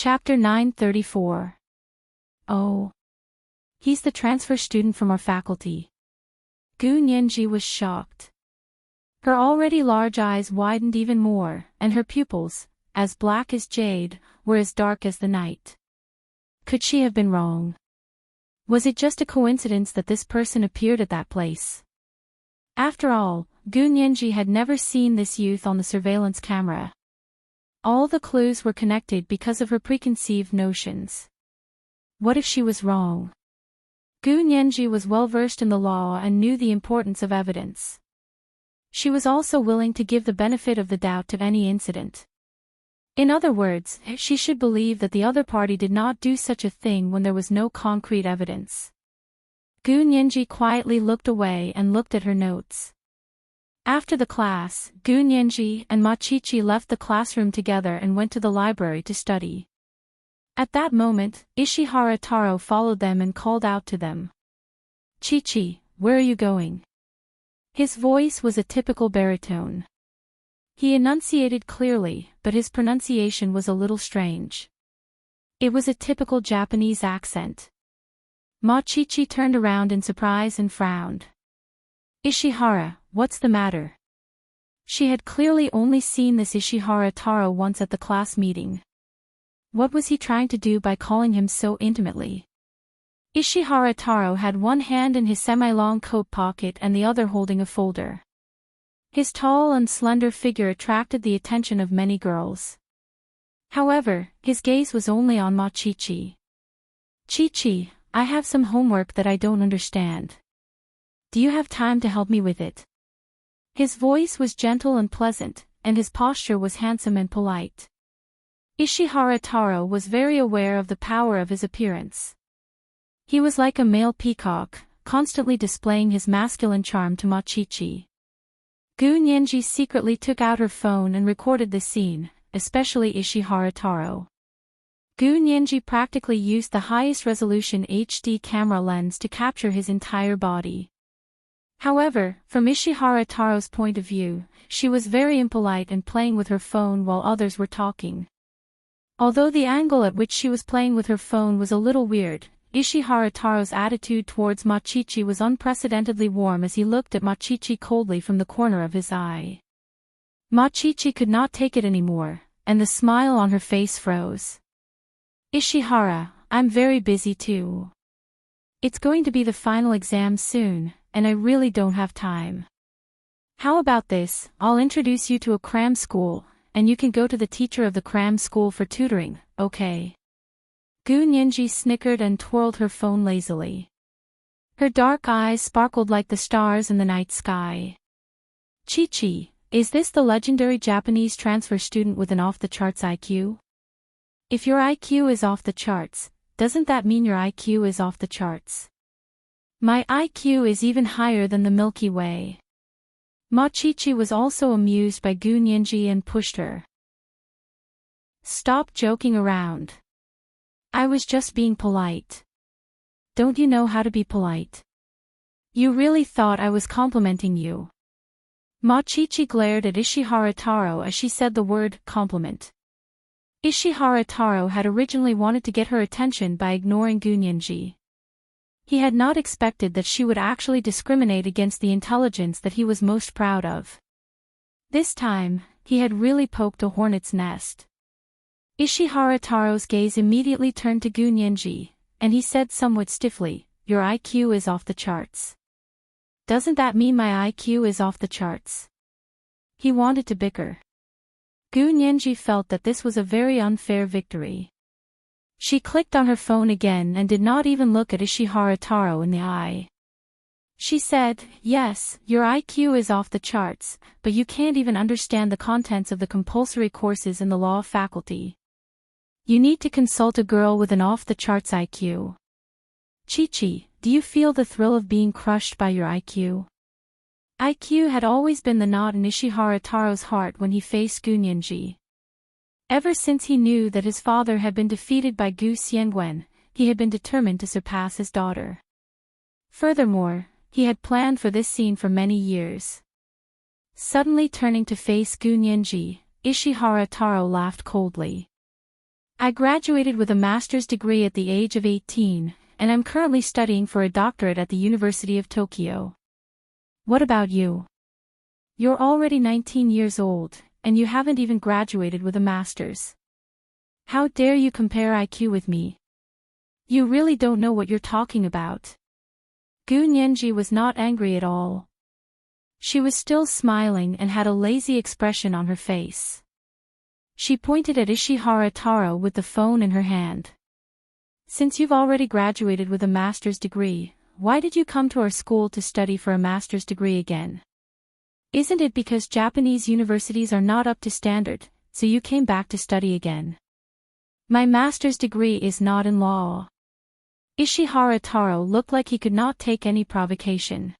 Chapter 934. Oh. He's the transfer student from our faculty. Gu Nianji was shocked. Her already large eyes widened even more, and her pupils, as black as jade, were as dark as the night. Could she have been wrong? Was it just a coincidence that this person appeared at that place? After all, Gu Nianji had never seen this youth on the surveillance camera. All the clues were connected because of her preconceived notions. What if she was wrong? Gu Nianji was well versed in the law and knew the importance of evidence. She was also willing to give the benefit of the doubt to any incident. In other words, she should believe that the other party did not do such a thing when there was no concrete evidence. Gu Nianji quietly looked away and looked at her notes. After the class, Gu Nianji and Ma Qiqi left the classroom together and went to the library to study. At that moment, Ishihara Taro followed them and called out to them. "Qiqi, where are you going?" His voice was a typical baritone. He enunciated clearly, but his pronunciation was a little strange. It was a typical Japanese accent. Ma Qiqi turned around in surprise and frowned. "Ishihara, what's the matter?" She had clearly only seen this Ishihara Taro once at the class meeting. What was he trying to do by calling him so intimately? Ishihara Taro had one hand in his semi-long coat pocket and the other holding a folder. His tall and slender figure attracted the attention of many girls. However, his gaze was only on Ma Qiqi. "Qiqi, I have some homework that I don't understand. Do you have time to help me with it?" His voice was gentle and pleasant, and his posture was handsome and polite. Ishihara Taro was very aware of the power of his appearance. He was like a male peacock, constantly displaying his masculine charm to Ma Qiqi. Gu Nianji secretly took out her phone and recorded the scene, especially Ishihara Taro. Gu Nianji practically used the highest resolution HD camera lens to capture his entire body. However, from Ishihara Taro's point of view, she was very impolite and playing with her phone while others were talking. Although the angle at which she was playing with her phone was a little weird, Ishihara Taro's attitude towards Ma Qiqi was unprecedentedly warm as he looked at Ma Qiqi coldly from the corner of his eye. Ma Qiqi could not take it anymore, and the smile on her face froze. "Ishihara, I'm very busy too. It's going to be the final exam soon, and I really don't have time. How about this, I'll introduce you to a cram school, and you can go to the teacher of the cram school for tutoring, okay?" Gu Nianji snickered and twirled her phone lazily. Her dark eyes sparkled like the stars in the night sky. "Qiqi, is this the legendary Japanese transfer student with an off-the-charts IQ? If your IQ is off the charts, doesn't that mean your IQ is off the charts? My IQ is even higher than the Milky Way." Ma Qiqi was also amused by Gu Nianji and pushed her. "Stop joking around. I was just being polite. Don't you know how to be polite? You really thought I was complimenting you?" Ma Qiqi glared at Ishihara Taro as she said the word compliment. Ishihara Taro had originally wanted to get her attention by ignoring Gu Nianji. He had not expected that she would actually discriminate against the intelligence that he was most proud of. This time, he had really poked a hornet's nest. Ishihara Taro's gaze immediately turned to Gu Nianji, and he said somewhat stiffly, "Your IQ is off the charts. Doesn't that mean my IQ is off the charts?" He wanted to bicker. Gu Nianji felt that this was a very unfair victory. She clicked on her phone again and did not even look at Ishihara Taro in the eye. She said, "Yes, your IQ is off the charts, but you can't even understand the contents of the compulsory courses in the law faculty. You need to consult a girl with an off-the-charts IQ. Qiqi, do you feel the thrill of being crushed by your IQ?" IQ had always been the knot in Ishihara Taro's heart when he faced Gu Nianji. Ever since he knew that his father had been defeated by Gu Xiangwen, he had been determined to surpass his daughter. Furthermore, he had planned for this scene for many years. Suddenly turning to face Gu Nianji, Ishihara Taro laughed coldly. I graduated with a master's degree at the age of 18, and I'm currently studying for a doctorate at the University of Tokyo. What about you? You're already 19 years old, and you haven't even graduated with a master's. How dare you compare IQ with me? You really don't know what you're talking about. Gu Nianji was not angry at all. She was still smiling and had a lazy expression on her face. She pointed at Ishihara Taro with the phone in her hand. Since you've already graduated with a master's degree, why did you come to our school to study for a master's degree again? Isn't it because Japanese universities are not up to standard, so you came back to study again? My master's degree is not in law. Ishihara Taro looked like he could not take any provocation.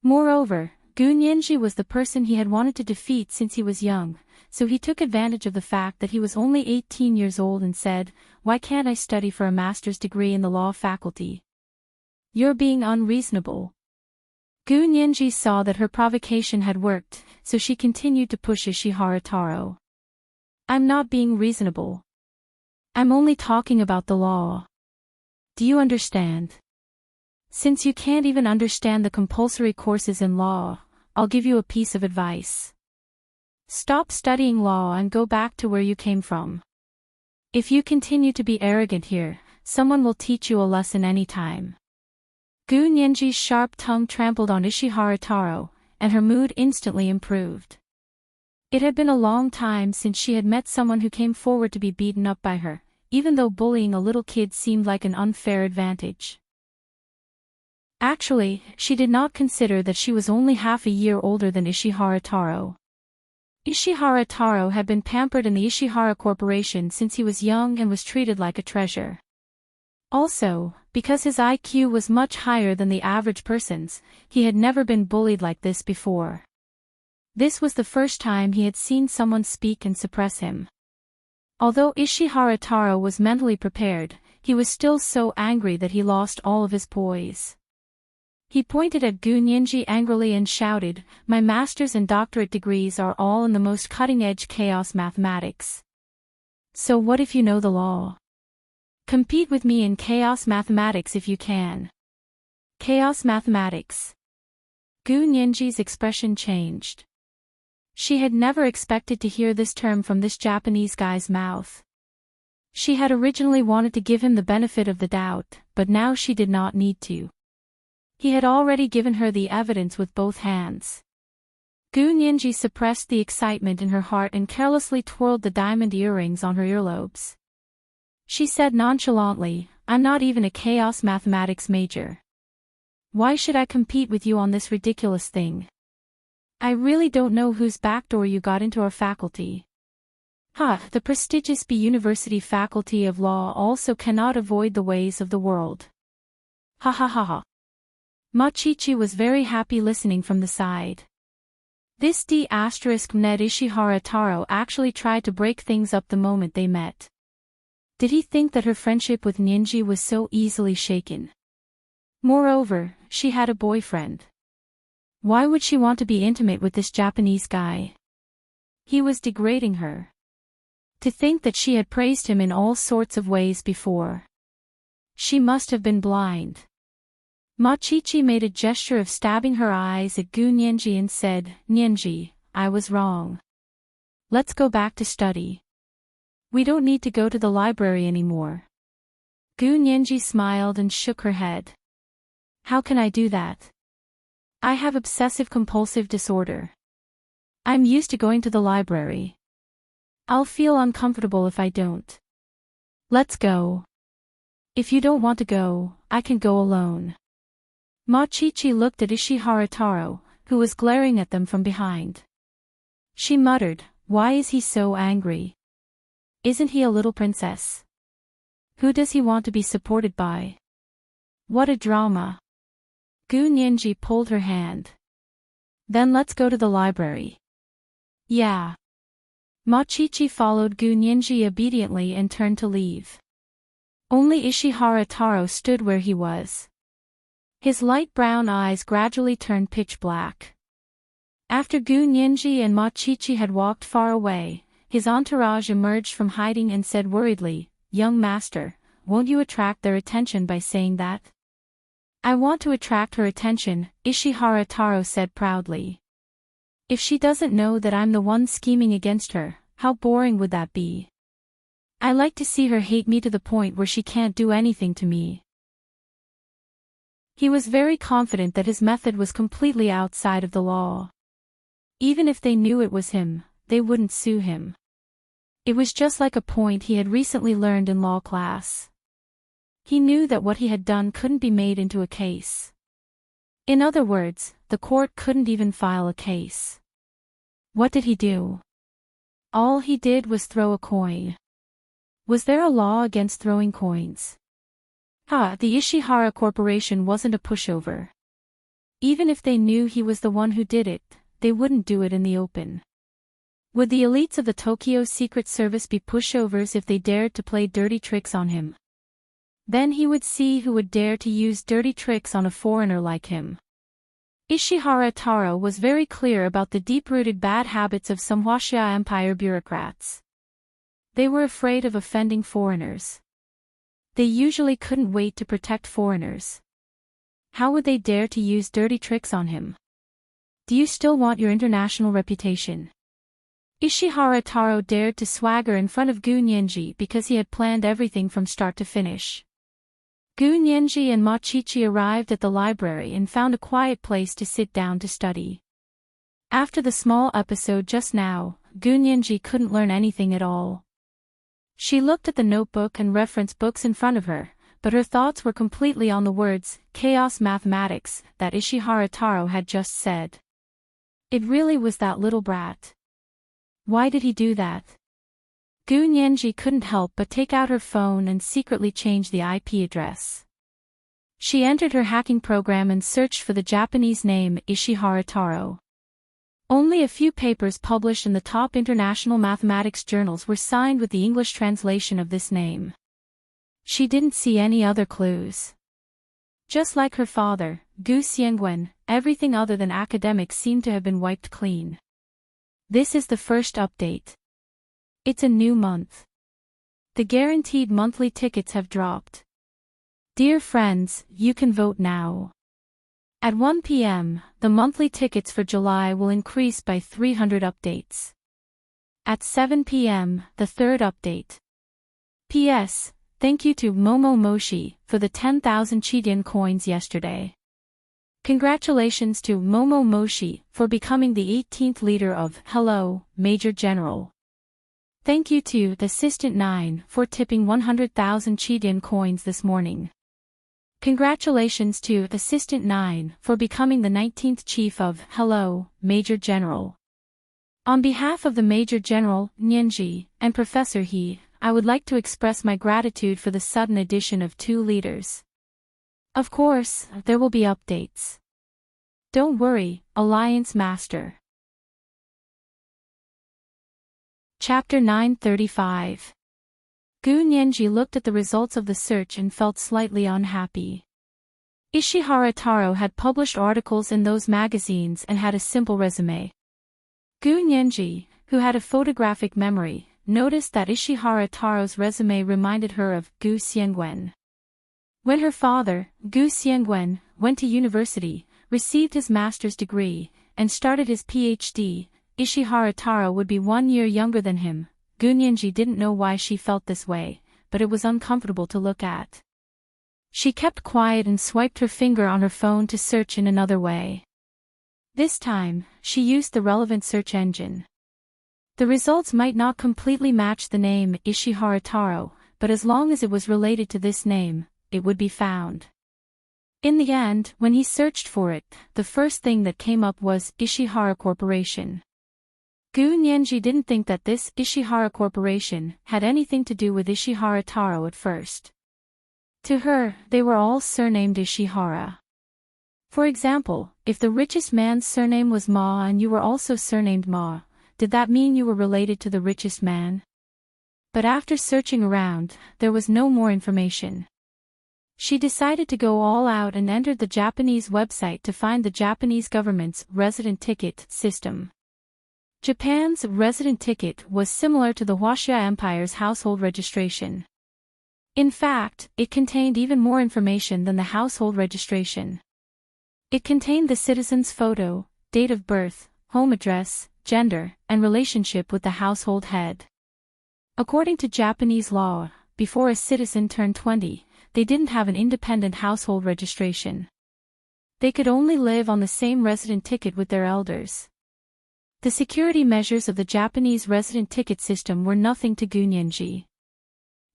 Moreover, Gu Nianji was the person he had wanted to defeat since he was young, so he took advantage of the fact that he was only 18 years old and said, "Why can't I study for a master's degree in the law faculty?" You're being unreasonable. Gu Nianji saw that her provocation had worked, so she continued to push Ishihara Taro. I'm not being reasonable. I'm only talking about the law. Do you understand? Since you can't even understand the compulsory courses in law, I'll give you a piece of advice. Stop studying law and go back to where you came from. If you continue to be arrogant here, someone will teach you a lesson anytime. Gu Nianji's sharp tongue trampled on Ishihara Taro, and her mood instantly improved. It had been a long time since she had met someone who came forward to be beaten up by her, even though bullying a little kid seemed like an unfair advantage. Actually, she did not consider that she was only half a year older than Ishihara Taro. Ishihara Taro had been pampered in the Ishihara Corporation since he was young and was treated like a treasure. Also, because his IQ was much higher than the average person's, he had never been bullied like this before. This was the first time he had seen someone speak and suppress him. Although Ishihara Taro was mentally prepared, he was still so angry that he lost all of his poise. He pointed at Gu Nianji angrily and shouted, "My master's and doctorate degrees are all in the most cutting-edge chaos mathematics. So what if you know the law? Compete with me in chaos mathematics if you can." Chaos mathematics. Gu Nianji's expression changed. She had never expected to hear this term from this Japanese guy's mouth. She had originally wanted to give him the benefit of the doubt, but now she did not need to. He had already given her the evidence with both hands. Gu Nianji suppressed the excitement in her heart and carelessly twirled the diamond earrings on her earlobes. She said nonchalantly, "I'm not even a chaos mathematics major. Why should I compete with you on this ridiculous thing? I really don't know whose backdoor you got into our faculty." The prestigious B University Faculty of Law also cannot avoid the ways of the world. Ha ha ha ha. Machichi was very happy listening from the side. This D** Ned Ishihara Taro actually tried to break things up the moment they met. Did he think that her friendship with Nianji was so easily shaken? Moreover, she had a boyfriend. Why would she want to be intimate with this Japanese guy? He was degrading her. To think that she had praised him in all sorts of ways before. She must have been blind. Machichi made a gesture of stabbing her eyes at Gu Nianji and said, "Nianji, I was wrong. Let's go back to study. We don't need to go to the library anymore." Gu Nianji smiled and shook her head. "How can I do that? I have obsessive-compulsive disorder. I'm used to going to the library. I'll feel uncomfortable if I don't. Let's go. If you don't want to go, I can go alone." Machichi looked at Ishihara Taro, who was glaring at them from behind. She muttered, "Why is he so angry? Isn't he a little princess? Who does he want to be supported by? What a drama." Gu Nianji pulled her hand. "Then let's go to the library." "Yeah." Machichi followed Gu Nianji obediently and turned to leave. Only Ishihara Taro stood where he was. His light brown eyes gradually turned pitch black. After Gu Nianji and Machichi had walked far away, his entourage emerged from hiding and said worriedly, "Young master, won't you attract their attention by saying that?" "I want to attract her attention," Ishihara Taro said proudly. "If she doesn't know that I'm the one scheming against her, how boring would that be? I like to see her hate me to the point where she can't do anything to me." He was very confident that his method was completely outside of the law. Even if they knew it was him, they wouldn't sue him. It was just like a point he had recently learned in law class. He knew that what he had done couldn't be made into a case. In other words, the court couldn't even file a case. What did he do? All he did was throw a coin. Was there a law against throwing coins? The Ishihara Corporation wasn't a pushover. Even if they knew he was the one who did it, they wouldn't do it in the open. Would the elites of the Tokyo Secret Service be pushovers if they dared to play dirty tricks on him? Then he would see who would dare to use dirty tricks on a foreigner like him. Ishihara Taro was very clear about the deep-rooted bad habits of some Huaxia Empire bureaucrats. They were afraid of offending foreigners. They usually couldn't wait to protect foreigners. How would they dare to use dirty tricks on him? Do you still want your international reputation? Ishihara Taro dared to swagger in front of Gu Nianji because he had planned everything from start to finish. Gu Nianji and Machichi arrived at the library and found a quiet place to sit down to study. After the small episode just now, Gu Nianji couldn't learn anything at all. She looked at the notebook and reference books in front of her, but her thoughts were completely on the words, chaos mathematics, that Ishihara Taro had just said. It really was that little brat. Why did he do that? Gu Nianji couldn't help but take out her phone and secretly change the IP address. She entered her hacking program and searched for the Japanese name Ishihara Taro. Only a few papers published in the top international mathematics journals were signed with the English translation of this name. She didn't see any other clues. Just like her father, Gu Xiangwen, everything other than academics seemed to have been wiped clean. This is the first update. It's a new month. The guaranteed monthly tickets have dropped. Dear friends, you can vote now. At 1 p.m., the monthly tickets for July will increase by 300 updates. At 7 p.m., the third update. P.S. Thank you to Momo Moshi for the 10,000 Chidian coins yesterday. Congratulations to Momo Moshi for becoming the 18th leader of Hello, Major General. Thank you to the Assistant 9 for tipping 100,000 Chidian coins this morning. Congratulations to Assistant 9 for becoming the 19th Chief of Hello, Major General. On behalf of the Major General, Nianji, and Professor He, I would like to express my gratitude for the sudden addition of 2 leaders. Of course, there will be updates. Don't worry, Alliance Master. Chapter 935. Gu Nianji looked at the results of the search and felt slightly unhappy. Ishihara Taro had published articles in those magazines and had a simple resume. Gu Nianji, who had a photographic memory, noticed that Ishihara Taro's resume reminded her of Gu Xiangwen. When her father, Gu Xiangwen, went to university, received his master's degree, and started his PhD, Ishihara Taro would be 1 year younger than him. Gu Nianji didn't know why she felt this way, but it was uncomfortable to look at. She kept quiet and swiped her finger on her phone to search in another way. This time, she used the relevant search engine. The results might not completely match the name Ishihara Taro, but as long as it was related to this name, it would be found. In the end, when he searched for it, the first thing that came up was Ishihara Corporation. Gu Nianji didn't think that this Ishihara Corporation had anything to do with Ishihara Taro at first. To her, they were all surnamed Ishihara. For example, if the richest man's surname was Ma and you were also surnamed Ma, did that mean you were related to the richest man? But after searching around, there was no more information. She decided to go all out and entered the Japanese website to find the Japanese government's resident ticket system. Japan's resident ticket was similar to the Huaxia Empire's household registration. In fact, it contained even more information than the household registration. It contained the citizen's photo, date of birth, home address, gender, and relationship with the household head. According to Japanese law, before a citizen turned 20, they didn't have an independent household registration. They could only live on the same resident ticket with their elders. The security measures of the Japanese resident ticket system were nothing to Gu Nianji.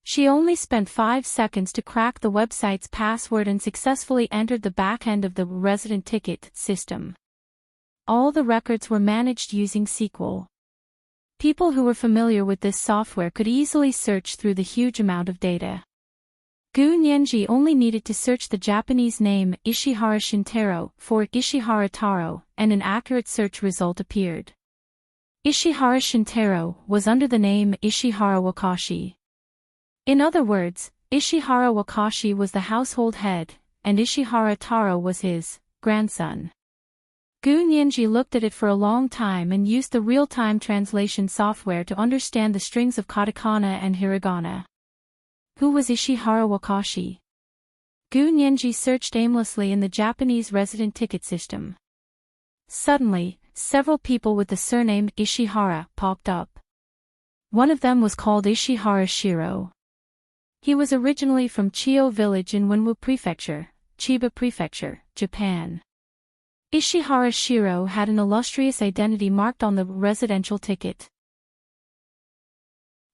She only spent 5 seconds to crack the website's password and successfully entered the back end of the resident ticket system. All the records were managed using SQL. People who were familiar with this software could easily search through the huge amount of data. Gu Nianji only needed to search the Japanese name Ishihara Shintaro for Ishihara Taro, and an accurate search result appeared. Ishihara Shintaro was under the name Ishihara Wakashi. In other words, Ishihara Wakashi was the household head, and Ishihara Taro was his grandson. Gu Nianji looked at it for a long time and used the real-time translation software to understand the strings of katakana and hiragana. Who was Ishihara Wakashi? Gu Nianji searched aimlessly in the Japanese resident ticket system. Suddenly, several people with the surname Ishihara popped up. One of them was called Ishihara Shiro. He was originally from Chiyo village in Wenwu Prefecture, Chiba Prefecture, Japan. Ishihara Shiro had an illustrious identity marked on the residential ticket.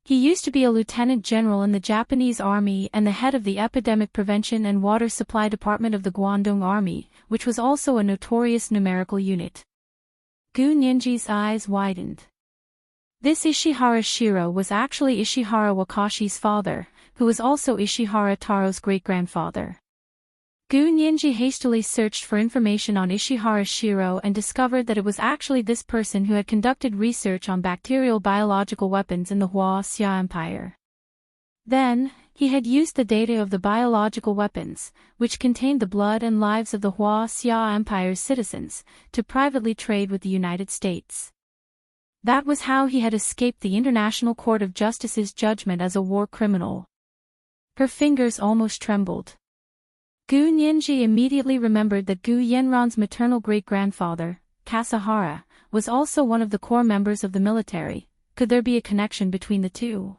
He used to be a lieutenant general in the Japanese Army and the head of the Epidemic Prevention and Water Supply Department of the Guangdong Army, which was also a notorious numerical unit. Gu Nianji's eyes widened. This Ishihara Shiro was actually Ishihara Wakashi's father, who was also Ishihara Taro's great-grandfather. Gu Nianji hastily searched for information on Ishihara Shiro and discovered that it was actually this person who had conducted research on bacterial biological weapons in the Huaxia Empire. Then, he had used the data of the biological weapons, which contained the blood and lives of the Huaxia Empire's citizens, to privately trade with the United States. That was how he had escaped the International Court of Justice's judgment as a war criminal. Her fingers almost trembled. Gu Nianji immediately remembered that Gu Yenran's maternal great-grandfather, Kasahara, was also one of the core members of the military. Could there be a connection between the two?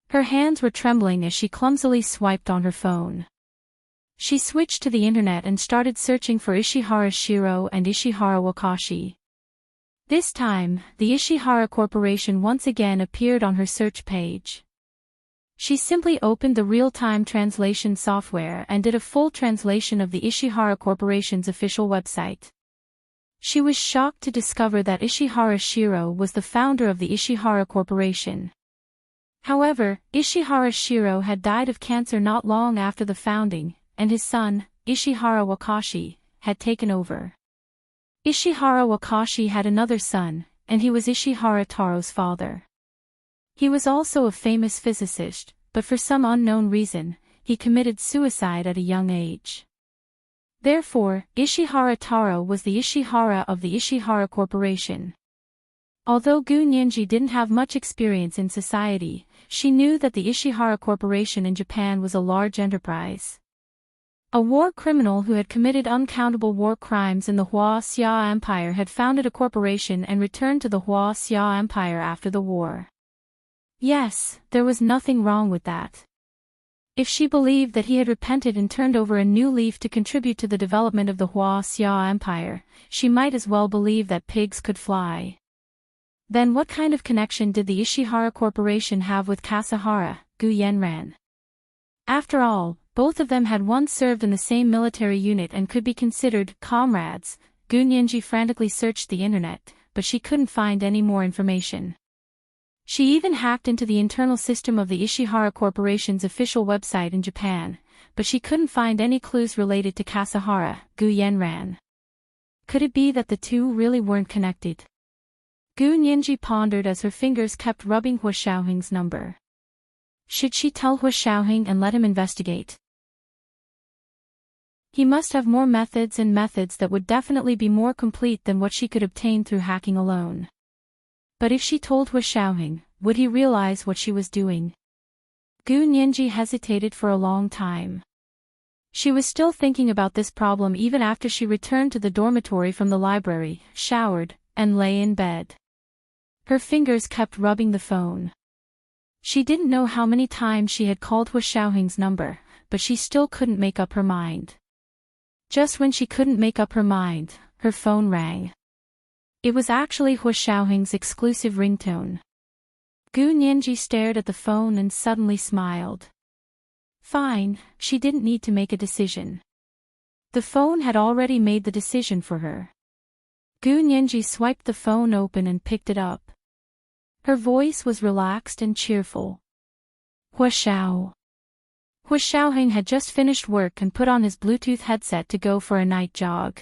Her hands were trembling as she clumsily swiped on her phone. She switched to the internet and started searching for Ishihara Shiro and Ishihara Wakashi. This time, the Ishihara Corporation once again appeared on her search page. She simply opened the real-time translation software and did a full translation of the Ishihara Corporation's official website. She was shocked to discover that Ishihara Shiro was the founder of the Ishihara Corporation. However, Ishihara Shiro had died of cancer not long after the founding, and his son, Ishihara Wakashi, had taken over. Ishihara Wakashi had another son, and he was Ishihara Taro's father. He was also a famous physicist, but for some unknown reason, he committed suicide at a young age. Therefore, Ishihara Taro was the Ishihara of the Ishihara Corporation. Although Gu Nianji didn't have much experience in society, she knew that the Ishihara Corporation in Japan was a large enterprise. A war criminal who had committed uncountable war crimes in the Huaxia Empire had founded a corporation and returned to the Huaxia Empire after the war. Yes, there was nothing wrong with that. If she believed that he had repented and turned over a new leaf to contribute to the development of the Huaxia Empire, she might as well believe that pigs could fly. Then what kind of connection did the Ishihara Corporation have with Kasahara, Gu Yenran? After all, both of them had once served in the same military unit and could be considered comrades. Gu Nianji frantically searched the internet, but she couldn't find any more information. She even hacked into the internal system of the Ishihara Corporation's official website in Japan, but she couldn't find any clues related to Kasahara, Gu Yenran. Could it be that the two really weren't connected? Gu Nianji pondered as her fingers kept rubbing Hua Xiaohing's number. Should she tell Hua Xiaohing and let him investigate? He must have more methods that would definitely be more complete than what she could obtain through hacking alone. But if she told Hu Xiaoheng, would he realize what she was doing? Gu Nianji hesitated for a long time. She was still thinking about this problem even after she returned to the dormitory from the library, showered, and lay in bed. Her fingers kept rubbing the phone. She didn't know how many times she had called Hu Xiaoheng's number, but she still couldn't make up her mind. Just when she couldn't make up her mind, her phone rang. It was actually Hu Xiaoheng's exclusive ringtone. Gu Nianji stared at the phone and suddenly smiled. Fine, she didn't need to make a decision. The phone had already made the decision for her. Gu Nianji swiped the phone open and picked it up. Her voice was relaxed and cheerful. Hu Xiao. Hu Xiaoheng had just finished work and put on his Bluetooth headset to go for a night jog.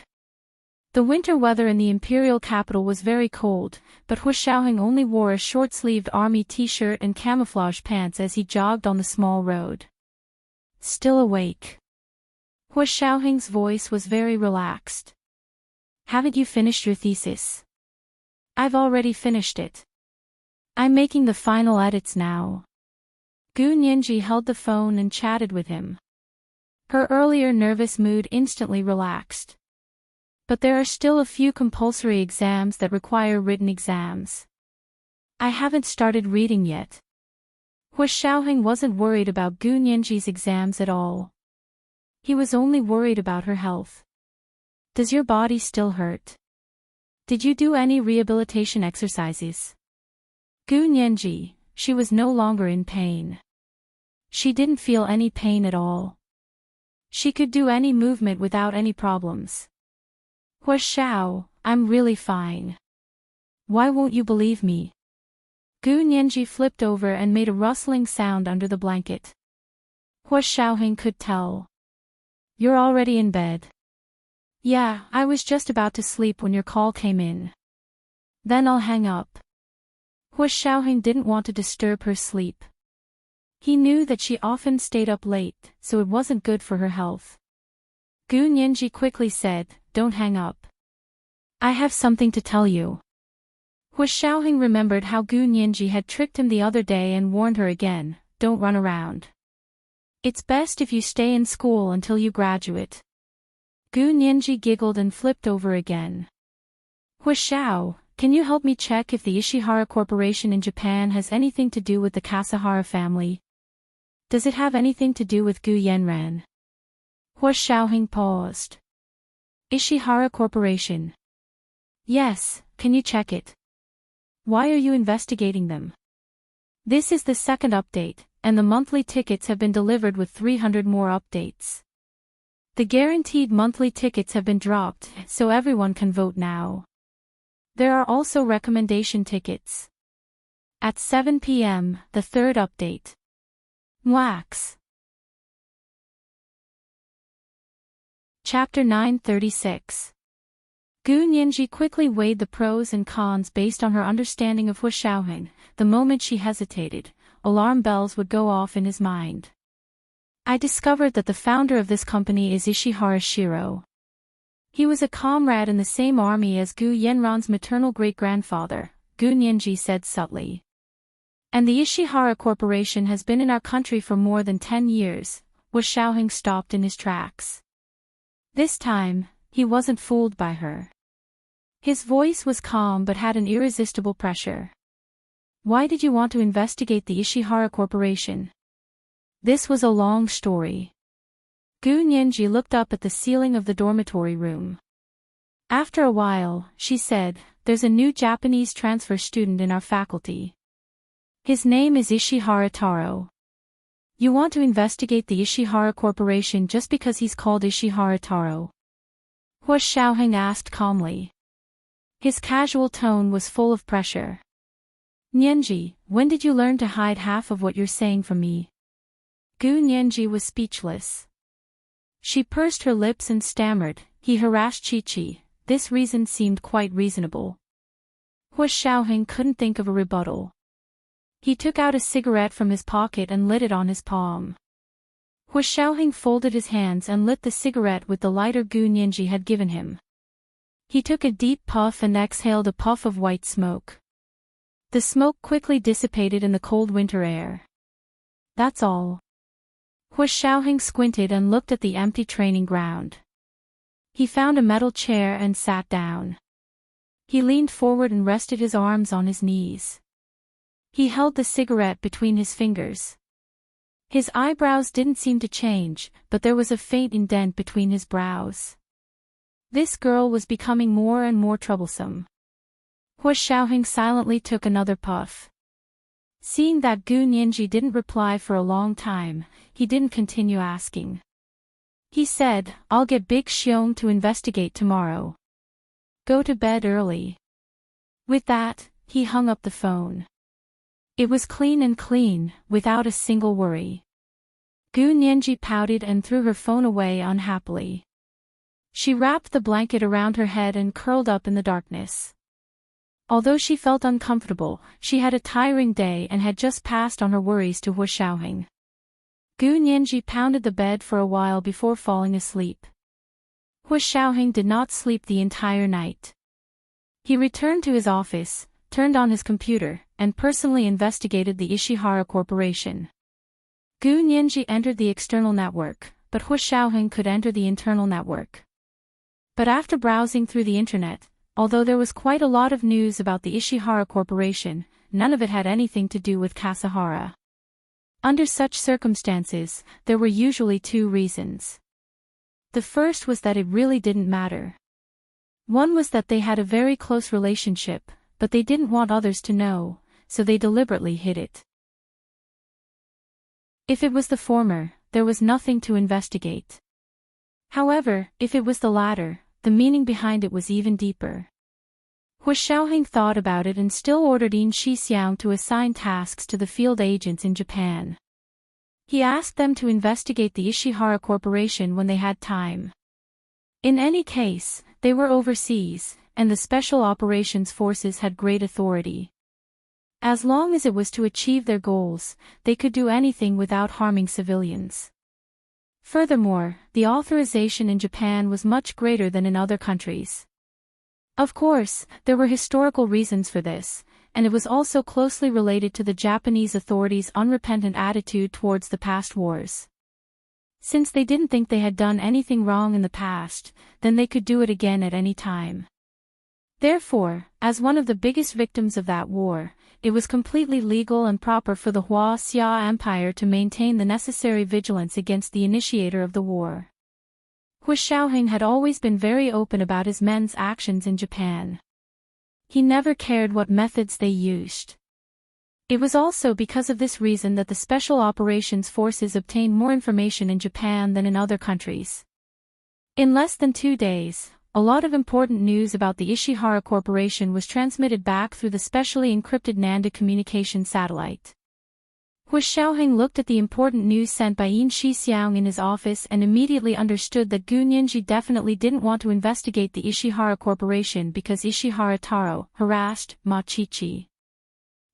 The winter weather in the imperial capital was very cold, but Hu Xiaoheng only wore a short-sleeved army t-shirt and camouflage pants as he jogged on the small road. Still awake. Hu Xiaoheng's voice was very relaxed. Haven't you finished your thesis? I've already finished it. I'm making the final edits now. Gu Nianji held the phone and chatted with him. Her earlier nervous mood instantly relaxed. But there are still a few compulsory exams that require written exams. I haven't started reading yet. Hu Xiaoheng wasn't worried about Gu Nianji's exams at all. He was only worried about her health. Does your body still hurt? Did you do any rehabilitation exercises? Gu Nianji, she was no longer in pain. She didn't feel any pain at all. She could do any movement without any problems. Hu Xiao, I'm really fine. Why won't you believe me? Gu Nianji flipped over and made a rustling sound under the blanket. Hu Xiaoheng could tell. You're already in bed. Yeah, I was just about to sleep when your call came in. Then I'll hang up. Hu Xiaoheng didn't want to disturb her sleep. He knew that she often stayed up late, so it wasn't good for her health. Gu Nianji quickly said, Don't hang up. I have something to tell you. Hu Xiaoheng remembered how Gu Nianji had tricked him the other day and warned her again, Don't run around. It's best if you stay in school until you graduate. Gu Nianji giggled and flipped over again. Hu Xiao, can you help me check if the Ishihara Corporation in Japan has anything to do with the Kasahara family? Does it have anything to do with Gu Yanran? Hu Xiaoheng paused. Ishihara Corporation. Yes, can you check it? Why are you investigating them? This is the second update, and the monthly tickets have been delivered with 300 more updates. The guaranteed monthly tickets have been dropped, so everyone can vote now. There are also recommendation tickets. At 7 p.m., the third update. Mwax. Chapter 936. Gu Nianji quickly weighed the pros and cons based on her understanding of Hu Xiaoheng. The moment she hesitated, alarm bells would go off in his mind. I discovered that the founder of this company is Ishihara Shiro. He was a comrade in the same army as Gu Yanran's maternal great-grandfather, Gu Nianji said subtly. And the Ishihara Corporation has been in our country for more than 10 years, Hu Xiaoheng stopped in his tracks. This time, he wasn't fooled by her. His voice was calm but had an irresistible pressure. Why did you want to investigate the Ishihara Corporation? This was a long story. Gu Nianji looked up at the ceiling of the dormitory room. After a while, she said, There's a new Japanese transfer student in our faculty. His name is Ishihara Taro. You want to investigate the Ishihara Corporation just because he's called Ishihara Taro? Hu Xiaoheng asked calmly. His casual tone was full of pressure. Nianji, when did you learn to hide half of what you're saying from me? Gu Nianji was speechless. She pursed her lips and stammered, He harassed Chi-Chi. This reason seemed quite reasonable. Hu Xiaoheng couldn't think of a rebuttal. He took out a cigarette from his pocket and lit it on his palm. Hu Xiaoheng folded his hands and lit the cigarette with the lighter Gu Nianji had given him. He took a deep puff and exhaled a puff of white smoke. The smoke quickly dissipated in the cold winter air. That's all. Hu Xiaoheng squinted and looked at the empty training ground. He found a metal chair and sat down. He leaned forward and rested his arms on his knees. He held the cigarette between his fingers. His eyebrows didn't seem to change, but there was a faint indent between his brows. This girl was becoming more and more troublesome. Hu Xiaoheng silently took another puff. Seeing that Gu Nianji didn't reply for a long time, he didn't continue asking. He said, "I'll get Big Xiong to investigate tomorrow. Go to bed early." With that, he hung up the phone. It was clean, without a single worry. Gu Nianji pouted and threw her phone away unhappily. She wrapped the blanket around her head and curled up in the darkness. Although she felt uncomfortable, she had a tiring day and had just passed on her worries to Hu Xiaoheng. Gu Nianji pounded the bed for a while before falling asleep. Hu Xiaoheng did not sleep the entire night. He returned to his office, turned on his computer, and personally investigated the Ishihara Corporation. Gu Nianji entered the external network, but Hu Xiaoheng could enter the internal network. But after browsing through the internet, although there was quite a lot of news about the Ishihara Corporation, none of it had anything to do with Kasahara. Under such circumstances, there were usually two reasons. The first was that it really didn't matter. One was that they had a very close relationship, but they didn't want others to know, so they deliberately hid it. If it was the former, there was nothing to investigate. However, if it was the latter, the meaning behind it was even deeper. Hu Xiaoheng thought about it and still ordered Yin Shixiang to assign tasks to the field agents in Japan. He asked them to investigate the Ishihara Corporation when they had time. In any case, they were overseas, and the Special Operations Forces had great authority. As long as it was to achieve their goals, they could do anything without harming civilians. Furthermore, the authorization in Japan was much greater than in other countries. Of course, there were historical reasons for this, and it was also closely related to the Japanese authorities' unrepentant attitude towards the past wars. Since they didn't think they had done anything wrong in the past, then they could do it again at any time. Therefore, as one of the biggest victims of that war, it was completely legal and proper for the Hua Xia Empire to maintain the necessary vigilance against the initiator of the war. Hu Xiaoheng had always been very open about his men's actions in Japan. He never cared what methods they used. It was also because of this reason that the Special Operations Forces obtained more information in Japan than in other countries. In less than 2 days, a lot of important news about the Ishihara Corporation was transmitted back through the specially encrypted Nanda communication satellite. Hu Xiaoheng looked at the important news sent by Yin Shixiang in his office and immediately understood that Gu Nianji definitely didn't want to investigate the Ishihara Corporation because Ishihara Taro harassed Ma Chichi.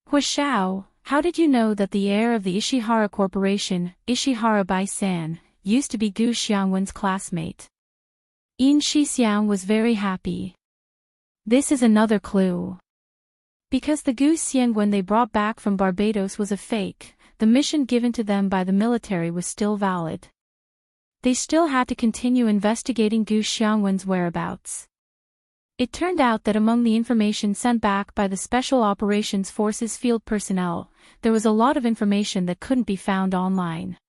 Hu Xiao, how did you know that the heir of the Ishihara Corporation, Ishihara Bai-san, used to be Gu Xiangwen's classmate? Yin Shixiang was very happy. This is another clue. Because the Gu Xiangwen they brought back from Barbados was a fake, the mission given to them by the military was still valid. They still had to continue investigating Gu Xiangwen's whereabouts. It turned out that among the information sent back by the Special Operations Forces field personnel, there was a lot of information that couldn't be found online.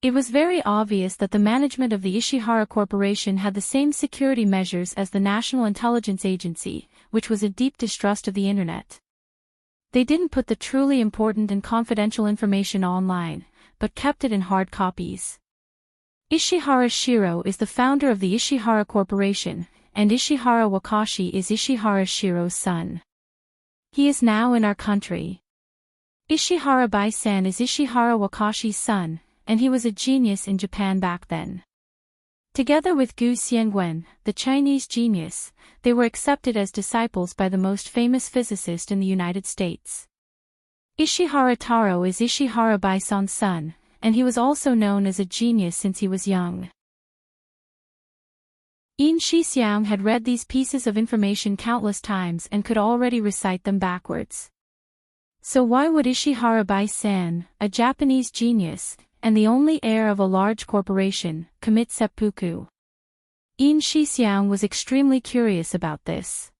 It was very obvious that the management of the Ishihara Corporation had the same security measures as the National Intelligence Agency, which was a deep distrust of the internet. They didn't put the truly important and confidential information online, but kept it in hard copies. Ishihara Shiro is the founder of the Ishihara Corporation, and Ishihara Wakashi is Ishihara Shiro's son. He is now in our country. Ishihara Bai-san is Ishihara Wakashi's son, and he was a genius in Japan back then. Together with Gu Xiangwen, the Chinese genius, they were accepted as disciples by the most famous physicist in the United States. Ishihara Taro is Ishihara Bai-san's son, and he was also known as a genius since he was young. Yin Shixiang had read these pieces of information countless times and could already recite them backwards. So why would Ishihara Bai-san, a Japanese genius, and the only heir of a large corporation, commit seppuku? In Shixiang was extremely curious about this.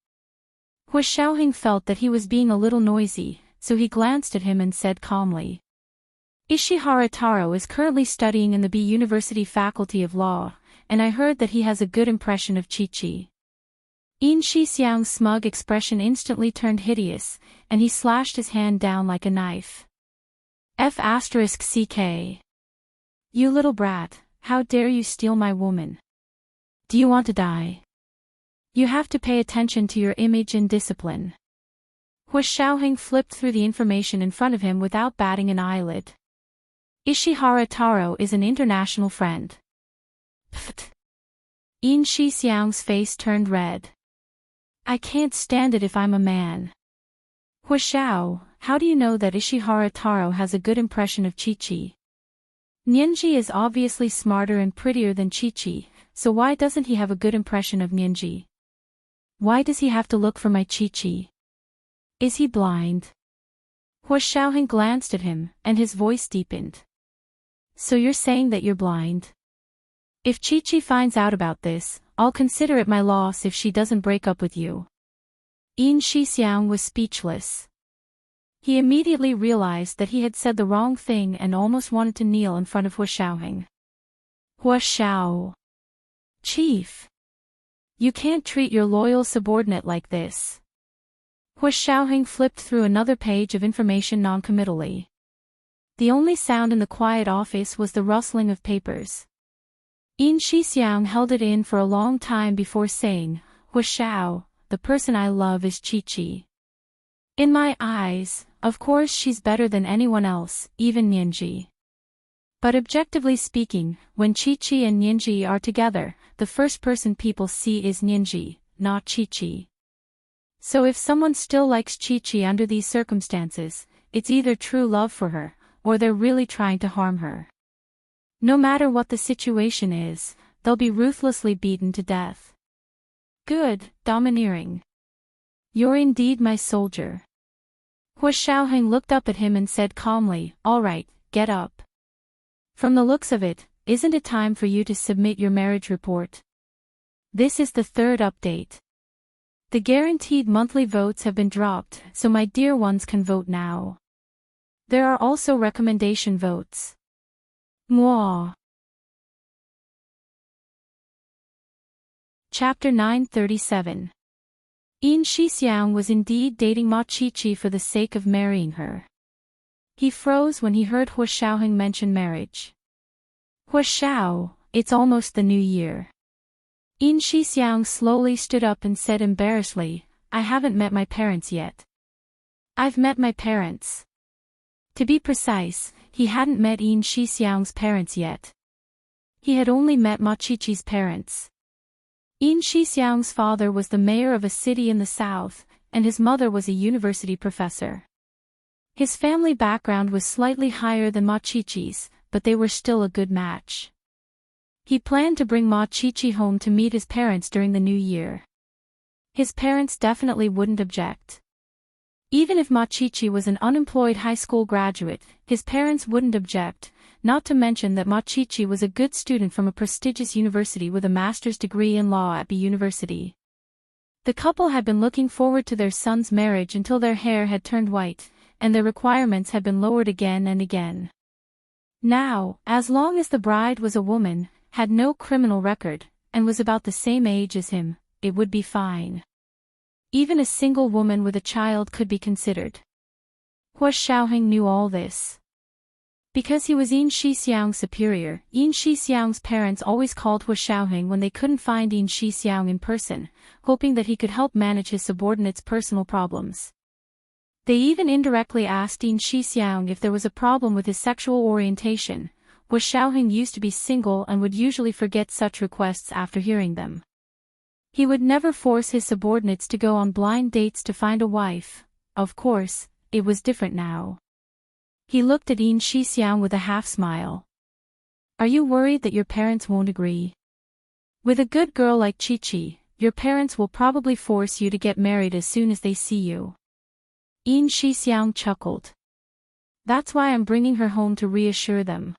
Hua Xiaoheng felt that he was being a little noisy, so he glanced at him and said calmly. Ishihara Taro is currently studying in the B University Faculty of Law, and I heard that he has a good impression of Chi-Chi. In Shixiang's smug expression instantly turned hideous, and he slashed his hand down like a knife. F***CK. You little brat, how dare you steal my woman? Do you want to die? You have to pay attention to your image and discipline. Hua Xiaoheng flipped through the information in front of him without batting an eyelid. Ishihara Taro is an international friend. Pfft. In Shixiang's face turned red. I can't stand it if I'm a man. Hua Xiao, how do you know that Ishihara Taro has a good impression of Chi-Chi? Nianji is obviously smarter and prettier than Chi-Chi, so why doesn't he have a good impression of Nianji? Why does he have to look for my Chi-Chi? Is he blind? Hua Xiaoheng glanced at him, and his voice deepened. So you're saying that you're blind? If Chi-Chi finds out about this, I'll consider it my loss if she doesn't break up with you. In Shixiang was speechless. He immediately realized that he had said the wrong thing and almost wanted to kneel in front of Hua Xiaoheng. Hua Xiao. Chief. You can't treat your loyal subordinate like this. Hua Xiaoheng flipped through another page of information noncommittally. The only sound in the quiet office was the rustling of papers. In Shixiang held it in for a long time before saying, Hua Xiao, the person I love is Chi-Chi. In my eyes, of course she's better than anyone else, even Nianji. But objectively speaking, when Chi-Chi and Nianji are together, the first person people see is Nianji, not Chi-Chi. So if someone still likes Chi-Chi under these circumstances, it's either true love for her, or they're really trying to harm her. No matter what the situation is, they'll be ruthlessly beaten to death. Good, domineering. You're indeed my soldier. Hua Xiaoheng looked up at him and said calmly, all right, get up. From the looks of it, isn't it time for you to submit your marriage report? This is the third update. The guaranteed monthly votes have been dropped, so my dear ones can vote now. There are also recommendation votes. Mwah. Chapter 937. In Shixiang was indeed dating Ma Chi-Chi for the sake of marrying her. He froze when he heard Hua Xiaoheng mention marriage. Hua Xiao, it's almost the new year. In Shixiang slowly stood up and said embarrassedly, I haven't met my parents yet. I've met my parents. To be precise, he hadn't met In Shixiang's parents yet. He had only met Ma Chi-Chi's parents. In Shixiang's father was the mayor of a city in the south, and his mother was a university professor. His family background was slightly higher than Ma Chi-Chi's, but they were still a good match. He planned to bring Ma Chi-Chi home to meet his parents during the new year. His parents definitely wouldn't object. Even if Ma Chi-Chi was an unemployed high school graduate, his parents wouldn't object, not to mention that Ma Chi-Chi was a good student from a prestigious university with a master's degree in law at B University. The couple had been looking forward to their son's marriage until their hair had turned white, and their requirements had been lowered again and again. Now, as long as the bride was a woman, had no criminal record, and was about the same age as him, it would be fine. Even a single woman with a child could be considered. Hua Xiaoheng knew all this. Because he was In Shixiang's superior, In Shixiang's parents always called Hua Xiaoheng when they couldn't find In Shixiang in person, hoping that he could help manage his subordinates' personal problems. They even indirectly asked In Shixiang if there was a problem with his sexual orientation. Hua Xiaoheng used to be single and would usually forget such requests after hearing them. He would never force his subordinates to go on blind dates to find a wife. Of course, it was different now. He looked at In Shixiang with a half-smile. Are you worried that your parents won't agree? With a good girl like Chi-Chi, your parents will probably force you to get married as soon as they see you. Yin Shixiang chuckled. That's why I'm bringing her home to reassure them.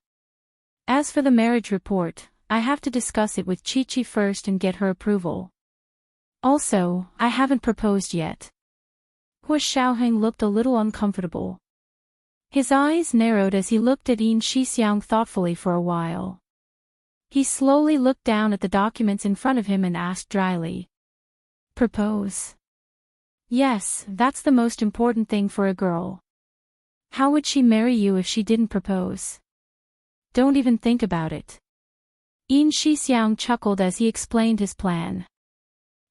As for the marriage report, I have to discuss it with Chi-Chi first and get her approval. Also, I haven't proposed yet. Hua Xiaoheng looked a little uncomfortable. His eyes narrowed as he looked at Yin Shixiang thoughtfully for a while. He slowly looked down at the documents in front of him and asked dryly. Propose? Yes, that's the most important thing for a girl. How would she marry you if she didn't propose? Don't even think about it. Yin Shixiang chuckled as he explained his plan.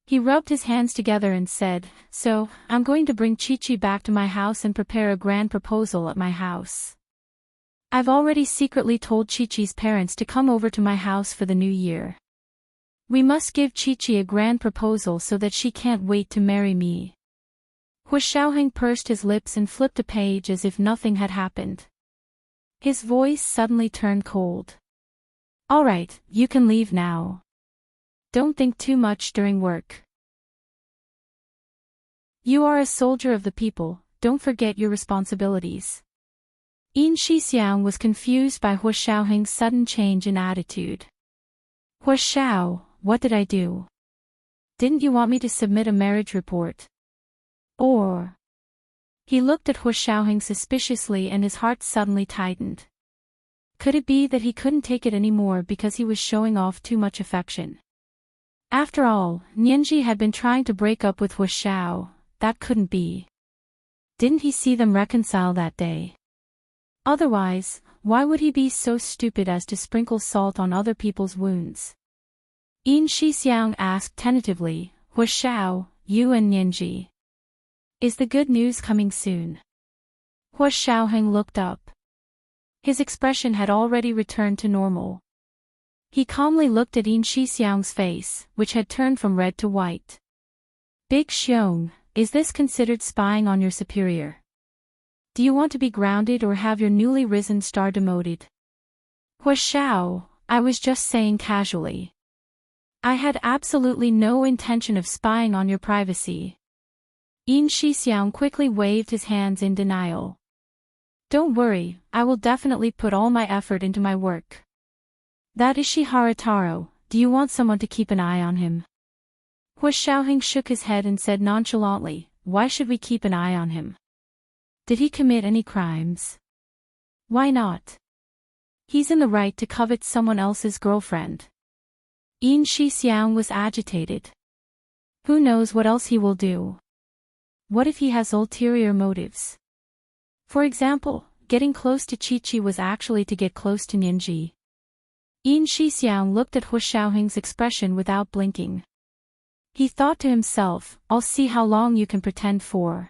He rubbed his hands together and said, So, I'm going to bring Chi-Chi back to my house and prepare a grand proposal at my house. I've already secretly told Chi-Chi's parents to come over to my house for the new year. We must give Chi-Chi a grand proposal so that she can't wait to marry me. Hua Xiaoheng pursed his lips and flipped a page as if nothing had happened. His voice suddenly turned cold. All right, you can leave now. Don't think too much during work. You are a soldier of the people, don't forget your responsibilities. Yin Shixiang was confused by Hua Xiaoheng's sudden change in attitude. Hua Xiao, what did I do? Didn't you want me to submit a marriage report? Or? He looked at Hua Xiaoheng suspiciously and his heart suddenly tightened. Could it be that he couldn't take it anymore because he was showing off too much affection? After all, Nianji had been trying to break up with Hua Xiao, that couldn't be. Didn't he see them reconcile that day? Otherwise, why would he be so stupid as to sprinkle salt on other people's wounds? Yin Shixiang asked tentatively, Hua Xiao, you and Nianji. Is the good news coming soon? Hua Xiaoheng looked up. His expression had already returned to normal. He calmly looked at Yin Shixiang's face, which had turned from red to white. Big Xiong, is this considered spying on your superior? Do you want to be grounded or have your newly risen star demoted? Hua Xiao, I was just saying casually. I had absolutely no intention of spying on your privacy. Yin Shixiang quickly waved his hands in denial. Don't worry, I will definitely put all my effort into my work. That Ishihara Taro, do you want someone to keep an eye on him? Hua Xiaoheng shook his head and said nonchalantly, why should we keep an eye on him? Did he commit any crimes? Why not? He's in the right to covet someone else's girlfriend. Yin Shixiang was agitated. Who knows what else he will do? What if he has ulterior motives? For example, getting close to Chi-Chi was actually to get close to Nianji. Yin Shixiang looked at Hua Xiaoheng's expression without blinking. He thought to himself, I'll see how long you can pretend for.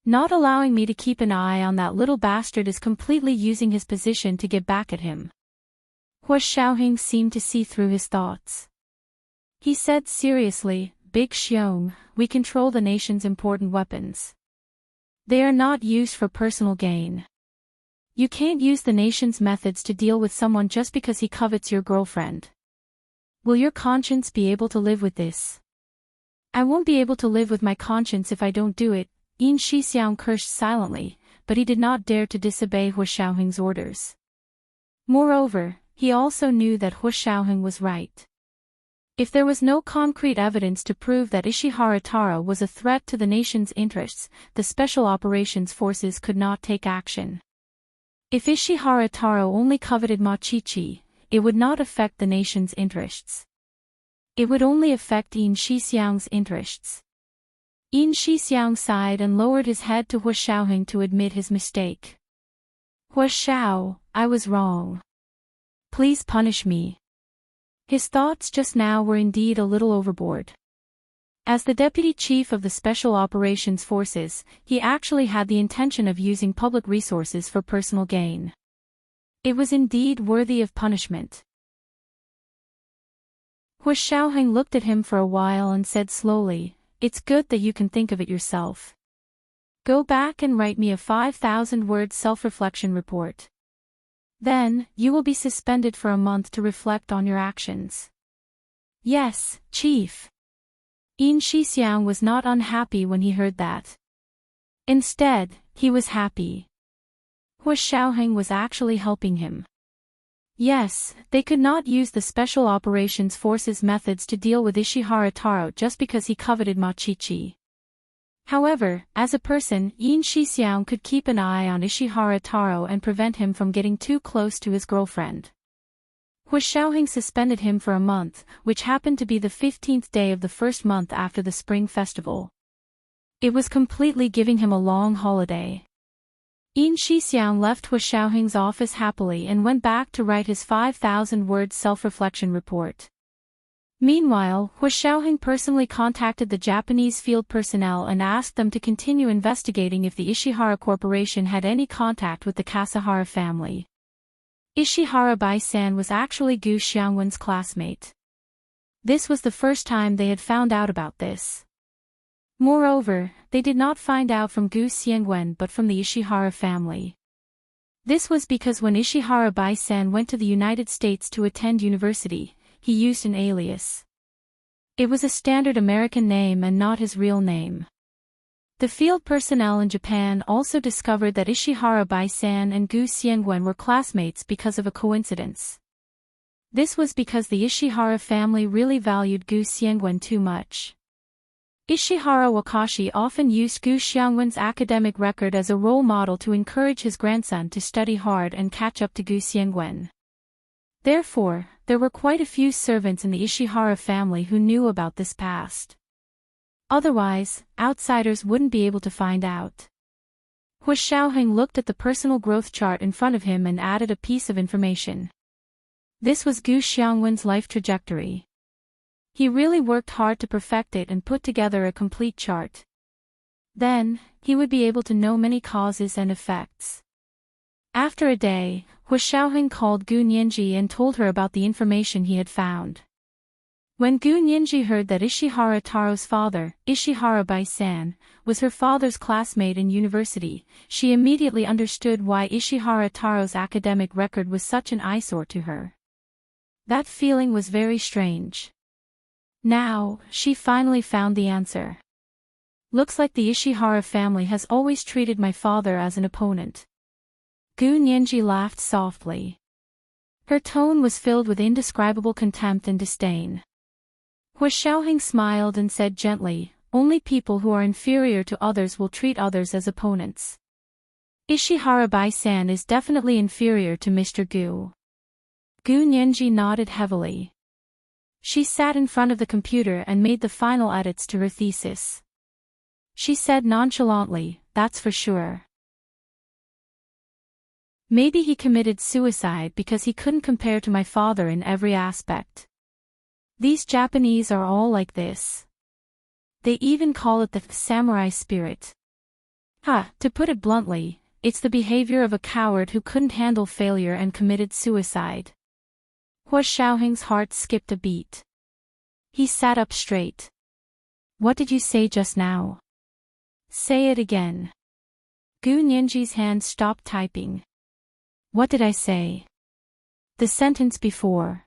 Not allowing me to keep an eye on that little bastard is completely using his position to get back at him. Hua Xiaoheng seemed to see through his thoughts. He said seriously, Big Xiong, we control the nation's important weapons. They are not used for personal gain. You can't use the nation's methods to deal with someone just because he covets your girlfriend. Will your conscience be able to live with this? I won't be able to live with my conscience if I don't do it. Yin Shixiang cursed silently, but he did not dare to disobey Hua Xiaoheng's orders. Moreover, he also knew that Hua Xiaoheng was right. If there was no concrete evidence to prove that Ishihara Taro was a threat to the nation's interests, the Special Operations Forces could not take action. If Ishihara Taro only coveted Ma Chi-Chi, it would not affect the nation's interests. It would only affect Yin Shixiang's interests. Yin Shixiang sighed and lowered his head to Hua Xiaoheng to admit his mistake. Hua Xiao, I was wrong. Please punish me. His thoughts just now were indeed a little overboard. As the deputy chief of the Special Operations Forces, he actually had the intention of using public resources for personal gain. It was indeed worthy of punishment. Hua Xiaoheng looked at him for a while and said slowly, It's good that you can think of it yourself. Go back and write me a 5,000-word self-reflection report. Then, you will be suspended for a month to reflect on your actions. Yes, Chief. Yin Shixiang was not unhappy when he heard that. Instead, he was happy. Hua Xiaoheng was actually helping him. Yes, they could not use the Special Operations Forces methods to deal with Ishihara Taro just because he coveted Ma Qiqi. However, as a person, Yin Shixiang could keep an eye on Ishihara Taro and prevent him from getting too close to his girlfriend. Hua Xiaoheng suspended him for a month, which happened to be the 15th day of the first month after the Spring Festival. It was completely giving him a long holiday. Yin Shixiang left Hua Xiaoheng's office happily and went back to write his 5,000-word self-reflection report. Meanwhile, Hua Xiaoheng personally contacted the Japanese field personnel and asked them to continue investigating if the Ishihara Corporation had any contact with the Kasahara family. Ishihara Bai-san was actually Gu Xiangwen's classmate. This was the first time they had found out about this. Moreover, they did not find out from Gu Xiangwen but from the Ishihara family. This was because when Ishihara Bai-san went to the United States to attend university, he used an alias. It was a standard American name and not his real name. The field personnel in Japan also discovered that Ishihara Bai-san and Gu Xiangwen were classmates because of a coincidence. This was because the Ishihara family really valued Gu Xiangwen too much. Ishihara Wakashi often used Gu Xiangwen's academic record as a role model to encourage his grandson to study hard and catch up to Gu Xiangwen. Therefore, there were quite a few servants in the Ishihara family who knew about this past. Otherwise, outsiders wouldn't be able to find out. Hua Xiaoheng looked at the personal growth chart in front of him and added a piece of information. This was Gu Xiangwen's life trajectory. He really worked hard to perfect it and put together a complete chart. Then, he would be able to know many causes and effects. After a day, Hua Xiaoheng called Gu Nianji and told her about the information he had found. When Gu Nianji heard that Ishihara Taro's father, Ishihara Bai-san, was her father's classmate in university, she immediately understood why Ishihara Taro's academic record was such an eyesore to her. That feeling was very strange. Now, she finally found the answer. Looks like the Ishihara family has always treated my father as an opponent. Gu Nianji laughed softly. Her tone was filled with indescribable contempt and disdain. Hua Xiaoheng smiled and said gently, "Only people who are inferior to others will treat others as opponents. Ishihara Bai-san is definitely inferior to Mr. Gu." Gu Nianji nodded heavily. She sat in front of the computer and made the final edits to her thesis. She said nonchalantly, "That's for sure. Maybe he committed suicide because he couldn't compare to my father in every aspect. These Japanese are all like this. They even call it the samurai spirit. To put it bluntly, it's the behavior of a coward who couldn't handle failure and committed suicide." Hua Xiaoheng's heart skipped a beat. He sat up straight. "What did you say just now? Say it again." Gu Nianji's hand stopped typing. "What did I say?" "The sentence before.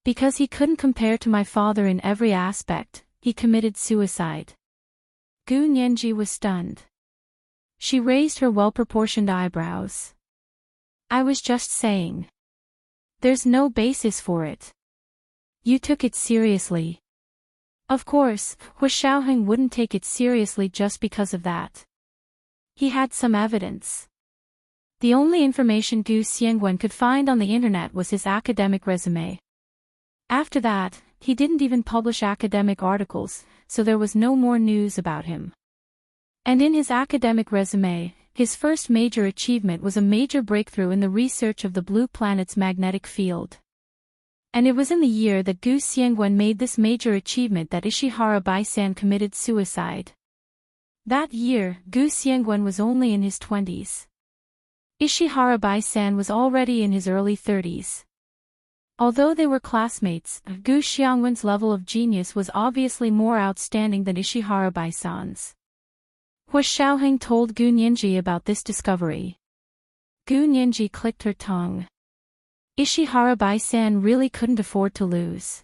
Because he couldn't compare to my father in every aspect, he committed suicide." Gu Nianji was stunned. She raised her well-proportioned eyebrows. "I was just saying. There's no basis for it. You took it seriously." Of course, Hua Xiaoheng wouldn't take it seriously just because of that. He had some evidence. The only information Gu Xiangwen could find on the internet was his academic resume. After that, he didn't even publish academic articles, so there was no more news about him. And in his academic resume, his first major achievement was a major breakthrough in the research of the blue planet's magnetic field. And it was in the year that Gu Xiangwen made this major achievement that Ishihara Bai-san committed suicide. That year, Gu Xiangwen was only in his 20s. Ishihara Bai-san was already in his early 30s. Although they were classmates, Gu Xiangwen's level of genius was obviously more outstanding than Ishihara Bai-san's. Hua Xiaoheng told Gu Nianji about this discovery. Gu Nianji clicked her tongue. Ishihara Bai-san really couldn't afford to lose.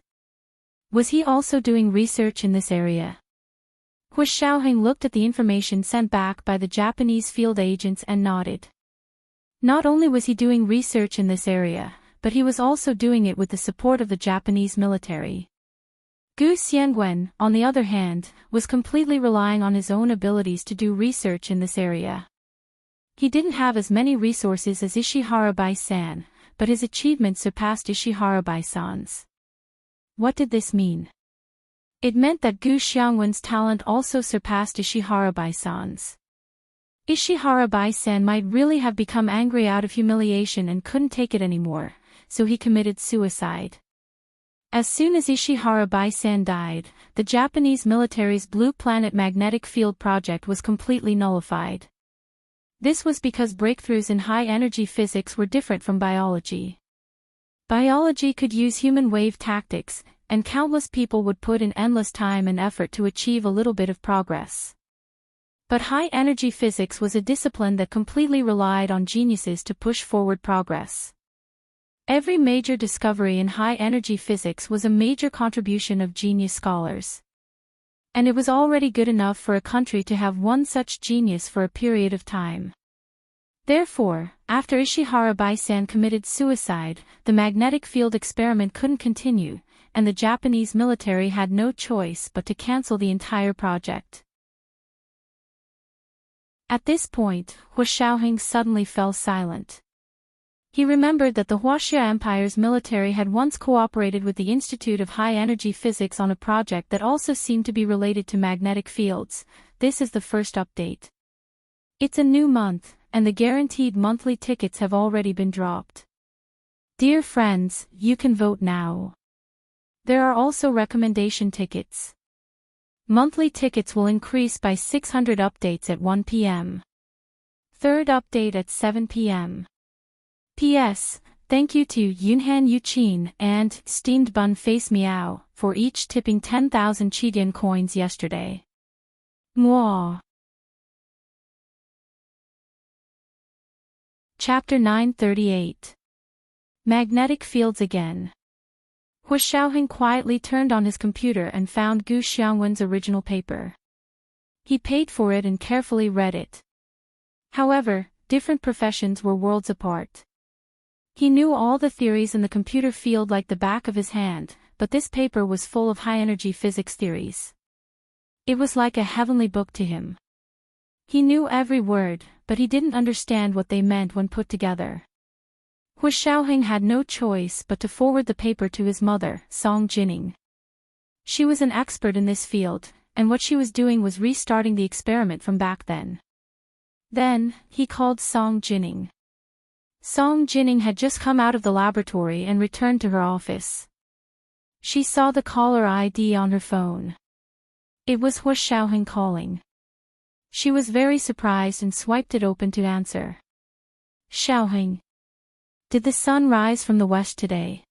Was he also doing research in this area? Hu Xiaoheng looked at the information sent back by the Japanese field agents and nodded. Not only was he doing research in this area, but he was also doing it with the support of the Japanese military. Gu Xiangwen, on the other hand, was completely relying on his own abilities to do research in this area. He didn't have as many resources as Ishihara Bai-san, but his achievements surpassed Ishihara Bai-san's. What did this mean? It meant that Gu Xiangwen's talent also surpassed Ishihara Bai-san's. Ishihara Bai-san might really have become angry out of humiliation and couldn't take it anymore, so he committed suicide. As soon as Ishihara Bai-san died, the Japanese military's Blue Planet magnetic field project was completely nullified. This was because breakthroughs in high-energy physics were different from biology. Biology could use human wave tactics, and countless people would put in endless time and effort to achieve a little bit of progress. But high-energy physics was a discipline that completely relied on geniuses to push forward progress. Every major discovery in high-energy physics was a major contribution of genius scholars. And it was already good enough for a country to have one such genius for a period of time. Therefore, after Ishihara Bai-san committed suicide, the magnetic field experiment couldn't continue, and the Japanese military had no choice but to cancel the entire project. At this point, Hu Xiaoheng suddenly fell silent. He remembered that the Huaxia Empire's military had once cooperated with the Institute of High-Energy Physics on a project that also seemed to be related to magnetic fields. This is the first update. It's a new month, and the guaranteed monthly tickets have already been dropped. Dear friends, you can vote now. There are also recommendation tickets. Monthly tickets will increase by 600 updates at 1 p.m. Third update at 7 p.m. P.S. Thank you to Yunhan Yuqin and Steamed Bun Face Meow for each tipping 10,000 Chidian coins yesterday. Mwah. Chapter 938. Magnetic Fields Again. Hu Xiaoheng quietly turned on his computer and found Gu Xiangwen's original paper. He paid for it and carefully read it. However, different professions were worlds apart. He knew all the theories in the computer field like the back of his hand, but this paper was full of high-energy physics theories. It was like a heavenly book to him. He knew every word, but he didn't understand what they meant when put together. Hu Xiaoheng had no choice but to forward the paper to his mother, Song Jining. She was an expert in this field, and what she was doing was restarting the experiment from back then. Then, he called Song Jining. Song Jining had just come out of the laboratory and returned to her office. She saw the caller ID on her phone. It was Hu Xiaoheng calling. She was very surprised and swiped it open to answer. Xiaoheng. Did the sun rise from the west today?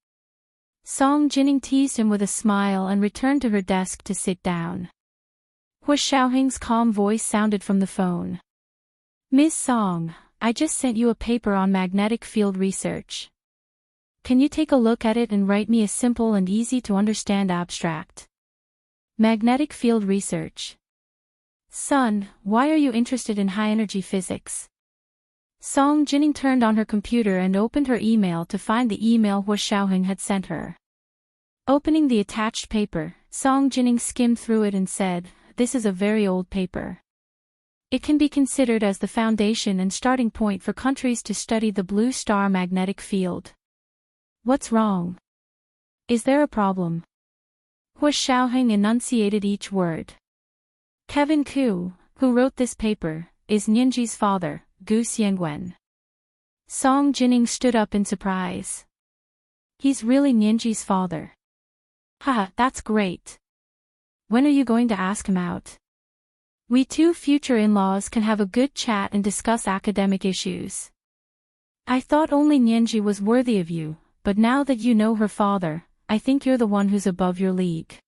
Song Jining teased him with a smile and returned to her desk to sit down. Hu Xiaoheng's calm voice sounded from the phone. Miss Song, I just sent you a paper on magnetic field research. Can you take a look at it and write me a simple and easy to understand abstract? Magnetic field research. Son, why are you interested in high-energy physics? Song Jining turned on her computer and opened her email to find the email Hu Xiaoheng had sent her. Opening the attached paper, Song Jining skimmed through it and said, "This is a very old paper. It can be considered as the foundation and starting point for countries to study the blue star magnetic field. What's wrong? Is there a problem?" Hu Xiaoheng enunciated each word. Kevin Ku, who wrote this paper, is Ninji's father, Gu Xiangwen. Song Jining stood up in surprise. He's really Ninji's father. Haha, that's great. When are you going to ask him out? We two future in-laws can have a good chat and discuss academic issues. I thought only Ninji was worthy of you, but now that you know her father, I think you're the one who's above your league.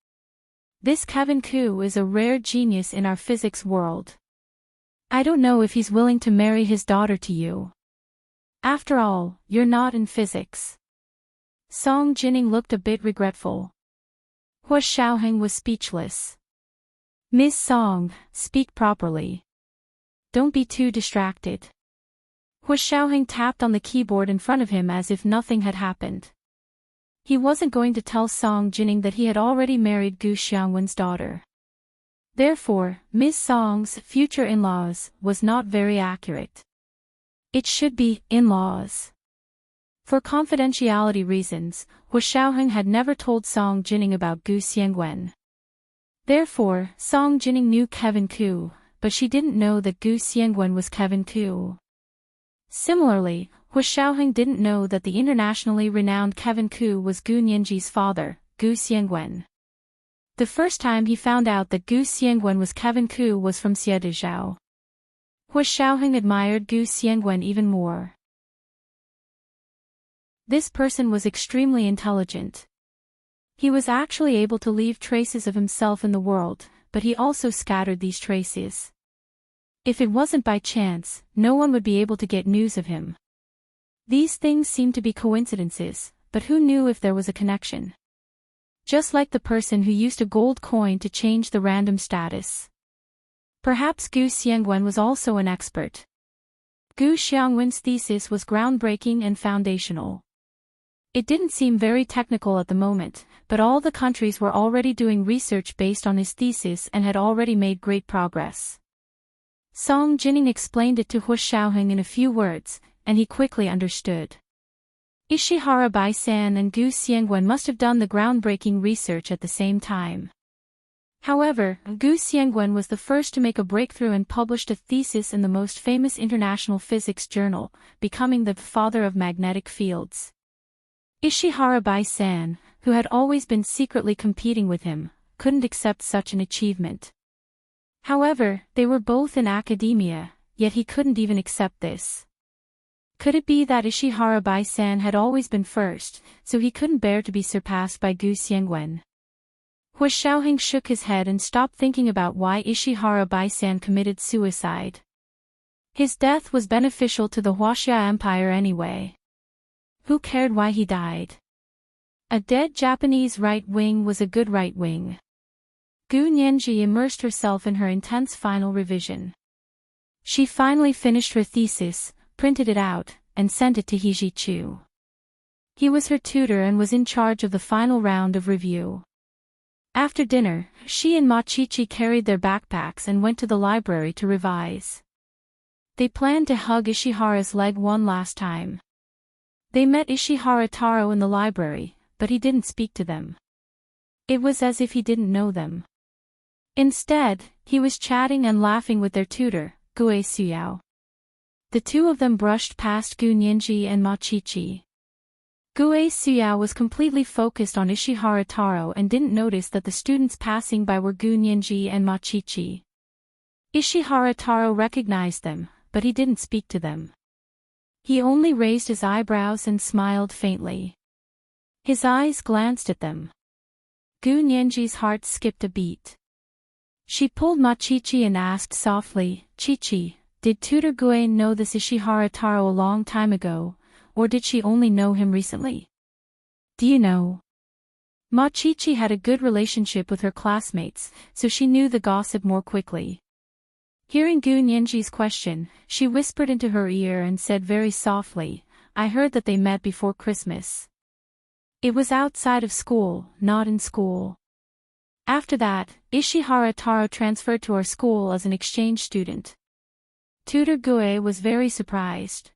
This Kevin Ku is a rare genius in our physics world. I don't know if he's willing to marry his daughter to you. After all, you're not in physics. Song Jining looked a bit regretful. Hu Xiaoheng was speechless. Miss Song, speak properly. Don't be too distracted. Hu Xiaoheng tapped on the keyboard in front of him as if nothing had happened. He wasn't going to tell Song Jining that he had already married Gu Xiangwen's daughter. Therefore, Miss Song's future in-laws was not very accurate. It should be in-laws. For confidentiality reasons, Hu Xiaoheng had never told Song Jining about Gu Xiangwen. Therefore, Song Jining knew Kevin Ku, but she didn't know that Gu Xiangwen was Kevin Ku. Similarly, Hu Xiaoheng didn't know that the internationally renowned Kevin Ku was Gu Nianji's father, Gu Xiangwen. The first time he found out that Gu Xiangwen was Kevin Ku was from Xie Dezhao. Hu Xiaoheng admired Gu Xiangwen even more. This person was extremely intelligent. He was actually able to leave traces of himself in the world, but he also scattered these traces. If it wasn't by chance, no one would be able to get news of him. These things seemed to be coincidences, but who knew if there was a connection? Just like the person who used a gold coin to change the random status. Perhaps Gu Xiangwen was also an expert. Gu Xiangwen's thesis was groundbreaking and foundational. It didn't seem very technical at the moment, but all the countries were already doing research based on his thesis and had already made great progress. Song Jining explained it to Hu Xiaoheng in a few words, and he quickly understood. Ishihara Bai-san and Gu Xiangwen must have done the groundbreaking research at the same time. However, Gu Xiangwen was the first to make a breakthrough and published a thesis in the most famous international physics journal, becoming the father of magnetic fields. Ishihara Bai-san, who had always been secretly competing with him, couldn't accept such an achievement. However, they were both in academia, yet he couldn't even accept this. Could it be that Ishihara Bai-san had always been first, so he couldn't bear to be surpassed by Gu Xiangwen? Hu Xiaoheng shook his head and stopped thinking about why Ishihara Bai-san committed suicide. His death was beneficial to the Huaxia Empire anyway. Who cared why he died? A dead Japanese right wing was a good right wing. Gu Nianji immersed herself in her intense final revision. She finally finished her thesis, printed it out, and sent it to He Zhichu. He was her tutor and was in charge of the final round of review. After dinner, she and Ma Chichi carried their backpacks and went to the library to revise. They planned to hug Ishihara's leg one last time. They met Ishihara Taro in the library, but he didn't speak to them. It was as if he didn't know them. Instead, he was chatting and laughing with their tutor, Gue Suyao. The two of them brushed past Gu Nianji and Ma Chichi. Gue Suyao was completely focused on Ishihara Taro and didn't notice that the students passing by were Gu Nianji and Ma Chichi. Ishihara Taro recognized them, but he didn't speak to them. He only raised his eyebrows and smiled faintly. His eyes glanced at them. Gu Nianji's heart skipped a beat. She pulled Ma Chichi and asked softly, "Chichi, did Tutor Gue know this Ishihara Taro a long time ago, or did she only know him recently? Do you know?" Ma Chichi had a good relationship with her classmates, so she knew the gossip more quickly. Hearing Gu Nianji's question, she whispered into her ear and said very softly, "I heard that they met before Christmas. It was outside of school, not in school. After that, Ishihara Taro transferred to our school as an exchange student." Tutor Gue was very surprised.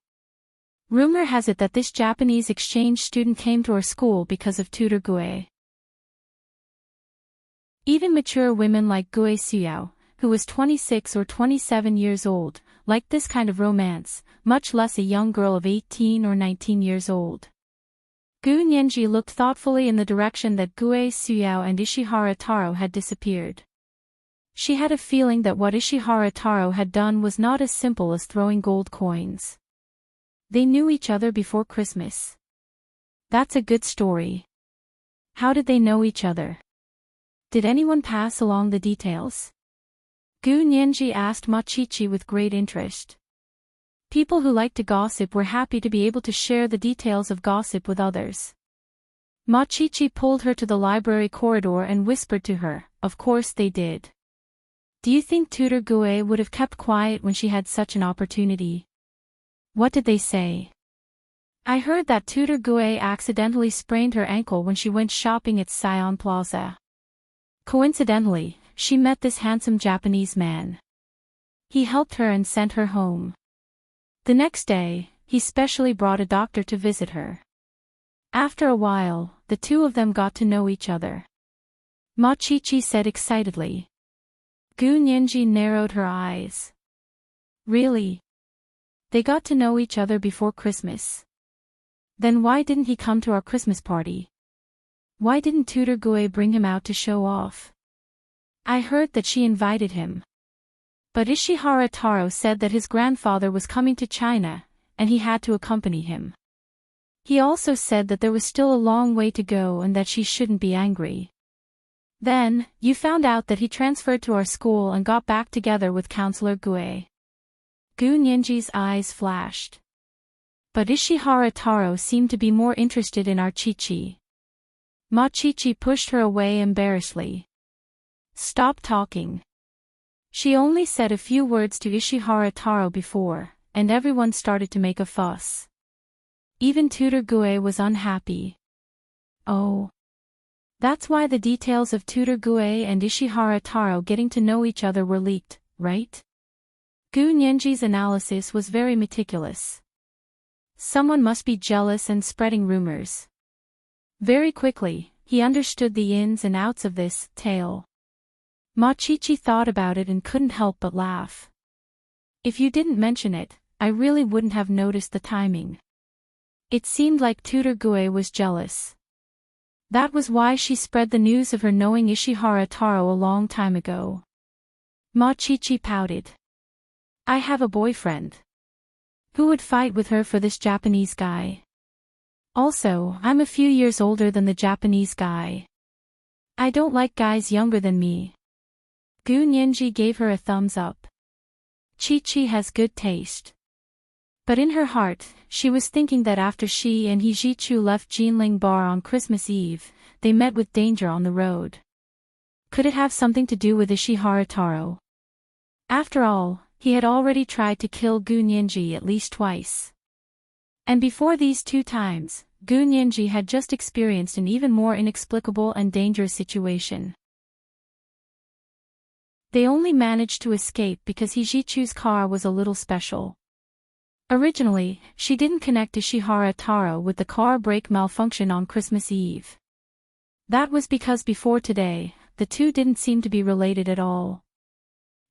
Rumor has it that this Japanese exchange student came to our school because of Tutor Gue. Even mature women like Gue Suyao, who was 26 or 27 years old, liked this kind of romance, much less a young girl of 18 or 19 years old. Gu Nianji looked thoughtfully in the direction that Gue Suyao and Ishihara Taro had disappeared. She had a feeling that what Ishihara Taro had done was not as simple as throwing gold coins. They knew each other before Christmas. That's a good story. How did they know each other? Did anyone pass along the details? Gu Nianji asked Ma Chichi with great interest. People who liked to gossip were happy to be able to share the details of gossip with others. Ma Chichi pulled her to the library corridor and whispered to her, "Of course they did. Do you think Tutor Gue would have kept quiet when she had such an opportunity? What did they say? I heard that Tutor Gue accidentally sprained her ankle when she went shopping at Sion Plaza. Coincidentally, she met this handsome Japanese man. He helped her and sent her home. The next day, he specially brought a doctor to visit her. After a while, the two of them got to know each other. Ma Chichi said excitedly. Gu Nianji narrowed her eyes. Really? They got to know each other before Christmas. Then why didn't he come to our Christmas party? Why didn't Tutor Gue bring him out to show off? I heard that she invited him. But Ishihara Taro said that his grandfather was coming to China, and he had to accompany him. He also said that there was still a long way to go and that she shouldn't be angry. Then, you found out that he transferred to our school and got back together with Counselor Gue. Gu Nianji's eyes flashed. But Ishihara Taro seemed to be more interested in our Chichi. Ma Chichi pushed her away embarrassedly. Stop talking. She only said a few words to Ishihara Taro before, and everyone started to make a fuss. Even Tutor Gue was unhappy. Oh. That's why the details of Tutor Gue and Ishihara Taro getting to know each other were leaked, right? Gu Nianji's analysis was very meticulous. Someone must be jealous and spreading rumors. Very quickly, he understood the ins and outs of this tale. Ma Chichi thought about it and couldn't help but laugh. If you didn't mention it, I really wouldn't have noticed the timing. It seemed like Tutor Gue was jealous. That was why she spread the news of her knowing Ishihara Taro a long time ago. Ma Chichi pouted. I have a boyfriend. Who would fight with her for this Japanese guy? Also, I'm a few years older than the Japanese guy. I don't like guys younger than me. Gu Nianji gave her a thumbs up. Chi-Chi has good taste. But in her heart, she was thinking that after she and Hijichu left Jinling Bar on Christmas Eve, they met with danger on the road. Could it have something to do with Ishihara Taro? After all, he had already tried to kill Gu Nianji at least twice. And before these two times, Gu Nianji had just experienced an even more inexplicable and dangerous situation. They only managed to escape because Hijichu's car was a little special. Originally, she didn't connect Ishihara Taro with the car brake malfunction on Christmas Eve. That was because before today, the two didn't seem to be related at all.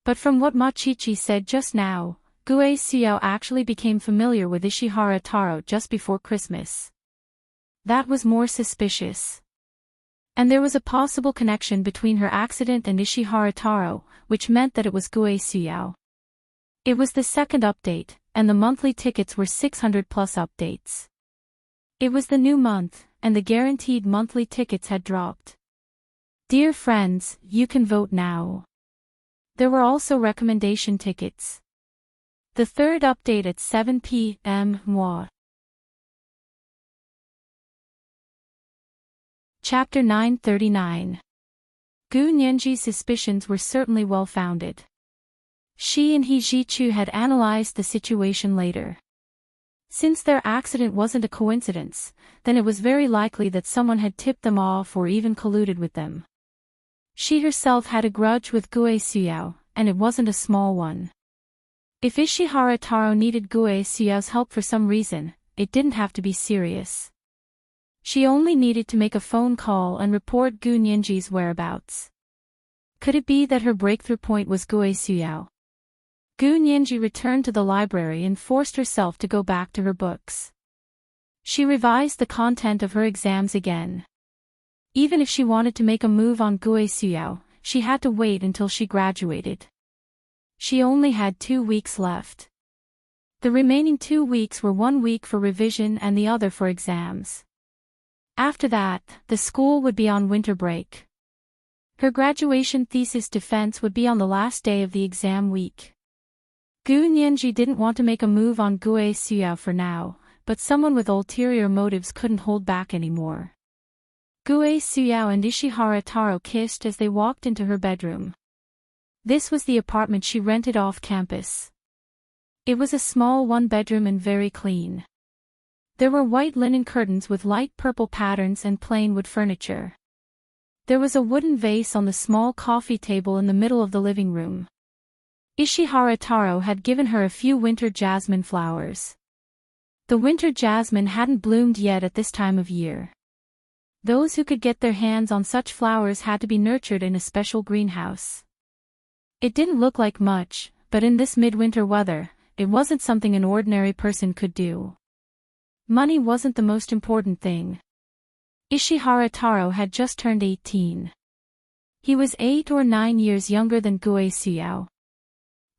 But from what Ma Chichi said just now, Gue Xiao actually became familiar with Ishihara Taro just before Christmas. That was more suspicious. And there was a possible connection between her accident and Ishihara Taro, which meant that it was Gue Xiao. It was the second update, and the monthly tickets were 600 plus updates. It was the new month, and the guaranteed monthly tickets had dropped. Dear friends, you can vote now. There were also recommendation tickets. The third update at 7 p.m. Moi. Chapter 939. Gu Nianji's suspicions were certainly well-founded. She and Hijichu had analyzed the situation later. Since their accident wasn't a coincidence, then it was very likely that someone had tipped them off or even colluded with them. She herself had a grudge with Gue Xiao, and it wasn't a small one. If Ishihara Taro needed Gue Xiao's help for some reason, it didn't have to be serious. She only needed to make a phone call and report Gu Nianji's whereabouts. Could it be that her breakthrough point was Gue Xiao? Gu Nianji returned to the library and forced herself to go back to her books. She revised the content of her exams again. Even if she wanted to make a move on Gue Xiao, she had to wait until she graduated. She only had 2 weeks left. The remaining 2 weeks were 1 week for revision and the other for exams. After that, the school would be on winter break. Her graduation thesis defense would be on the last day of the exam week. Gu Nianji didn't want to make a move on Gue Xiao for now, but someone with ulterior motives couldn't hold back anymore. Gue Xiao and Ishihara Taro kissed as they walked into her bedroom. This was the apartment she rented off campus. It was a small one-bedroom and very clean. There were white linen curtains with light purple patterns and plain wood furniture. There was a wooden vase on the small coffee table in the middle of the living room. Ishihara Taro had given her a few winter jasmine flowers. The winter jasmine hadn't bloomed yet at this time of year. Those who could get their hands on such flowers had to be nurtured in a special greenhouse. It didn't look like much, but in this midwinter weather, it wasn't something an ordinary person could do. Money wasn't the most important thing. Ishihara Taro had just turned 18. He was 8 or 9 years younger than Gue Suyao.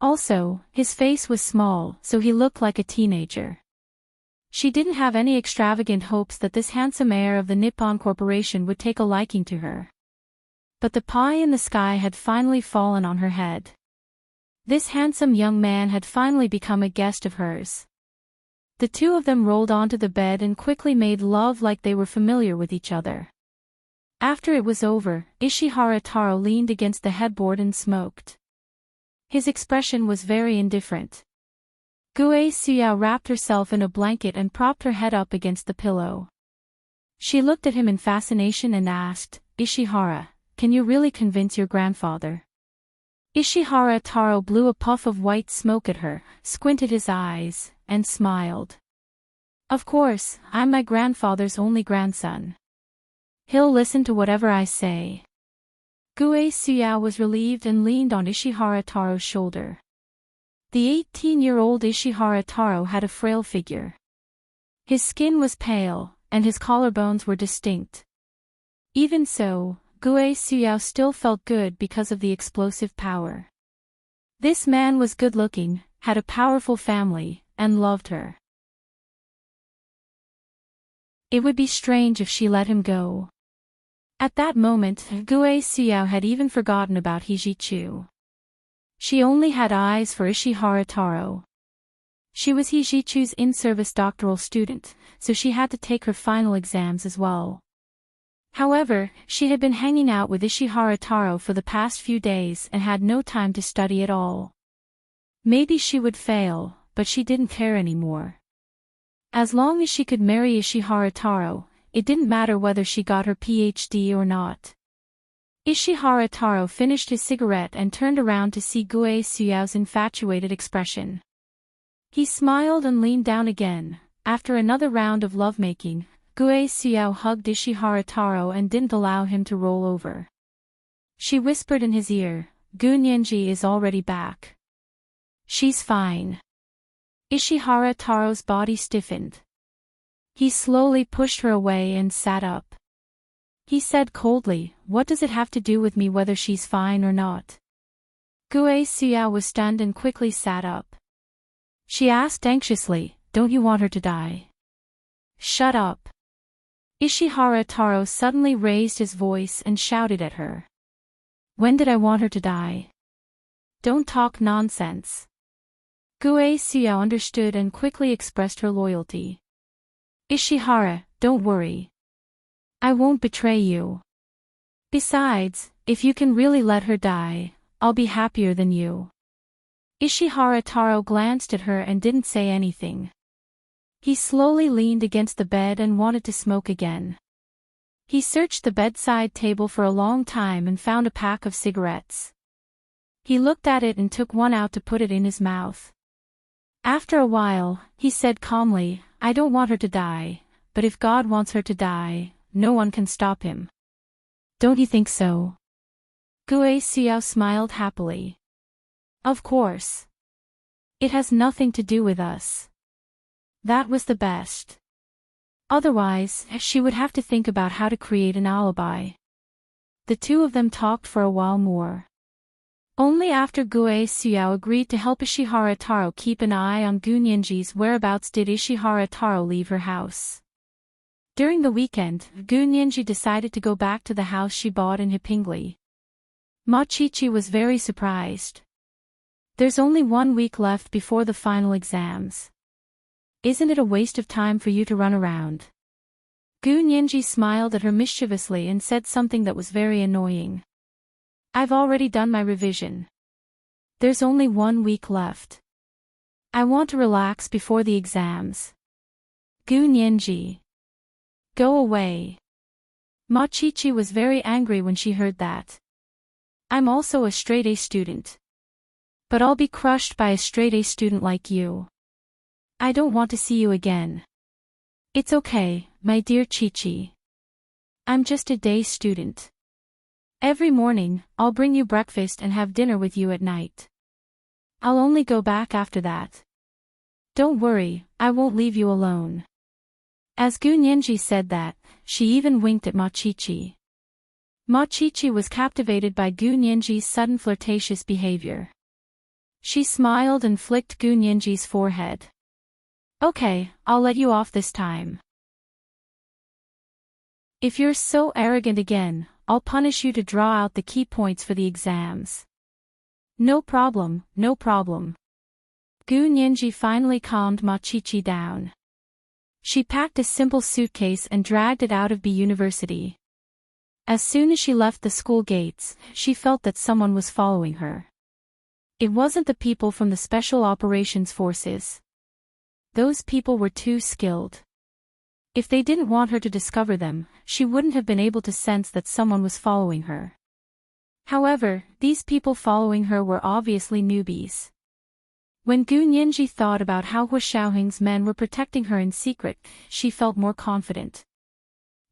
Also, his face was small, so he looked like a teenager. She didn't have any extravagant hopes that this handsome heir of the Nippon Corporation would take a liking to her. But the pie in the sky had finally fallen on her head. This handsome young man had finally become a guest of hers. The two of them rolled onto the bed and quickly made love like they were familiar with each other. After it was over, Ishihara Taro leaned against the headboard and smoked. His expression was very indifferent. Gue Suyao wrapped herself in a blanket and propped her head up against the pillow. She looked at him in fascination and asked, "Ishihara, can you really convince your grandfather?" Ishihara Taro blew a puff of white smoke at her, squinted his eyes, and smiled. "Of course, I'm my grandfather's only grandson. He'll listen to whatever I say." Gue Suyao was relieved and leaned on Ishihara Taro's shoulder. The 18-year-old Ishihara Taro had a frail figure. His skin was pale, and his collarbones were distinct. Even so, Gue Suyao still felt good because of the explosive power. This man was good-looking, had a powerful family, and loved her. It would be strange if she let him go. At that moment, Gue Suyao had even forgotten about Hijichu. She only had eyes for Ishihara Taro. She was Hijichu's in-service doctoral student, so she had to take her final exams as well. However, she had been hanging out with Ishihara Taro for the past few days and had no time to study at all. Maybe she would fail, but she didn't care anymore. As long as she could marry Ishihara Taro, it didn't matter whether she got her PhD or not. Ishihara Taro finished his cigarette and turned around to see Gue Suyao's infatuated expression. He smiled and leaned down again. After another round of lovemaking, Gue Suyao hugged Ishihara Taro and didn't allow him to roll over. She whispered in his ear, "Gu Nianji is already back. She's fine." Ishihara Taro's body stiffened. He slowly pushed her away and sat up. He said coldly, "What does it have to do with me whether she's fine or not?" Gue Suyao was stunned and quickly sat up. She asked anxiously, "Don't you want her to die?" "Shut up." Ishihara Taro suddenly raised his voice and shouted at her. "When did I want her to die? Don't talk nonsense." Gue Suyao understood and quickly expressed her loyalty. "Ishihara, don't worry. I won't betray you. Besides, if you can really let her die, I'll be happier than you." Ishihara Taro glanced at her and didn't say anything. He slowly leaned against the bed and wanted to smoke again. He searched the bedside table for a long time and found a pack of cigarettes. He looked at it and took one out to put it in his mouth. After a while, he said calmly, "I don't want her to die, but if God wants her to die, no one can stop him. Don't you think so?" Gue Suyao smiled happily. "Of course. It has nothing to do with us." That was the best. Otherwise, she would have to think about how to create an alibi. The two of them talked for a while more. Only after Gue Suyao agreed to help Ishihara Taro keep an eye on Gu Nianji's whereabouts did Ishihara Taro leave her house. During the weekend, Gu Nianji decided to go back to the house she bought in Hipingli. Machichi was very surprised. "There's only 1 week left before the final exams. Isn't it a waste of time for you to run around?" Gu Nianji smiled at her mischievously and said something that was very annoying. "I've already done my revision. There's only 1 week left. I want to relax before the exams. Gu Nianji. Go away. Ma Qiqi was very angry when she heard that. I'm also a straight-A student. But I'll be crushed by a straight-A student like you. I don't want to see you again. It's okay, my dear Qiqi. I'm just a day student. Every morning, I'll bring you breakfast and have dinner with you at night. I'll only go back after that. Don't worry, I won't leave you alone. As Gu Nianji said that, she even winked at Ma Qiqi. Ma Qiqi was captivated by Gu Nianji's sudden flirtatious behavior. She smiled and flicked Gu Nianji's forehead. Okay, I'll let you off this time. If you're so arrogant again, I'll punish you to draw out the key points for the exams. No problem, no problem. Gu Nianji finally calmed Ma Qiqi down. She packed a simple suitcase and dragged it out of B University. As soon as she left the school gates, she felt that someone was following her. It wasn't the people from the Special Operations Forces. Those people were too skilled. If they didn't want her to discover them, she wouldn't have been able to sense that someone was following her. However, these people following her were obviously newbies. When Gu Nianji thought about how Hu Xiaoheng's men were protecting her in secret, she felt more confident.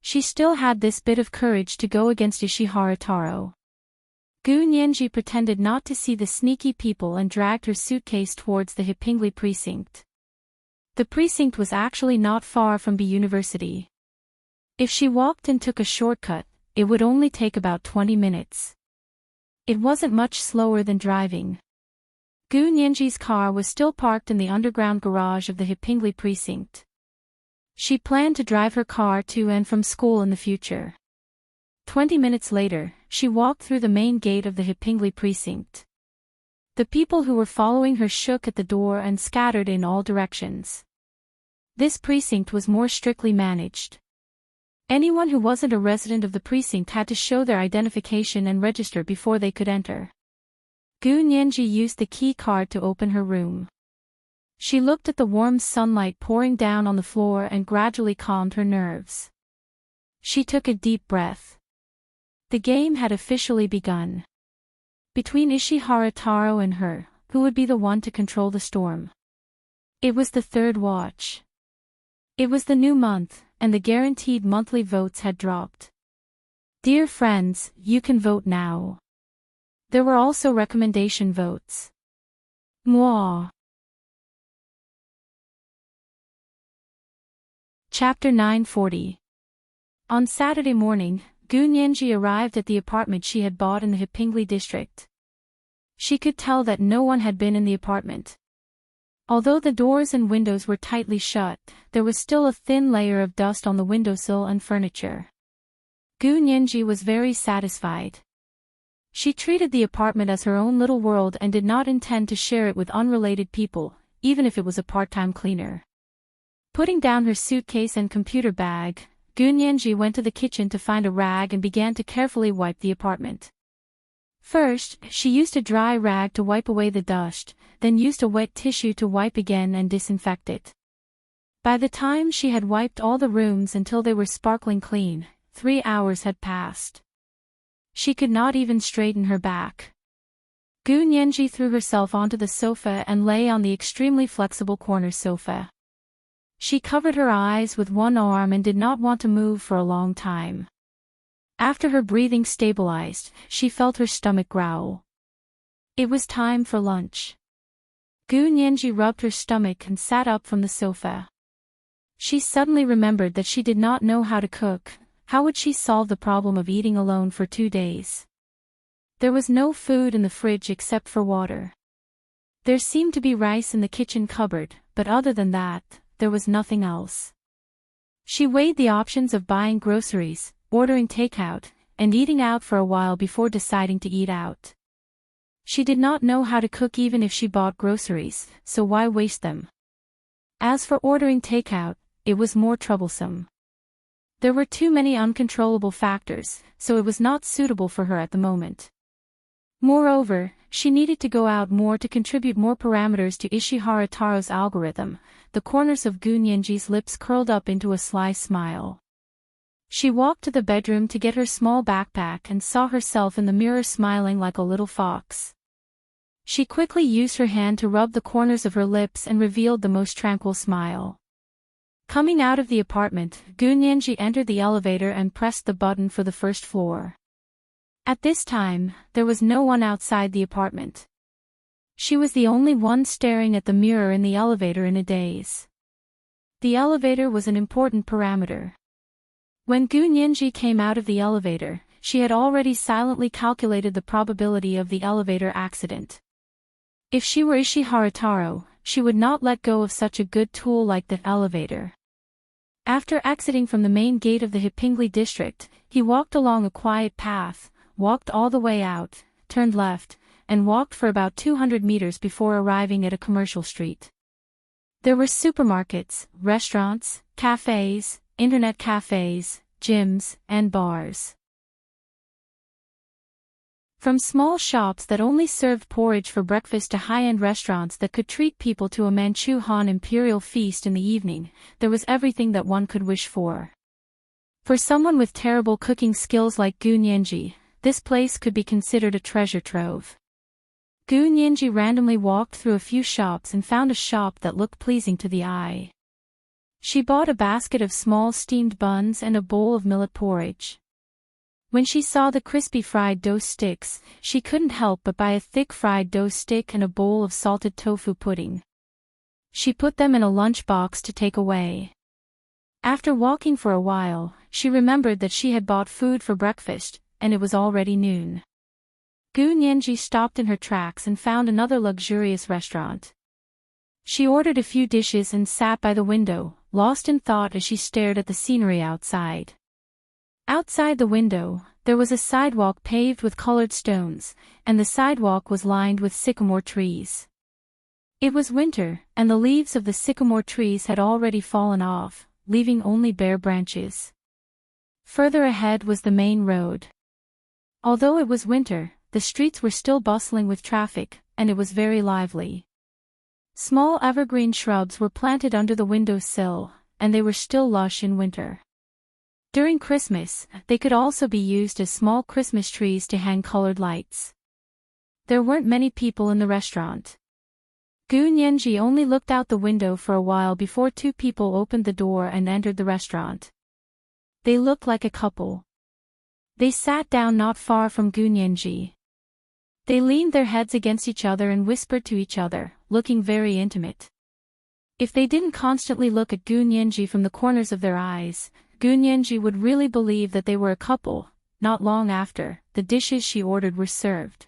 She still had this bit of courage to go against Ishihara Taro. Gu Nianji pretended not to see the sneaky people and dragged her suitcase towards the Hipingli precinct. The precinct was actually not far from B University. If she walked and took a shortcut, it would only take about 20 minutes. It wasn't much slower than driving. Gu Nianji's car was still parked in the underground garage of the Hipingli precinct. She planned to drive her car to and from school in the future. 20 minutes later, she walked through the main gate of the Hipingli precinct. The people who were following her shook at the door and scattered in all directions. This precinct was more strictly managed. Anyone who wasn't a resident of the precinct had to show their identification and register before they could enter. Gu Nianji used the key card to open her room. She looked at the warm sunlight pouring down on the floor and gradually calmed her nerves. She took a deep breath. The game had officially begun. Between Ishihara Taro and her, who would be the one to control the storm? It was the third watch. It was the new month, and the guaranteed monthly votes had dropped. Dear friends, you can vote now. There were also recommendation votes. Mwah. Chapter 940. On Saturday morning, Gu Nianji arrived at the apartment she had bought in the Hipingli district. She could tell that no one had been in the apartment. Although the doors and windows were tightly shut, there was still a thin layer of dust on the windowsill and furniture. Gu Nianji was very satisfied. She treated the apartment as her own little world and did not intend to share it with unrelated people, even if it was a part-time cleaner. Putting down her suitcase and computer bag, Gu Nianji went to the kitchen to find a rag and began to carefully wipe the apartment. First, she used a dry rag to wipe away the dust, then used a wet tissue to wipe again and disinfect it. By the time she had wiped all the rooms until they were sparkling clean, 3 hours had passed. She could not even straighten her back. Gu Nianji threw herself onto the sofa and lay on the extremely flexible corner sofa. She covered her eyes with one arm and did not want to move for a long time. After her breathing stabilized, she felt her stomach growl. It was time for lunch. Gu Nianji rubbed her stomach and sat up from the sofa. She suddenly remembered that she did not know how to cook. How would she solve the problem of eating alone for 2 days? There was no food in the fridge except for water. There seemed to be rice in the kitchen cupboard, but other than that, there was nothing else. She weighed the options of buying groceries, ordering takeout, and eating out for a while before deciding to eat out. She did not know how to cook even if she bought groceries, so why waste them? As for ordering takeout, it was more troublesome. There were too many uncontrollable factors, so it was not suitable for her at the moment. Moreover, she needed to go out more to contribute more parameters to Ishihara Taro's algorithm. The corners of Gunyenji's lips curled up into a sly smile. She walked to the bedroom to get her small backpack and saw herself in the mirror smiling like a little fox. She quickly used her hand to rub the corners of her lips and revealed the most tranquil smile. Coming out of the apartment, Gunyenji entered the elevator and pressed the button for the first floor. At this time, there was no one outside the apartment. She was the only one staring at the mirror in the elevator in a daze. The elevator was an important parameter. When Gunyenji came out of the elevator, she had already silently calculated the probability of the elevator accident. If she were Ishihara Taro, she would not let go of such a good tool like the elevator. After exiting from the main gate of the Hippingli district, he walked along a quiet path, walked all the way out, turned left, and walked for about 200 meters before arriving at a commercial street. There were supermarkets, restaurants, cafes, internet cafes, gyms, and bars. From small shops that only served porridge for breakfast to high-end restaurants that could treat people to a Manchu Han imperial feast in the evening, there was everything that one could wish for. For someone with terrible cooking skills like Gunyenji, this place could be considered a treasure trove. Gunyenji randomly walked through a few shops and found a shop that looked pleasing to the eye. She bought a basket of small steamed buns and a bowl of millet porridge. When she saw the crispy fried dough sticks, she couldn't help but buy a thick fried dough stick and a bowl of salted tofu pudding. She put them in a lunch box to take away. After walking for a while, she remembered that she had bought food for breakfast, and it was already noon. Gunyenji stopped in her tracks and found another luxurious restaurant. She ordered a few dishes and sat by the window, lost in thought as she stared at the scenery outside. Outside the window, there was a sidewalk paved with colored stones, and the sidewalk was lined with sycamore trees. It was winter, and the leaves of the sycamore trees had already fallen off, leaving only bare branches. Further ahead was the main road. Although it was winter, the streets were still bustling with traffic, and it was very lively. Small evergreen shrubs were planted under the windowsill, and they were still lush in winter. During Christmas, they could also be used as small Christmas trees to hang colored lights. There weren't many people in the restaurant. Gunyenji only looked out the window for a while before two people opened the door and entered the restaurant. They looked like a couple. They sat down not far from Gunyenji. They leaned their heads against each other and whispered to each other, looking very intimate. If they didn't constantly look at Gunyenji from the corners of their eyes, Gunyenji would really believe that they were a couple. Not long after, the dishes she ordered were served.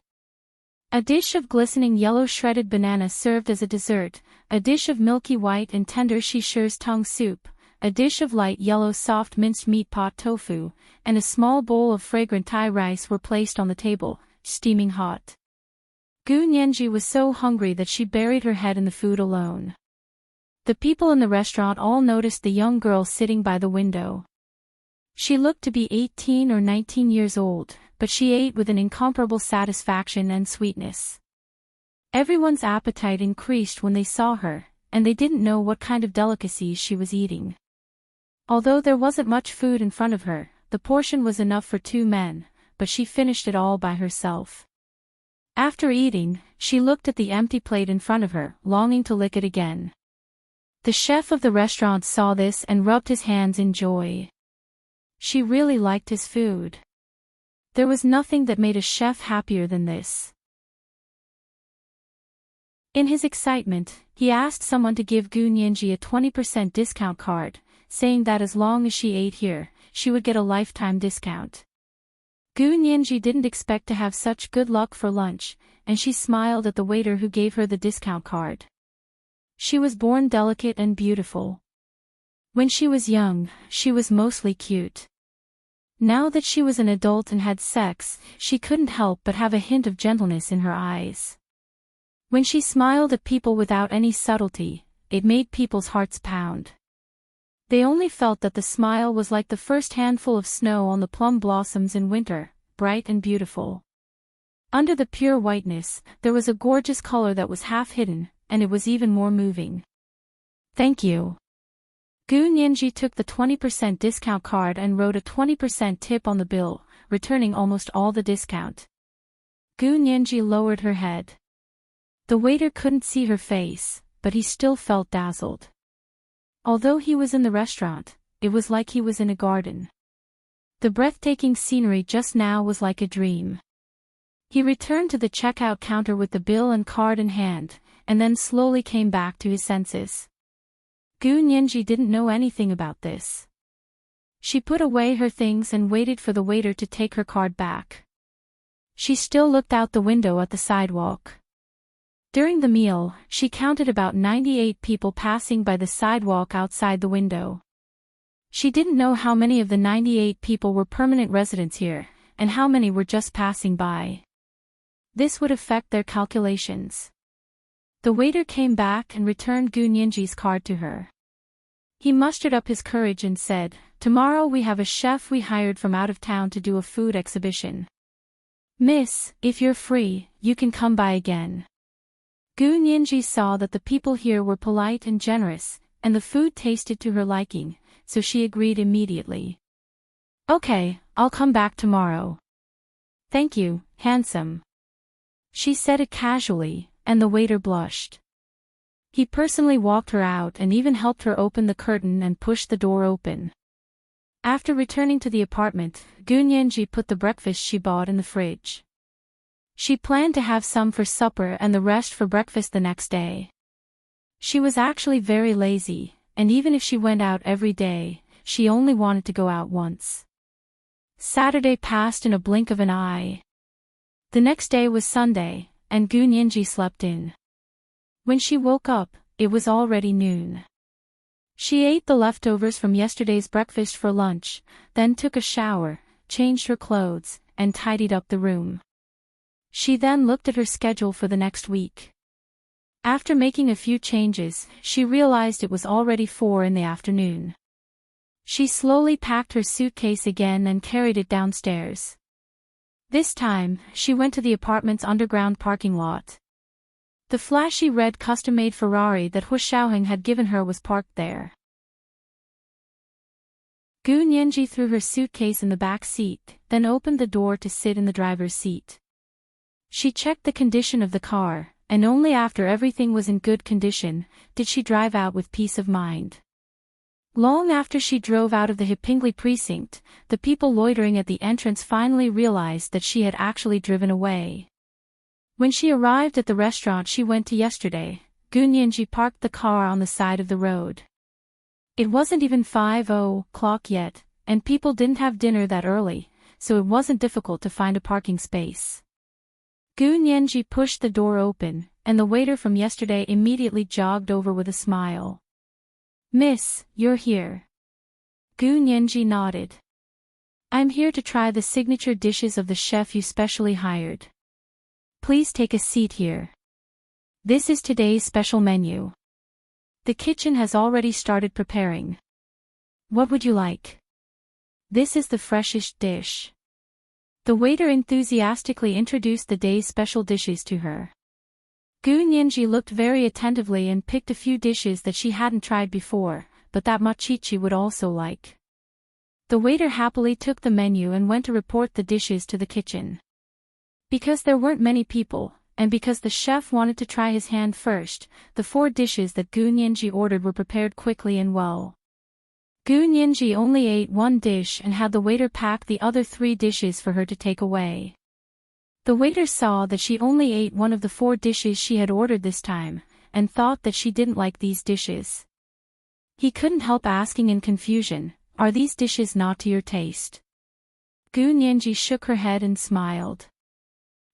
A dish of glistening yellow shredded banana served as a dessert, a dish of milky white and tender Shishi's tongue soup, a dish of light yellow soft minced meat pot tofu, and a small bowl of fragrant Thai rice were placed on the table, steaming hot. Gunyenji was so hungry that she buried her head in the food alone. The people in the restaurant all noticed the young girl sitting by the window. She looked to be 18 or 19 years old, but she ate with an incomparable satisfaction and sweetness. Everyone's appetite increased when they saw her, and they didn't know what kind of delicacies she was eating. Although there wasn't much food in front of her, the portion was enough for 2 men, but she finished it all by herself. After eating, she looked at the empty plate in front of her, longing to lick it again. The chef of the restaurant saw this and rubbed his hands in joy. She really liked his food. There was nothing that made a chef happier than this. In his excitement, he asked someone to give Gunyenji a 20% discount card, saying that as long as she ate here, she would get a lifetime discount. Gunyenji didn't expect to have such good luck for lunch, and she smiled at the waiter who gave her the discount card. She was born delicate and beautiful. When she was young, she was mostly cute. Now that she was an adult and had sex, she couldn't help but have a hint of gentleness in her eyes. When she smiled at people without any subtlety, it made people's hearts pound. They only felt that the smile was like the first handful of snow on the plum blossoms in winter, bright and beautiful. Under the pure whiteness, there was a gorgeous color that was half hidden, and it was even more moving. Thank you. Gu Nianji took the 20% discount card and wrote a 20% tip on the bill, returning almost all the discount. Gu Nianji lowered her head. The waiter couldn't see her face, but he still felt dazzled. Although he was in the restaurant, it was like he was in a garden. The breathtaking scenery just now was like a dream. He returned to the checkout counter with the bill and card in hand, and then slowly came back to his senses. Gu Nianji didn't know anything about this. She put away her things and waited for the waiter to take her card back. She still looked out the window at the sidewalk. During the meal, she counted about 98 people passing by the sidewalk outside the window. She didn't know how many of the 98 people were permanent residents here, and how many were just passing by. This would affect their calculations. The waiter came back and returned Gu Nianji's card to her. He mustered up his courage and said, "Tomorrow we have a chef we hired from out of town to do a food exhibition. Miss, if you're free, you can come by again." Gu Nianji saw that the people here were polite and generous, and the food tasted to her liking, so she agreed immediately. "Okay, I'll come back tomorrow." "Thank you, handsome." She said it casually, and the waiter blushed. He personally walked her out and even helped her open the curtain and pushed the door open. After returning to the apartment, Gu Nianji put the breakfast she bought in the fridge. She planned to have some for supper and the rest for breakfast the next day. She was actually very lazy, and even if she went out every day, she only wanted to go out once. Saturday passed in a blink of an eye. The next day was Sunday, and Gu Nianji slept in. When she woke up, it was already noon. She ate the leftovers from yesterday's breakfast for lunch, then took a shower, changed her clothes, and tidied up the room. She then looked at her schedule for the next week. After making a few changes, she realized it was already 4 in the afternoon. She slowly packed her suitcase again and carried it downstairs. This time, she went to the apartment's underground parking lot. The flashy red custom-made Ferrari that Hu Xiaoheng had given her was parked there. Gu Nianji threw her suitcase in the back seat, then opened the door to sit in the driver's seat. She checked the condition of the car, and only after everything was in good condition did she drive out with peace of mind. Long after she drove out of the Hepingli precinct, the people loitering at the entrance finally realized that she had actually driven away. When she arrived at the restaurant she went to yesterday, Gu Nianji parked the car on the side of the road. It wasn't even 5:00 yet, and people didn't have dinner that early, so it wasn't difficult to find a parking space. Gu Nianji pushed the door open, and the waiter from yesterday immediately jogged over with a smile. "Miss, you're here." Gu Nianji nodded. "I'm here to try the signature dishes of the chef you specially hired. Please take a seat here. This is today's special menu. The kitchen has already started preparing. What would you like? This is the freshest dish." The waiter enthusiastically introduced the day's special dishes to her. Gu Nianji looked very attentively and picked a few dishes that she hadn't tried before, but that Machichi would also like. The waiter happily took the menu and went to report the dishes to the kitchen. Because there weren't many people, and because the chef wanted to try his hand first, the 4 dishes that Gu Nianji ordered were prepared quickly and well. Gu Nianji only ate 1 dish and had the waiter pack the other 3 dishes for her to take away. The waiter saw that she only ate 1 of the 4 dishes she had ordered this time, and thought that she didn't like these dishes. He couldn't help asking in confusion, "Are these dishes not to your taste?" Gu Nianji shook her head and smiled.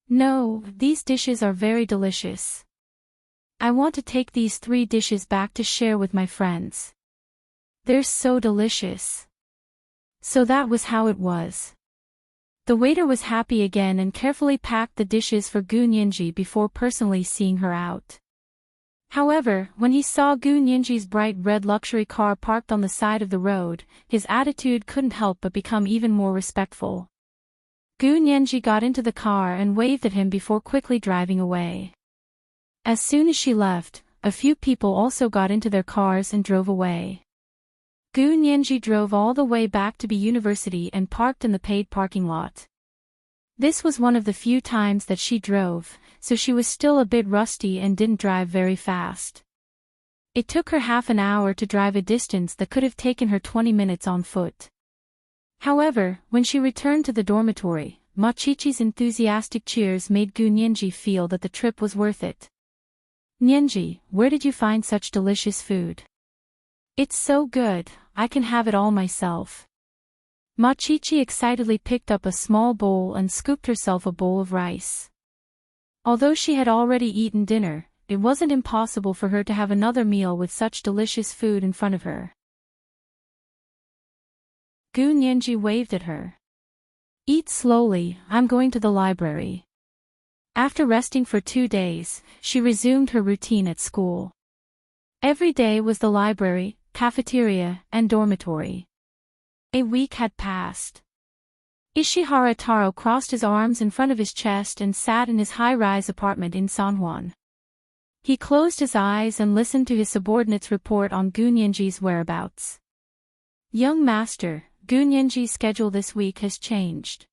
"No, these dishes are very delicious. I want to take these 3 dishes back to share with my friends. They're so delicious." So that was how it was. The waiter was happy again and carefully packed the dishes for Gu Nianji before personally seeing her out. However, when he saw Gu Nianji's bright red luxury car parked on the side of the road, his attitude couldn't help but become even more respectful. Gu Nianji got into the car and waved at him before quickly driving away. As soon as she left, a few people also got into their cars and drove away. Gu Nianji drove all the way back to the university and parked in the paid parking lot. This was one of the few times that she drove, so she was still a bit rusty and didn't drive very fast. It took her half an hour to drive a distance that could have taken her 20 minutes on foot. However, when she returned to the dormitory, Machichi's enthusiastic cheers made Gu Nianji feel that the trip was worth it. "Nianji, where did you find such delicious food? It's so good, I can have it all myself." Machichi excitedly picked up a small bowl and scooped herself a bowl of rice. Although she had already eaten dinner, it wasn't impossible for her to have another meal with such delicious food in front of her. Gu Nianji waved at her. "Eat slowly, I'm going to the library." After resting for 2 days, she resumed her routine at school. Every day was the library, cafeteria, and dormitory. A week had passed. Ishihara Taro crossed his arms in front of his chest and sat in his high-rise apartment in Sanhuan. He closed his eyes and listened to his subordinate's report on Gu Nianji's whereabouts. "Young master, Gu Nianji's schedule this week has changed.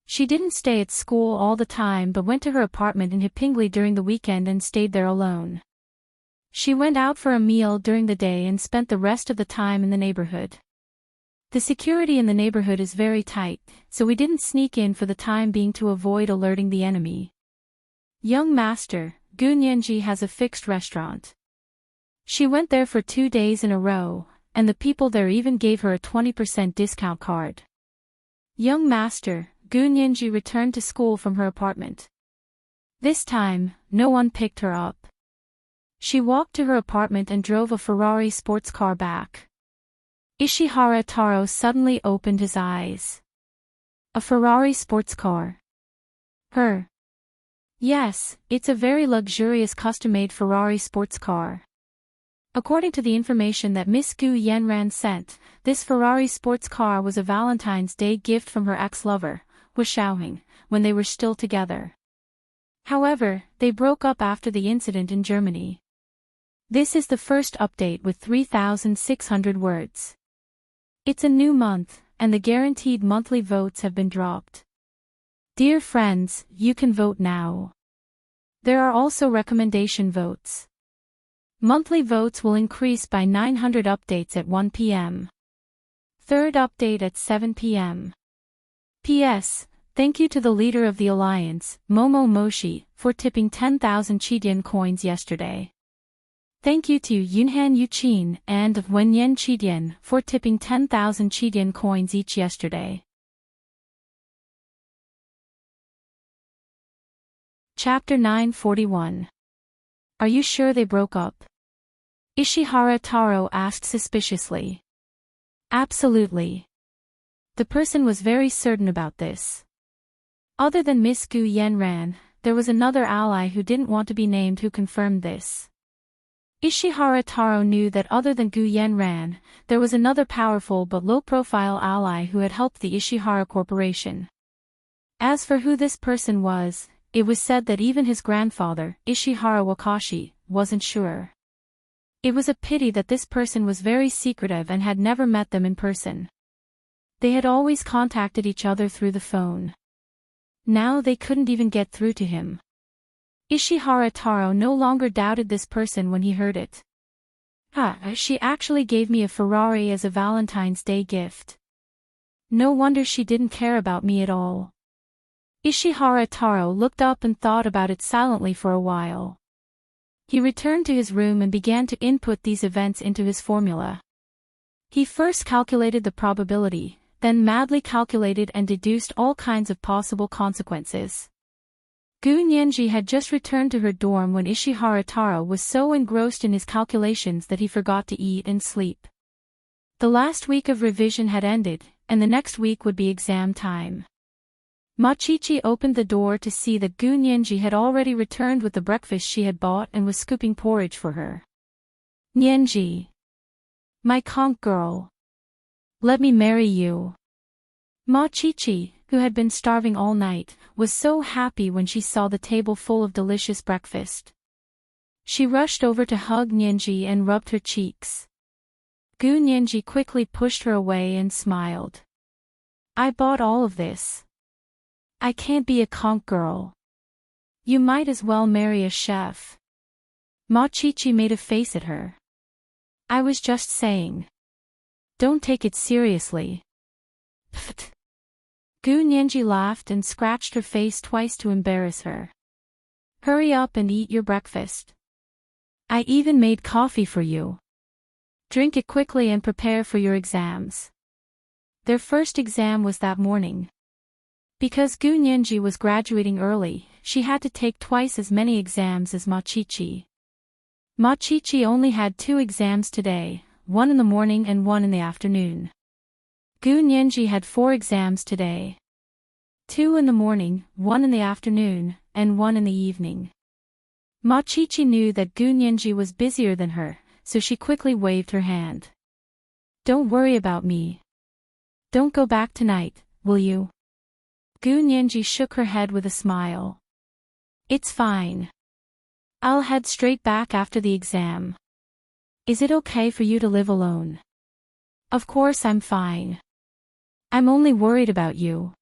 She didn't stay at school all the time but went to her apartment in Hipingli during the weekend and stayed there alone. She went out for a meal during the day and spent the rest of the time in the neighborhood. The security in the neighborhood is very tight, so we didn't sneak in for the time being to avoid alerting the enemy. Young master, Gu Nianji has a fixed restaurant. She went there for 2 days in a row, and the people there even gave her a 20% discount card." Young master, Gu Nianji returned to school from her apartment. This time, no one picked her up. She walked to her apartment and drove a Ferrari sports car back. Ishihara Taro suddenly opened his eyes. "A Ferrari sports car? Her?" "Yes, it's a very luxurious custom-made Ferrari sports car. According to the information that Miss Gu Yanran sent, this Ferrari sports car was a Valentine's Day gift from her ex-lover, Wu Xiaoheng, when they were still together. However, they broke up after the incident in Germany. This is the first update with 3,600 words. It's a new month, and the guaranteed monthly votes have been dropped. Dear friends, you can vote now. There are also recommendation votes. Monthly votes will increase by 900 updates at 1 p.m. Third update at 7 p.m. P.S. Thank you to the leader of the alliance, Momo Moshi, for tipping 10,000 Chidian coins yesterday. Thank you to Yunhan Yuqin and Wenyan Chidian for tipping 10,000 Chidian coins each yesterday. Chapter 941. Are you sure they broke up? Ishihara Taro asked suspiciously. Absolutely. The person was very certain about this. Other than Miss Gu Yanran, there was another ally who didn't want to be named who confirmed this. Ishihara Taro knew that other than Gu Yanran, there was another powerful but low-profile ally who had helped the Ishihara Corporation. As for who this person was, it was said that even his grandfather, Ishihara Wakashi, wasn't sure. It was a pity that this person was very secretive and had never met them in person. They had always contacted each other through the phone. Now they couldn't even get through to him. Ishihara Taro no longer doubted this person when he heard it. She actually gave me a Ferrari as a Valentine's Day gift. No wonder she didn't care about me at all. Ishihara Taro looked up and thought about it silently for a while. He returned to his room and began to input these events into his formula. He first calculated the probability, then madly calculated and deduced all kinds of possible consequences. Gu Nianji had just returned to her dorm when Ishihara Taro was so engrossed in his calculations that he forgot to eat and sleep. The last week of revision had ended, and the next week would be exam time. Machichi opened the door to see that Gu Nianji had already returned with the breakfast she had bought and was scooping porridge for her. Nianji. My conch girl. Let me marry you. Machichi, who had been starving all night, was so happy when she saw the table full of delicious breakfast. She rushed over to hug Nyenji and rubbed her cheeks. Gu Nyenji quickly pushed her away and smiled. I bought all of this. I can't be a conch girl. You might as well marry a chef. Ma Chichi made a face at her. I was just saying. Don't take it seriously. Pfft. Gu Nyenji laughed and scratched her face twice to embarrass her. Hurry up and eat your breakfast. I even made coffee for you. Drink it quickly and prepare for your exams. Their first exam was that morning. Because Gu Nyenji was graduating early, she had to take twice as many exams as Ma Chichi. Ma Chichi only had 2 exams today, one in the morning and one in the afternoon. Gu Nyenji had 4 exams today. 2 in the morning, 1 in the afternoon, and 1 in the evening. Ma Chichi knew that Gu Nyenji was busier than her, so she quickly waved her hand. Don't worry about me. Don't go back tonight, will you? Gu Nyenji shook her head with a smile. It's fine. I'll head straight back after the exam. Is it okay for you to live alone? Of course I'm fine. I'm only worried about you.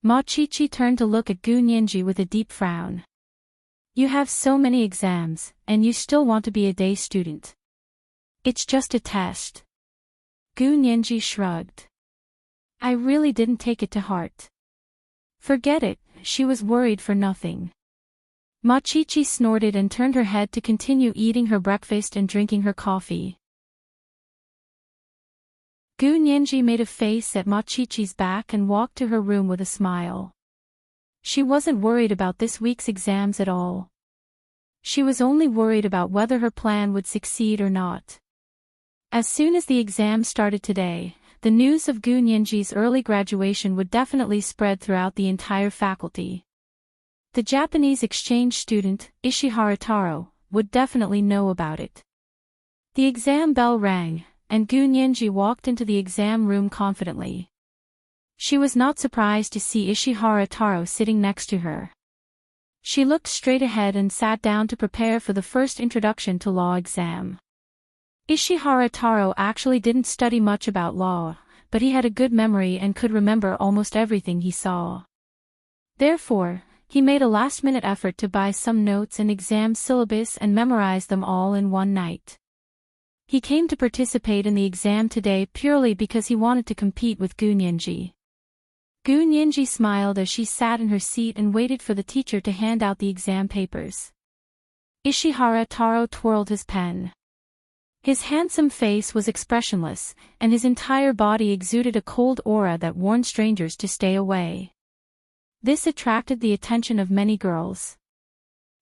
Ma Chichi turned to look at Gu Nyenji with a deep frown. You have so many exams, and you still want to be a day student. It's just a test. Gu Nyenji shrugged. I really didn't take it to heart. Forget it, she was worried for nothing. Ma Chichi snorted and turned her head to continue eating her breakfast and drinking her coffee. Gu Nyenji made a face at Ma Chichi's back and walked to her room with a smile. She wasn't worried about this week's exams at all. She was only worried about whether her plan would succeed or not. As soon as the exam started today, the news of Gu Nyenji's early graduation would definitely spread throughout the entire faculty. The Japanese exchange student, Ishihara Taro, would definitely know about it. The exam bell rang, and Gu Nyenji walked into the exam room confidently. She was not surprised to see Ishihara Taro sitting next to her. She looked straight ahead and sat down to prepare for the first introduction to law exam. Ishihara Taro actually didn't study much about law, but he had a good memory and could remember almost everything he saw. Therefore, he made a last-minute effort to buy some notes and exam syllabus and memorize them all in one night. He came to participate in the exam today purely because he wanted to compete with Gu Nyenji. Gu Nyenji smiled as she sat in her seat and waited for the teacher to hand out the exam papers. Ishihara Taro twirled his pen. His handsome face was expressionless, and his entire body exuded a cold aura that warned strangers to stay away. This attracted the attention of many girls.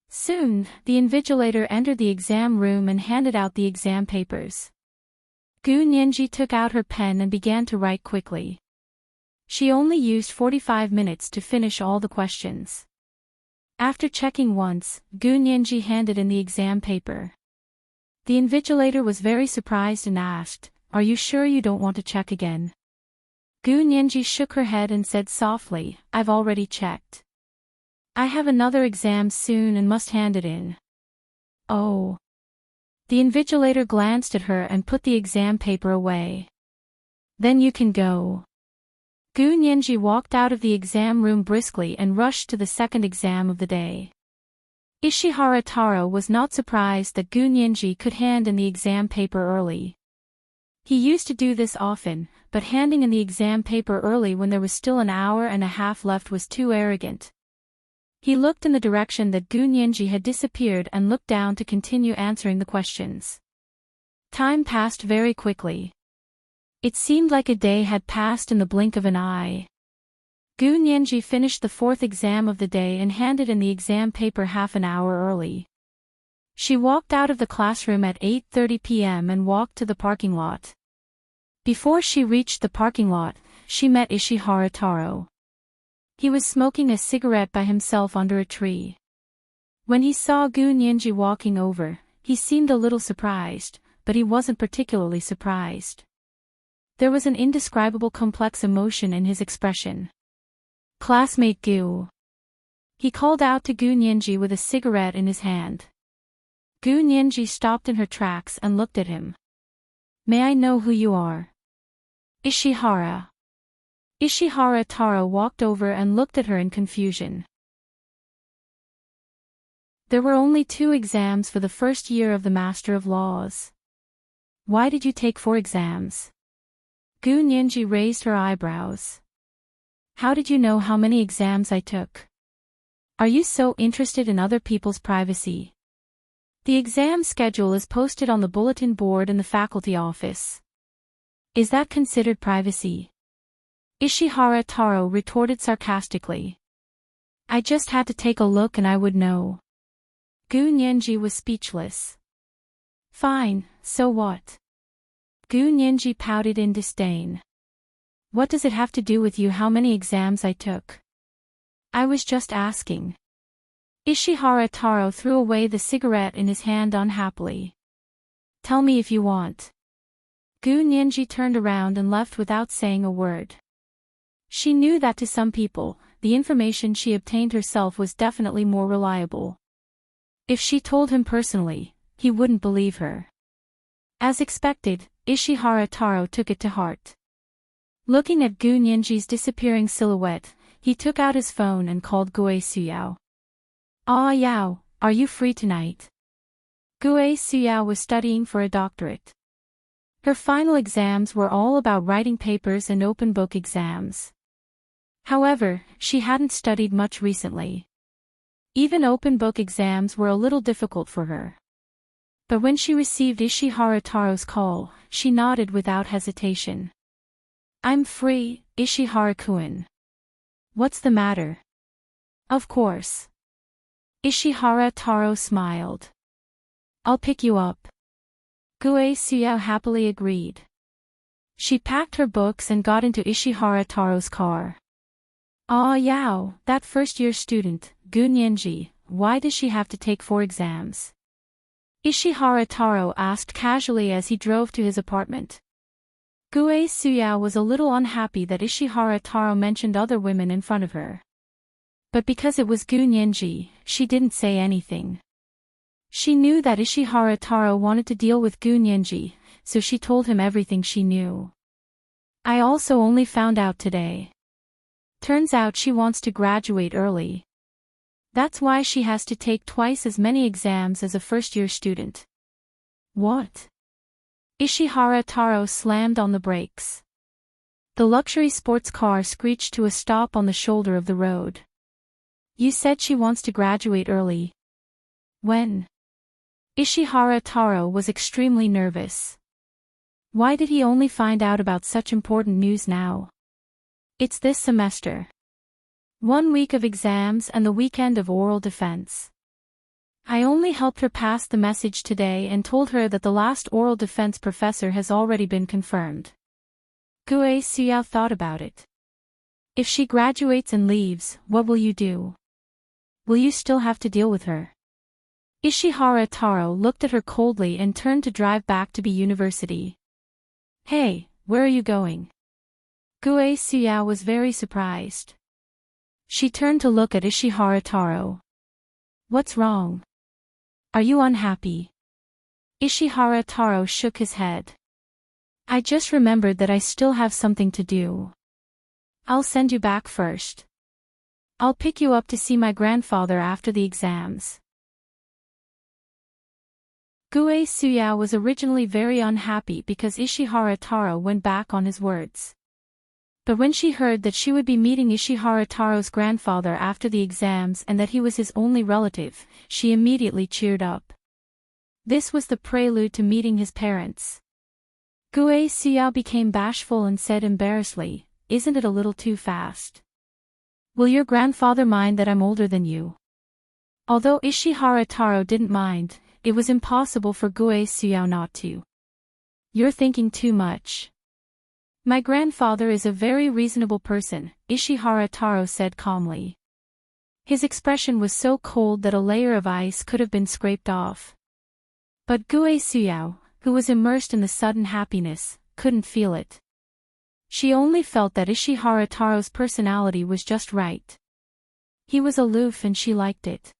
Soon, the invigilator entered the exam room and handed out the exam papers. Gu Nyenji took out her pen and began to write quickly. She only used 45 minutes to finish all the questions. After checking once, Gu Nyenji handed in the exam paper. The invigilator was very surprised and asked, "Are you sure you don't want to check again?" Gu Nyenji shook her head and said softly, "I've already checked. I have another exam soon and must hand it in." Oh. The invigilator glanced at her and put the exam paper away. "Then you can go." Gu Nyenji walked out of the exam room briskly and rushed to the second exam of the day. Ishihara Taro was not surprised that Gu Nyenji could hand in the exam paper early. He used to do this often, but handing in the exam paper early when there was still an hour and a half left was too arrogant. He looked in the direction that Gu Nyenji had disappeared and looked down to continue answering the questions. Time passed very quickly. It seemed like a day had passed in the blink of an eye. Gu Nyenji finished the fourth exam of the day and handed in the exam paper half an hour early. She walked out of the classroom at 8:30 p.m. and walked to the parking lot. Before she reached the parking lot, she met Ishihara Taro. He was smoking a cigarette by himself under a tree. When he saw Gu Nyenji walking over, he seemed a little surprised, but he wasn't particularly surprised. There was an indescribable complex emotion in his expression. Classmate Gu. He called out to Gu Nianji with a cigarette in his hand. Gu Nianji stopped in her tracks and looked at him. May I know who you are? Ishihara. Ishihara Taro walked over and looked at her in confusion. There were only 2 exams for the first year of the Master of Laws. Why did you take 4 exams? Gu Nianji raised her eyebrows. How did you know how many exams I took? Are you so interested in other people's privacy? The exam schedule is posted on the bulletin board in the faculty office. Is that considered privacy? Ishihara Taro retorted sarcastically. I just had to take a look and I would know. Gu Nianji was speechless. Fine, so what? Gu Nianji pouted in disdain. What does it have to do with you how many exams I took? I was just asking. Ishihara Taro threw away the cigarette in his hand unhappily. Tell me if you want. Gu Nianji turned around and left without saying a word. She knew that to some people, the information she obtained herself was definitely more reliable. If she told him personally, he wouldn't believe her. As expected, Ishihara Taro took it to heart. Looking at Gu Nianji's disappearing silhouette, he took out his phone and called Gue Suyao. Ah Yao, are you free tonight? Gue Suyao was studying for a doctorate. Her final exams were all about writing papers and open book exams. However, she hadn't studied much recently. Even open book exams were a little difficult for her. But when she received Ishihara Taro's call, she nodded without hesitation. I'm free, Ishihara-kun. What's the matter? Of course. Ishihara Taro smiled. I'll pick you up. Gue Suyao happily agreed. She packed her books and got into Ishihara Taro's car. Ah Yao, that first-year student, Gu Nianji, why does she have to take 4 exams? Ishihara Taro asked casually as he drove to his apartment. Gue Suyao was a little unhappy that Ishihara Taro mentioned other women in front of her. But because it was Gu Nianji, she didn't say anything. She knew that Ishihara Taro wanted to deal with Gu Nianji, so she told him everything she knew. I also only found out today. Turns out she wants to graduate early. That's why she has to take twice as many exams as a first-year student. What? Ishihara Taro slammed on the brakes. The luxury sports car screeched to a stop on the shoulder of the road. You said she wants to graduate early. When? Ishihara Taro was extremely nervous. Why did he only find out about such important news now? It's this semester. 1 week of exams and the weekend of oral defense. I only helped her pass the message today and told her that the last oral defense professor has already been confirmed. Gue Suyao thought about it. If she graduates and leaves, what will you do? Will you still have to deal with her? Ishihara Taro looked at her coldly and turned to drive back to B University. Hey, where are you going? Gue Suyao was very surprised. She turned to look at Ishihara Taro. What's wrong? Are you unhappy? Ishihara Taro shook his head. I just remembered that I still have something to do. I'll send you back first. I'll pick you up to see my grandfather after the exams. Gue Suyao was originally very unhappy because Ishihara Taro went back on his words. But when she heard that she would be meeting Ishihara Taro's grandfather after the exams and that he was his only relative, she immediately cheered up. This was the prelude to meeting his parents. Gue Suyao became bashful and said embarrassedly, "Isn't it a little too fast? Will your grandfather mind that I'm older than you?" Although Ishihara Taro didn't mind, it was impossible for Gue Suyao not to. You're thinking too much. My grandfather is a very reasonable person, Ishihara Taro said calmly. His expression was so cold that a layer of ice could have been scraped off. But Gue Suyao, who was immersed in the sudden happiness, couldn't feel it. She only felt that Ishihara Taro's personality was just right. He was aloof and she liked it.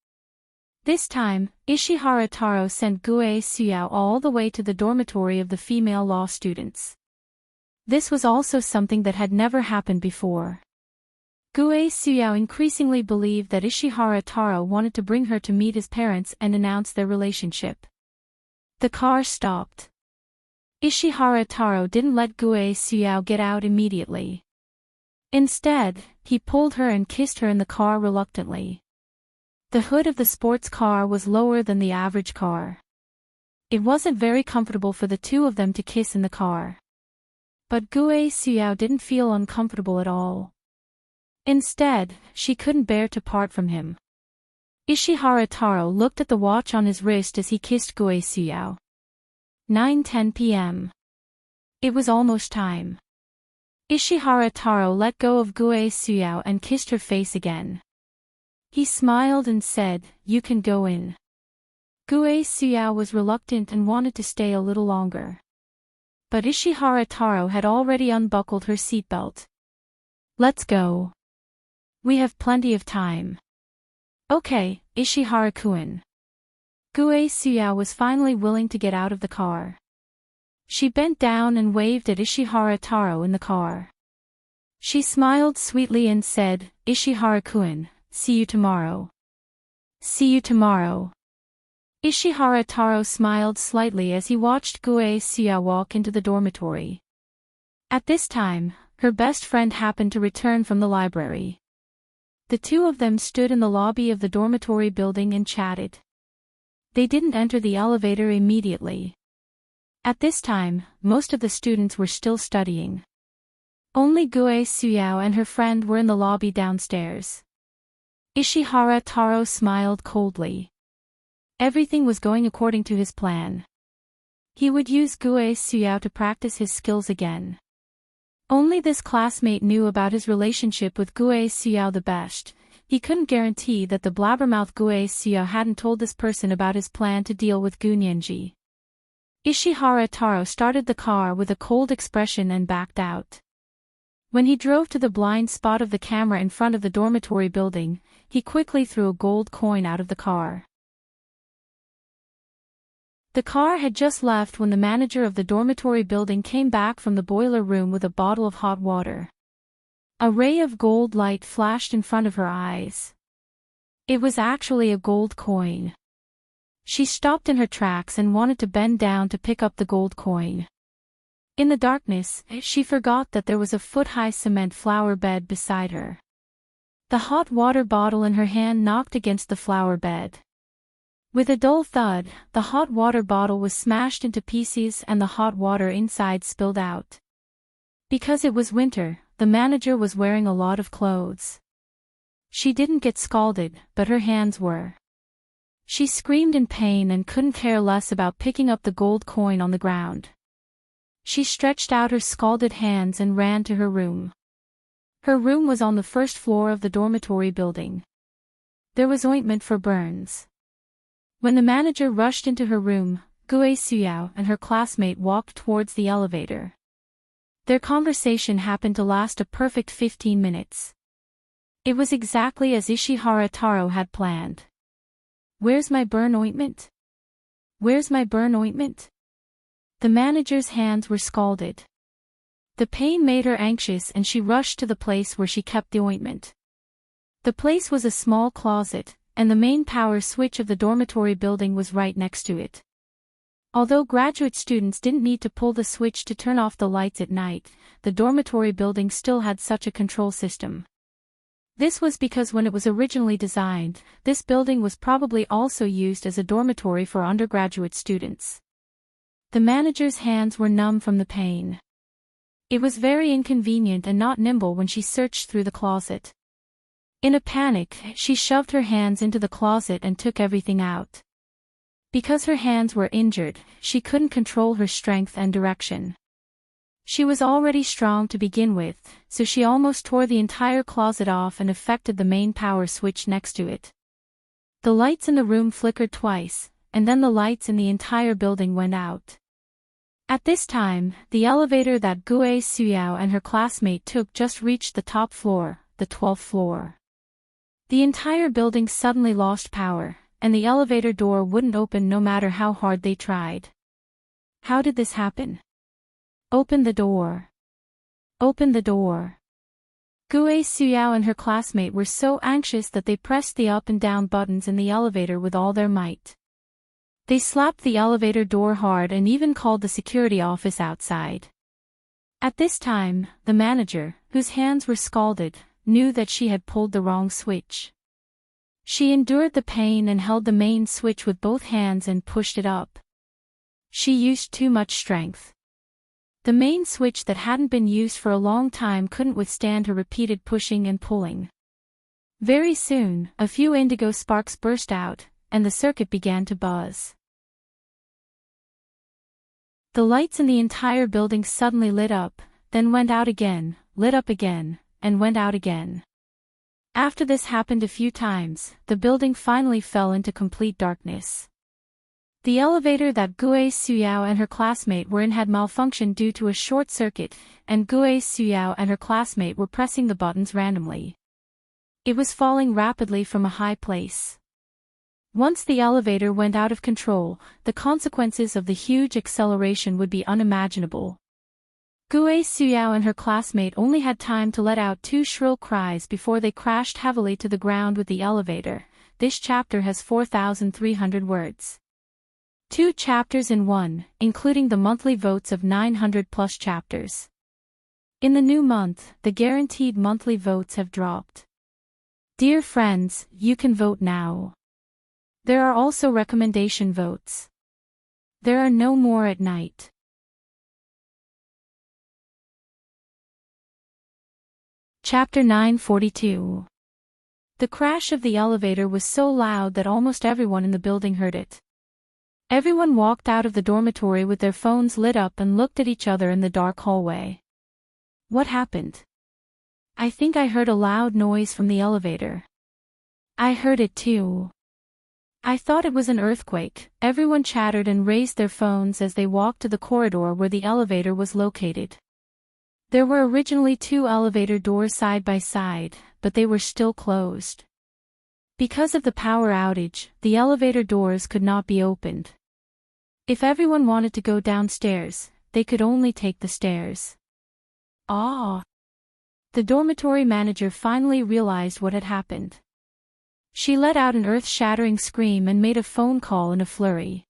This time, Ishihara Taro sent Gue Suyao all the way to the dormitory of the female law students. This was also something that had never happened before. Gue Suyao increasingly believed that Ishihara Taro wanted to bring her to meet his parents and announce their relationship. The car stopped. Ishihara Taro didn't let Gue Suyao get out immediately. Instead, he pulled her and kissed her in the car reluctantly. The hood of the sports car was lower than the average car. It wasn't very comfortable for the two of them to kiss in the car. But Gue Suyao didn't feel uncomfortable at all. Instead, she couldn't bear to part from him. Ishihara Taro looked at the watch on his wrist as he kissed Gue Suyao. 9:10 p.m. It was almost time. Ishihara Taro let go of Gue Suyao and kissed her face again. He smiled and said, "You can go in." Gue Suyao was reluctant and wanted to stay a little longer. But Ishihara Taro had already unbuckled her seatbelt. "Let's go. We have plenty of time." "Okay, Ishihara-kun." Gue Suyao was finally willing to get out of the car. She bent down and waved at Ishihara Taro in the car. She smiled sweetly and said, "Ishihara-kun, see you tomorrow." "See you tomorrow." Ishihara Taro smiled slightly as he watched Gue Suyao walk into the dormitory. At this time, her best friend happened to return from the library. The two of them stood in the lobby of the dormitory building and chatted. They didn't enter the elevator immediately. At this time, most of the students were still studying. Only Gue Suyao and her friend were in the lobby downstairs. Ishihara Taro smiled coldly. Everything was going according to his plan. He would use Gue Suyao to practice his skills again. Only this classmate knew about his relationship with Gue Suyao the best. He couldn't guarantee that the blabbermouth Gue Suyao hadn't told this person about his plan to deal with Gunyenji. Ishihara Taro started the car with a cold expression and backed out. When he drove to the blind spot of the camera in front of the dormitory building, he quickly threw a gold coin out of the car. The car had just left when the manager of the dormitory building came back from the boiler room with a bottle of hot water. A ray of gold light flashed in front of her eyes. It was actually a gold coin. She stopped in her tracks and wanted to bend down to pick up the gold coin. In the darkness, she forgot that there was a foot-high cement flower bed beside her. The hot water bottle in her hand knocked against the flower bed. With a dull thud, the hot water bottle was smashed into pieces and the hot water inside spilled out. Because it was winter, the manager was wearing a lot of clothes. She didn't get scalded, but her hands were. She screamed in pain and couldn't care less about picking up the gold coin on the ground. She stretched out her scalded hands and ran to her room. Her room was on the first floor of the dormitory building. There was ointment for burns. When the manager rushed into her room, Gue Suyao and her classmate walked towards the elevator. Their conversation happened to last a perfect 15 minutes. It was exactly as Ishihara Taro had planned. "Where's my burn ointment? Where's my burn ointment?" The manager's hands were scalded. The pain made her anxious and she rushed to the place where she kept the ointment. The place was a small closet, and the main power switch of the dormitory building was right next to it. Although graduate students didn't need to pull the switch to turn off the lights at night, the dormitory building still had such a control system. This was because when it was originally designed, this building was probably also used as a dormitory for undergraduate students. The manager's hands were numb from the pain. It was very inconvenient and not nimble when she searched through the closet. In a panic, she shoved her hands into the closet and took everything out. Because her hands were injured, she couldn't control her strength and direction. She was already strong to begin with, so she almost tore the entire closet off and affected the main power switch next to it. The lights in the room flickered twice, and then the lights in the entire building went out. At this time, the elevator that Gue Suyao and her classmate took just reached the top floor, the 12th floor. The entire building suddenly lost power, and the elevator door wouldn't open no matter how hard they tried. How did this happen? Open the door. Open the door. Gue Suyao and her classmate were so anxious that they pressed the up and down buttons in the elevator with all their might. They slapped the elevator door hard and even called the security office outside. At this time, the manager, whose hands were scalded, knew that she had pulled the wrong switch. She endured the pain and held the main switch with both hands and pushed it up. She used too much strength. The main switch that hadn't been used for a long time couldn't withstand her repeated pushing and pulling. Very soon, a few indigo sparks burst out, and the circuit began to buzz. The lights in the entire building suddenly lit up, then went out again, lit up again, and went out again. After this happened a few times, the building finally fell into complete darkness. The elevator that Gue Suyao and her classmate were in had malfunctioned due to a short circuit, and Gue Suyao and her classmate were pressing the buttons randomly. It was falling rapidly from a high place. Once the elevator went out of control, the consequences of the huge acceleration would be unimaginable. Gue Suyao and her classmate only had time to let out 2 shrill cries before they crashed heavily to the ground with the elevator. This chapter has 4,300 words. 2 chapters in one, including the monthly votes of 900 plus chapters. In the new month, the guaranteed monthly votes have dropped. Dear friends, you can vote now. There are also recommendation votes. There are no more at night. Chapter 942. The crash of the elevator was so loud that almost everyone in the building heard it. Everyone walked out of the dormitory with their phones lit up and looked at each other in the dark hallway. What happened? I think I heard a loud noise from the elevator. I heard it too. I thought it was an earthquake. Everyone chattered and raised their phones as they walked to the corridor where the elevator was located. There were originally 2 elevator doors side by side, but they were still closed. Because of the power outage, the elevator doors could not be opened. If everyone wanted to go downstairs, they could only take the stairs. Ah! The dormitory manager finally realized what had happened. She let out an earth-shattering scream and made a phone call in a flurry.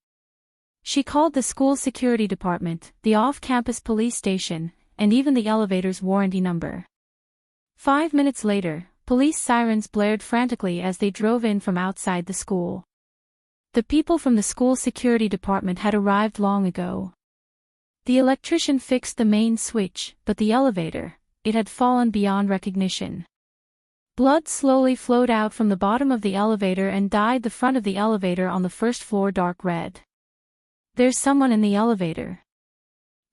She called the school security department, the off-campus police station, and even the elevator's warranty number. 5 minutes later, police sirens blared frantically as they drove in from outside the school. The people from the school security department had arrived long ago. The electrician fixed the main switch, but the elevator, it had fallen beyond recognition. Blood slowly flowed out from the bottom of the elevator and dyed the front of the elevator on the first floor dark red. There's someone in the elevator.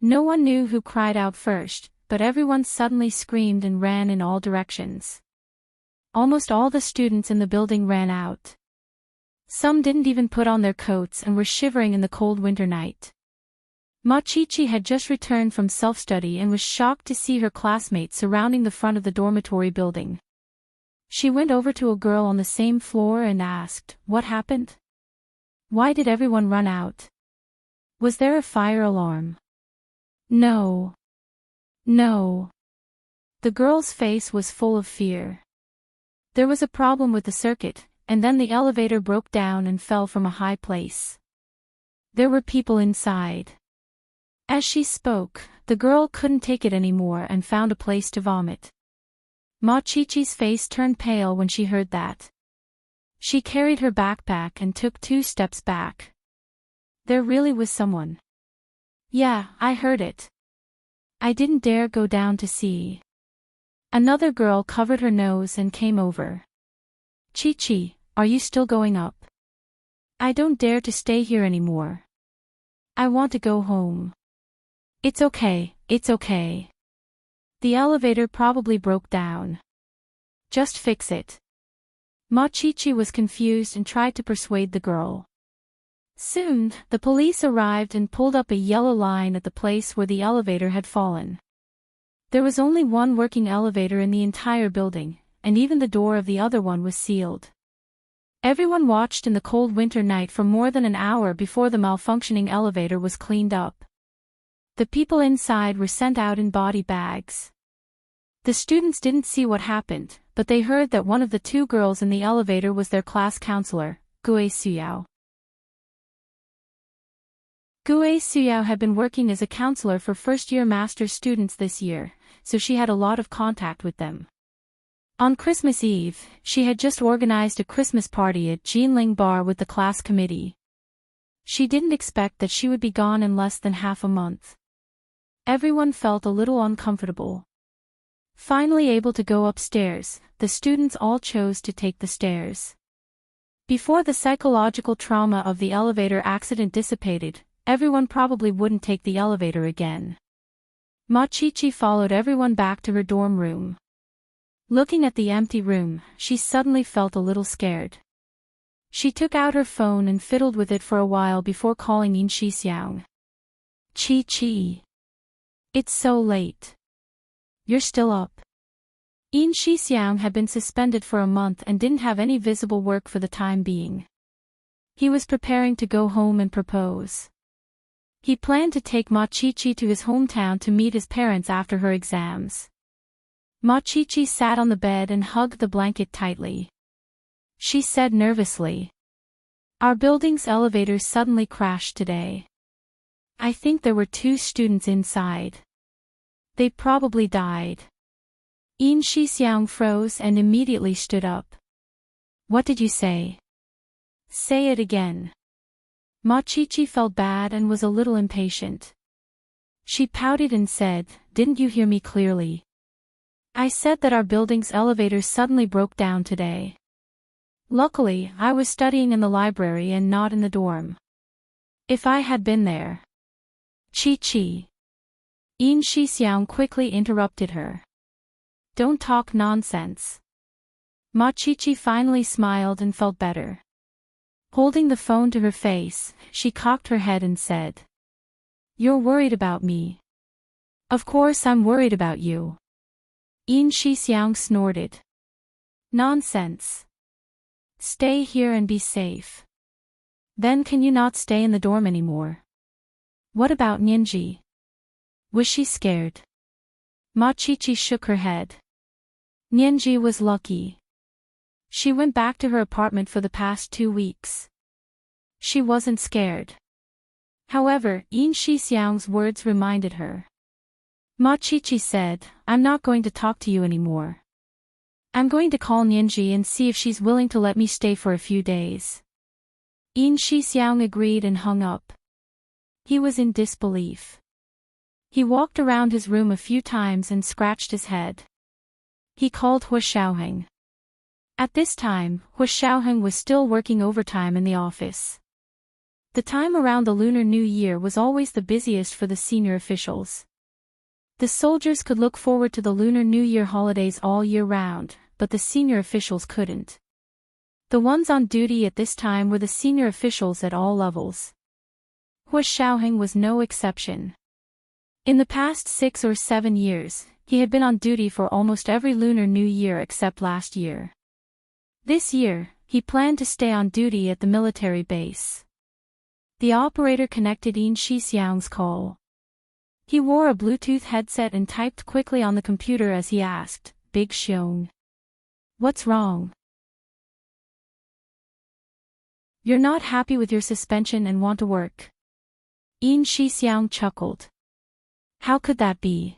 No one knew who cried out first, but everyone suddenly screamed and ran in all directions. Almost all the students in the building ran out. Some didn't even put on their coats and were shivering in the cold winter night. Machichi had just returned from self-study and was shocked to see her classmates surrounding the front of the dormitory building. She went over to a girl on the same floor and asked, "What happened? Why did everyone run out? Was there a fire alarm?" No. No. The girl's face was full of fear. There was a problem with the circuit, and then the elevator broke down and fell from a high place. There were people inside. As she spoke, the girl couldn't take it anymore and found a place to vomit. Machichi's face turned pale when she heard that. She carried her backpack and took 2 steps back. There really was someone. Yeah, I heard it. I didn't dare go down to see. Another girl covered her nose and came over. Chi-Chi, are you still going up? I don't dare to stay here anymore. I want to go home. It's okay, it's okay. The elevator probably broke down. Just fix it. Machichi was confused and tried to persuade the girl. Soon, the police arrived and pulled up a yellow line at the place where the elevator had fallen. There was only one working elevator in the entire building, and even the door of the other one was sealed. Everyone watched in the cold winter night for more than an hour before the malfunctioning elevator was cleaned up. The people inside were sent out in body bags. The students didn't see what happened, but they heard that one of the two girls in the elevator was their class counselor, Gue Suyao. Gue Suyao had been working as a counselor for first-year master's students this year, so she had a lot of contact with them. On Christmas Eve, she had just organized a Christmas party at Jinling Bar with the class committee. She didn't expect that she would be gone in less than half a month. Everyone felt a little uncomfortable. Finally able to go upstairs, the students all chose to take the stairs. Before the psychological trauma of the elevator accident dissipated, everyone probably wouldn't take the elevator again. Machichi followed everyone back to her dorm room. Looking at the empty room, she suddenly felt a little scared. She took out her phone and fiddled with it for a while before calling In Shixiang. Chi. It's so late. You're still up. In Shixiang had been suspended for a month and didn't have any visible work for the time being. He was preparing to go home and propose. He planned to take Machichi to his hometown to meet his parents after her exams. Machichi sat on the bed and hugged the blanket tightly. She said nervously, "Our building's elevator suddenly crashed today. I think there were 2 students inside. They probably died." In Shixiang froze and immediately stood up. "What did you say?" "Say it again." Machichi felt bad and was a little impatient. She pouted and said, "Didn't you hear me clearly? I said that our building's elevator suddenly broke down today. Luckily, I was studying in the library and not in the dorm. If I had been there..." Chi. In Shixiang quickly interrupted her. "Don't talk nonsense." Machichi finally smiled and felt better. Holding the phone to her face, she cocked her head and said, "You're worried about me." "Of course I'm worried about you." In Shixiang snorted. "Nonsense. Stay here and be safe." "Then can you not stay in the dorm anymore?" "What about Ninji? Was she scared?" Machichi shook her head. Ninji was lucky. She went back to her apartment for the past 2 weeks. She wasn't scared. However, In Shixiang's words reminded her. Machichi said, "I'm not going to talk to you anymore. I'm going to call Ninji and see if she's willing to let me stay for a few days." In Shixiang agreed and hung up. He was in disbelief. He walked around his room a few times and scratched his head. He called Hua Xiaoheng. At this time, Hua Xiaoheng was still working overtime in the office. The time around the Lunar New Year was always the busiest for the senior officials. The soldiers could look forward to the Lunar New Year holidays all year round, but the senior officials couldn't. The ones on duty at this time were the senior officials at all levels. Hua Xiaoheng was no exception. In the past 6 or 7 years, he had been on duty for almost every Lunar New Year except last year. This year, he planned to stay on duty at the military base. The operator connected In Shixiang's call. He wore a Bluetooth headset and typed quickly on the computer as he asked, "Big Xiong. What's wrong? You're not happy with your suspension and want to work?" In Shixiang chuckled. "How could that be?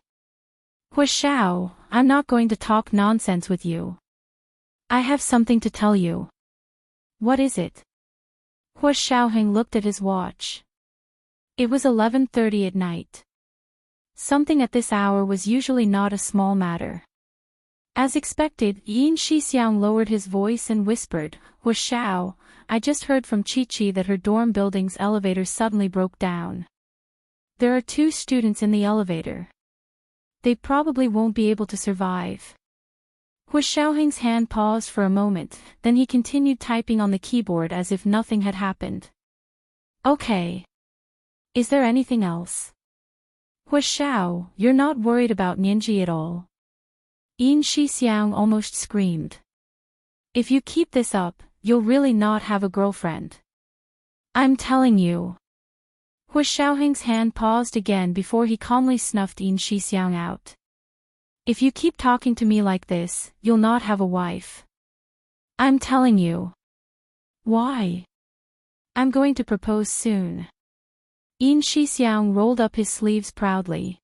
Hua Xiao, I'm not going to talk nonsense with you. I have something to tell you." "What is it?" Hua Xiaoheng looked at his watch. It was 11:30 at night. Something at this hour was usually not a small matter. As expected, In Shixiang lowered his voice and whispered, "Hua Xiao, I just heard from Chi that her dorm building's elevator suddenly broke down. There are 2 students in the elevator. They probably won't be able to survive." Hua Xiaoheng's hand paused for a moment, then he continued typing on the keyboard as if nothing had happened. Okay. Is there anything else? Huashao, you're not worried about Nianji at all. Yin Shixiang almost screamed. If you keep this up, you'll really not have a girlfriend. I'm telling you. Huashaoheng's hand paused again before he calmly snuffed Yin Shixiang out. If you keep talking to me like this, you'll not have a wife. I'm telling you. Why? I'm going to propose soon. Yin Shixiang rolled up his sleeves proudly.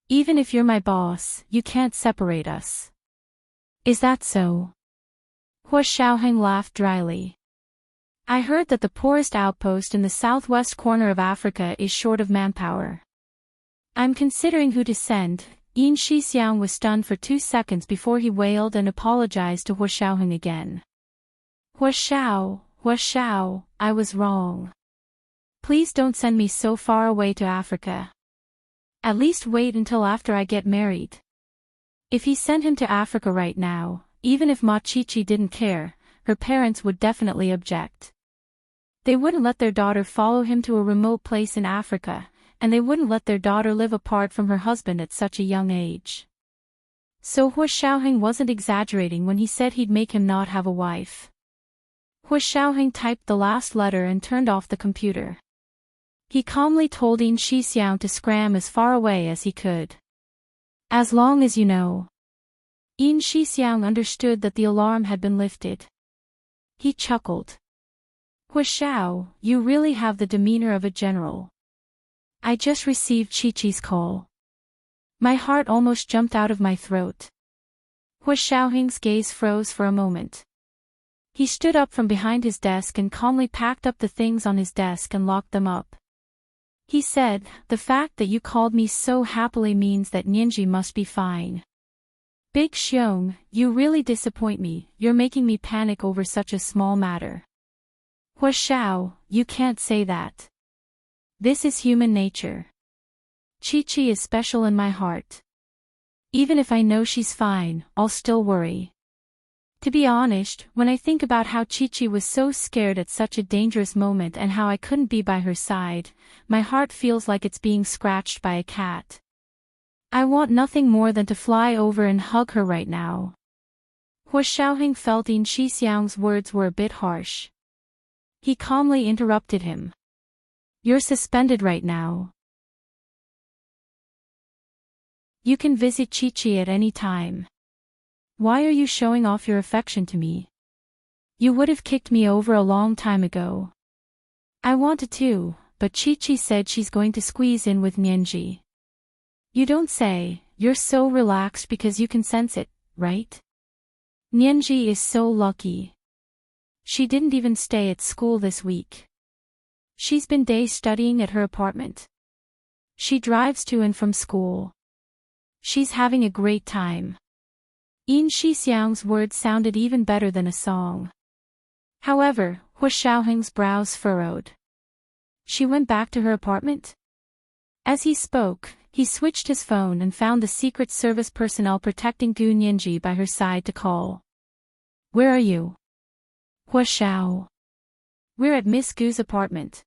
Even if you're my boss, you can't separate us. Is that so? Hua Xiaoheng laughed dryly. I heard that the poorest outpost in the southwest corner of Africa is short of manpower. I'm considering who to send. Yin Shixiang was stunned for 2 seconds before he wailed and apologized to Hua Xiaoheng again. Hua Xiao, I was wrong. Please don't send me so far away to Africa. At least wait until after I get married. If he sent him to Africa right now, even if Ma Chichi didn't care, her parents would definitely object. They wouldn't let their daughter follow him to a remote place in Africa, and they wouldn't let their daughter live apart from her husband at such a young age. So Hua Xiaoheng wasn't exaggerating when he said he'd make him not have a wife. Hua Xiaoheng typed the last letter and turned off the computer. He calmly told Yin Shixiang to scram as far away as he could. As long as you know. Yin Shixiang understood that the alarm had been lifted. He chuckled. Hua Xiao, you really have the demeanor of a general. I just received Chi-Chi's call. My heart almost jumped out of my throat. Hua Xiaoheng's gaze froze for a moment. He stood up from behind his desk and calmly packed up the things on his desk and locked them up. He said, the fact that you called me so happily means that Nianji must be fine. Big Xiong, you really disappoint me, you're making me panic over such a small matter. Hua Xiao, you can't say that. This is human nature. Chi-Chi is special in my heart. Even if I know she's fine, I'll still worry. To be honest, when I think about how Chi-Chi was so scared at such a dangerous moment and how I couldn't be by her side, my heart feels like it's being scratched by a cat. I want nothing more than to fly over and hug her right now. Hua Xiaoheng felt Yin Shixiang's words were a bit harsh. He calmly interrupted him. You're suspended right now. You can visit Chi-Chi at any time. Why are you showing off your affection to me? You would have kicked me over a long time ago. I wanted to, but Chi-Chi said she's going to squeeze in with Nianji. You don't say, you're so relaxed because you can sense it, right? Nianji is so lucky. She didn't even stay at school this week. She's been day studying at her apartment. She drives to and from school. She's having a great time. Yin Shixiang's words sounded even better than a song. However, Hua Xiaoheng's brows furrowed. She went back to her apartment? As he spoke, he switched his phone and found the Secret Service personnel protecting Gu Nianji by her side to call. Where are you? Hua Xiao. We're at Miss Gu's apartment.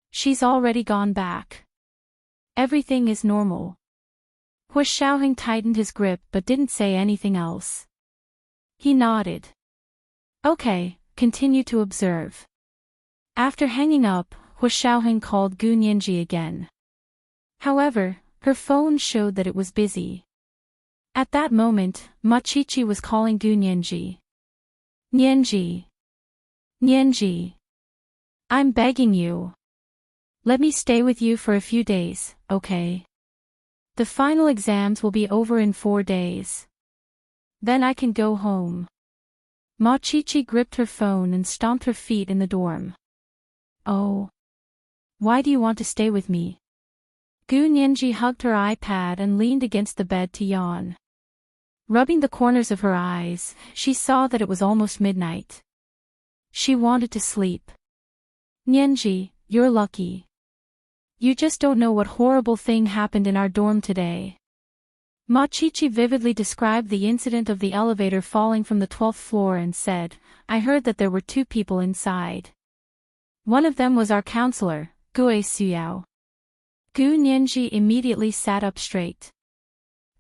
She's already gone back. Everything is normal. Hua Xiaoheng tightened his grip but didn't say anything else. He nodded. Okay, continue to observe. After hanging up, Hua Xiaoheng called Gu Nianji again. However, her phone showed that it was busy. At that moment, Ma Chichi was calling Gu Nianji. Nianji. Nianji. I'm begging you. Let me stay with you for a few days, okay? The final exams will be over in 4 days. Then I can go home. Ma Chichi gripped her phone and stomped her feet in the dorm. Oh. Why do you want to stay with me? Gu Nianji hugged her iPad and leaned against the bed to yawn. Rubbing the corners of her eyes, she saw that it was almost midnight. She wanted to sleep. Nianji, you're lucky. You just don't know what horrible thing happened in our dorm today. Ma Chichi vividly described the incident of the elevator falling from the 12th floor and said, I heard that there were 2 people inside. One of them was our counselor, Gue Suyao. Gu Nianji immediately sat up straight.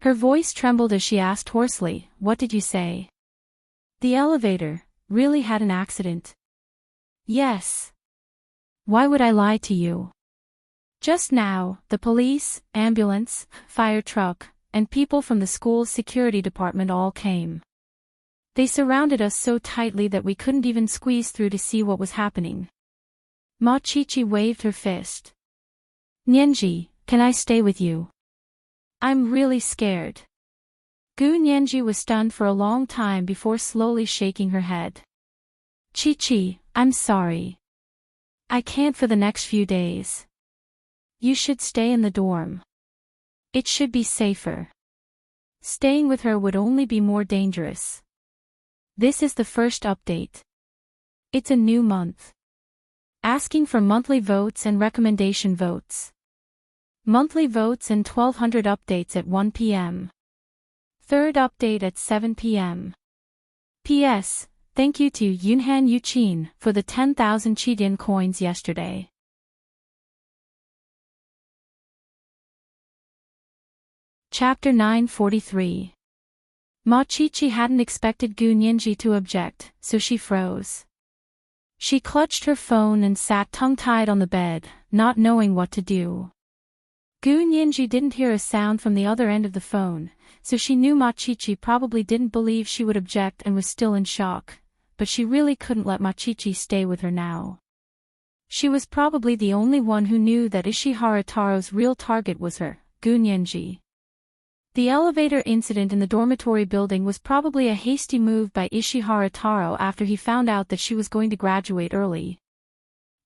Her voice trembled as she asked hoarsely, "What did you say?" "The elevator really had an accident." "Yes. Why would I lie to you? Just now, the police, ambulance, fire truck, and people from the school's security department all came. They surrounded us so tightly that we couldn't even squeeze through to see what was happening." Ma Chichi waved her fist. "Nianji, can I stay with you? I'm really scared." Gu Nianji was stunned for a long time before slowly shaking her head. "Chichi, I'm sorry. I can't for the next few days. You should stay in the dorm. It should be safer. Staying with her would only be more dangerous. This is the first update. It's a new month. Asking for monthly votes and recommendation votes. Monthly votes and 1200 updates at 1 p.m. Third update at 7 p.m. P.S. Thank you to Yunhan Yuqin for the 10,000 Qidian coins yesterday. Chapter 943. Ma Chichi hadn't expected Gu Nianji to object, so she froze. She clutched her phone and sat tongue-tied on the bed, not knowing what to do. Gu Nianji didn't hear a sound from the other end of the phone, so she knew Ma Chichi probably didn't believe she would object and was still in shock, but she really couldn't let Ma Chichi stay with her now. She was probably the only one who knew that Ishihara Taro's real target was her, Gu Nianji. The elevator incident in the dormitory building was probably a hasty move by Ishihara Taro after he found out that she was going to graduate early.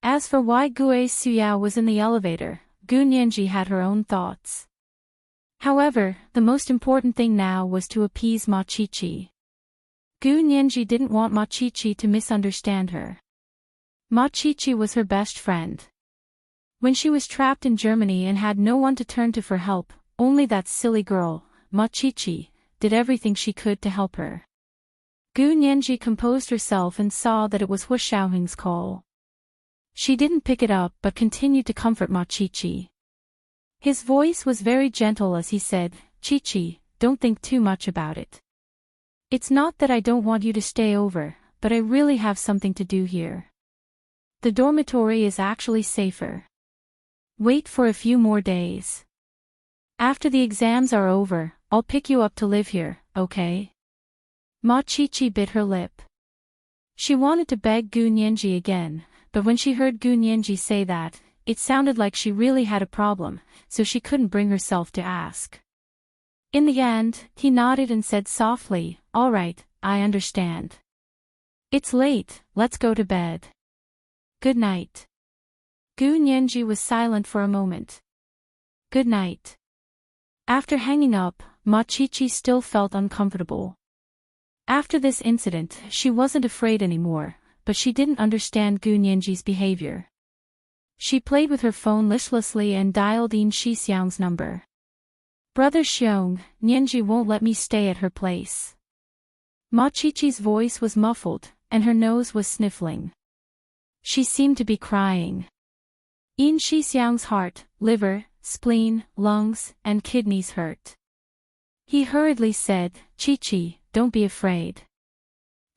As for why Gue Suyao was in the elevator, Gu Nianji had her own thoughts. However, the most important thing now was to appease Ma Chichi. Gu Nianji didn't want Ma Chichi to misunderstand her. Ma Chichi was her best friend. When she was trapped in Germany and had no one to turn to for help, only that silly girl, Ma Chichi, did everything she could to help her. Gu Nianji composed herself and saw that it was Hu Xiaoheng's call. She didn't pick it up but continued to comfort Ma Chichi. His voice was very gentle as he said, "Chichi, don't think too much about it. It's not that I don't want you to stay over, but I really have something to do here. The dormitory is actually safer. Wait for a few more days. After the exams are over, I'll pick you up to live here, okay?" Ma Chichi bit her lip. She wanted to beg Gu Nianji again, but when she heard Gu Nianji say that, it sounded like she really had a problem, so she couldn't bring herself to ask. In the end, he nodded and said softly, "All right, I understand. It's late, let's go to bed. Good night." Gu Nianji was silent for a moment. "Good night." After hanging up, Ma Chichi still felt uncomfortable. After this incident, she wasn't afraid anymore, but she didn't understand Gu Nianji's behavior. She played with her phone listlessly and dialed In Shixiang's number. "Brother Xiong, Nianji won't let me stay at her place." Ma Chichi's voice was muffled, and her nose was sniffling. She seemed to be crying. In Shixiang's heart, liver, spleen, lungs, and kidneys hurt. He hurriedly said, "Chichi, don't be afraid.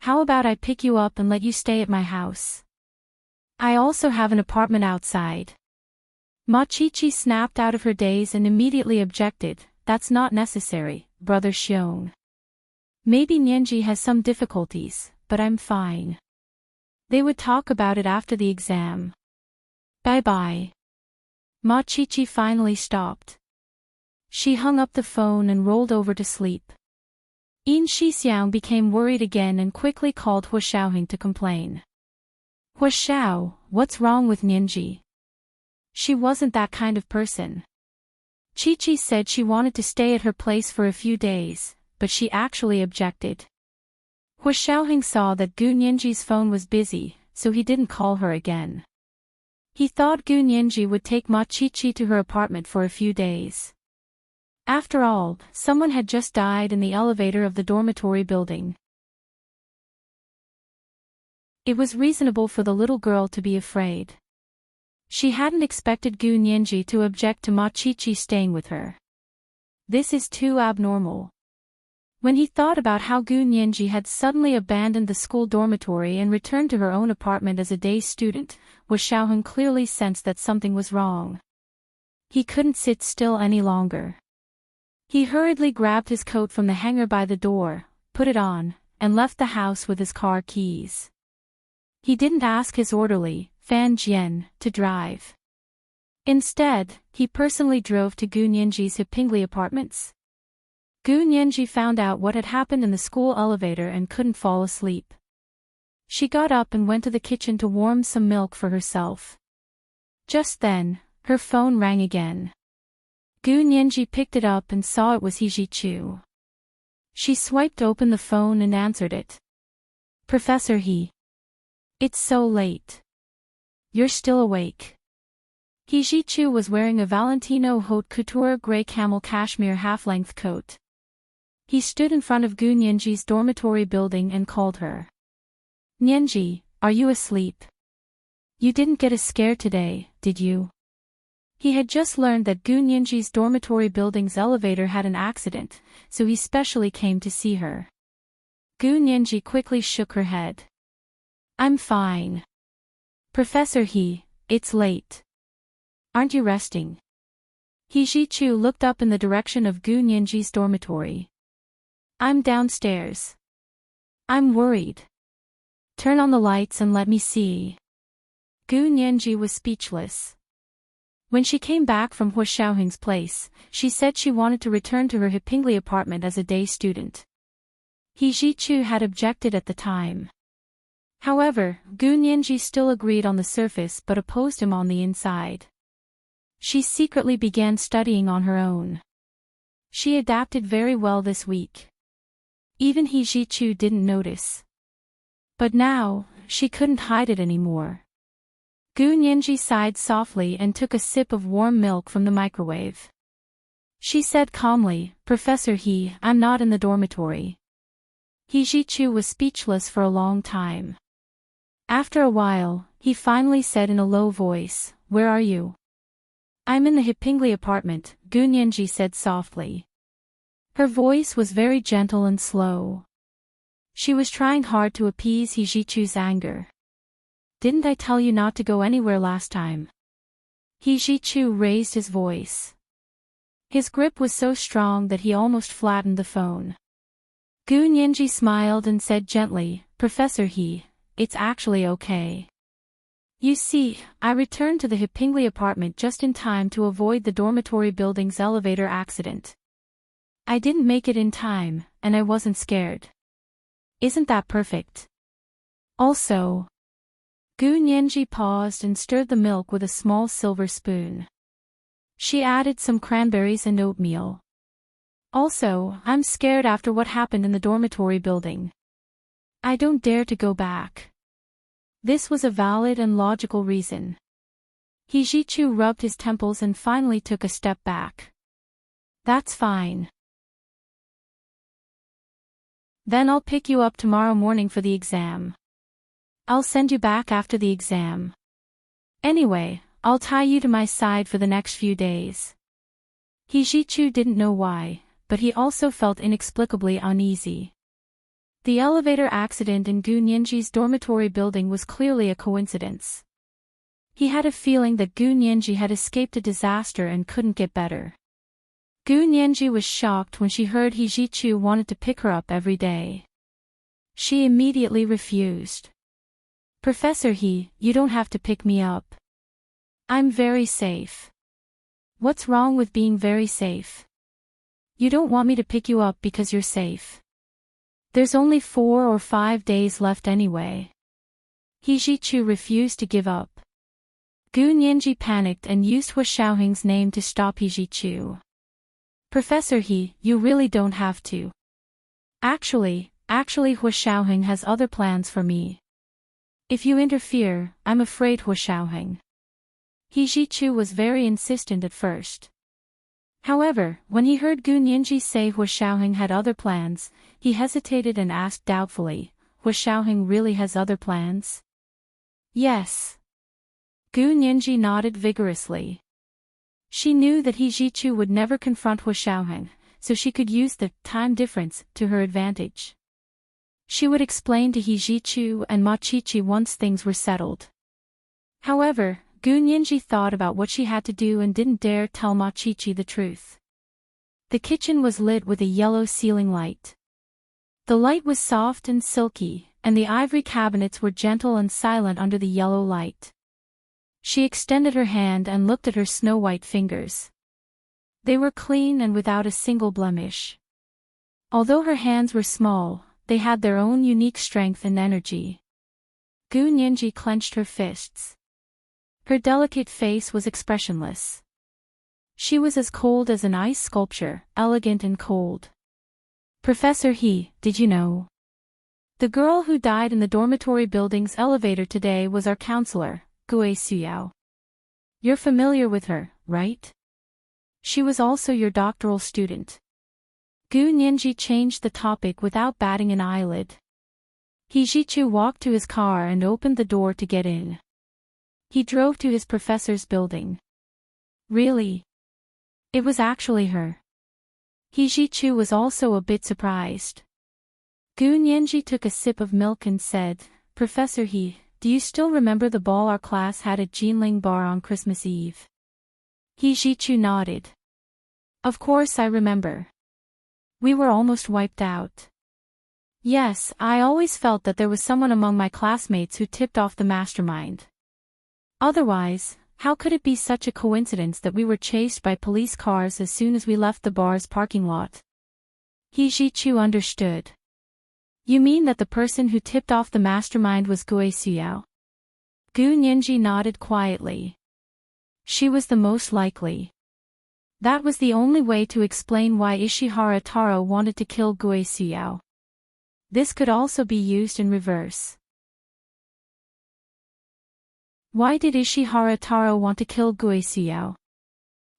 How about I pick you up and let you stay at my house? I also have an apartment outside." Ma Chichi snapped out of her daze and immediately objected, "That's not necessary, Brother Xiong. Maybe Nianji has some difficulties, but I'm fine. They would talk about it after the exam. Bye-bye." Ma Chichi finally stopped. She hung up the phone and rolled over to sleep. In Shixiang became worried again and quickly called Hu Xiaoheng to complain. "Hu Xiao, what's wrong with Nianji? She wasn't that kind of person. Chichi said she wanted to stay at her place for a few days, but she actually objected." Hu Xiaoheng saw that Gu Nianji's phone was busy, so he didn't call her again. He thought Gu Nianji would take Ma Chichi to her apartment for a few days. After all, someone had just died in the elevator of the dormitory building. It was reasonable for the little girl to be afraid. She hadn't expected Gu Nianji to object to Ma Qiqi staying with her. This is too abnormal. When he thought about how Gu Nianji had suddenly abandoned the school dormitory and returned to her own apartment as a day student, Hu Xiaoheng clearly sensed that something was wrong. He couldn't sit still any longer. He hurriedly grabbed his coat from the hanger by the door, put it on, and left the house with his car keys. He didn't ask his orderly, Fan Jian, to drive. Instead, he personally drove to Gu Nianji's Hepingli apartments. Gu Nianji found out what had happened in the school elevator and couldn't fall asleep. She got up and went to the kitchen to warm some milk for herself. Just then, her phone rang again. Gu Nianji picked it up and saw it was He Zhiqiu. She swiped open the phone and answered it. Professor He. It's so late. You're still awake. He Zhiqiu was wearing a Valentino haute couture gray camel cashmere half-length coat. He stood in front of Gu Nianji's dormitory building and called her. Nianji, are you asleep? You didn't get as scared today, did you? He had just learned that Gu Nianji's dormitory building's elevator had an accident, so he specially came to see her. Gu Nianji quickly shook her head. I'm fine. Professor He, it's late. Aren't you resting? He Zhiqiu looked up in the direction of Gu Nianji's dormitory. I'm downstairs. I'm worried. Turn on the lights and let me see. Gu Nianji was speechless. When she came back from Hu Xiaoheng's place, she said she wanted to return to her Hepingli apartment as a day student. He Zhiqiu had objected at the time. However, Gu Nianji still agreed on the surface but opposed him on the inside. She secretly began studying on her own. She adapted very well this week. Even He Zhiqiu didn't notice. But now, she couldn't hide it anymore. Gu Nianji sighed softly and took a sip of warm milk from the microwave. She said calmly, Professor He, I'm not in the dormitory. He Zhiqiu was speechless for a long time. After a while, he finally said in a low voice, Where are you? I'm in the Hepingli apartment, Gu Nianji said softly. Her voice was very gentle and slow. She was trying hard to appease He Zhiqiu's anger. Didn't I tell you not to go anywhere last time? He Zhiqiu raised his voice. His grip was so strong that he almost flattened the phone. Gu Nianji smiled and said gently, Professor He, it's actually okay. You see, I returned to the Hepingli apartment just in time to avoid the dormitory building's elevator accident. I didn't make it in time, and I wasn't scared. Isn't that perfect? Also, Gu Nianji paused and stirred the milk with a small silver spoon. She added some cranberries and oatmeal. Also, I'm scared after what happened in the dormitory building. I don't dare to go back. This was a valid and logical reason. He Zhiqiu rubbed his temples and finally took a step back. That's fine. Then I'll pick you up tomorrow morning for the exam. I'll send you back after the exam. Anyway, I'll tie you to my side for the next few days. He Zhiqiu didn't know why, but he also felt inexplicably uneasy. The elevator accident in Gu Nianji's dormitory building was clearly a coincidence. He had a feeling that Gu Nianji had escaped a disaster and couldn't get better. Gu Nianji was shocked when she heard He Zhiqiu wanted to pick her up every day. She immediately refused. Professor He, you don't have to pick me up. I'm very safe. What's wrong with being very safe? You don't want me to pick you up because you're safe. There's only 4 or 5 days left anyway. He Zhiqiu refused to give up. Gu Nianji panicked and used Hu Xiaoheng's name to stop He Zhiqiu. Professor He, you really don't have to. Actually, Hu Xiaoheng has other plans for me. If you interfere, I'm afraid Hu Xiaoheng. He Zhiqiu was very insistent at first. However, when he heard Gu Nianji say Hu Xiaoheng had other plans, he hesitated and asked doubtfully, Hu Xiaoheng really has other plans? Yes. Gu Nianji nodded vigorously. She knew that He Jichu would never confront Hu Xiaoheng, so she could use the time difference to her advantage. She would explain to He Jichu and Ma Qiqi once things were settled. However, Gu Nianji thought about what she had to do and didn't dare tell Ma Qiqi the truth. The kitchen was lit with a yellow ceiling light. The light was soft and silky, and the ivory cabinets were gentle and silent under the yellow light. She extended her hand and looked at her snow-white fingers. They were clean and without a single blemish. Although her hands were small, they had their own unique strength and energy. Gu Nianji clenched her fists. Her delicate face was expressionless. She was as cold as an ice sculpture, elegant and cold. Professor He, did you know? The girl who died in the dormitory building's elevator today was our counselor, Gue Suyao. You're familiar with her, right? She was also your doctoral student. Gu Nianji changed the topic without batting an eyelid. He Jichu walked to his car and opened the door to get in. He drove to his professor's building. Really? It was actually her. He Jichu was also a bit surprised. Gu Nianji took a sip of milk and said, Professor He, do you still remember the ball our class had at Jinling Bar on Christmas Eve? He Jichu nodded. Of course I remember. We were almost wiped out. Yes, I always felt that there was someone among my classmates who tipped off the mastermind. Otherwise, how could it be such a coincidence that we were chased by police cars as soon as we left the bar's parking lot? He Jichu understood. You mean that the person who tipped off the mastermind was Gue Suyao? Gu Nianji nodded quietly. She was the most likely. That was the only way to explain why Ishihara Taro wanted to kill Gue Suyao. This could also be used in reverse. Why did Ishihara Taro want to kill Gue Suyao?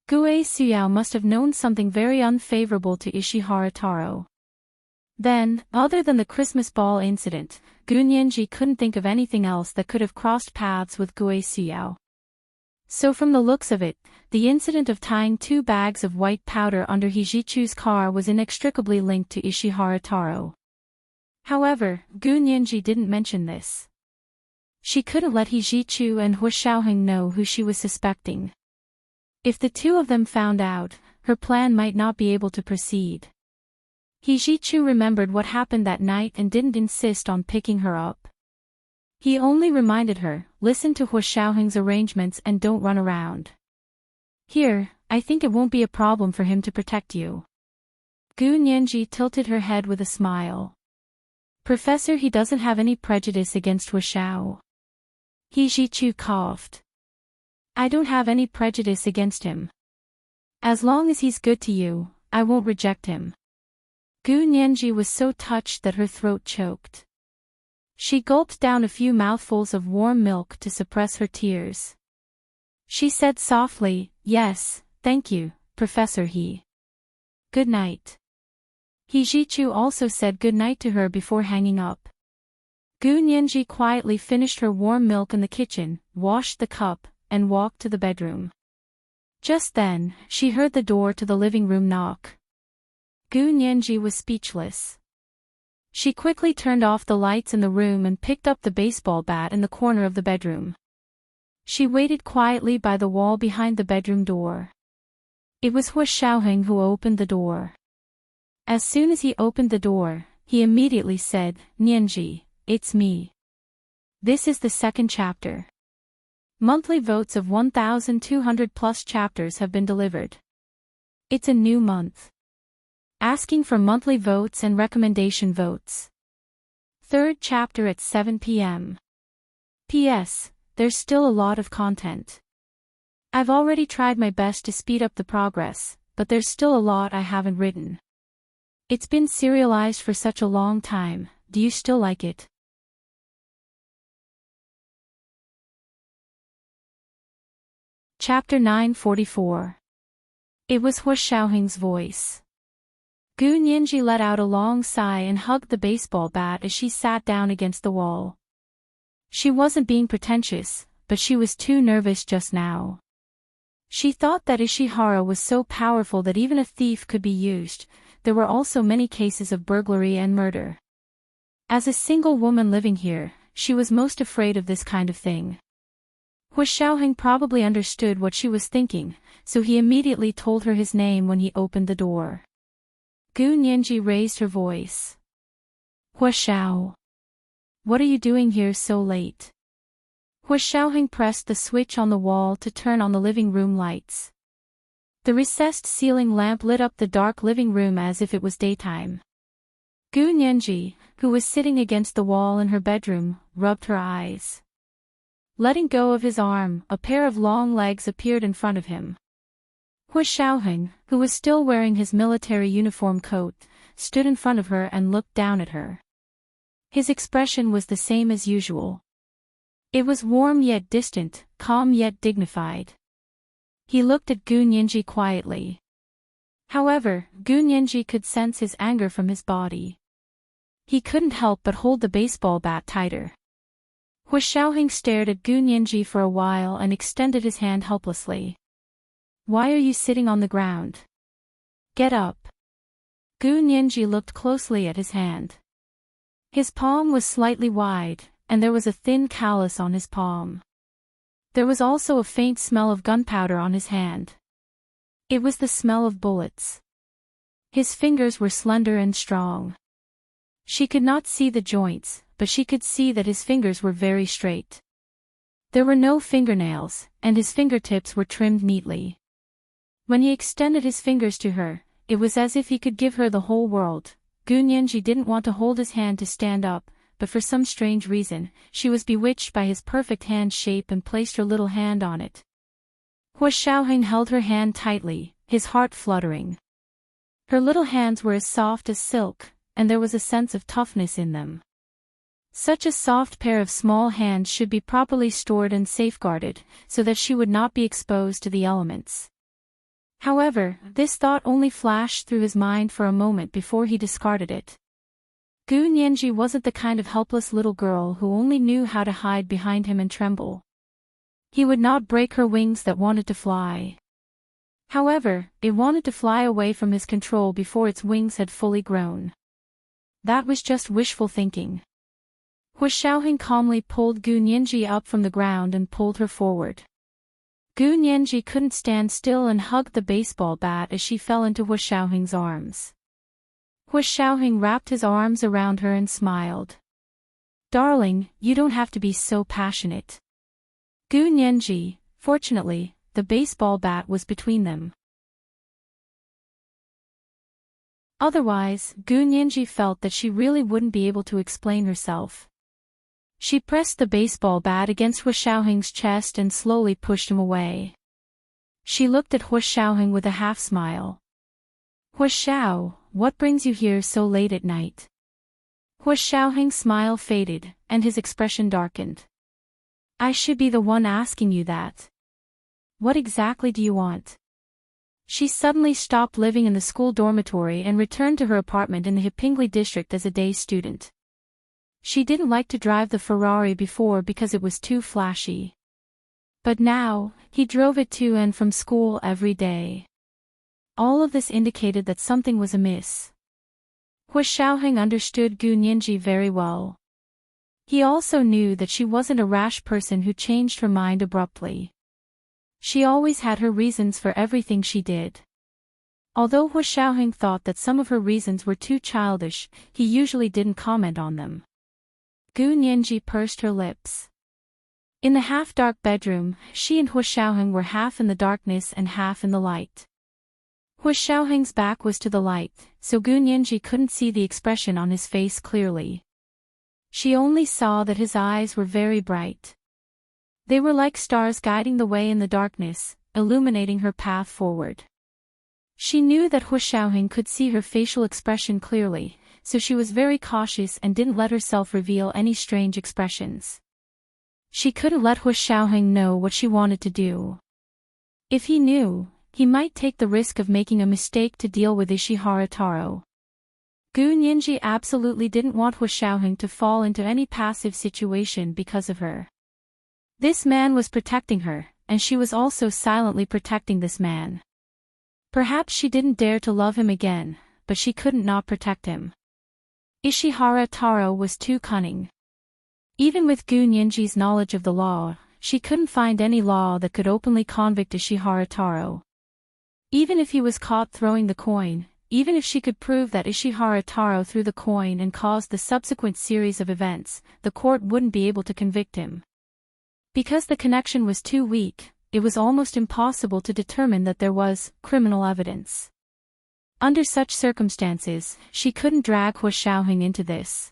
Gue Suyao must have known something very unfavorable to Ishihara Taro. Then, other than the Christmas ball incident, Gu Nianji couldn't think of anything else that could have crossed paths with Gue Suyao. So from the looks of it, the incident of tying 2 bags of white powder under Hijichu's car was inextricably linked to Ishihara Taro. However, Gu Nianji didn't mention this. She couldn't let Hijichu and Hu Xiaoheng know who she was suspecting. If the two of them found out, her plan might not be able to proceed. Hijichu remembered what happened that night and didn't insist on picking her up. He only reminded her, listen to Hu Xiaoheng's arrangements and don't run around. Here, I think it won't be a problem for him to protect you. Gu Nianji tilted her head with a smile. Professor, he doesn't have any prejudice against Hu Xiao. Hijichu coughed. I don't have any prejudice against him. As long as he's good to you, I won't reject him. Gu Nianji was so touched that her throat choked. She gulped down a few mouthfuls of warm milk to suppress her tears. She said softly, Yes, thank you, Professor He. Good night. Hijichu also said good night to her before hanging up. Gu Nianji quietly finished her warm milk in the kitchen, washed the cup, and walked to the bedroom. Just then, she heard the door to the living room knock. Gu Nianji was speechless. She quickly turned off the lights in the room and picked up the baseball bat in the corner of the bedroom. She waited quietly by the wall behind the bedroom door. It was Hu Xiaoheng who opened the door. As soon as he opened the door, he immediately said, Nianji, it's me. This is the second chapter. Monthly votes of 1,200 plus chapters have been delivered. It's a new month. Asking for monthly votes and recommendation votes. Third chapter at 7 p.m. P.S. There's still a lot of content. I've already tried my best to speed up the progress, but there's still a lot I haven't written. It's been serialized for such a long time, do you still like it? Chapter 944. It was Hu Xiaoheng's voice. Gu Nianji let out a long sigh and hugged the baseball bat as she sat down against the wall. She wasn't being pretentious, but she was too nervous just now. She thought that Ishihara was so powerful that even a thief could be used. There were also many cases of burglary and murder. As a single woman living here, she was most afraid of this kind of thing. Hu Xiaoheng probably understood what she was thinking, so he immediately told her his name when he opened the door. Gu Nianji raised her voice. Hu Xiao. What are you doing here so late? Hu Xiaoheng pressed the switch on the wall to turn on the living room lights. The recessed ceiling lamp lit up the dark living room as if it was daytime. Gu Nianji, who was sitting against the wall in her bedroom, rubbed her eyes. Letting go of his arm, a pair of long legs appeared in front of him. Hu Xiaoheng, who was still wearing his military uniform coat, stood in front of her and looked down at her. His expression was the same as usual. It was warm yet distant, calm yet dignified. He looked at Gu Nianji quietly. However, Gu Nianji could sense his anger from his body. He couldn't help but hold the baseball bat tighter. Hu Xiaoheng stared at Gu Nianji for a while and extended his hand helplessly. Why are you sitting on the ground? Get up. Gu Nianji looked closely at his hand. His palm was slightly wide, and there was a thin callus on his palm. There was also a faint smell of gunpowder on his hand. It was the smell of bullets. His fingers were slender and strong. She could not see the joints, but she could see that his fingers were very straight. There were no fingernails, and his fingertips were trimmed neatly. When he extended his fingers to her, it was as if he could give her the whole world. Gu Nianji didn't want to hold his hand to stand up, but for some strange reason, she was bewitched by his perfect hand shape and placed her little hand on it. Hu Xiaoheng held her hand tightly, his heart fluttering. Her little hands were as soft as silk, and there was a sense of toughness in them. Such a soft pair of small hands should be properly stored and safeguarded, so that she would not be exposed to the elements. However, this thought only flashed through his mind for a moment before he discarded it. Gu Nianji wasn't the kind of helpless little girl who only knew how to hide behind him and tremble. He would not break her wings that wanted to fly. However, it wanted to fly away from his control before its wings had fully grown. That was just wishful thinking. Hu Xiaoheng calmly pulled Gu Nianji up from the ground and pulled her forward. Gu Nianji couldn't stand still and hugged the baseball bat as she fell into Hu Xiaoheng's arms. Hu Xiaoheng wrapped his arms around her and smiled. Darling, you don't have to be so passionate. Gu Nianji, fortunately, the baseball bat was between them. Otherwise, Gu Nianji felt that she really wouldn't be able to explain herself. She pressed the baseball bat against Hu Xiaoheng's chest and slowly pushed him away. She looked at Hu Xiaoheng with a half-smile. Hu Xiao, what brings you here so late at night? Hu Xiaoheng's smile faded, and his expression darkened. I should be the one asking you that. What exactly do you want? She suddenly stopped living in the school dormitory and returned to her apartment in the Hepingli district as a day student. She didn't like to drive the Ferrari before because it was too flashy. But now, he drove it to and from school every day. All of this indicated that something was amiss. Hu Xiaoheng understood Gu Nianji very well. He also knew that she wasn't a rash person who changed her mind abruptly. She always had her reasons for everything she did. Although Hu Xiaoheng thought that some of her reasons were too childish, he usually didn't comment on them. Gu Nianji pursed her lips. In the half-dark bedroom, she and Hu Xiaoheng were half in the darkness and half in the light. Hu Xiaoheng's back was to the light, so Gu Nianji couldn't see the expression on his face clearly. She only saw that his eyes were very bright. They were like stars guiding the way in the darkness, illuminating her path forward. She knew that Hu Xiaoheng could see her facial expression clearly, so she was very cautious and didn't let herself reveal any strange expressions. She couldn't let Hu Xiaoheng know what she wanted to do. If he knew, he might take the risk of making a mistake to deal with Ishihara Taro. Gu Nianji absolutely didn't want Hua Xiaoheng to fall into any passive situation because of her. This man was protecting her, and she was also silently protecting this man. Perhaps she didn't dare to love him again, but she couldn't not protect him. Ishihara Taro was too cunning. Even with Gu Nianji's knowledge of the law, she couldn't find any law that could openly convict Ishihara Taro. Even if he was caught throwing the coin, even if she could prove that Ishihara Taro threw the coin and caused the subsequent series of events, the court wouldn't be able to convict him. Because the connection was too weak, it was almost impossible to determine that there was criminal evidence. Under such circumstances, she couldn't drag Hua Xiaoheng into this.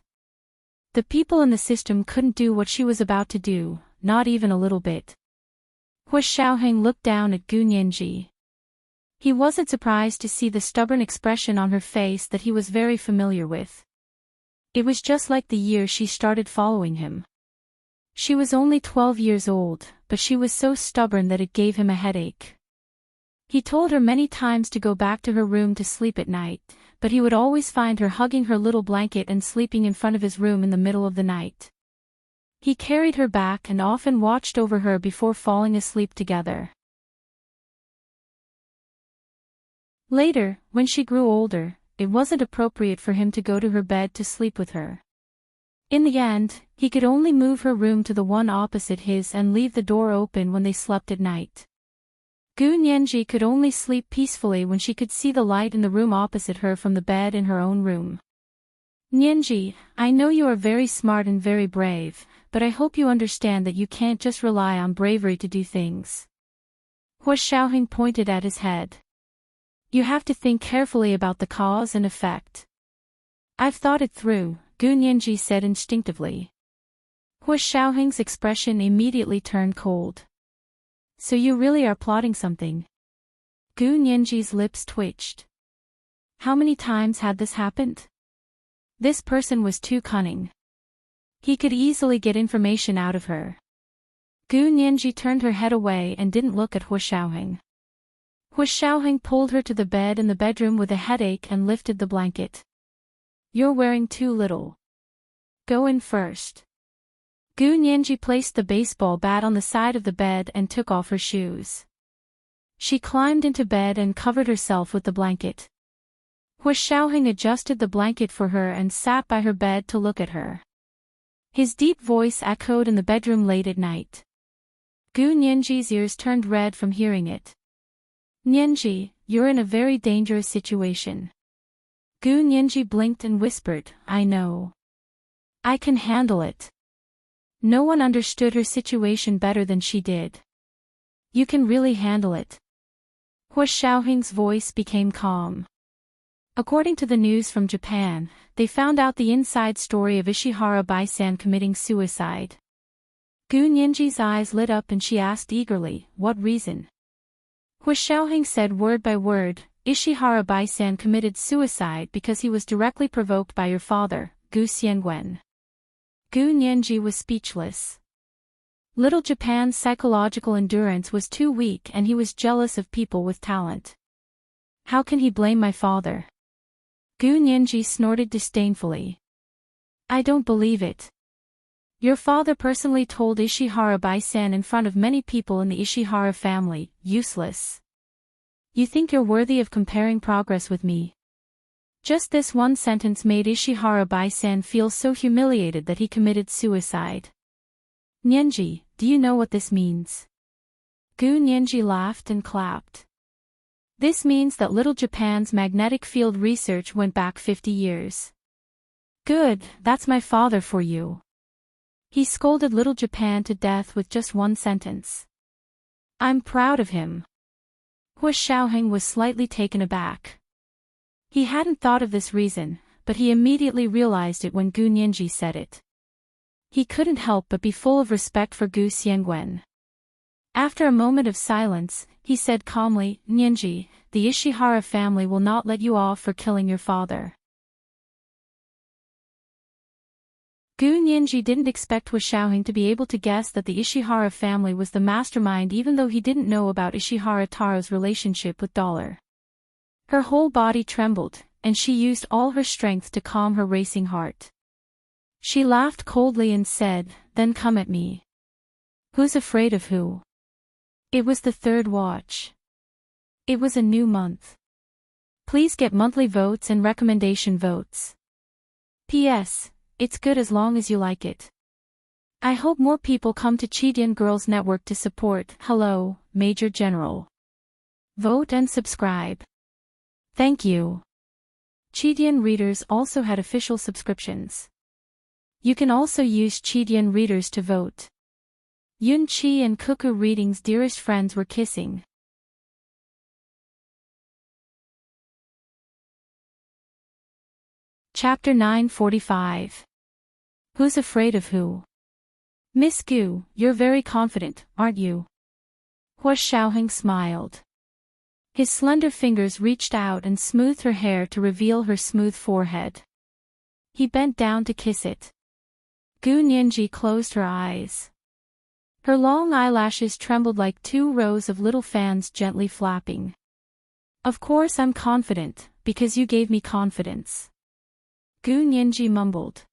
The people in the system couldn't do what she was about to do, not even a little bit. Hua Xiaoheng looked down at Gu Nianji. He wasn't surprised to see the stubborn expression on her face that he was very familiar with. It was just like the year she started following him. She was only 12 years old, but she was so stubborn that it gave him a headache. He told her many times to go back to her room to sleep at night, but he would always find her hugging her little blanket and sleeping in front of his room in the middle of the night. He carried her back and often watched over her before falling asleep together. Later, when she grew older, it wasn't appropriate for him to go to her bed to sleep with her. In the end, he could only move her room to the one opposite his and leave the door open when they slept at night. Gu Nianji could only sleep peacefully when she could see the light in the room opposite her from the bed in her own room. Nianji, I know you are very smart and very brave, but I hope you understand that you can't just rely on bravery to do things. Hua Xiaoheng pointed at his head. You have to think carefully about the cause and effect. I've thought it through, Gu Nianji said instinctively. Hua Xiaoheng's expression immediately turned cold. So you really are plotting something? Gu Nianji's lips twitched. How many times had this happened? This person was too cunning. He could easily get information out of her. Gu Nianji turned her head away and didn't look at Hua Xiaoheng. Hua Xiaoheng pulled her to the bed in the bedroom with a headache and lifted the blanket. You're wearing too little. Go in first. Gu Nianji placed the baseball bat on the side of the bed and took off her shoes. She climbed into bed and covered herself with the blanket. Hua Xiaoheng adjusted the blanket for her and sat by her bed to look at her. His deep voice echoed in the bedroom late at night. Gu Nianji's ears turned red from hearing it. Nianji, you're in a very dangerous situation. Gu Nianji blinked and whispered, I know. I can handle it. No one understood her situation better than she did. You can really handle it. Hua Xiaoheng's voice became calm. According to the news from Japan, they found out the inside story of Ishihara Bai-san committing suicide. Gu Nianji's eyes lit up and she asked eagerly, what reason? Hua Xiaoheng said word by word, Ishihara Bai-san committed suicide because he was directly provoked by your father, Gu Xiangwen. Gu Nianji was speechless. Little Japan's psychological endurance was too weak and he was jealous of people with talent. How can he blame my father? Gu Nianji snorted disdainfully. I don't believe it. Your father personally told Ishihara Bai-san in front of many people in the Ishihara family, useless. You think you're worthy of comparing progress with me? Just this one sentence made Ishihara Bai-san feel so humiliated that he committed suicide. Nianji, do you know what this means? Gu Nianji laughed and clapped. This means that Little Japan's magnetic field research went back 50 years. Good, that's my father for you. He scolded Little Japan to death with just one sentence. I'm proud of him. Hua Xiaoheng was slightly taken aback. He hadn't thought of this reason, but he immediately realized it when Gu Nianji said it. He couldn't help but be full of respect for Gu Xiangwen. After a moment of silence, he said calmly, Nianji, the Ishihara family will not let you off for killing your father. Gu Nianji didn't expect Hua Xiaoheng to be able to guess that the Ishihara family was the mastermind even though he didn't know about Ishihara Taro's relationship with Dollar. Her whole body trembled, and she used all her strength to calm her racing heart. She laughed coldly and said, "Then come at me. Who's afraid of who?" It was the third watch. It was a new month. Please get monthly votes and recommendation votes. P.S. It's good as long as you like it. I hope more people come to Chidian Girls Network to support. Hello, Major General. Vote and subscribe. Thank you. Chidian readers also had official subscriptions. You can also use Chidian readers to vote. Yun Chi and Cuckoo Reading's dearest friends were kissing. Chapter 945. Who's afraid of who? Miss Gu, you're very confident, aren't you? Hua Xiaoheng smiled. His slender fingers reached out and smoothed her hair to reveal her smooth forehead. He bent down to kiss it. Gu Nianji closed her eyes. Her long eyelashes trembled like two rows of little fans gently flapping. Of course I'm confident, because you gave me confidence. Gu Nianji mumbled.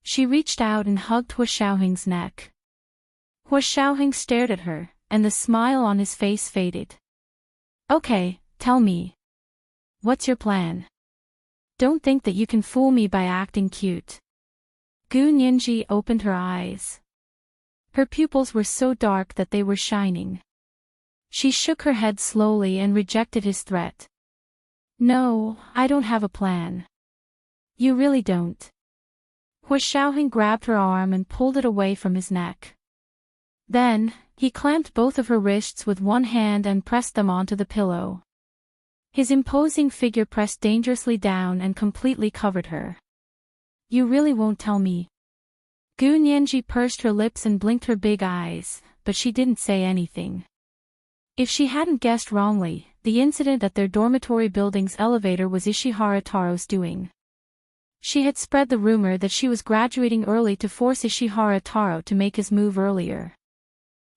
She reached out and hugged Hua Xiaoheng's neck. Hua Xiaoheng stared at her, and the smile on his face faded. Okay, tell me. What's your plan? Don't think that you can fool me by acting cute. Gu Nianji opened her eyes. Her pupils were so dark that they were shining. She shook her head slowly and rejected his threat. No, I don't have a plan. You really don't. Hua Xiaoheng grabbed her arm and pulled it away from his neck. Then, he clamped both of her wrists with one hand and pressed them onto the pillow. His imposing figure pressed dangerously down and completely covered her. You really won't tell me? Gu Nianji pursed her lips and blinked her big eyes, but she didn't say anything. If she hadn't guessed wrongly, the incident at their dormitory building's elevator was Ishihara Taro's doing. She had spread the rumor that she was graduating early to force Ishihara Taro to make his move earlier.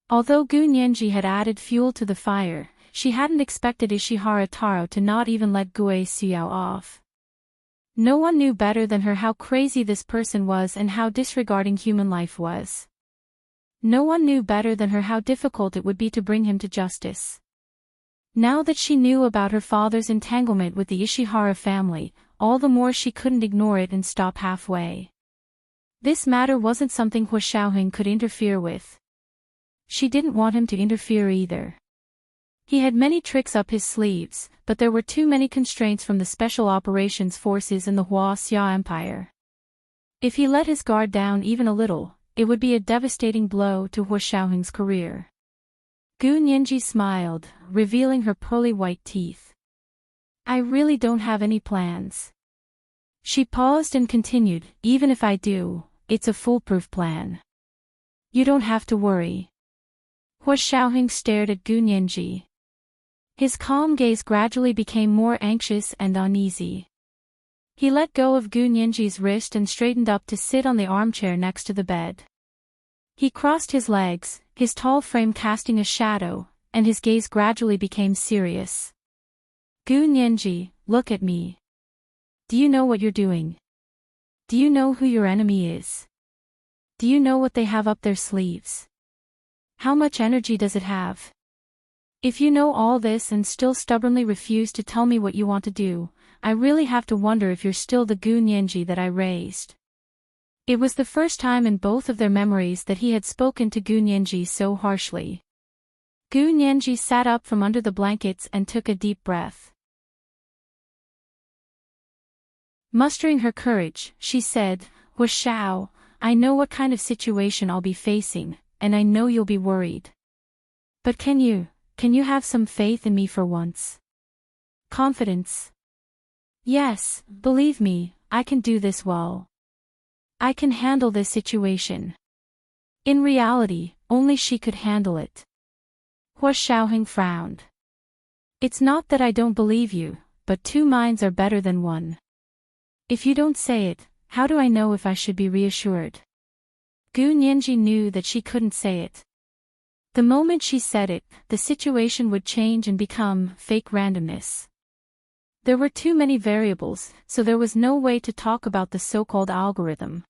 Although Gu Nianji had added fuel to the fire, she hadn't expected Ishihara Taro to not even let Gue Xiao off. No one knew better than her how crazy this person was and how disregarding human life was. No one knew better than her how difficult it would be to bring him to justice. Now that she knew about her father's entanglement with the Ishihara family, all the more she couldn't ignore it and stop halfway. This matter wasn't something Hua Xiaoheng could interfere with. She didn't want him to interfere either. He had many tricks up his sleeves, but there were too many constraints from the Special Operations Forces in the Hua Xia Empire. If he let his guard down even a little, it would be a devastating blow to Hua Xiaoheng's career. Gu Nianji smiled, revealing her pearly white teeth. I really don't have any plans. She paused and continued, even if I do, it's a foolproof plan. You don't have to worry. Hua Xiaoheng stared at Gu Nianji. His calm gaze gradually became more anxious and uneasy. He let go of Gu Nianji's wrist and straightened up to sit on the armchair next to the bed. He crossed his legs, his tall frame casting a shadow, and his gaze gradually became serious. Gu Nianji, look at me. Do you know what you're doing? Do you know who your enemy is? Do you know what they have up their sleeves? How much energy does it have? If you know all this and still stubbornly refuse to tell me what you want to do, I really have to wonder if you're still the Gu Nianji that I raised. It was the first time in both of their memories that he had spoken to Gu Nianji so harshly. Gu Nianji sat up from under the blankets and took a deep breath. Mustering her courage, she said, Hua Xiao, I know what kind of situation I'll be facing, and I know you'll be worried. But can you have some faith in me for once? Confidence. Yes, believe me, I can do this well. I can handle this situation. In reality, only she could handle it. Hua Xiaoheng frowned. It's not that I don't believe you, but two minds are better than one. If you don't say it, How do I know if I should be reassured? Gu Nianji knew that she couldn't say it. The moment she said it, the situation would change and become fake randomness. There were too many variables, so there was no way to talk about the so-called algorithm.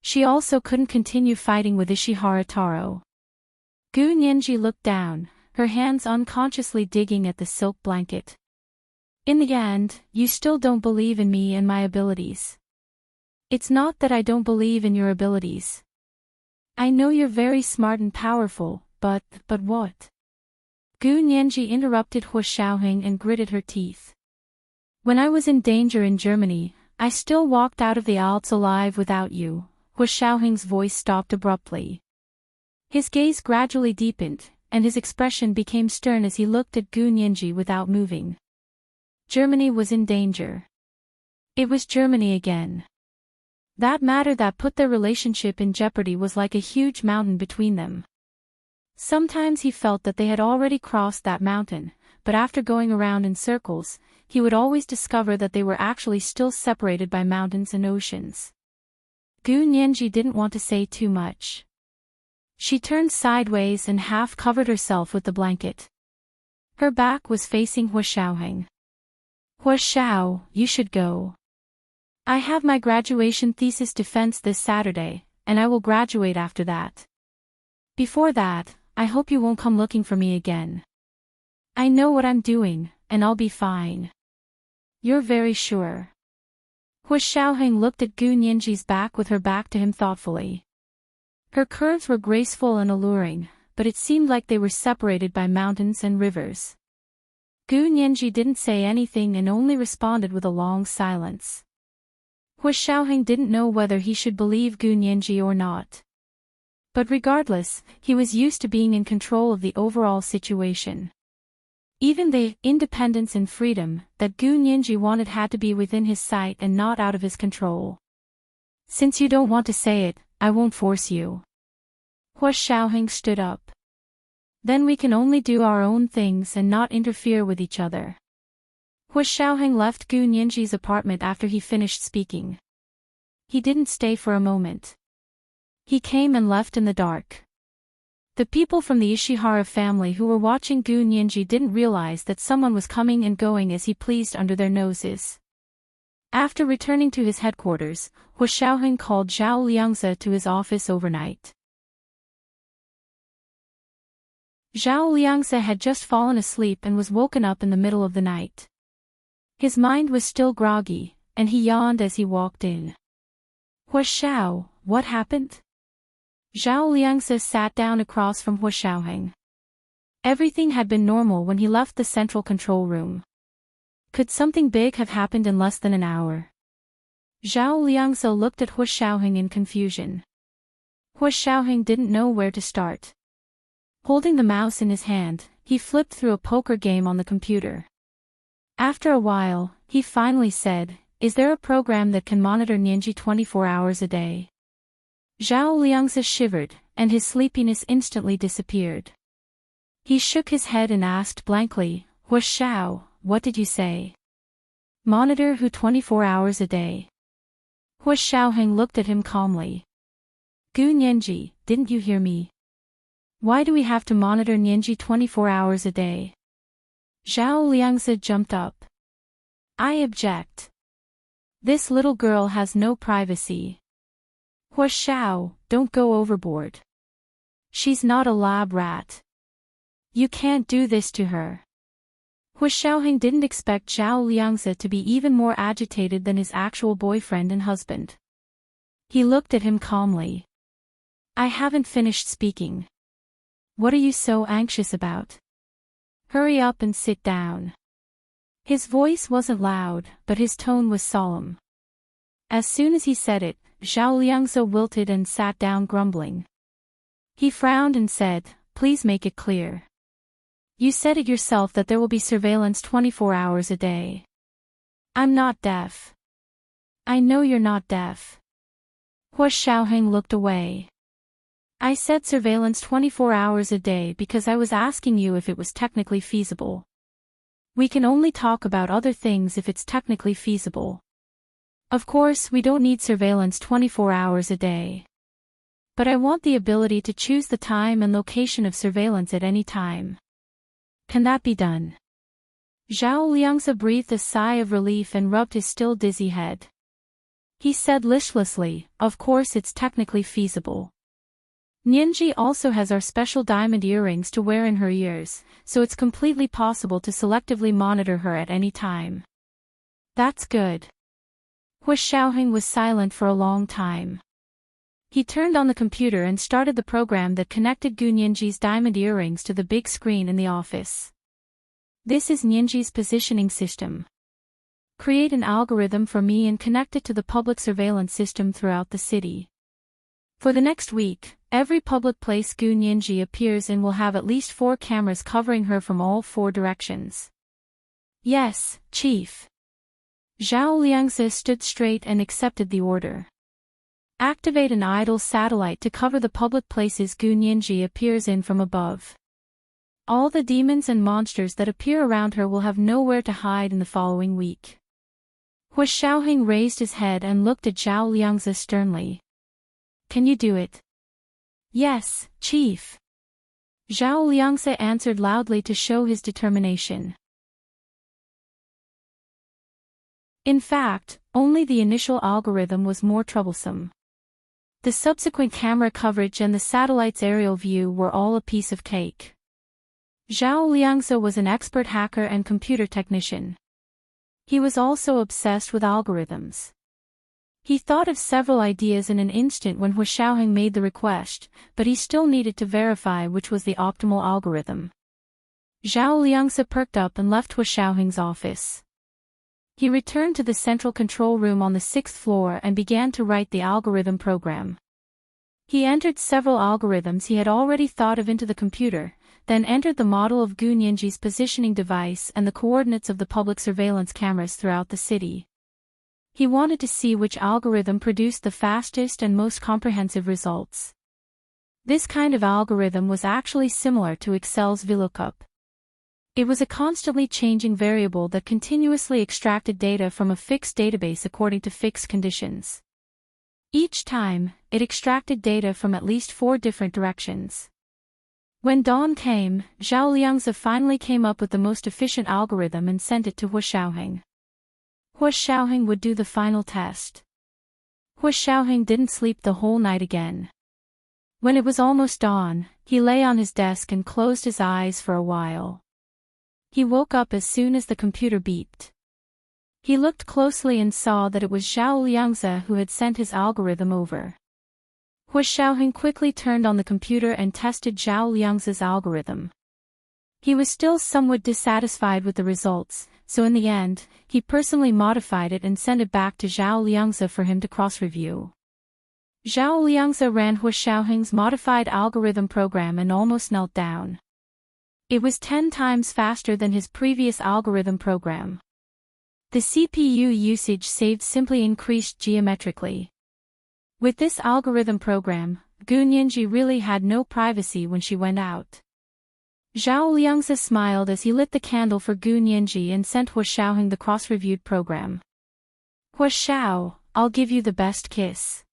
She also couldn't continue fighting with Ishihara Taro. Gu Nianji looked down, her hands unconsciously digging at the silk blanket. In the end, you still don't believe in me and my abilities. It's not that I don't believe in your abilities. I know you're very smart and powerful, but what? Gu Nianji interrupted Hu Xiaoheng and gritted her teeth. When I was in danger in Germany, I still walked out of the Alps alive without you. Hu Xiaoheng's voice stopped abruptly. His gaze gradually deepened, and his expression became stern as he looked at Gu Nianji without moving. Germany was in danger. It was Germany again. That matter that put their relationship in jeopardy was like a huge mountain between them. Sometimes he felt that they had already crossed that mountain, but after going around in circles, he would always discover that they were actually still separated by mountains and oceans. Gu Nianji didn't want to say too much. She turned sideways and half covered herself with the blanket. Her back was facing Hu Xiaoheng. Hu Xiao, you should go. I have my graduation thesis defense this Saturday, and I will graduate after that. Before that, I hope you won't come looking for me again. I know what I'm doing, and I'll be fine. You're very sure? Hu Xiaoheng looked at Gu Nianji's back with her back to him thoughtfully. Her curves were graceful and alluring, but it seemed like they were separated by mountains and rivers. Gu Nianji didn't say anything and only responded with a long silence. Hu Xiaoheng didn't know whether he should believe Gu Nianji or not. But regardless, he was used to being in control of the overall situation. Even the independence and freedom that Gu Nianji wanted had to be within his sight and not out of his control. Since you don't want to say it, I won't force you. Hu Xiaoheng stood up. Then we can only do our own things and not interfere with each other. Hu Xiaoheng left Gu Nianji's apartment after he finished speaking. He didn't stay for a moment. He came and left in the dark. The people from the Ishihara family who were watching Gu Nianji didn't realize that someone was coming and going as he pleased under their noses. After returning to his headquarters, Hu Xiaoheng called Zhao Liangzi to his office overnight. Zhao Liangzi had just fallen asleep and was woken up in the middle of the night. His mind was still groggy, and he yawned as he walked in. Hu Xiao, what happened? Zhao Liangzi sat down across from Hu Xiaoheng. Everything had been normal when he left the central control room. Could something big have happened in less than an hour? Zhao Liangzi looked at Hu Xiaoheng in confusion. Hu Xiaoheng didn't know where to start. Holding the mouse in his hand, he flipped through a poker game on the computer. After a while, he finally said, "Is there a program that can monitor Nianji 24 hours a day?" Zhao Liangzi shivered, and his sleepiness instantly disappeared. He shook his head and asked blankly, "Hu Xiao, what did you say? Monitor who 24 hours a day?" Hu Xiaoheng looked at him calmly. "Gu Nianji, didn't you hear me? Why do we have to monitor Nianji 24 hours a day?" Zhao Liangzi jumped up. "I object. This little girl has no privacy. Hu Xiao, don't go overboard. She's not a lab rat. You can't do this to her." Hu Xiaoheng didn't expect Zhao Liangzi to be even more agitated than his actual boyfriend and husband. He looked at him calmly. "I haven't finished speaking. What are you so anxious about? Hurry up and sit down." His voice wasn't loud, but his tone was solemn. As soon as he said it, Zhao Liangzi wilted and sat down grumbling. He frowned and said, "Please make it clear. You said it yourself that there will be surveillance 24 hours a day. I'm not deaf." "I know you're not deaf." Hu Xiaoheng looked away. "I said surveillance 24 hours a day because I was asking you if it was technically feasible. We can only talk about other things if it's technically feasible." Of course, we don't need surveillance 24 hours a day. But I want the ability to choose the time and location of surveillance at any time. Can that be done? Zhao Liangzi breathed a sigh of relief and rubbed his still dizzy head. He said listlessly, "Of course it's technically feasible. Nianji also has our special diamond earrings to wear in her ears, so it's completely possible to selectively monitor her at any time." That's good. Hu Xiaoheng was silent for a long time. He turned on the computer and started the program that connected Gu Nianji's diamond earrings to the big screen in the office. This is Nianji's positioning system. Create an algorithm for me and connect it to the public surveillance system throughout the city. For the next week, every public place Gu Nianji appears in will have at least 4 cameras covering her from all 4 directions. Yes, Chief. Zhao Liangzi stood straight and accepted the order. Activate an idle satellite to cover the public places Gu Nianji appears in from above. All the demons and monsters that appear around her will have nowhere to hide in the following week. Hu Xiaoheng raised his head and looked at Zhao Liangzi sternly. Can you do it? Yes, Chief. Zhao Liangzi answered loudly to show his determination. In fact, only the initial algorithm was more troublesome. The subsequent camera coverage and the satellite's aerial view were all a piece of cake. Zhao Liangzi was an expert hacker and computer technician. He was also obsessed with algorithms. He thought of several ideas in an instant when Hu Xiaoheng made the request, but he still needed to verify which was the optimal algorithm. Zhao Liangzi perked up and left Hu Xiaoheng's office. He returned to the central control room on the 6th floor and began to write the algorithm program. He entered several algorithms he had already thought of into the computer, then entered the model of Gu Nianji's positioning device and the coordinates of the public surveillance cameras throughout the city. He wanted to see which algorithm produced the fastest and most comprehensive results. This kind of algorithm was actually similar to Excel's VLOOKUP. It was a constantly changing variable that continuously extracted data from a fixed database according to fixed conditions. Each time, it extracted data from at least 4 different directions. When dawn came, Zhao Liangzi finally came up with the most efficient algorithm and sent it to Hu Xiaoheng. Hu Xiaoheng would do the final test. Hu Xiaoheng didn't sleep the whole night again. When it was almost dawn, he lay on his desk and closed his eyes for a while. He woke up as soon as the computer beeped. He looked closely and saw that it was Zhao Liangzi who had sent his algorithm over. Hu Xiaoheng quickly turned on the computer and tested Zhao Liangzi's algorithm. He was still somewhat dissatisfied with the results, so in the end, he personally modified it and sent it back to Zhao Liangzi for him to cross-review. Zhao Liangzi ran Hu Xiaoheng's modified algorithm program and almost knelt down. It was 10 times faster than his previous algorithm program. The CPU usage saved simply increased geometrically. With this algorithm program, Gu Nianji really had no privacy when she went out. Zhao Liangzi smiled as he lit the candle for Gu Nianji and sent Hu Xiaoheng the cross-reviewed program. Hu Xiao, I'll give you the best kiss.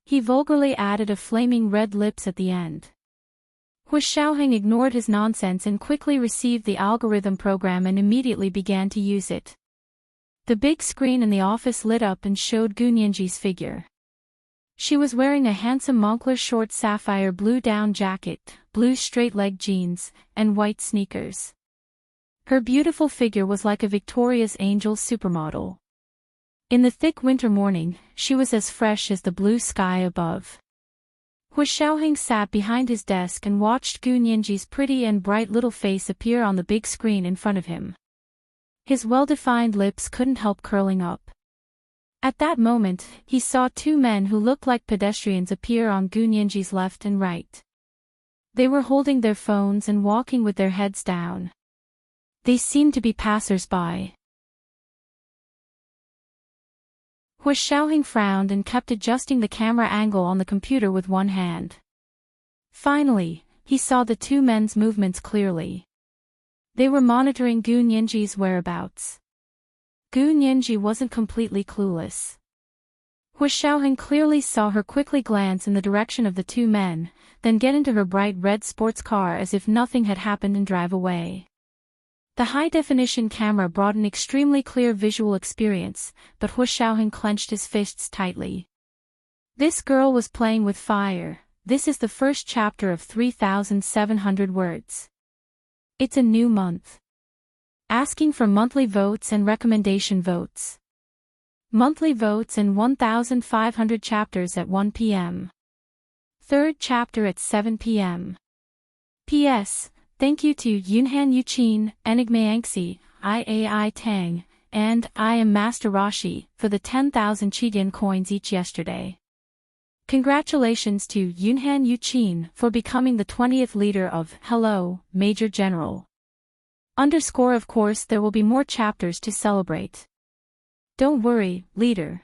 He vulgarly added a flaming red lips at the end. Hu Xiaoheng ignored his nonsense and quickly received the algorithm program and immediately began to use it. The big screen in the office lit up and showed Gu Nianji's figure. She was wearing a handsome Moncler short sapphire blue down jacket, blue straight-leg jeans, and white sneakers. Her beautiful figure was like a Victoria's Angel supermodel. In the thick winter morning, she was as fresh as the blue sky above. Hu Xiaoheng sat behind his desk and watched Gu Nianji's pretty and bright little face appear on the big screen in front of him. His well-defined lips couldn't help curling up. At that moment, he saw 2 men who looked like pedestrians appear on Gu Nianji's left and right. They were holding their phones and walking with their heads down. They seemed to be passers-by. Hu Xiaoheng frowned and kept adjusting the camera angle on the computer with one hand. Finally, he saw the 2 men's movements clearly. They were monitoring Gu Nianji's whereabouts. Gu Nianji wasn't completely clueless. Hu Xiaoheng clearly saw her quickly glance in the direction of the two men, then get into her bright red sports car as if nothing had happened and drive away. The high-definition camera brought an extremely clear visual experience, but Hu Xiaoheng clenched his fists tightly. This girl was playing with fire. This is the first chapter of 3,700 words. It's a new month. Asking for monthly votes and recommendation votes. Monthly votes in 1,500 chapters at 1 p.m. Third chapter at 7 p.m. P.S. Thank you to Yunhan Yuqin, Enigma Yangxi, Iai Tang, and I am Master Rashi for the 10,000 Qidian coins each yesterday. Congratulations to Yunhan Yuqin for becoming the 20th leader of Hello, Major General. Of course there will be more chapters to celebrate. Don't worry, leader.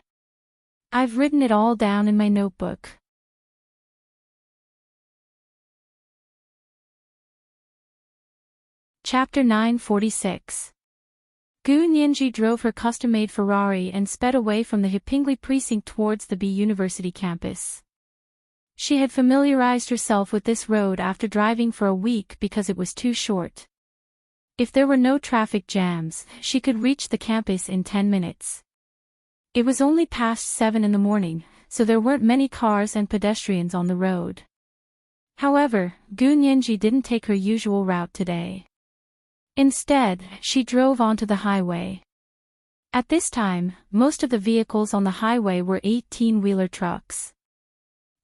I've written it all down in my notebook. Chapter 946. Gu Nianji drove her custom-made Ferrari and sped away from the Hepingli precinct towards the B University campus. She had familiarized herself with this road after driving for a week because it was too short. If there were no traffic jams, she could reach the campus in 10 minutes. It was only past 7 in the morning, so there weren't many cars and pedestrians on the road. However, Gu Nianji didn't take her usual route today. Instead, she drove onto the highway. At this time, most of the vehicles on the highway were 18-wheeler trucks.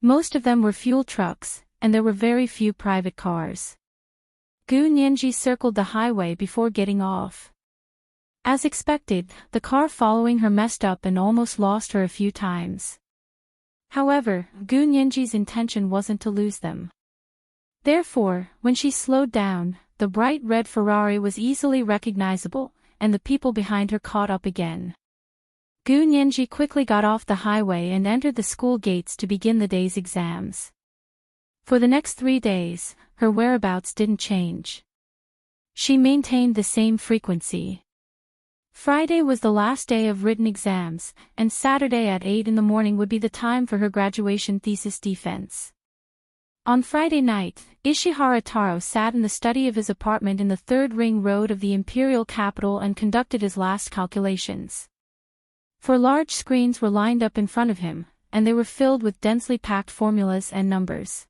Most of them were fuel trucks, and there were very few private cars. Gu Nianji circled the highway before getting off. As expected, the car following her messed up and almost lost her a few times. However, Gu Nianji's intention wasn't to lose them. Therefore, when she slowed down, the bright red Ferrari was easily recognizable, and the people behind her caught up again. Gu Nianji quickly got off the highway and entered the school gates to begin the day's exams. For the next 3 days, her whereabouts didn't change. She maintained the same frequency. Friday was the last day of written exams, and Saturday at 8 in the morning would be the time for her graduation thesis defense. On Friday night, Ishihara Taro sat in the study of his apartment in the third ring road of the imperial capital and conducted his last calculations. 4 large screens were lined up in front of him, and they were filled with densely packed formulas and numbers.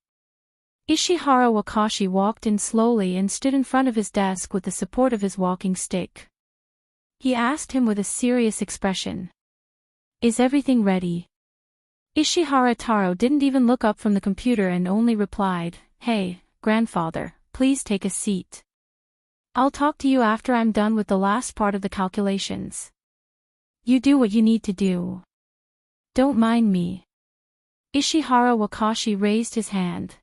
Ishihara Wakashi walked in slowly and stood in front of his desk with the support of his walking stick. He asked him with a serious expression. "Is everything ready?" Ishihara Taro didn't even look up from the computer and only replied, "Hey, grandfather, please take a seat. I'll talk to you after I'm done with the last part of the calculations. You do what you need to do. Don't mind me." Ishihara Wakashi raised his hand.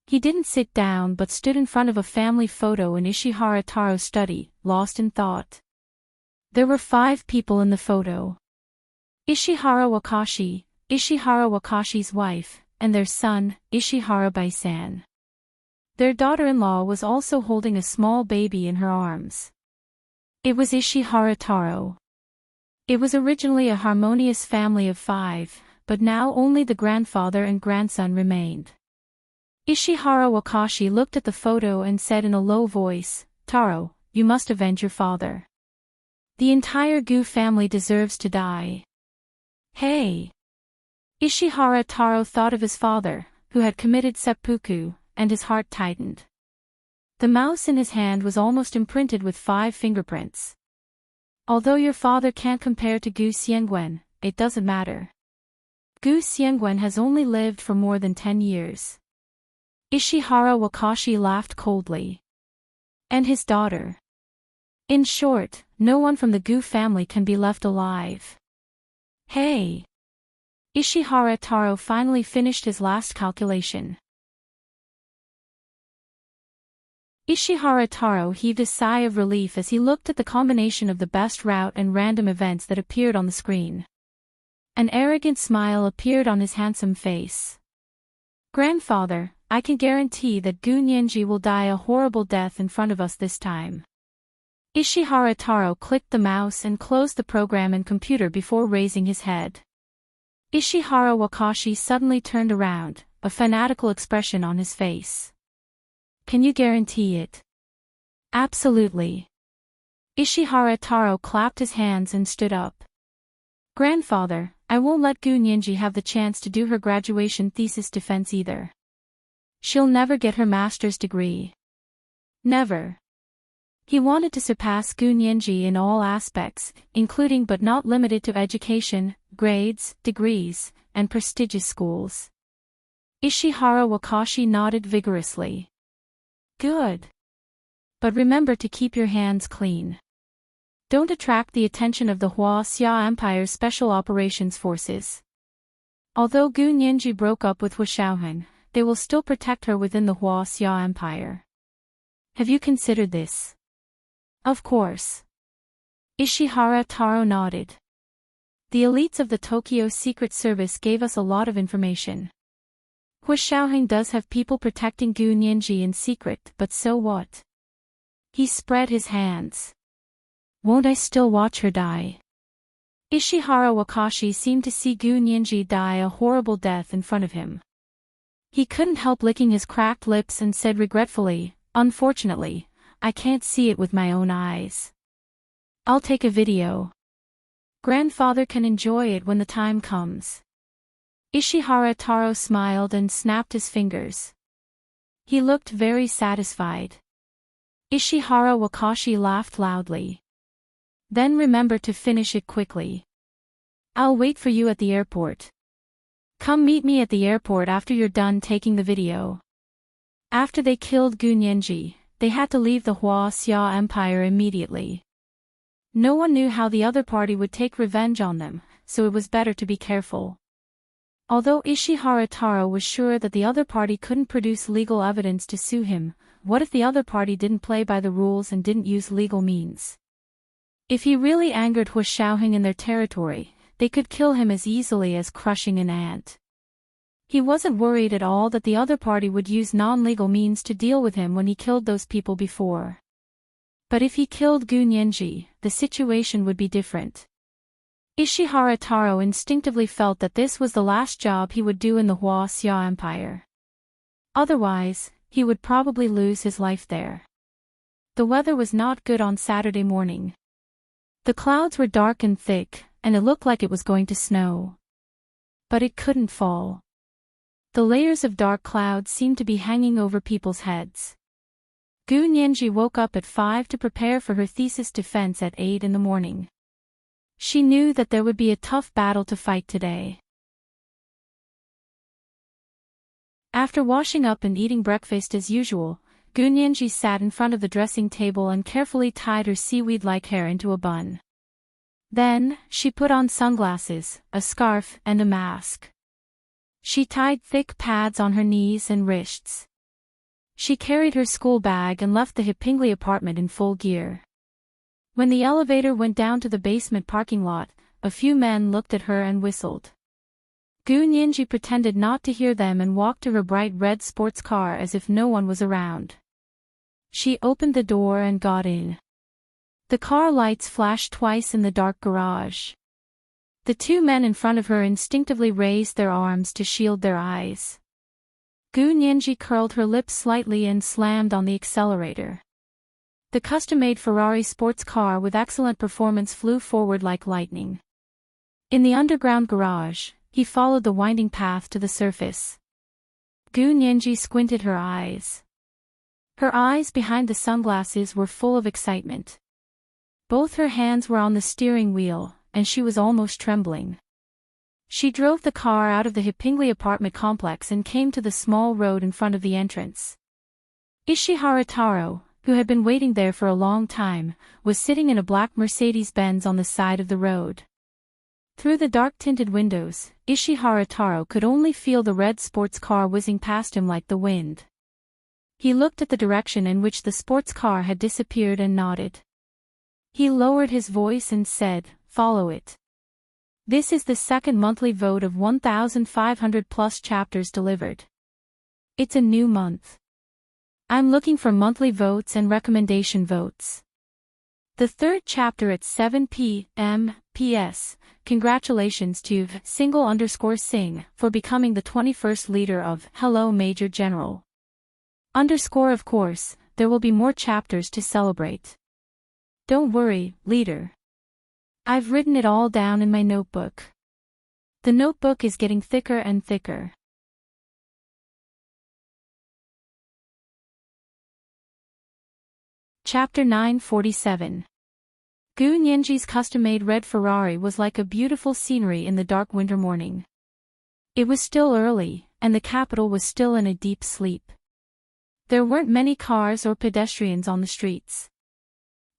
He didn't sit down but stood in front of a family photo in Ishihara Taro's study, lost in thought. There were 5 people in the photo. Ishihara Wakashi, Ishihara Wakashi's wife, and their son, Ishihara Baisan. Their daughter-in-law was also holding a small baby in her arms. It was Ishihara Taro. It was originally a harmonious family of 5, but now only the grandfather and grandson remained. Ishihara Wakashi looked at the photo and said in a low voice, "Taro, you must avenge your father. The entire Gu family deserves to die." Hey! Ishihara Taro thought of his father, who had committed seppuku, and his heart tightened. The mouse in his hand was almost imprinted with 5 fingerprints. Although your father can't compare to Gu Xiangwen, it doesn't matter. Gu Xiangwen has only lived for more than 10 years. Ishihara Wakashi laughed coldly. And his daughter. In short, no one from the Gu family can be left alive. Hey! Ishihara Taro finally finished his last calculation. Ishihara Taro heaved a sigh of relief as he looked at the combination of the best route and random events that appeared on the screen. An arrogant smile appeared on his handsome face. "Grandfather, I can guarantee that Gu Nianji will die a horrible death in front of us this time. Ishihara Taro clicked the mouse and closed the program and computer before raising his head. Ishihara Wakashi suddenly turned around, a fanatical expression on his face. Can you guarantee it? Absolutely. Ishihara Taro clapped his hands and stood up. Grandfather, I won't let Gu Nianji have the chance to do her graduation thesis defense either. She'll never get her master's degree. Never. He wanted to surpass Gu Nianji in all aspects, including but not limited to education, grades, degrees, and prestigious schools. Ishihara Wakashi nodded vigorously. Good. But remember to keep your hands clean. Don't attract the attention of the Xia Empire's Special Operations Forces. Although Gu Nianji broke up with Hu Xiaoheng, they will still protect her within the Xia Empire. Have you considered this? Of course. Ishihara Taro nodded. The elites of the Tokyo Secret Service gave us a lot of information. Hu Xiaoheng does have people protecting Gu Nianji in secret, but so what? He spread his hands. Won't I still watch her die? Ishihara Wakashi seemed to see Gu Nianji die a horrible death in front of him. He couldn't help licking his cracked lips and said regretfully, Unfortunately, I can't see it with my own eyes. I'll take a video. Grandfather can enjoy it when the time comes. Ishihara Taro smiled and snapped his fingers. He looked very satisfied. Ishihara Wakashi laughed loudly. Then remember to finish it quickly. I'll wait for you at the airport. Come meet me at the airport after you're done taking the video. After they killed Gu Nianji, they had to leave the Xia Empire immediately. No one knew how the other party would take revenge on them, so it was better to be careful. Although Ishihara Taro was sure that the other party couldn't produce legal evidence to sue him, what if the other party didn't play by the rules and didn't use legal means? If he really angered Hu Xiaoheng in their territory, they could kill him as easily as crushing an ant. He wasn't worried at all that the other party would use non-legal means to deal with him when he killed those people before. But if he killed Gu Nianji, the situation would be different. Ishihara Taro instinctively felt that this was the last job he would do in the Xia Empire. Otherwise, he would probably lose his life there. The weather was not good on Saturday morning. The clouds were dark and thick, and it looked like it was going to snow. But it couldn't fall. The layers of dark clouds seemed to be hanging over people's heads. Gu Nianji woke up at 5 to prepare for her thesis defense at 8 in the morning. She knew that there would be a tough battle to fight today. After washing up and eating breakfast as usual, Gu Nianji sat in front of the dressing table and carefully tied her seaweed-like hair into a bun. Then, she put on sunglasses, a scarf, and a mask. She tied thick pads on her knees and wrists. She carried her school bag and left the Hipingli apartment in full gear. When the elevator went down to the basement parking lot, a few men looked at her and whistled. Gu Nianji pretended not to hear them and walked to her bright red sports car as if no one was around. She opened the door and got in. The car lights flashed twice in the dark garage. The two men in front of her instinctively raised their arms to shield their eyes. Gu Nianji curled her lips slightly and slammed on the accelerator. The custom-made Ferrari sports car with excellent performance flew forward like lightning. In the underground garage, he followed the winding path to the surface. Gu Nianji squinted her eyes. Her eyes behind the sunglasses were full of excitement. Both her hands were on the steering wheel, and she was almost trembling. She drove the car out of the Hipingli apartment complex and came to the small road in front of the entrance. Ishihara Taro, who had been waiting there for a long time, was sitting in a black Mercedes-Benz on the side of the road. Through the dark-tinted windows, Ishihara Taro could only feel the red sports car whizzing past him like the wind. He looked at the direction in which the sports car had disappeared and nodded. He lowered his voice and said, "Follow it. This is the second monthly vote of 1,500 plus chapters delivered. It's a new month. I'm looking for monthly votes and recommendation votes. The third chapter at 7 p.m. P.S. Congratulations to _Sing for becoming the 21st leader of Hello Major General. Of course, there will be more chapters to celebrate. Don't worry, leader. I've written it all down in my notebook. The notebook is getting thicker and thicker. Chapter 947. Gu Nianji's custom-made red Ferrari was like a beautiful scenery in the dark winter morning. It was still early, and the capital was still in a deep sleep. There weren't many cars or pedestrians on the streets.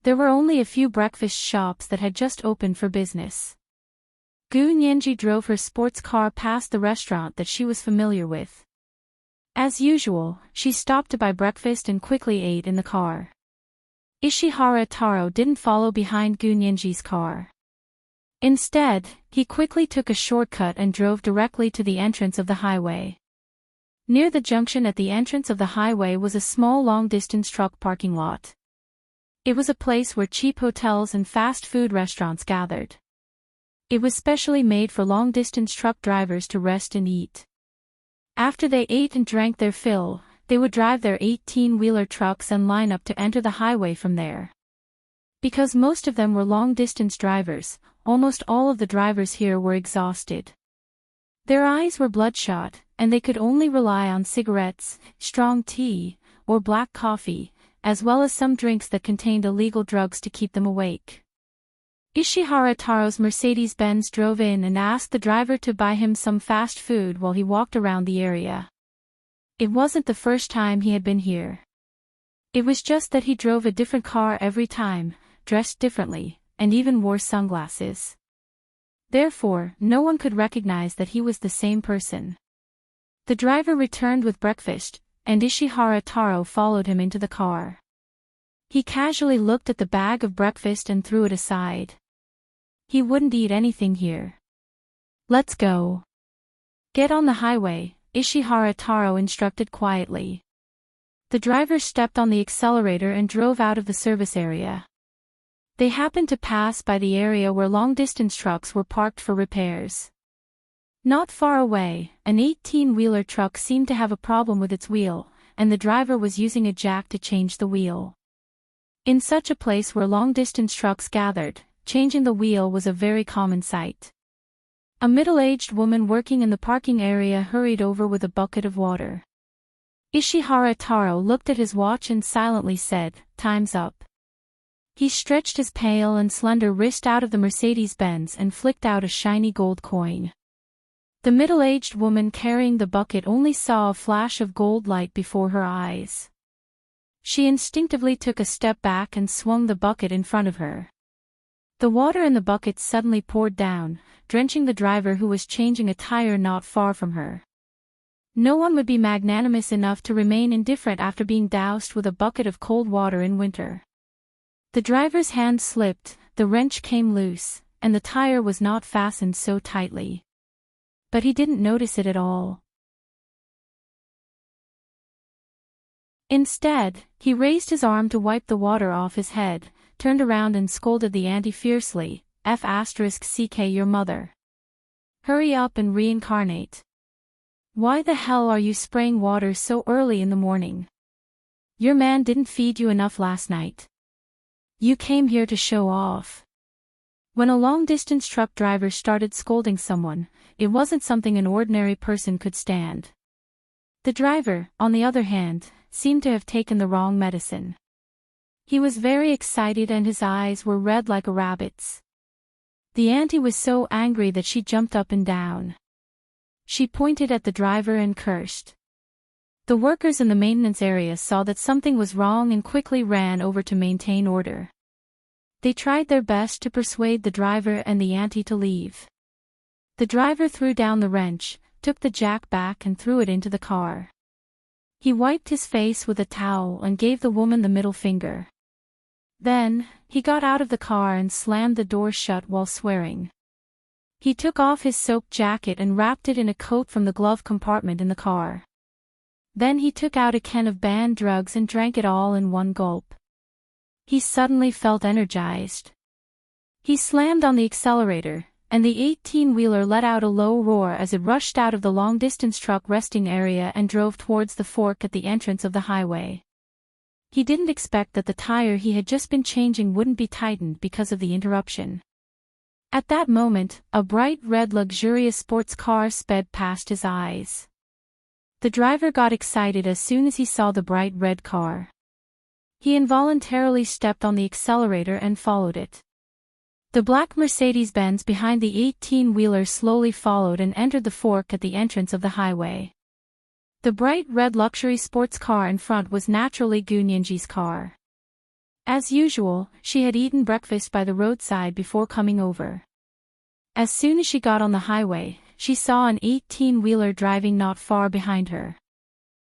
There were only a few breakfast shops that had just opened for business. Gu Nianji drove her sports car past the restaurant that she was familiar with. As usual, she stopped to buy breakfast and quickly ate in the car. Ishihara Taro didn't follow behind Gu Nianji's car. Instead, he quickly took a shortcut and drove directly to the entrance of the highway. Near the junction at the entrance of the highway was a small long-distance truck parking lot. It was a place where cheap hotels and fast food restaurants gathered. It was specially made for long-distance truck drivers to rest and eat. After they ate and drank their fill, they would drive their 18-wheeler trucks and line up to enter the highway from there. Because most of them were long-distance drivers, almost all of the drivers here were exhausted. Their eyes were bloodshot, and they could only rely on cigarettes, strong tea, or black coffee, as well as some drinks that contained illegal drugs to keep them awake. Ishihara Taro's Mercedes-Benz drove in and asked the driver to buy him some fast food while he walked around the area. It wasn't the first time he had been here. It was just that he drove a different car every time, dressed differently, and even wore sunglasses. Therefore, no one could recognize that he was the same person. The driver returned with breakfast, and Ishihara Taro followed him into the car. He casually looked at the bag of breakfast and threw it aside. He wouldn't eat anything here. Let's go. Get on the highway, Ishihara Taro instructed quietly. The driver stepped on the accelerator and drove out of the service area. They happened to pass by the area where long-distance trucks were parked for repairs. Not far away, an 18-wheeler truck seemed to have a problem with its wheel, and the driver was using a jack to change the wheel. In such a place where long-distance trucks gathered, changing the wheel was a very common sight. A middle-aged woman working in the parking area hurried over with a bucket of water. Ishihara Taro looked at his watch and silently said, "Time's up." He stretched his pale and slender wrist out of the Mercedes-Benz and flicked out a shiny gold coin. The middle-aged woman carrying the bucket only saw a flash of gold light before her eyes. She instinctively took a step back and swung the bucket in front of her. The water in the bucket suddenly poured down, drenching the driver who was changing a tire not far from her. No one would be magnanimous enough to remain indifferent after being doused with a bucket of cold water in winter. The driver's hand slipped, the wrench came loose, and the tire was not fastened so tightly. But he didn't notice it at all. Instead, he raised his arm to wipe the water off his head, turned around and scolded the auntie fiercely, "F***ck your mother. Hurry up and reincarnate. Why the hell are you spraying water so early in the morning? Your man didn't feed you enough last night. You came here to show off." When a long-distance truck driver started scolding someone, it wasn't something an ordinary person could stand. The driver, on the other hand, seemed to have taken the wrong medicine. He was very excited and his eyes were red like a rabbit's. The auntie was so angry that she jumped up and down. She pointed at the driver and cursed. The workers in the maintenance area saw that something was wrong and quickly ran over to maintain order. They tried their best to persuade the driver and the auntie to leave. The driver threw down the wrench, took the jack back and threw it into the car. He wiped his face with a towel and gave the woman the middle finger. Then, he got out of the car and slammed the door shut while swearing. He took off his soaked jacket and wrapped it in a coat from the glove compartment in the car. Then he took out a can of banned drugs and drank it all in one gulp. He suddenly felt energized. He slammed on the accelerator, and the 18-wheeler let out a low roar as it rushed out of the long-distance truck resting area and drove towards the fork at the entrance of the highway. He didn't expect that the tire he had just been changing wouldn't be tightened because of the interruption. At that moment, a bright red luxurious sports car sped past his eyes. The driver got excited as soon as he saw the bright red car. He involuntarily stepped on the accelerator and followed it. The black Mercedes-Benz behind the 18-wheeler slowly followed and entered the fork at the entrance of the highway. The bright red luxury sports car in front was naturally Gu Nianji's car. As usual, she had eaten breakfast by the roadside before coming over. As soon as she got on the highway, she saw an 18-wheeler driving not far behind her.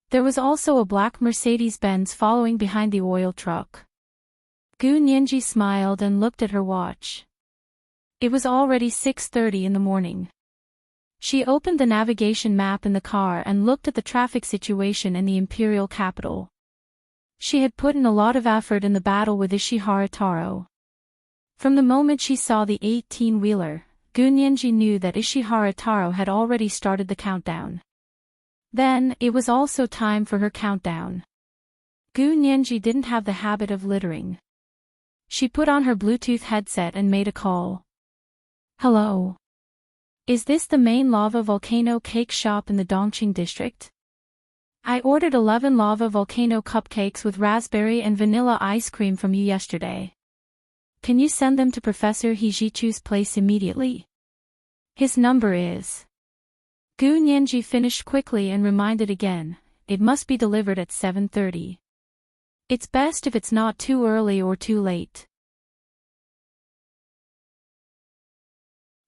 There was also a black Mercedes-Benz following behind the oil truck. Gu Nianji smiled and looked at her watch. It was already 6:30 in the morning. She opened the navigation map in the car and looked at the traffic situation in the imperial capital. She had put in a lot of effort in the battle with Ishihara Taro. From the moment she saw the 18-wheeler, Gu Nianji knew that Ishihara Taro had already started the countdown. Then, it was also time for her countdown. Gu Nianji didn't have the habit of littering. She put on her Bluetooth headset and made a call. Hello. Is this the main lava volcano cake shop in the Dongqing district? I ordered 11 lava volcano cupcakes with raspberry and vanilla ice cream from you yesterday. Can you send them to Professor Hijichu's place immediately? His number is... Gu Nianji finished quickly and reminded again, it must be delivered at 7:30. It's best if it's not too early or too late.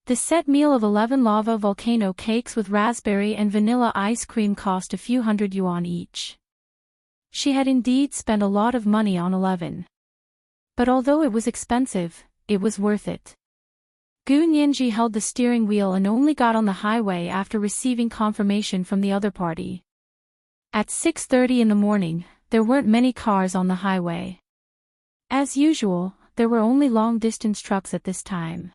The set meal of 11 lava volcano cakes with raspberry and vanilla ice cream cost a few hundred yuan each. She had indeed spent a lot of money on 11. But although it was expensive, it was worth it. Gu Nianji held the steering wheel and only got on the highway after receiving confirmation from the other party. At 6:30 in the morning, there weren't many cars on the highway. As usual, there were only long-distance trucks at this time.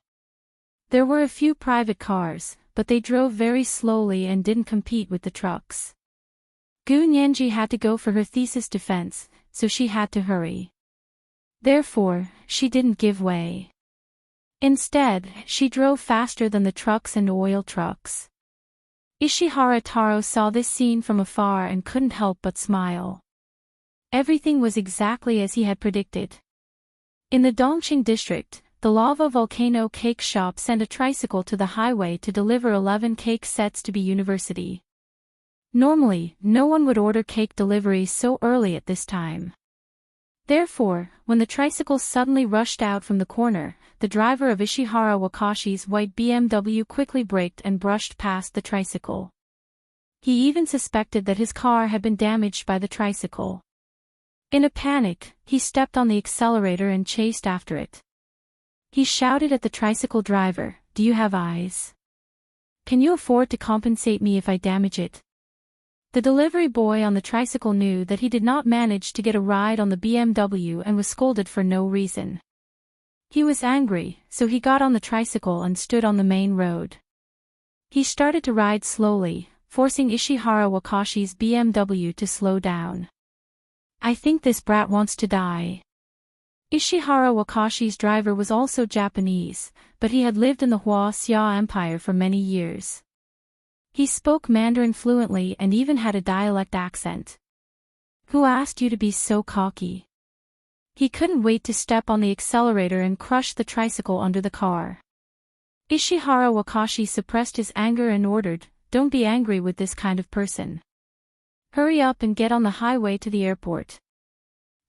There were a few private cars, but they drove very slowly and didn't compete with the trucks. Gu Nianji had to go for her thesis defense, so she had to hurry. Therefore, she didn't give way. Instead, she drove faster than the trucks and oil trucks. Ishihara Taro saw this scene from afar and couldn't help but smile. Everything was exactly as he had predicted. In the Dongqing district, the lava volcano cake shop sent a tricycle to the highway to deliver 11 cake sets to the university. Normally, no one would order cake delivery so early at this time. Therefore, when the tricycle suddenly rushed out from the corner, the driver of Ishihara Wakashi's white BMW quickly braked and brushed past the tricycle. He even suspected that his car had been damaged by the tricycle. In a panic, he stepped on the accelerator and chased after it. He shouted at the tricycle driver, "Do you have eyes? Can you afford to compensate me if I damage it?" The delivery boy on the tricycle knew that he did not manage to get a ride on the BMW and was scolded for no reason. He was angry, so he got on the tricycle and stood on the main road. He started to ride slowly, forcing Ishihara Wakashi's BMW to slow down. "I think this brat wants to die." Ishihara Wakashi's driver was also Japanese, but he had lived in the Xia Empire for many years. He spoke Mandarin fluently and even had a dialect accent. "Who asked you to be so cocky?" He couldn't wait to step on the accelerator and crush the tricycle under the car. Ishihara Wakashi suppressed his anger and ordered, "Don't be angry with this kind of person. Hurry up and get on the highway to the airport."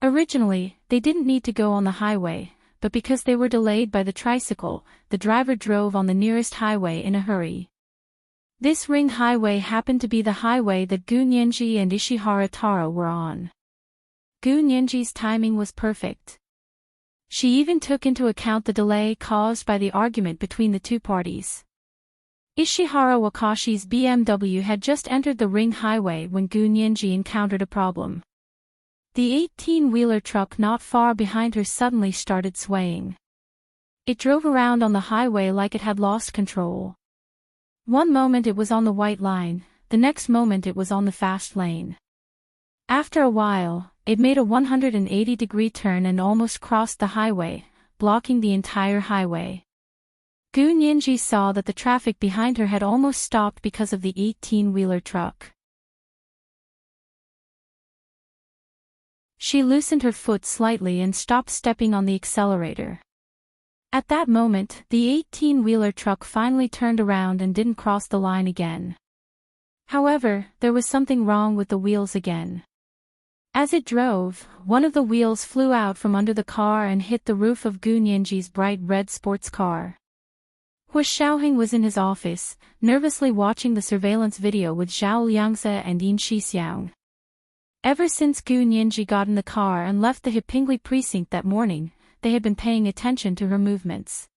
Originally, they didn't need to go on the highway, but because they were delayed by the tricycle, the driver drove on the nearest highway in a hurry. This ring highway happened to be the highway that Gu Nianji and Ishihara Taro were on. Gu Nianji's timing was perfect. She even took into account the delay caused by the argument between the two parties. Ishihara Wakashi's BMW had just entered the ring highway when Gu Nianji encountered a problem. The 18-wheeler truck not far behind her suddenly started swaying. It drove around on the highway like it had lost control. One moment it was on the white line, the next moment it was on the fast lane. After a while, it made a 180-degree turn and almost crossed the highway, blocking the entire highway. Gu Nianji saw that the traffic behind her had almost stopped because of the 18-wheeler truck. She loosened her foot slightly and stopped stepping on the accelerator. At that moment, the 18-wheeler truck finally turned around and didn't cross the line again. However, there was something wrong with the wheels again. As it drove, one of the wheels flew out from under the car and hit the roof of Gu Nianji's bright red sports car. Hu Xiaoheng was in his office, nervously watching the surveillance video with Zhao Liangze and Yin Shixiang. Ever since Gu Nianji got in the car and left the Hepingli precinct that morning, they had been paying attention to her movements.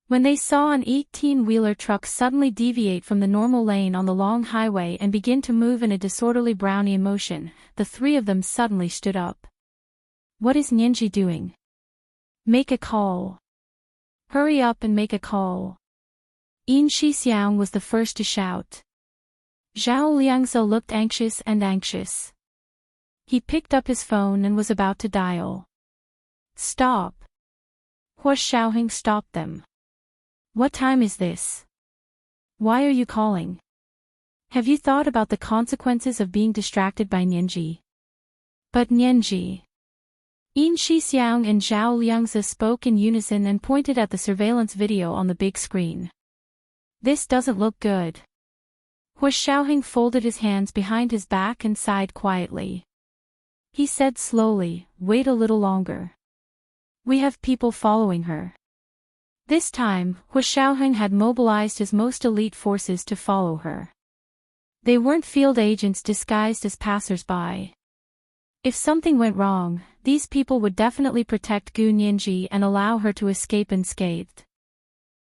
When they saw an 18-wheeler truck suddenly deviate from the normal lane on the long highway and begin to move in a disorderly Brownian motion, the three of them suddenly stood up. What is Nianji doing? Make a call. Hurry up and make a call. Yin Shixiang was the first to shout. Zhao Liangze looked anxious. He picked up his phone and was about to dial. Stop. Hu Xiaoheng stopped them. What time is this? Why are you calling? Have you thought about the consequences of being distracted by Nianji? But Nianji. Yin Shixiang and Zhao Liangze spoke in unison and pointed at the surveillance video on the big screen. This doesn't look good. Hu Xiaoheng folded his hands behind his back and sighed quietly. He said slowly, wait a little longer. We have people following her. This time, Hu Xiaoheng had mobilized his most elite forces to follow her. They weren't field agents disguised as passers-by. If something went wrong, these people would definitely protect Gu Nianji and allow her to escape unscathed.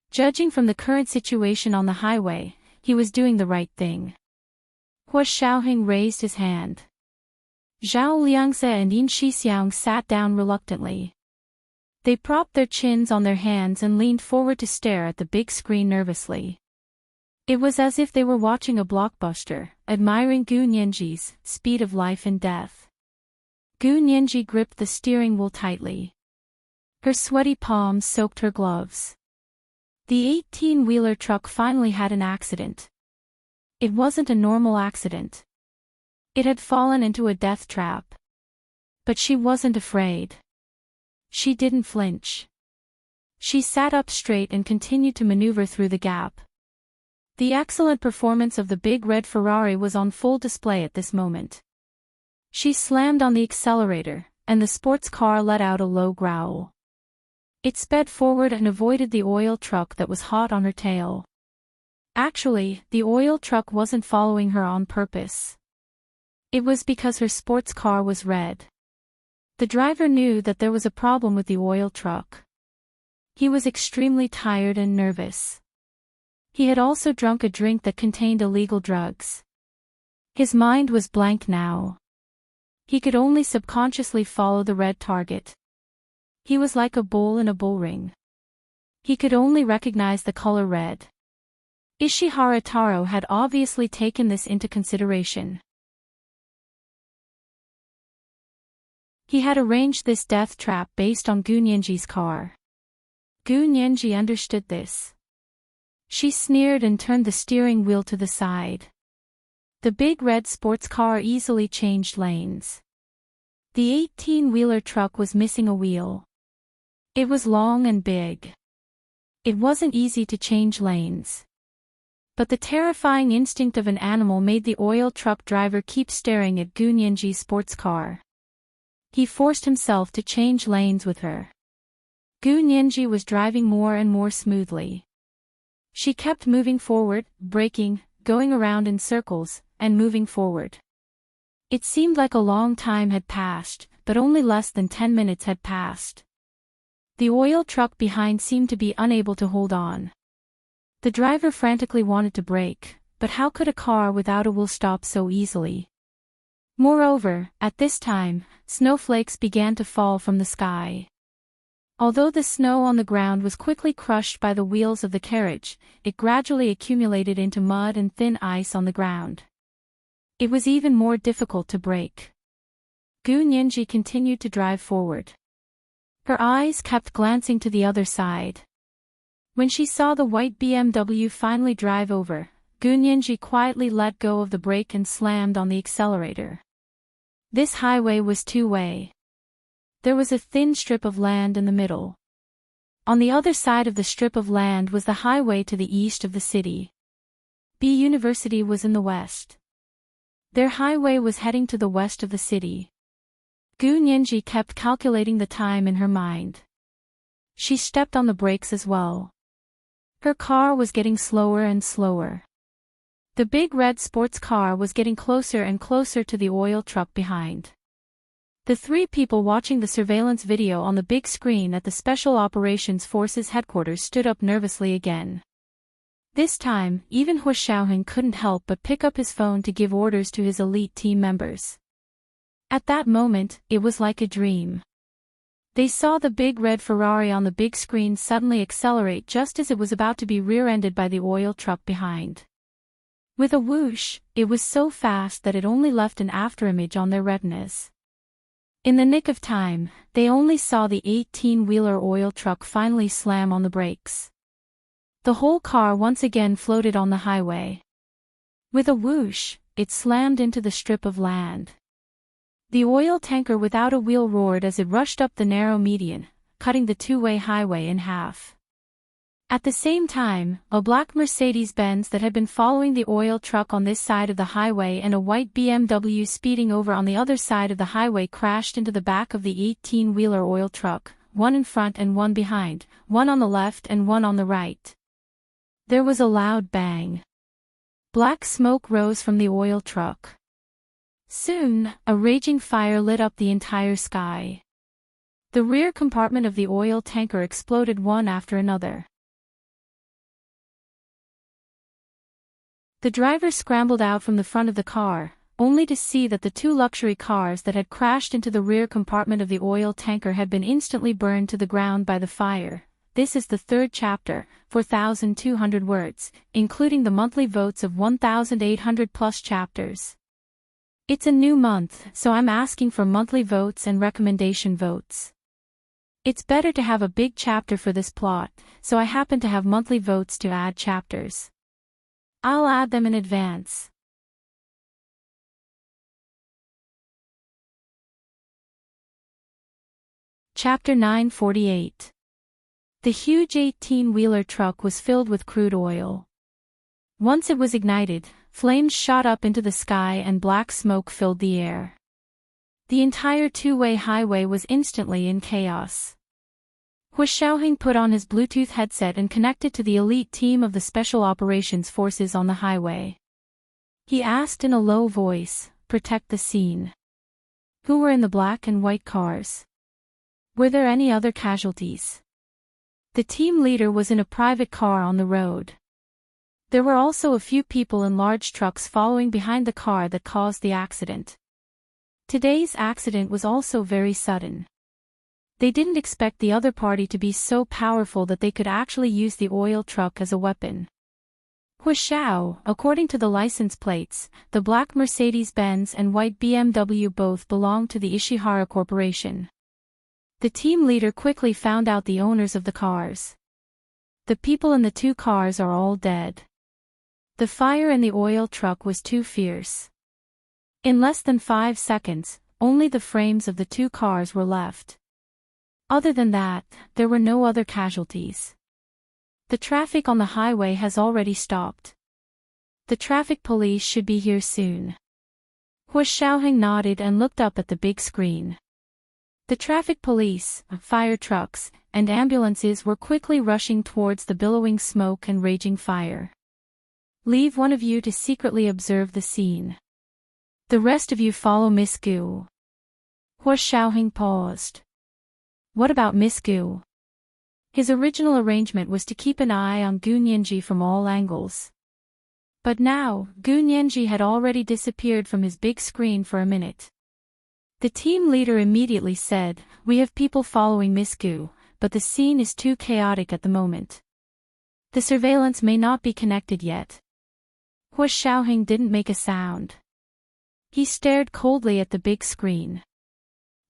Judging from the current situation on the highway, he was doing the right thing. Hu Xiaoheng raised his hand. Zhao Liangze and Yin Shixiang sat down reluctantly. They propped their chins on their hands and leaned forward to stare at the big screen nervously. It was as if they were watching a blockbuster, admiring Gu Nianji's speed of life and death. Gu Nianji gripped the steering wheel tightly. Her sweaty palms soaked her gloves. The 18-wheeler truck finally had an accident. It wasn't a normal accident. It had fallen into a death trap. But she wasn't afraid. She didn't flinch. She sat up straight and continued to maneuver through the gap. The excellent performance of the big red Ferrari was on full display at this moment. She slammed on the accelerator, and the sports car let out a low growl. It sped forward and avoided the oil truck that was hot on her tail. Actually, the oil truck wasn't following her on purpose. It was because her sports car was red. The driver knew that there was a problem with the oil truck. He was extremely tired and nervous. He had also drunk a drink that contained illegal drugs. His mind was blank now. He could only subconsciously follow the red target. He was like a bull in a bull ring. He could only recognize the color red. Ishihara Taro had obviously taken this into consideration. He had arranged this death trap based on Gu Nianji's car. Gu Nianji understood this. She sneered and turned the steering wheel to the side. The big red sports car easily changed lanes. The 18-wheeler truck was missing a wheel. It was long and big. It wasn't easy to change lanes. But the terrifying instinct of an animal made the oil truck driver keep staring at Gu Nianji's sports car. He forced himself to change lanes with her. Gu Nianji was driving more and more smoothly. She kept moving forward, braking, going around in circles, and moving forward. It seemed like a long time had passed, but only less than 10 minutes had passed. The oil truck behind seemed to be unable to hold on. The driver frantically wanted to brake, but how could a car without a wheel stop so easily? Moreover, at this time, snowflakes began to fall from the sky. Although the snow on the ground was quickly crushed by the wheels of the carriage, it gradually accumulated into mud and thin ice on the ground. It was even more difficult to break. Gu Nianji continued to drive forward. Her eyes kept glancing to the other side. When she saw the white BMW finally drive over, Gu Nianji quietly let go of the brake and slammed on the accelerator. This highway was two-way. There was a thin strip of land in the middle. On the other side of the strip of land was the highway to the east of the city. B University was in the west. Their highway was heading to the west of the city. Gu Nianji kept calculating the time in her mind. She stepped on the brakes as well. Her car was getting slower and slower. The big red sports car was getting closer and closer to the oil truck behind. The three people watching the surveillance video on the big screen at the Special Operations Forces headquarters stood up nervously again. This time, even Hu Xiaoheng couldn't help but pick up his phone to give orders to his elite team members. At that moment, it was like a dream. They saw the big red Ferrari on the big screen suddenly accelerate just as it was about to be rear-ended by the oil truck behind. With a whoosh, it was so fast that it only left an afterimage on their retinas. In the nick of time, they only saw the 18-wheeler oil truck finally slam on the brakes. The whole car once again floated on the highway. With a whoosh, it slammed into the strip of land. The oil tanker without a wheel roared as it rushed up the narrow median, cutting the two-way highway in half. At the same time, a black Mercedes-Benz that had been following the oil truck on this side of the highway and a white BMW speeding over on the other side of the highway crashed into the back of the 18-wheeler oil truck, one in front and one behind, one on the left and one on the right. There was a loud bang. Black smoke rose from the oil truck. Soon, a raging fire lit up the entire sky. The rear compartment of the oil tanker exploded one after another. The driver scrambled out from the front of the car, only to see that the two luxury cars that had crashed into the rear compartment of the oil tanker had been instantly burned to the ground by the fire. This is the third chapter, 4,200 words, including the monthly votes of 1,800 plus chapters. It's a new month, so I'm asking for monthly votes and recommendation votes. It's better to have a big chapter for this plot, so I happen to have monthly votes to add chapters. I'll add them in advance. Chapter 948. The huge 18-wheeler truck was filled with crude oil. Once it was ignited, flames shot up into the sky and black smoke filled the air. The entire two-way highway was instantly in chaos. Hu Xiaoheng put on his Bluetooth headset and connected to the elite team of the Special Operations Forces on the highway. He asked in a low voice, "Protect the scene." Who were in the black and white cars? Were there any other casualties? The team leader was in a private car on the road. There were also a few people in large trucks following behind the car that caused the accident. Today's accident was also very sudden. They didn't expect the other party to be so powerful that they could actually use the oil truck as a weapon. Hu Xiao, according to the license plates, the black Mercedes-Benz and white BMW both belonged to the Ishihara Corporation. The team leader quickly found out the owners of the cars. The people in the two cars are all dead. The fire in the oil truck was too fierce. In less than 5 seconds, only the frames of the two cars were left. Other than that, there were no other casualties. The traffic on the highway has already stopped. The traffic police should be here soon. Hu Xiaoheng nodded and looked up at the big screen. The traffic police, fire trucks, and ambulances were quickly rushing towards the billowing smoke and raging fire. Leave one of you to secretly observe the scene. The rest of you follow Miss Gu. Hu Xiaoheng paused. What about Miss Gu? His original arrangement was to keep an eye on Gu Nianji from all angles. But now, Gu Nianji had already disappeared from his big screen for a minute. The team leader immediately said, "We have people following Miss Gu, but the scene is too chaotic at the moment. The surveillance may not be connected yet." Hua Xiaoheng didn't make a sound. He stared coldly at the big screen.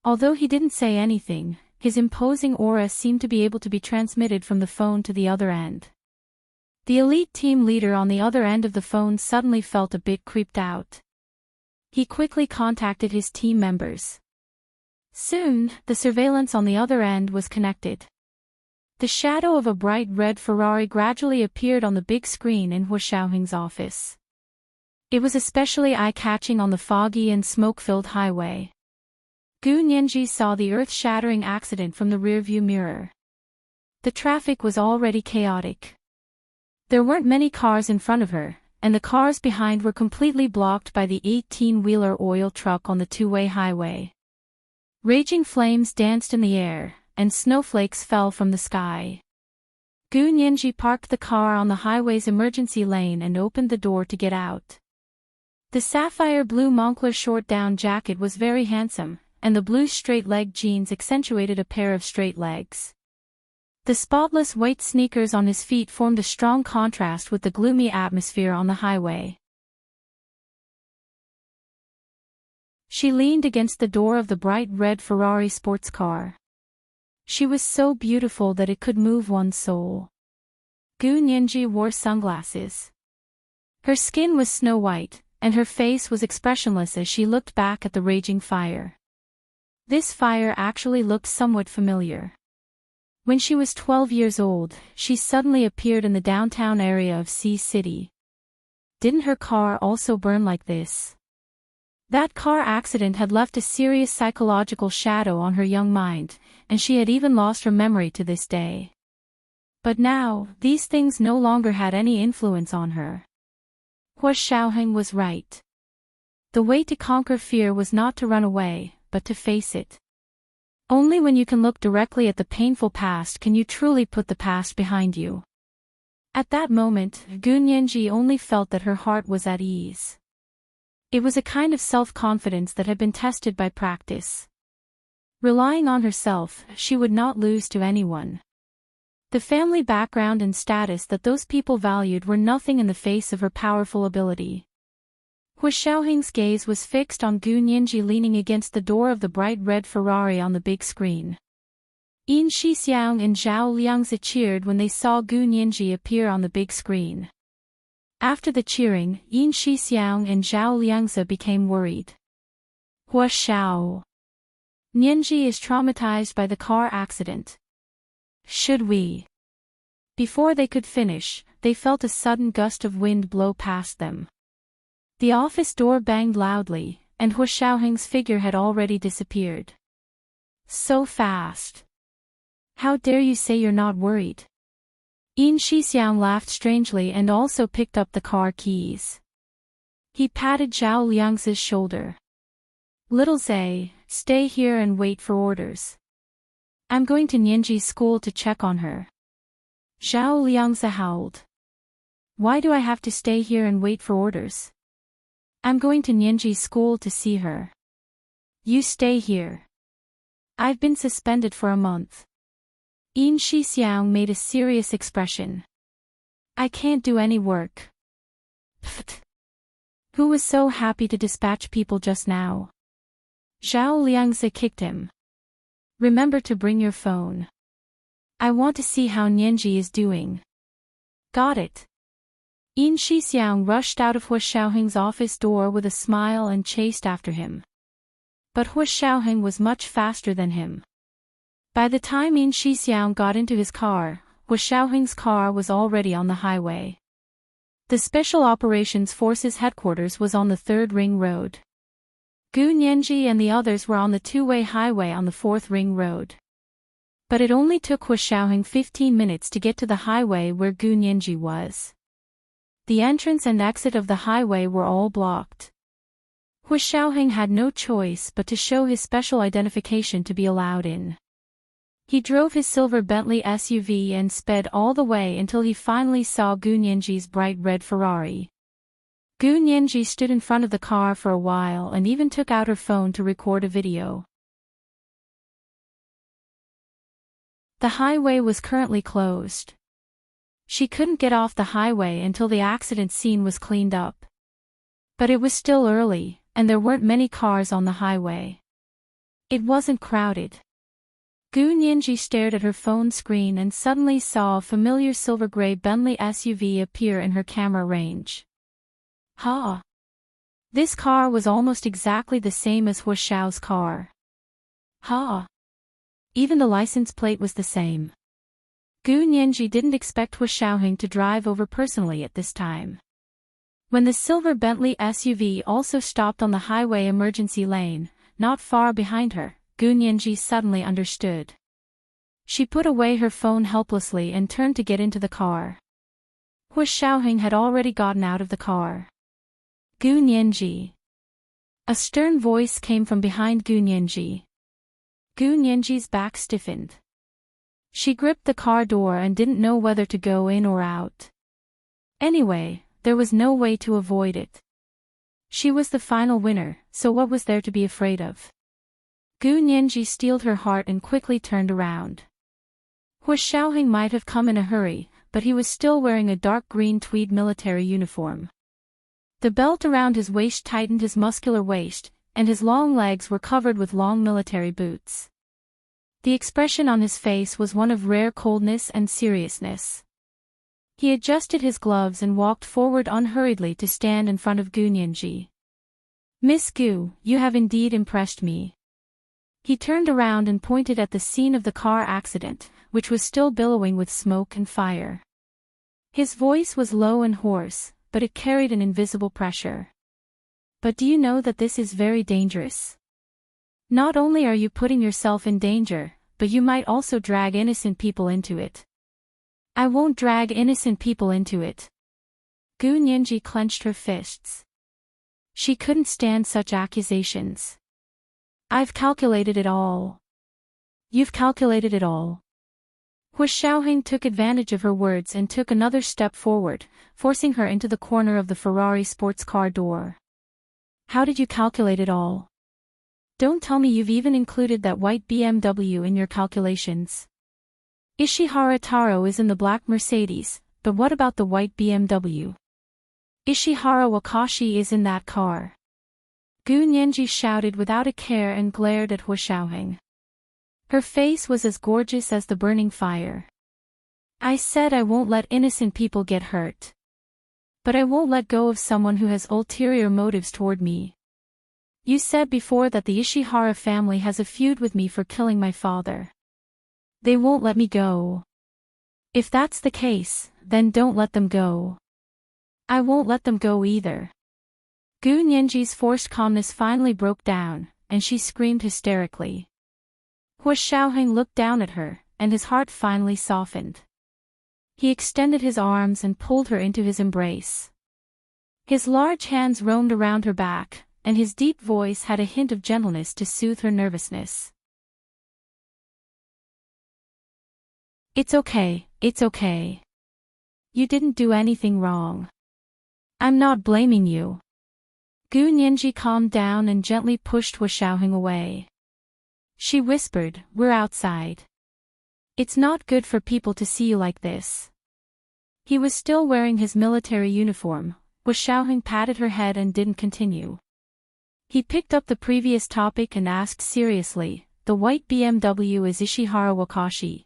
Although he didn't say anything, his imposing aura seemed to be able to be transmitted from the phone to the other end. The elite team leader on the other end of the phone suddenly felt a bit creeped out. He quickly contacted his team members. Soon, the surveillance on the other end was connected. The shadow of a bright red Ferrari gradually appeared on the big screen in Hua Xiaoheng's office. It was especially eye-catching on the foggy and smoke-filled highway. Gu Nianji saw the earth-shattering accident from the rearview mirror. The traffic was already chaotic. There weren't many cars in front of her, and the cars behind were completely blocked by the 18-wheeler oil truck on the two-way highway. Raging flames danced in the air, and snowflakes fell from the sky. Gu Nianji parked the car on the highway's emergency lane and opened the door to get out. The sapphire blue Moncler short-down jacket was very handsome, and the blue straight-leg jeans accentuated a pair of straight legs. The spotless white sneakers on his feet formed a strong contrast with the gloomy atmosphere on the highway. She leaned against the door of the bright red Ferrari sports car. She was so beautiful that it could move one's soul. Gu Nianji wore sunglasses. Her skin was snow white, and her face was expressionless as she looked back at the raging fire. This fire actually looked somewhat familiar. When she was 12 years old, she suddenly appeared in the downtown area of Sea City. Didn't her car also burn like this? That car accident had left a serious psychological shadow on her young mind, and she had even lost her memory to this day. But now, these things no longer had any influence on her. Hua Xiaoheng was right. The way to conquer fear was not to run away, but to face it. Only when you can look directly at the painful past can you truly put the past behind you. At that moment, Gu Nianji only felt that her heart was at ease. It was a kind of self-confidence that had been tested by practice. Relying on herself, she would not lose to anyone. The family background and status that those people valued were nothing in the face of her powerful ability. Hua Xiaoheng's gaze was fixed on Gu Nianji leaning against the door of the bright red Ferrari on the big screen. Yin Shixiang and Zhao Liangzi cheered when they saw Gu Nianji appear on the big screen. After the cheering, Yin Shixiang and Zhao Liangzi became worried. Hua Xiao. Nianji is traumatized by the car accident. Should we? Before they could finish, they felt a sudden gust of wind blow past them. The office door banged loudly, and Hua Xiaoheng's figure had already disappeared. So fast. How dare you say you're not worried? Yin Shixiang laughed strangely and also picked up the car keys. He patted Zhao Liangzi's shoulder. Little Zhe, stay here and wait for orders. I'm going to Nianji's school to check on her. Zhao Liangzi howled. Why do I have to stay here and wait for orders? I'm going to Nianji's school to see her. You stay here. I've been suspended for a month. Yin Shixiang made a serious expression. I can't do any work. Pfft. Who was so happy to dispatch people just now? Zhao Liangzi kicked him. Remember to bring your phone. I want to see how Nianji is doing. Got it. Yin Shixiang rushed out of Hua Xiaoheng's office door with a smile and chased after him. But Hua Xiaoheng was much faster than him. By the time Yin Shixiang got into his car, Hua Xiaoheng's car was already on the highway. The Special Operations Forces headquarters was on the 3rd Ring Road. Gu Nianji and the others were on the two-way highway on the 4th Ring Road. But it only took Hua Xiaoheng 15 minutes to get to the highway where Gu Nianji was. The entrance and exit of the highway were all blocked. Hua Xiaoheng had no choice but to show his special identification to be allowed in. He drove his silver Bentley SUV and sped all the way until he finally saw Gu Nianji's bright red Ferrari. Gu Nianji stood in front of the car for a while and even took out her phone to record a video. The highway was currently closed. She couldn't get off the highway until the accident scene was cleaned up. But it was still early, and there weren't many cars on the highway. It wasn't crowded. Gu Nianji stared at her phone screen and suddenly saw a familiar silver-gray Bentley SUV appear in her camera range. Ha! This car was almost exactly the same as Hu Xiao's car. Ha! Even the license plate was the same. Gu Nianji didn't expect Hu Xiaoheng to drive over personally at this time. When the silver Bentley SUV also stopped on the highway emergency lane, not far behind her, Gu Nianji suddenly understood. She put away her phone helplessly and turned to get into the car. Hu Xiaoheng had already gotten out of the car. Gu Nianji. A stern voice came from behind Gu Nianji. Gu Nianji's back stiffened. She gripped the car door and didn't know whether to go in or out. Anyway, there was no way to avoid it. She was the final winner, so what was there to be afraid of? Gu Nianji steeled her heart and quickly turned around. Hu Xiaoheng might have come in a hurry, but he was still wearing a dark green tweed military uniform. The belt around his waist tightened his muscular waist, and his long legs were covered with long military boots. The expression on his face was one of rare coldness and seriousness. He adjusted his gloves and walked forward unhurriedly to stand in front of Gu Nianji. "Miss Gu, you have indeed impressed me." He turned around and pointed at the scene of the car accident, which was still billowing with smoke and fire. His voice was low and hoarse, but it carried an invisible pressure. "But do you know that this is very dangerous? Not only are you putting yourself in danger, but you might also drag innocent people into it." "I won't drag innocent people into it." Gu Nianji clenched her fists. She couldn't stand such accusations. "I've calculated it all." "You've calculated it all." Hu Xiaoheng took advantage of her words and took another step forward, forcing her into the corner of the Ferrari sports car door. "How did you calculate it all? Don't tell me you've even included that white BMW in your calculations." "Ishihara Taro is in the black Mercedes, but what about the white BMW? Ishihara Wakashi is in that car." Gu Nianji shouted without a care and glared at Hu Xiaoheng. Her face was as gorgeous as the burning fire. "I said I won't let innocent people get hurt. But I won't let go of someone who has ulterior motives toward me. You said before that the Ishihara family has a feud with me for killing my father. They won't let me go. If that's the case, then don't let them go." "I won't let them go either." Gu Nianji's forced calmness finally broke down, and she screamed hysterically. Hu Xiaoheng looked down at her, and his heart finally softened. He extended his arms and pulled her into his embrace. His large hands roamed around her back, and his deep voice had a hint of gentleness to soothe her nervousness. "It's okay, it's okay. You didn't do anything wrong. I'm not blaming you." Gu Nianji calmed down and gently pushed Hu Xiaoheng away. She whispered, "We're outside. It's not good for people to see you like this." He was still wearing his military uniform. Hu Xiaoheng patted her head and didn't continue. He picked up the previous topic and asked seriously, "The white BMW is Ishihara Wakashi.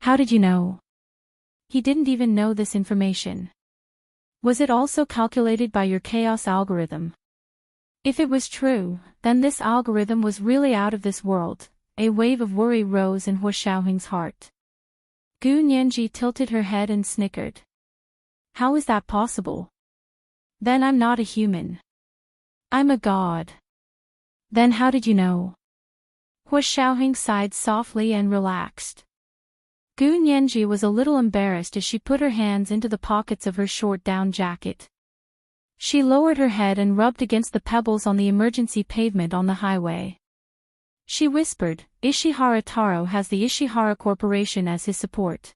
How did you know?" He didn't even know this information. "Was it also calculated by your chaos algorithm?" If it was true, then this algorithm was really out of this world. A wave of worry rose in Hu Xiaoheng's heart. Gu Nianji tilted her head and snickered. "How is that possible? Then I'm not a human. I'm a god." "Then how did you know?" Hu Xiaoheng sighed softly and relaxed. Gu Nianji was a little embarrassed as she put her hands into the pockets of her short down jacket. She lowered her head and rubbed against the pebbles on the emergency pavement on the highway. She whispered, "Ishihara Taro has the Ishihara Corporation as his support.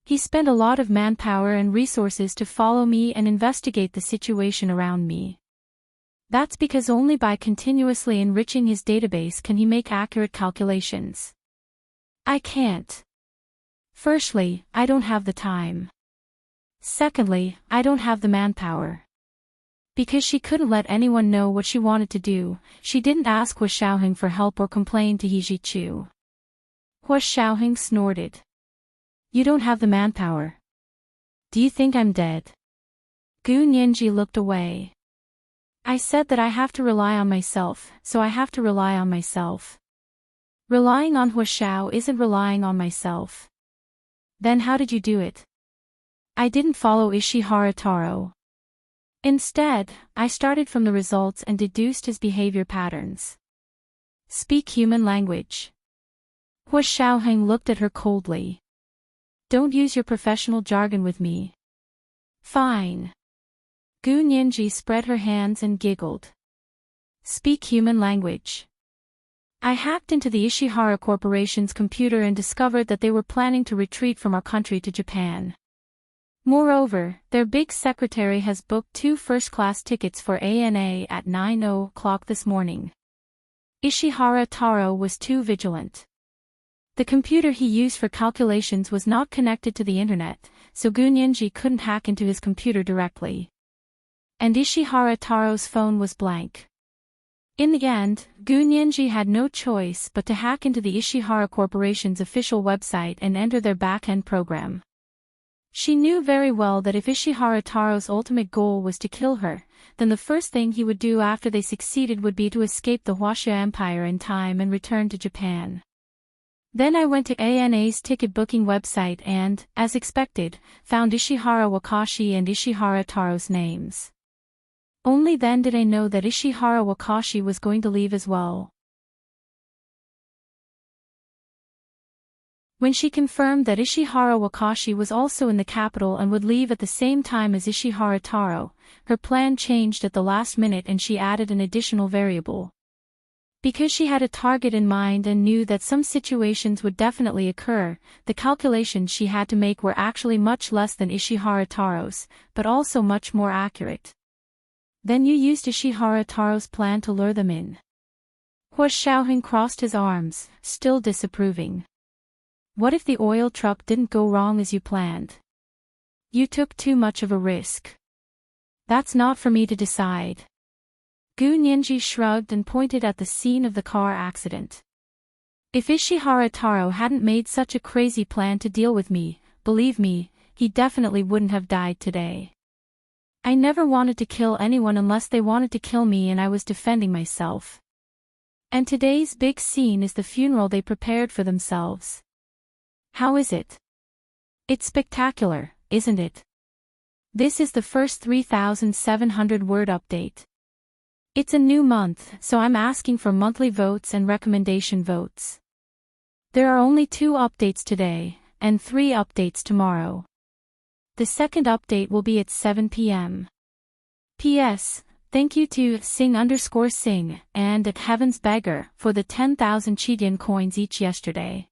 He spent a lot of manpower and resources to follow me and investigate the situation around me. That's because only by continuously enriching his database can he make accurate calculations. I can't. Firstly, I don't have the time. Secondly, I don't have the manpower. Because she couldn't let anyone know what she wanted to do, she didn't ask Hua Xiaoheng for help or complain to He Zhichu. Hua Xiaoheng snorted. You don't have the manpower. Do you think I'm dead? Gu Nianji looked away. I said that I have to rely on myself, so I have to rely on myself. Relying on Hua Xiao isn't relying on myself. Then how did you do it? I didn't follow Ishihara Taro. Instead, I started from the results and deduced his behavior patterns. Speak human language. Hua Xiaoheng looked at her coldly. Don't use your professional jargon with me. Fine. Gu Nianji spread her hands and giggled. Speak human language. I hacked into the Ishihara Corporation's computer and discovered that they were planning to retreat from our country to Japan. Moreover, their big secretary has booked 2 first-class tickets for ANA at 9 o'clock this morning. Ishihara Taro was too vigilant. The computer he used for calculations was not connected to the internet, so Gu Nianji couldn't hack into his computer directly. And Ishihara Taro's phone was blank. In the end, Gu Nianji had no choice but to hack into the Ishihara Corporation's official website and enter their back-end program. She knew very well that if Ishihara Taro's ultimate goal was to kill her, then the first thing he would do after they succeeded would be to escape the Huaxia Empire in time and return to Japan. Then I went to ANA's ticket booking website and, as expected, found Ishihara Wakashi and Ishihara Taro's names. Only then did I know that Ishihara Wakashi was going to leave as well. When she confirmed that Ishihara Wakashi was also in the capital and would leave at the same time as Ishihara Taro, her plan changed at the last minute and she added an additional variable. Because she had a target in mind and knew that some situations would definitely occur, the calculations she had to make were actually much less than Ishihara Taro's, but also much more accurate. Then you used Ishihara Taro's plan to lure them in. Hua Xiaoheng crossed his arms, still disapproving. What if the oil truck didn't go wrong as you planned? You took too much of a risk. That's not for me to decide. Gu Nianji shrugged and pointed at the scene of the car accident. If Ishihara Taro hadn't made such a crazy plan to deal with me, believe me, he definitely wouldn't have died today. I never wanted to kill anyone unless they wanted to kill me and I was defending myself. And today's big scene is the funeral they prepared for themselves. How is it? It's spectacular, isn't it? This is the first 3,700-word update. It's a new month, so I'm asking for monthly votes and recommendation votes. There are only 2 updates today, and 3 updates tomorrow. The second update will be at 7 p.m. P.S. Thank you to Sing_Sing and at Heaven's Beggar for the 10,000 Chidian coins each yesterday.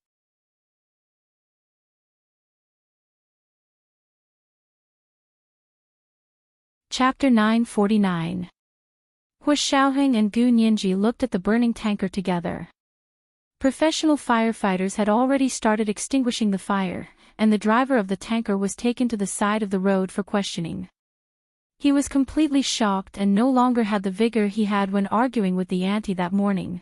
Chapter 949. Hua Xiaoheng and Gu Nianji looked at the burning tanker together. Professional firefighters had already started extinguishing the fire, and the driver of the tanker was taken to the side of the road for questioning. He was completely shocked and no longer had the vigor he had when arguing with the auntie that morning.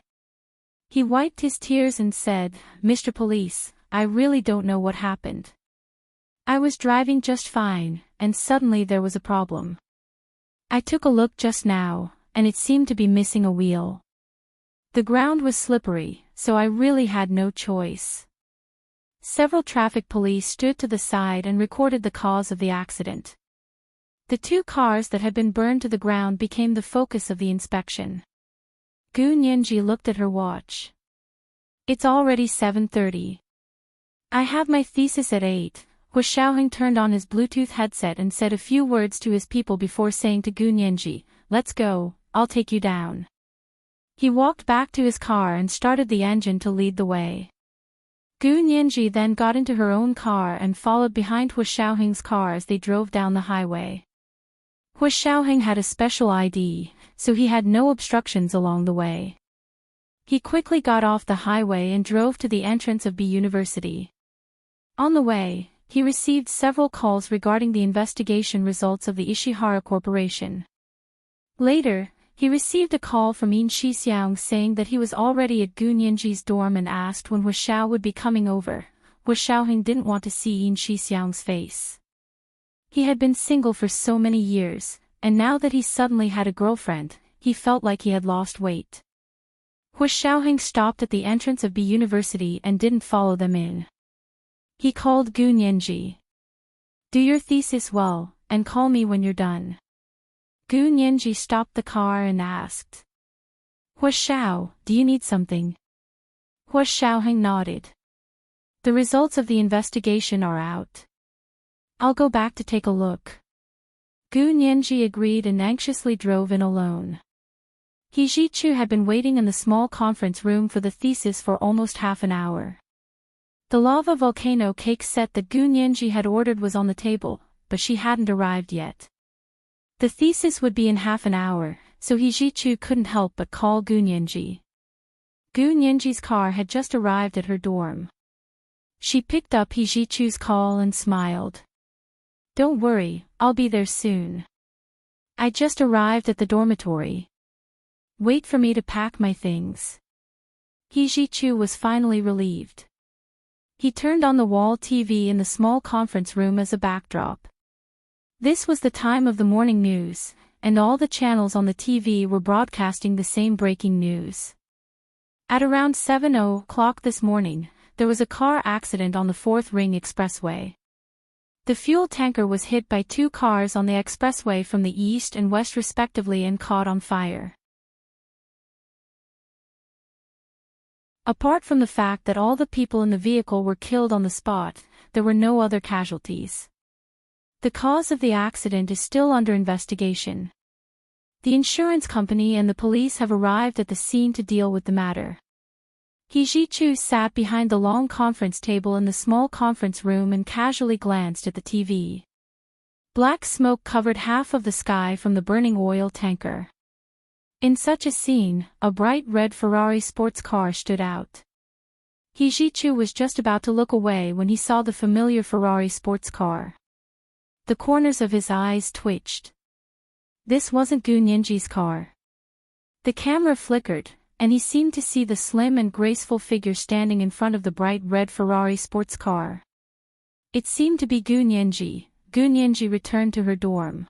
He wiped his tears and said, "Mr. Police, I really don't know what happened. I was driving just fine, and suddenly there was a problem. I took a look just now, and it seemed to be missing a wheel. The ground was slippery, so I really had no choice." Several traffic police stood to the side and recorded the cause of the accident. The 2 cars that had been burned to the ground became the focus of the inspection. Gu Nianji looked at her watch. It's already 7:30. I have my thesis at 8. Hua Xiaoheng turned on his Bluetooth headset and said a few words to his people before saying to Gu Nianji, "Let's go, I'll take you down." He walked back to his car and started the engine to lead the way. Gu Nianji then got into her own car and followed behind Hu Xiaoheng's car as they drove down the highway. Hu Xiaoheng had a special ID, so he had no obstructions along the way. He quickly got off the highway and drove to the entrance of B University. On the way, he received several calls regarding the investigation results of the Ishihara Corporation. Later, he received a call from Yin Shixiang saying that he was already at Gu Nianji's dorm and asked when Hu Xiao would be coming over. Hu Xiaoheng didn't want to see Yin Shixiang's face. He had been single for so many years, and now that he suddenly had a girlfriend, he felt like he had lost weight. Hu Xiaoheng stopped at the entrance of B University and didn't follow them in. He called Gu Nianji. "Do your thesis well, and call me when you're done." Gu Nianji stopped the car and asked, "Hu Xiao, do you need something?" Hu Xiaoheng nodded. "The results of the investigation are out. I'll go back to take a look." Gu Nianji agreed and anxiously drove in alone. He Jichu had been waiting in the small conference room for the thesis for almost half an hour. The lava volcano cake set that Gu Nianji had ordered was on the table, but she hadn't arrived yet. The thesis would be in half an hour, so He Jichu couldn't help but call Gu Nianji. Gu Nianji's car had just arrived at her dorm. She picked up He Jichu's call and smiled. "Don't worry, I'll be there soon. I just arrived at the dormitory. Wait for me to pack my things." He Jichu was finally relieved. He turned on the wall TV in the small conference room as a backdrop. This was the time of the morning news, and all the channels on the TV were broadcasting the same breaking news. At around 7:00 this morning, there was a car accident on the 4th Ring Expressway. The fuel tanker was hit by two cars on the expressway from the east and west respectively and caught on fire. Apart from the fact that all the people in the vehicle were killed on the spot, there were no other casualties. The cause of the accident is still under investigation. The insurance company and the police have arrived at the scene to deal with the matter. He Jichu sat behind the long conference table in the small conference room and casually glanced at the TV. Black smoke covered half of the sky from the burning oil tanker. In such a scene, a bright red Ferrari sports car stood out. He Jichu was just about to look away when he saw the familiar Ferrari sports car. The corners of his eyes twitched. This wasn't Gu Nianji's car. The camera flickered, and he seemed to see the slim and graceful figure standing in front of the bright red Ferrari sports car. It seemed to be Gu Nianji. Gu Nianji returned to her dorm.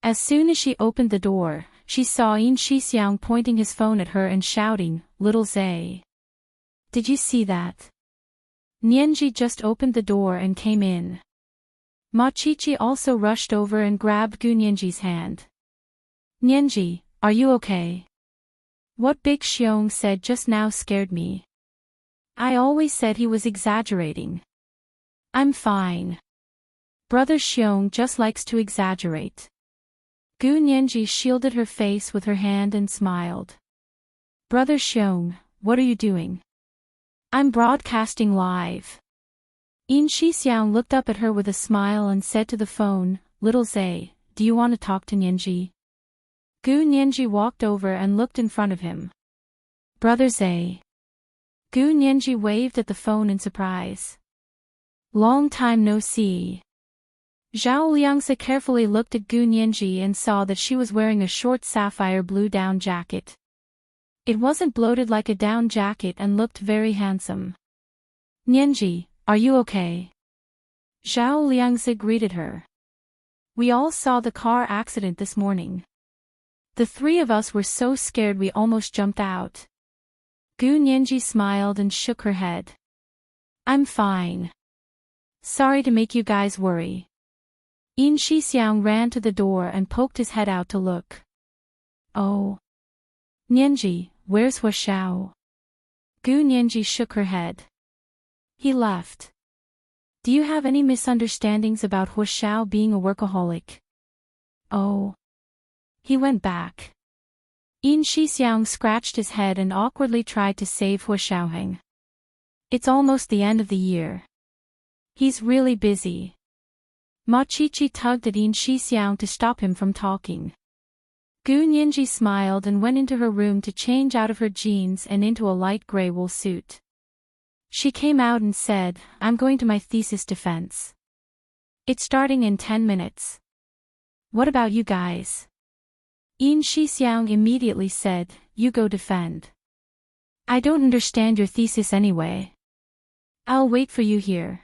As soon as she opened the door, she saw Yin Shixiang pointing his phone at her and shouting, "Little Zay. Did you see that?" Nianji just opened the door and came in. Ma Qiqi also rushed over and grabbed Gu Nianji's hand. "Nianji, are you okay? What Big Xiong said just now scared me. I always said he was exaggerating." "I'm fine. Brother Xiong just likes to exaggerate." Gu Nianji shielded her face with her hand and smiled. "Brother Xiong, what are you doing?" "I'm broadcasting live." Yin Shixiang looked up at her with a smile and said to the phone, "Little Zay, do you want to talk to Nianji?" Gu Nianji walked over and looked in front of him. "Brother Zay." Gu Nianji waved at the phone in surprise. "Long time no see." Zhao Liangse carefully looked at Gu Nianji and saw that she was wearing a short sapphire blue down jacket. It wasn't bloated like a down jacket and looked very handsome. "Nianji, are you okay?" Zhao Liangse greeted her. "We all saw the car accident this morning. The three of us were so scared we almost jumped out." Gu Nianji smiled and shook her head. "I'm fine. Sorry to make you guys worry." Yin Shixiang ran to the door and poked his head out to look. "Oh. Nianji, where's Hu Xiao?" Gu Nianji shook her head. "He left. Do you have any misunderstandings about Hu Xiao being a workaholic?" "Oh. He went back." Yin Shixiang scratched his head and awkwardly tried to save Hu Xiaoheng. It's almost the end of the year. He's really busy. Ma Chichi tugged at Yin Shixiang to stop him from talking. Gu Nianji smiled and went into her room to change out of her jeans and into a light gray wool suit. She came out and said, "I'm going to my thesis defense. It's starting in 10 minutes. What about you guys?" Yin Shixiang immediately said, "You go defend. I don't understand your thesis anyway. I'll wait for you here."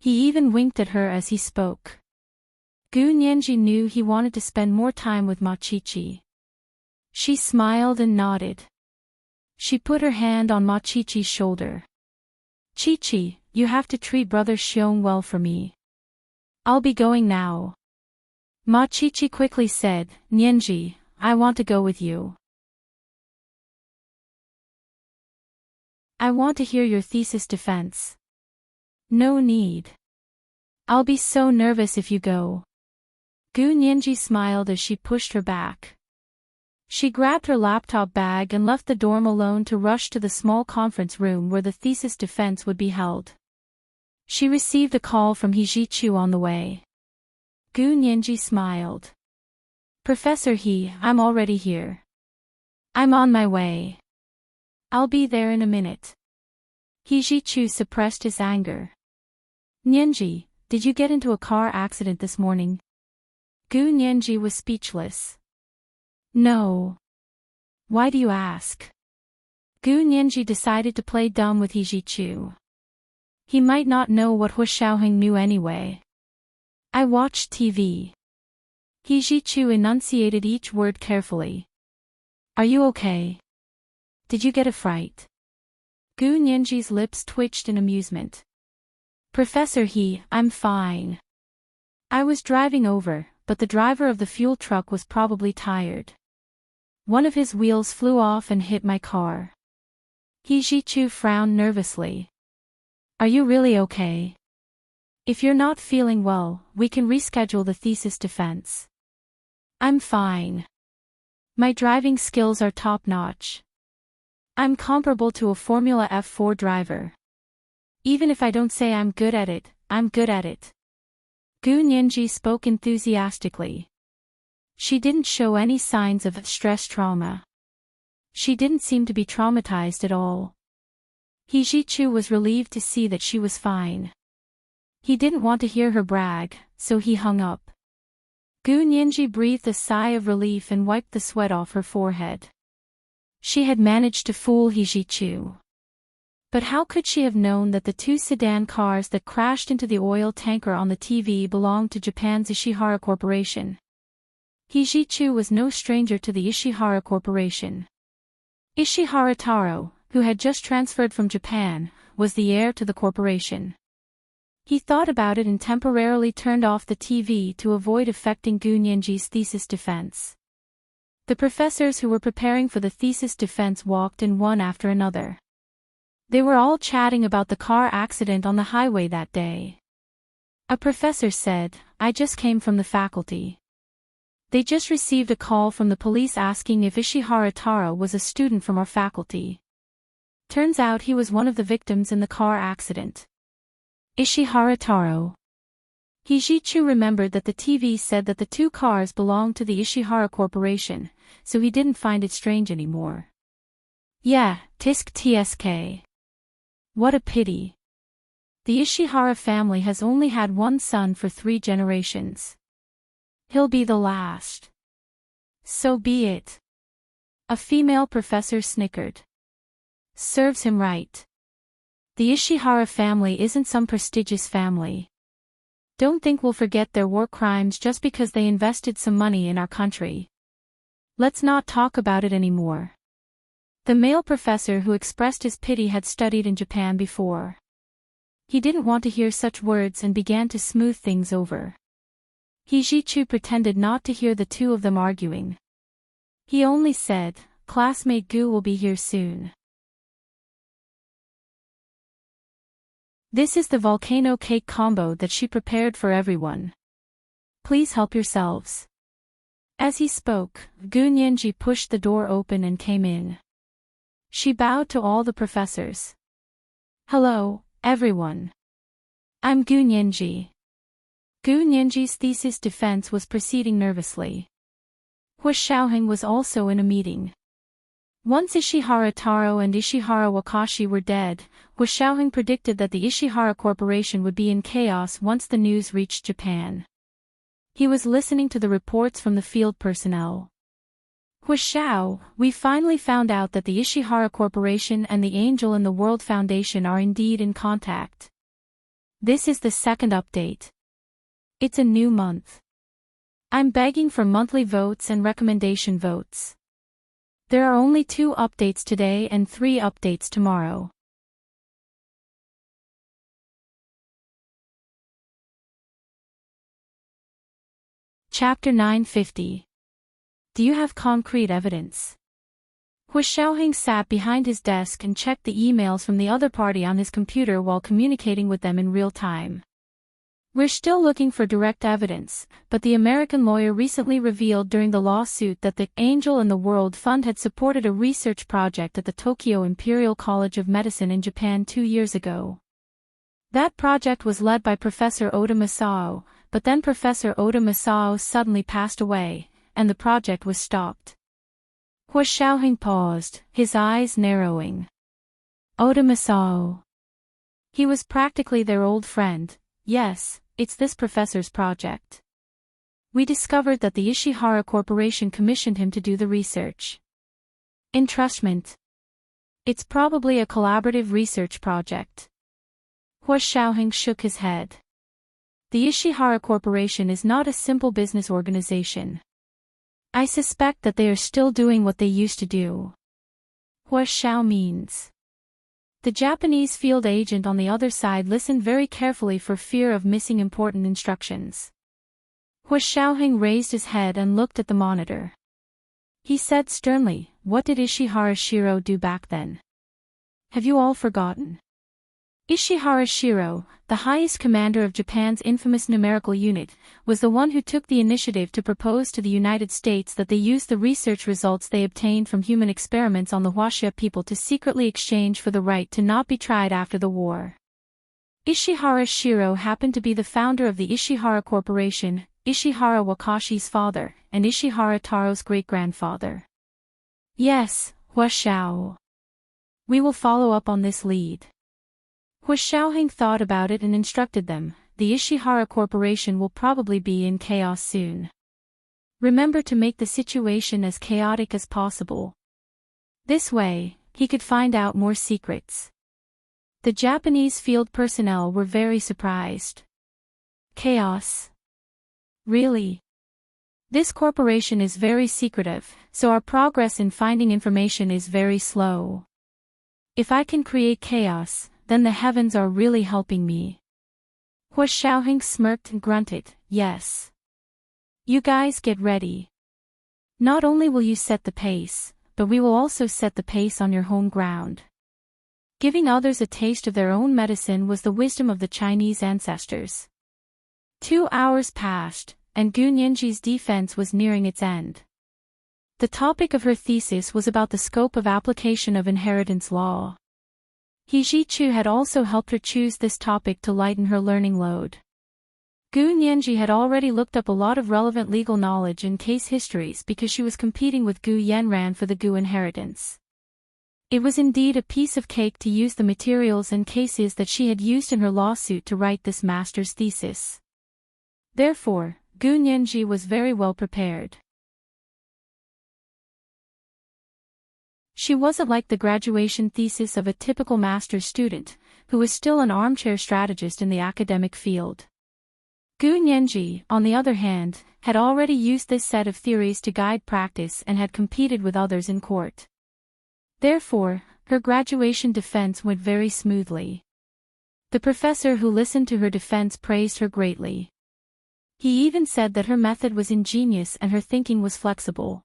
He even winked at her as he spoke. Gu Nianji knew he wanted to spend more time with Ma Chichi. She smiled and nodded. She put her hand on Ma Chichi's shoulder. "Chichi, you have to treat Brother Xiong well for me. I'll be going now." Ma Chichi quickly said, "Nianji, I want to go with you. I want to hear your thesis defense." "No need. I'll be so nervous if you go." Gu Nianji smiled as she pushed her back. She grabbed her laptop bag and left the dorm alone to rush to the small conference room where the thesis defense would be held. She received a call from He Zhichu on the way. Gu Nianji smiled. "Professor He, I'm already here. I'm on my way. I'll be there in a minute." He Zhichu suppressed his anger. "Nianji, did you get into a car accident this morning?" Gu Nianji was speechless. "No." "Why do you ask?" Gu Nianji decided to play dumb with He Zhichu. He might not know what Hu Xiaoheng knew anyway. "I watched TV." He Zhichu enunciated each word carefully. "Are you okay? Did you get a fright?" Gu Nianji's lips twitched in amusement. "Professor He, I'm fine. I was driving over, but the driver of the fuel truck was probably tired. One of his wheels flew off and hit my car." He Zhichu frowned nervously. "Are you really okay? If you're not feeling well, we can reschedule the thesis defense." "I'm fine. My driving skills are top-notch. I'm comparable to a Formula F4 driver. Even if I don't say I'm good at it, I'm good at it." Gu Nianji spoke enthusiastically. She didn't show any signs of stress trauma. She didn't seem to be traumatized at all. He Zhichu was relieved to see that she was fine. He didn't want to hear her brag, so he hung up. Gu Nianji breathed a sigh of relief and wiped the sweat off her forehead. She had managed to fool He Zhichu. But how could she have known that the two sedan cars that crashed into the oil tanker on the TV belonged to Japan's Ishihara Corporation? He Zhichu was no stranger to the Ishihara Corporation. Ishihara Taro, who had just transferred from Japan, was the heir to the corporation. He thought about it and temporarily turned off the TV to avoid affecting Gu Nianji's thesis defense. The professors who were preparing for the thesis defense walked in one after another. They were all chatting about the car accident on the highway that day. A professor said, "I just came from the faculty. They just received a call from the police asking if Ishihara Taro was a student from our faculty. Turns out he was one of the victims in the car accident." Ishihara Taro. He Zhichu remembered that the TV said that the two cars belonged to the Ishihara Corporation, so he didn't find it strange anymore. "Yeah, tisk tsk. What a pity. The Ishihara family has only had one son for 3 generations. He'll be the last." "So be it." A female professor snickered. "Serves him right. The Ishihara family isn't some prestigious family. Don't think we'll forget their war crimes just because they invested some money in our country. Let's not talk about it anymore." The male professor who expressed his pity had studied in Japan before. He didn't want to hear such words and began to smooth things over. He Zhichu pretended not to hear the two of them arguing. He only said, "Classmate Gu will be here soon." This is the volcano cake combo that she prepared for everyone. Please help yourselves. As he spoke, Gu Nianji pushed the door open and came in. She bowed to all the professors. Hello, everyone. I'm Gu Nianji. Gu Nianji's thesis defense was proceeding nervously. Hua Xiaoheng was also in a meeting. Once Ishihara Taro and Ishihara Wakashi were dead, Hua Xiaoheng predicted that the Ishihara Corporation would be in chaos once the news reached Japan. He was listening to the reports from the field personnel. Hua Xiao, we finally found out that the Ishihara Corporation and the Angel in the World Foundation are indeed in contact. This is the second update. It's a new month. I'm begging for monthly votes and recommendation votes. There are only 2 updates today and 3 updates tomorrow. Chapter 950. Do you have concrete evidence? Hua Xiaoheng sat behind his desk and checked the emails from the other party on his computer while communicating with them in real time. We're still looking for direct evidence, but the American lawyer recently revealed during the lawsuit that the Angel in the World Fund had supported a research project at the Tokyo Imperial College of Medicine in Japan 2 years ago. That project was led by Professor Oda Masao, but then Professor Oda Masao suddenly passed away, and the project was stopped. Hua Xiaoheng paused, his eyes narrowing. Oda Masao. He was practically their old friend. Yes, it's this professor's project. We discovered that the Ishihara Corporation commissioned him to do the research. Entrustment. It's probably a collaborative research project. Hua Xiaoheng shook his head. The Ishihara Corporation is not a simple business organization. I suspect that they are still doing what they used to do. Hua Xiao means. The Japanese field agent on the other side listened very carefully for fear of missing important instructions. Hua Xiaoheng raised his head and looked at the monitor. He said sternly, "What did Ishihara Shiro do back then? Have you all forgotten?" Ishihara Shiro, the highest commander of Japan's infamous numerical unit, was the one who took the initiative to propose to the United States that they use the research results they obtained from human experiments on the Huaxia people to secretly exchange for the right to not be tried after the war. Ishihara Shiro happened to be the founder of the Ishihara Corporation, Ishihara Wakashi's father, and Ishihara Taro's great-grandfather. Yes, Hua Xiao. We will follow up on this lead. Hua Xiaoheng thought about it and instructed them, the Ishihara Corporation will probably be in chaos soon. Remember to make the situation as chaotic as possible. This way, he could find out more secrets. The Japanese field personnel were very surprised. Chaos? Really? This corporation is very secretive, so our progress in finding information is very slow. If I can create chaos, then the heavens are really helping me. Hua Xiaoheng smirked and grunted, yes. You guys get ready. Not only will you set the pace, but we will also set the pace on your home ground. Giving others a taste of their own medicine was the wisdom of the Chinese ancestors. 2 hours passed, and Gu Nianji's defense was nearing its end. The topic of her thesis was about the scope of application of inheritance law. He Ji-Chu had also helped her choose this topic to lighten her learning load. Gu Nianji had already looked up a lot of relevant legal knowledge and case histories because she was competing with Gu Yanran for the Gu inheritance. It was indeed a piece of cake to use the materials and cases that she had used in her lawsuit to write this master's thesis. Therefore, Gu Nianji was very well prepared. She wasn't like the graduation thesis of a typical master's student, who was still an armchair strategist in the academic field. Gu Nianji, on the other hand, had already used this set of theories to guide practice and had competed with others in court. Therefore, her graduation defense went very smoothly. The professor who listened to her defense praised her greatly. He even said that her method was ingenious and her thinking was flexible.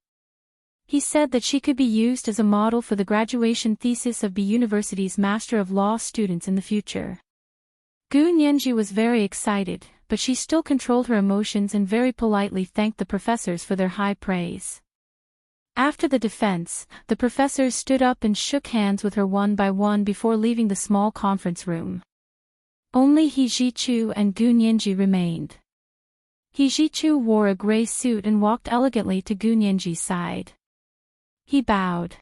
He said that she could be used as a model for the graduation thesis of B University's Master of Law students in the future. Gu Nianji was very excited, but she still controlled her emotions and very politely thanked the professors for their high praise. After the defense, the professors stood up and shook hands with her one by one before leaving the small conference room. Only He Jichu and Gu Nianji remained. He Jichu wore a gray suit and walked elegantly to Gu Nianji's side. He bowed.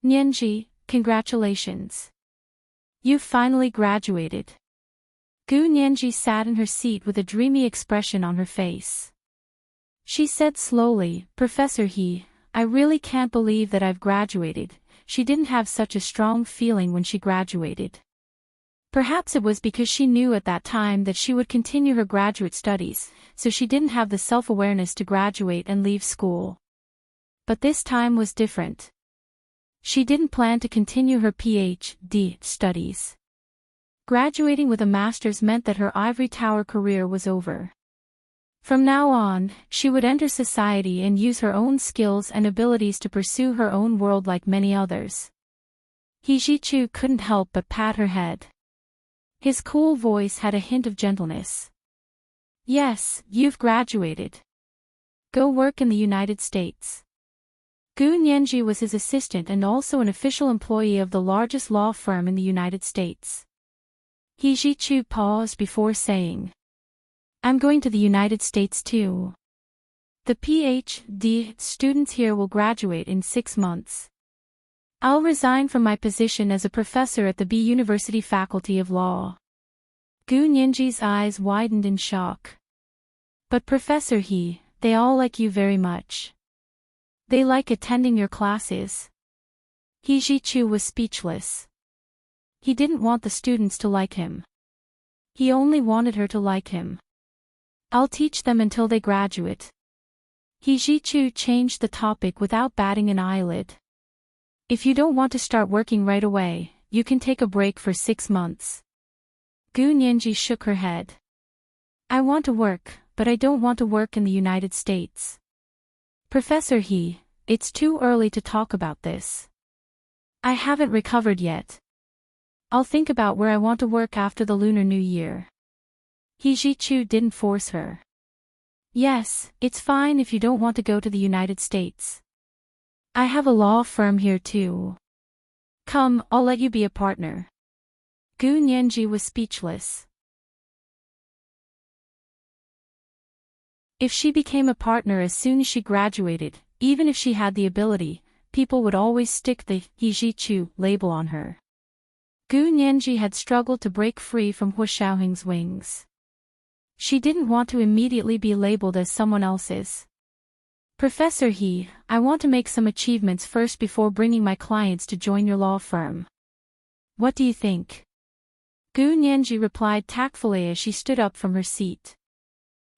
"Nianji, congratulations. You've finally graduated." Gu Nianji sat in her seat with a dreamy expression on her face. She said slowly, "Professor He, I really can't believe that I've graduated." She didn't have such a strong feeling when she graduated. Perhaps it was because she knew at that time that she would continue her graduate studies, so she didn't have the self-awareness to graduate and leave school. But this time was different. She didn't plan to continue her PhD studies. Graduating with a master's meant that her ivory tower career was over. From now on, she would enter society and use her own skills and abilities to pursue her own world like many others. He Jichu couldn't help but pat her head. His cool voice had a hint of gentleness. "Yes, you've graduated. Go work in the United States." Gu Nianji was his assistant and also an official employee of the largest law firm in the United States. He Jichu paused before saying, "I'm going to the United States too. The PhD students here will graduate in 6 months. I'll resign from my position as a professor at the B University Faculty of Law." Gu Nianji's eyes widened in shock. "But Professor He, they all like you very much. They like attending your classes." He Jichu was speechless. He didn't want the students to like him. He only wanted her to like him. "I'll teach them until they graduate." He Jichu changed the topic without batting an eyelid. "If you don't want to start working right away, you can take a break for 6 months. Gu Nianji shook her head. "I want to work, but I don't want to work in the United States." "Professor He, it's too early to talk about this. I haven't recovered yet. I'll think about where I want to work after the Lunar New Year." He Jichu didn't force her. "Yes, it's fine if you don't want to go to the United States. I have a law firm here too. Come, I'll let you be a partner." Gu Nianji was speechless. If she became a partner as soon as she graduated, even if she had the ability, people would always stick the He Jichu label on her. Gu Nianji had struggled to break free from Hu Xiaoheng's wings. She didn't want to immediately be labeled as someone else's. "Professor He, I want to make some achievements first before bringing my clients to join your law firm. What do you think?" Gu Nianji replied tactfully as she stood up from her seat.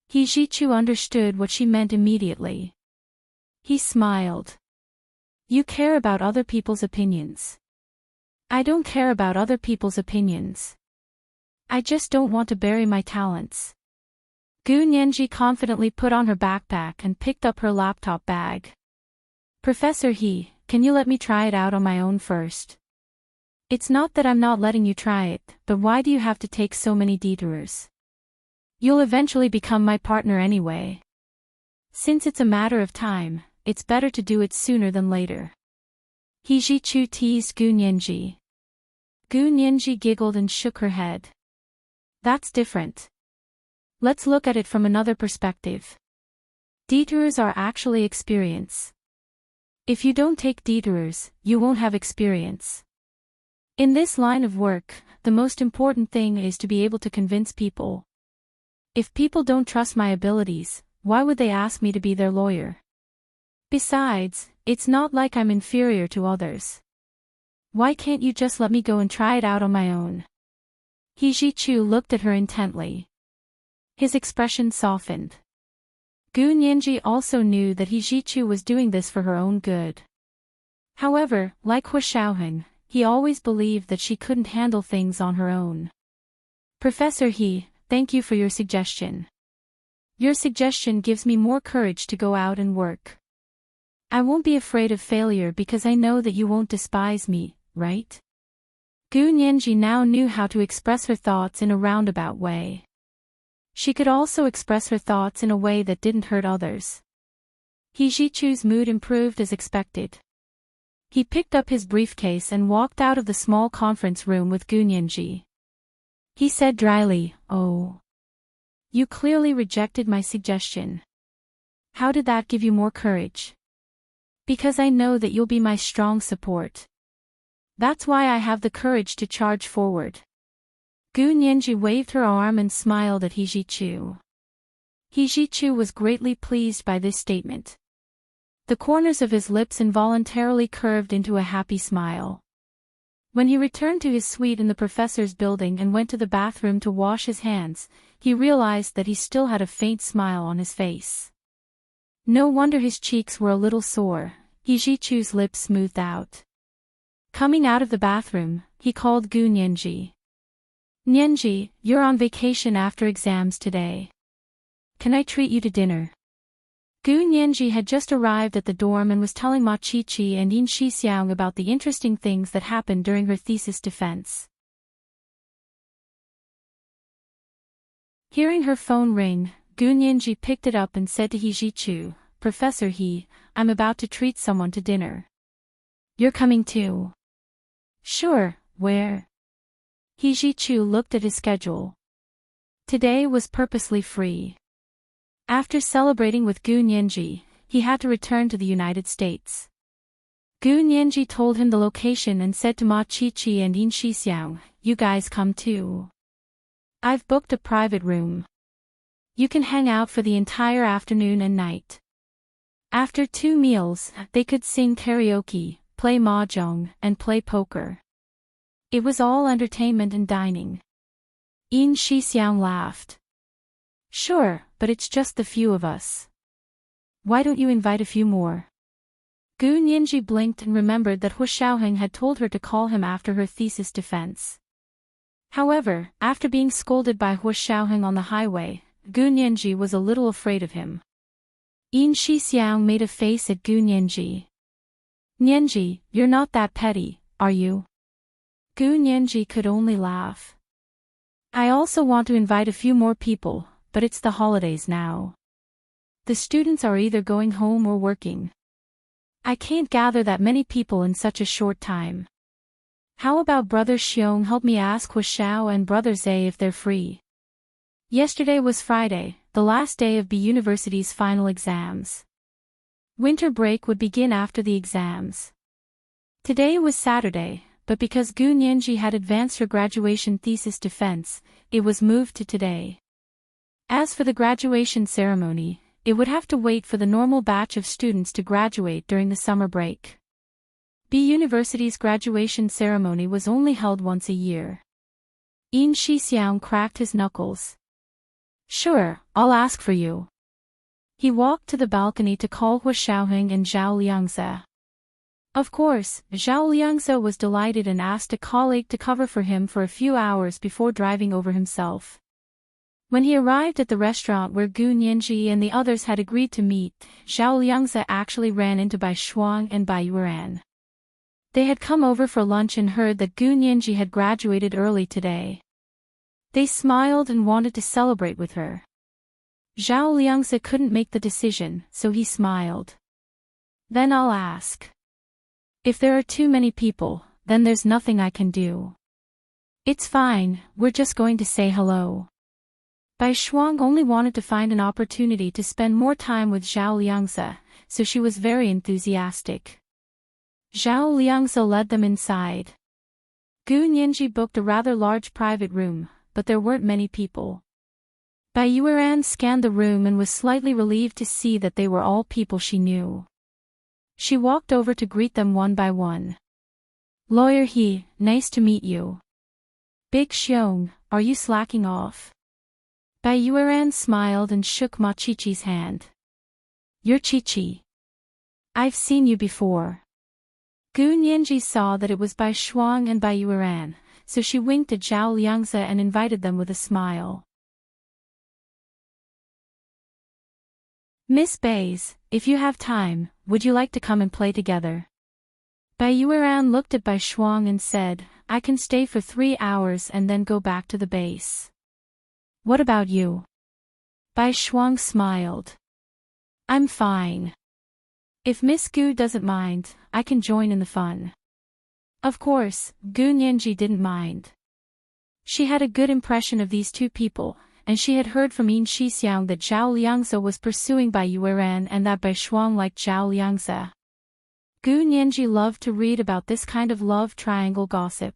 He Jichu understood what she meant immediately. He smiled. "You care about other people's opinions. I don't care about other people's opinions. I just don't want to bury my talents." Gu Nianji confidently put on her backpack and picked up her laptop bag. "Professor He, can you let me try it out on my own first?" "It's not that I'm not letting you try it, but why do you have to take so many detours? You'll eventually become my partner anyway. Since it's a matter of time, it's better to do it sooner than later." He Jichu teased Gu Nianji. Gu Nianji giggled and shook her head. "That's different. Let's look at it from another perspective. Detours are actually experience. If you don't take detours, you won't have experience. In this line of work, the most important thing is to be able to convince people. If people don't trust my abilities, why would they ask me to be their lawyer? Besides, it's not like I'm inferior to others. Why can't you just let me go and try it out on my own?" He Jichu looked at her intently. His expression softened. Gu Nianji also knew that He Jichu was doing this for her own good. However, like Hu Xiaoheng, he always believed that she couldn't handle things on her own. "Professor He, thank you for your suggestion. Your suggestion gives me more courage to go out and work. I won't be afraid of failure because I know that you won't despise me, right?" Gu Nianji now knew how to express her thoughts in a roundabout way. She could also express her thoughts in a way that didn't hurt others. He Jichu's mood improved as expected. He picked up his briefcase and walked out of the small conference room with Gu Nianji. He said dryly, "Oh. You clearly rejected my suggestion. How did that give you more courage?" "Because I know that you'll be my strong support. That's why I have the courage to charge forward." Gu Nianji waved her arm and smiled at He Jichu. He Jichu was greatly pleased by this statement. The corners of his lips involuntarily curved into a happy smile. When he returned to his suite in the professor's building and went to the bathroom to wash his hands, he realized that he still had a faint smile on his face. No wonder his cheeks were a little sore. He Jichu's lips smoothed out. Coming out of the bathroom, he called Gu Nianji. "Nianji, you're on vacation after exams today. Can I treat you to dinner?" Gu Nianji had just arrived at the dorm and was telling Ma Qiqi and Yin Shixiang about the interesting things that happened during her thesis defense. Hearing her phone ring, Gu Nianji picked it up and said to He Jichu, "Professor He, I'm about to treat someone to dinner. You're coming too?" "Sure, where?" He Jichu looked at his schedule. Today was purposely free. After celebrating with Gu Nianji, he had to return to the United States. Gu Nianji told him the location and said to Ma Qiqi and Yin Shixiang, "You guys come too. I've booked a private room. You can hang out for the entire afternoon and night." After 2 meals, they could sing karaoke, play mahjong, and play poker. It was all entertainment and dining. Yin Shixiang laughed. "Sure, but it's just the few of us. Why don't you invite a few more?" Gu Nianji blinked and remembered that Hu Xiaoheng had told her to call him after her thesis defense. However, after being scolded by Hu Xiaoheng on the highway, Gu Nianji was a little afraid of him. Yin Shixiang made a face at Gu Nianji. "Nianji, you're not that petty, are you?" Gu Nianji could only laugh. "I also want to invite a few more people, but it's the holidays now. The students are either going home or working. I can't gather that many people in such a short time. How about Brother Xiong help me ask Hu Xiao and Brother Zhe if they're free? Yesterday was Friday, the last day of B University's final exams. Winter break would begin after the exams. Today was Saturday, but because Gu Nianji had advanced her graduation thesis defense, it was moved to today. As for the graduation ceremony, it would have to wait for the normal batch of students to graduate during the summer break. B University's graduation ceremony was only held once a year. Yin Shixiang cracked his knuckles. "Sure, I'll ask for you." He walked to the balcony to call Hu Xiaoheng and Zhao Liangze. Of course, Zhao Liangze was delighted and asked a colleague to cover for him for a few hours before driving over himself. When he arrived at the restaurant where Gu Nianji and the others had agreed to meet, Zhao Liangze actually ran into Bai Shuang and Bai Yuran. They had come over for lunch and heard that Gu Nianji had graduated early today. They smiled and wanted to celebrate with her. Zhao Liangze couldn't make the decision, so he smiled. "Then I'll ask. If there are too many people, then there's nothing I can do. It's fine, we're just going to say hello." Bai Shuang only wanted to find an opportunity to spend more time with Zhao Liangze, so she was very enthusiastic. Zhao Liangze led them inside. Gu Nianji booked a rather large private room, but there weren't many people. Bai Yuran scanned the room and was slightly relieved to see that they were all people she knew. She walked over to greet them one by one. "Lawyer He, nice to meet you. Big Xiong, are you slacking off?" Bai Yuran smiled and shook Ma Qiqi's hand. "You're Qiqi. I've seen you before." Gu Nianji saw that it was Bai Shuang and Bai Yuran, so she winked at Zhao Liangze and invited them with a smile. "Miss Bays, if you have time, would you like to come and play together?" Bai Yuran looked at Bai Shuang and said, "I can stay for 3 hours and then go back to the base." "What about you?" Bai Shuang smiled. "I'm fine. If Miss Gu doesn't mind, I can join in the fun. Of course, Gu Nianji didn't mind. She had a good impression of these two people, and she had heard from Yin Shixiang that Zhao Liangze was pursuing Bai Yueran and that Bai Shuang liked Zhao Liangze. Gu Nianji loved to read about this kind of love triangle gossip.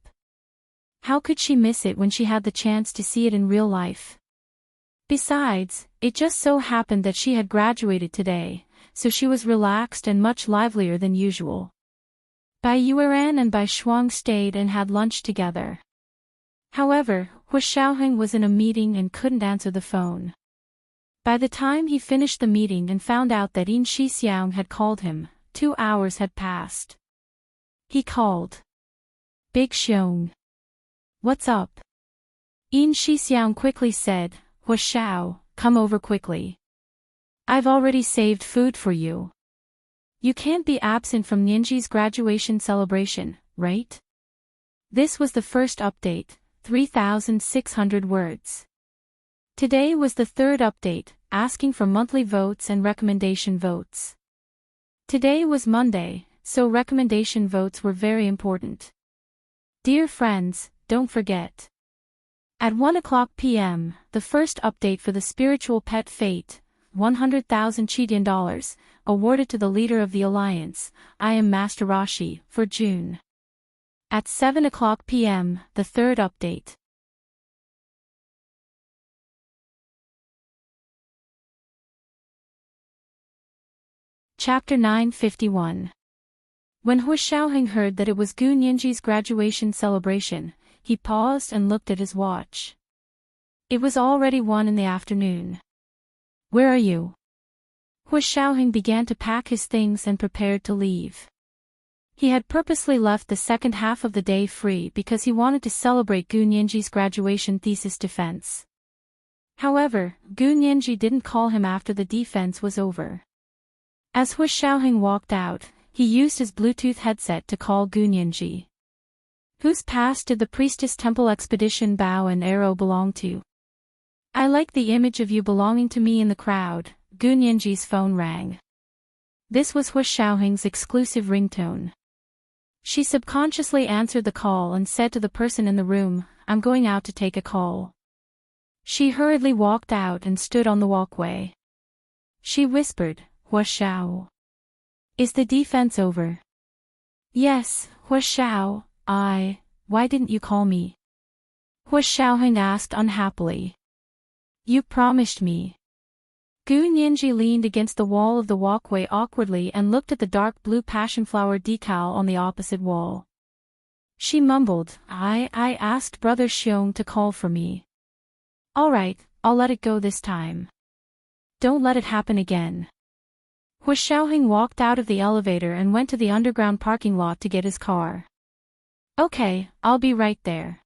How could she miss it when she had the chance to see it in real life? Besides, it just so happened that she had graduated today, so she was relaxed and much livelier than usual. Bai Yueran and Bai Shuang stayed and had lunch together. However, Hu Xiaoheng was in a meeting and couldn't answer the phone. By the time he finished the meeting and found out that Yin Shixiang had called him, 2 hours had passed. He called. Big Xiong. What's up? Yin Shixiang quickly said, Hu Xiao, come over quickly. I've already saved food for you. You can't be absent from Nianji's graduation celebration, right? This was the first update, 3,600 words. Today was the third update, asking for monthly votes and recommendation votes. Today was Monday, so recommendation votes were very important. Dear friends, don't forget. At 1 p.m., the first update for the spiritual pet fate, 100,000 Chidian dollars, awarded to the leader of the alliance, I am Master Rashi, for June. At 7 p.m., the third update. Chapter 951. When Hu Xiaoheng heard that it was Gu Nianji's graduation celebration, he paused and looked at his watch. It was already 1 in the afternoon. Where are you? Hu Xiaoheng began to pack his things and prepared to leave. He had purposely left the second half of the day free because he wanted to celebrate Gu Nianji's graduation thesis defense. However, Gu Nianji didn't call him after the defense was over. As Hu Xiaoheng walked out, he used his Bluetooth headset to call Gu Nianji. Whose past did the Priestess Temple Expedition bow and arrow belong to? I like the image of you belonging to me in the crowd. Gu Nianji's phone rang. This was Hu Xiaoheng's exclusive ringtone. She subconsciously answered the call and said to the person in the room, I'm going out to take a call. She hurriedly walked out and stood on the walkway. She whispered, Hu Xiao. Is the defense over? Yes, Hu Xiao, why didn't you call me? Hu Xiaoheng asked unhappily. You promised me. Gu Nianji leaned against the wall of the walkway awkwardly and looked at the dark blue passionflower decal on the opposite wall. She mumbled, I asked Brother Xiong to call for me. All right, I'll let it go this time. Don't let it happen again. Hu Xiaoheng walked out of the elevator and went to the underground parking lot to get his car. Okay, I'll be right there.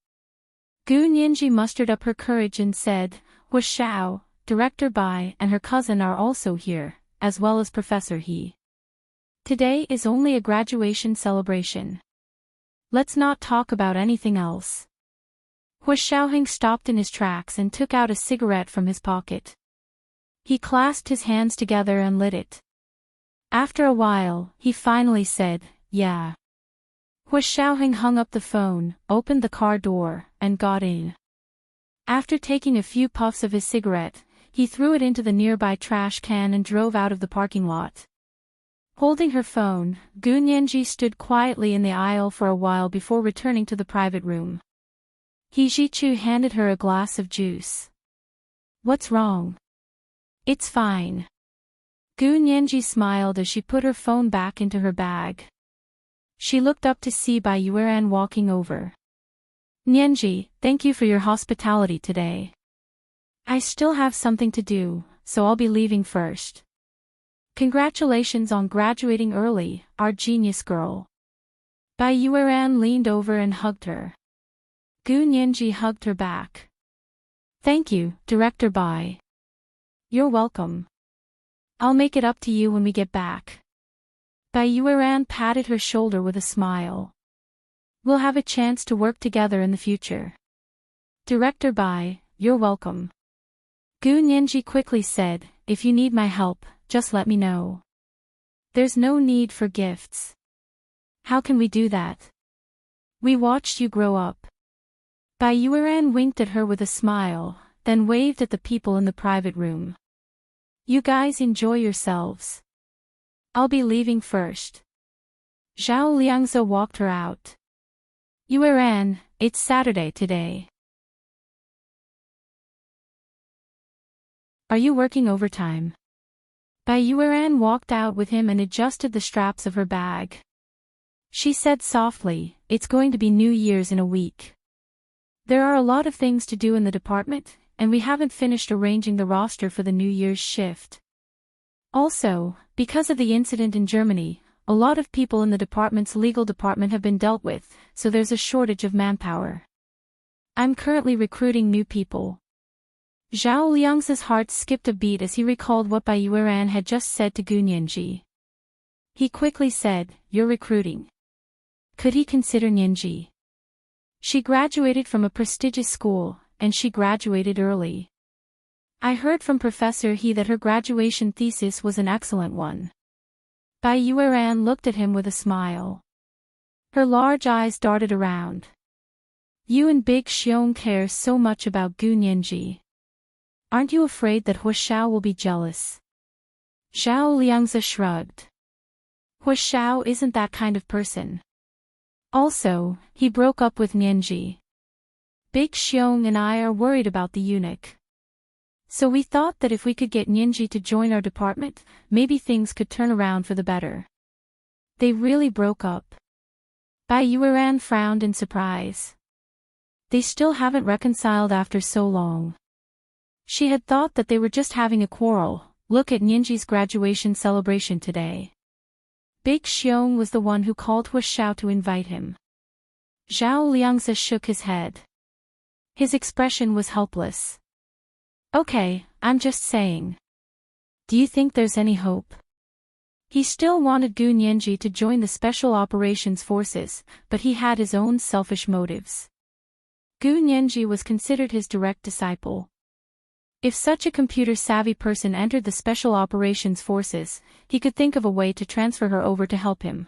Gu Nianji mustered up her courage and said, Hu Xiao, Director Bai and her cousin are also here, as well as Professor He. Today is only a graduation celebration. Let's not talk about anything else. Hu Xiaoheng stopped in his tracks and took out a cigarette from his pocket. He clasped his hands together and lit it. After a while, he finally said, yeah. Hu Xiaoheng hung up the phone, opened the car door, and got in. After taking a few puffs of his cigarette, he threw it into the nearby trash can and drove out of the parking lot. Holding her phone, Gu Nianji stood quietly in the aisle for a while before returning to the private room. He Zhichu handed her a glass of juice. What's wrong? It's fine. Gu Nianji smiled as she put her phone back into her bag. She looked up to see Bai Yueran walking over. Nianji, thank you for your hospitality today. I still have something to do, so I'll be leaving first. Congratulations on graduating early, our genius girl. Bai Yueran leaned over and hugged her. Gu Nianji hugged her back. Thank you, Director Bai. You're welcome. I'll make it up to you when we get back. Bai Yueran patted her shoulder with a smile. We'll have a chance to work together in the future. Director Bai, you're welcome. Gu Nianji quickly said, if you need my help, just let me know. There's no need for gifts. How can we do that? We watched you grow up. Bai Yueran winked at her with a smile, then waved at the people in the private room. You guys enjoy yourselves. I'll be leaving first. Zhao Liangze walked her out. Yueran, it's Saturday today. Are you working overtime? Bai Yueran walked out with him and adjusted the straps of her bag. She said softly, it's going to be New Year's in a week. There are a lot of things to do in the department, and we haven't finished arranging the roster for the New Year's shift. Also, because of the incident in Germany, a lot of people in the department's legal department have been dealt with, so there's a shortage of manpower. I'm currently recruiting new people. Zhao Liangze's heart skipped a beat as he recalled what Bai Yueran had just said to Gu Nianji. He quickly said, You're recruiting. Could he consider Nianji? She graduated from a prestigious school, and she graduated early. I heard from Professor He that her graduation thesis was an excellent one. Bai Yueran looked at him with a smile. Her large eyes darted around. You and Big Xiong care so much about Gu Nianji. Aren't you afraid that Hu Xiao will be jealous? Zhao Liangze shrugged. Hu Xiao isn't that kind of person. Also, he broke up with Nianji. Big Xiong and I are worried about the eunuch. So we thought that if we could get Nianji to join our department, maybe things could turn around for the better. They really broke up. Bai Yueran frowned in surprise. They still haven't reconciled after so long. She had thought that they were just having a quarrel. Look at Nianji's graduation celebration today. Big Xiong was the one who called Hu Xiao to invite him. Zhao Liangze shook his head. His expression was helpless. Okay, I'm just saying. Do you think there's any hope? He still wanted Gu Nianji to join the Special Operations Forces, but he had his own selfish motives. Gu Nianji was considered his direct disciple. If such a computer-savvy person entered the Special Operations Forces, he could think of a way to transfer her over to help him.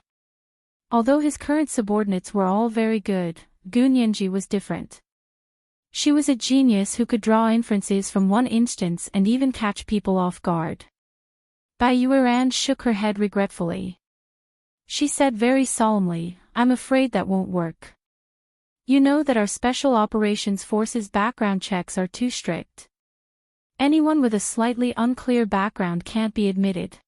Although his current subordinates were all very good, Gu Nianji was different. She was a genius who could draw inferences from one instance and even catch people off guard. Bai Yueran shook her head regretfully. She said very solemnly, I'm afraid that won't work. You know that our Special Operations Forces background checks are too strict. Anyone with a slightly unclear background can't be admitted.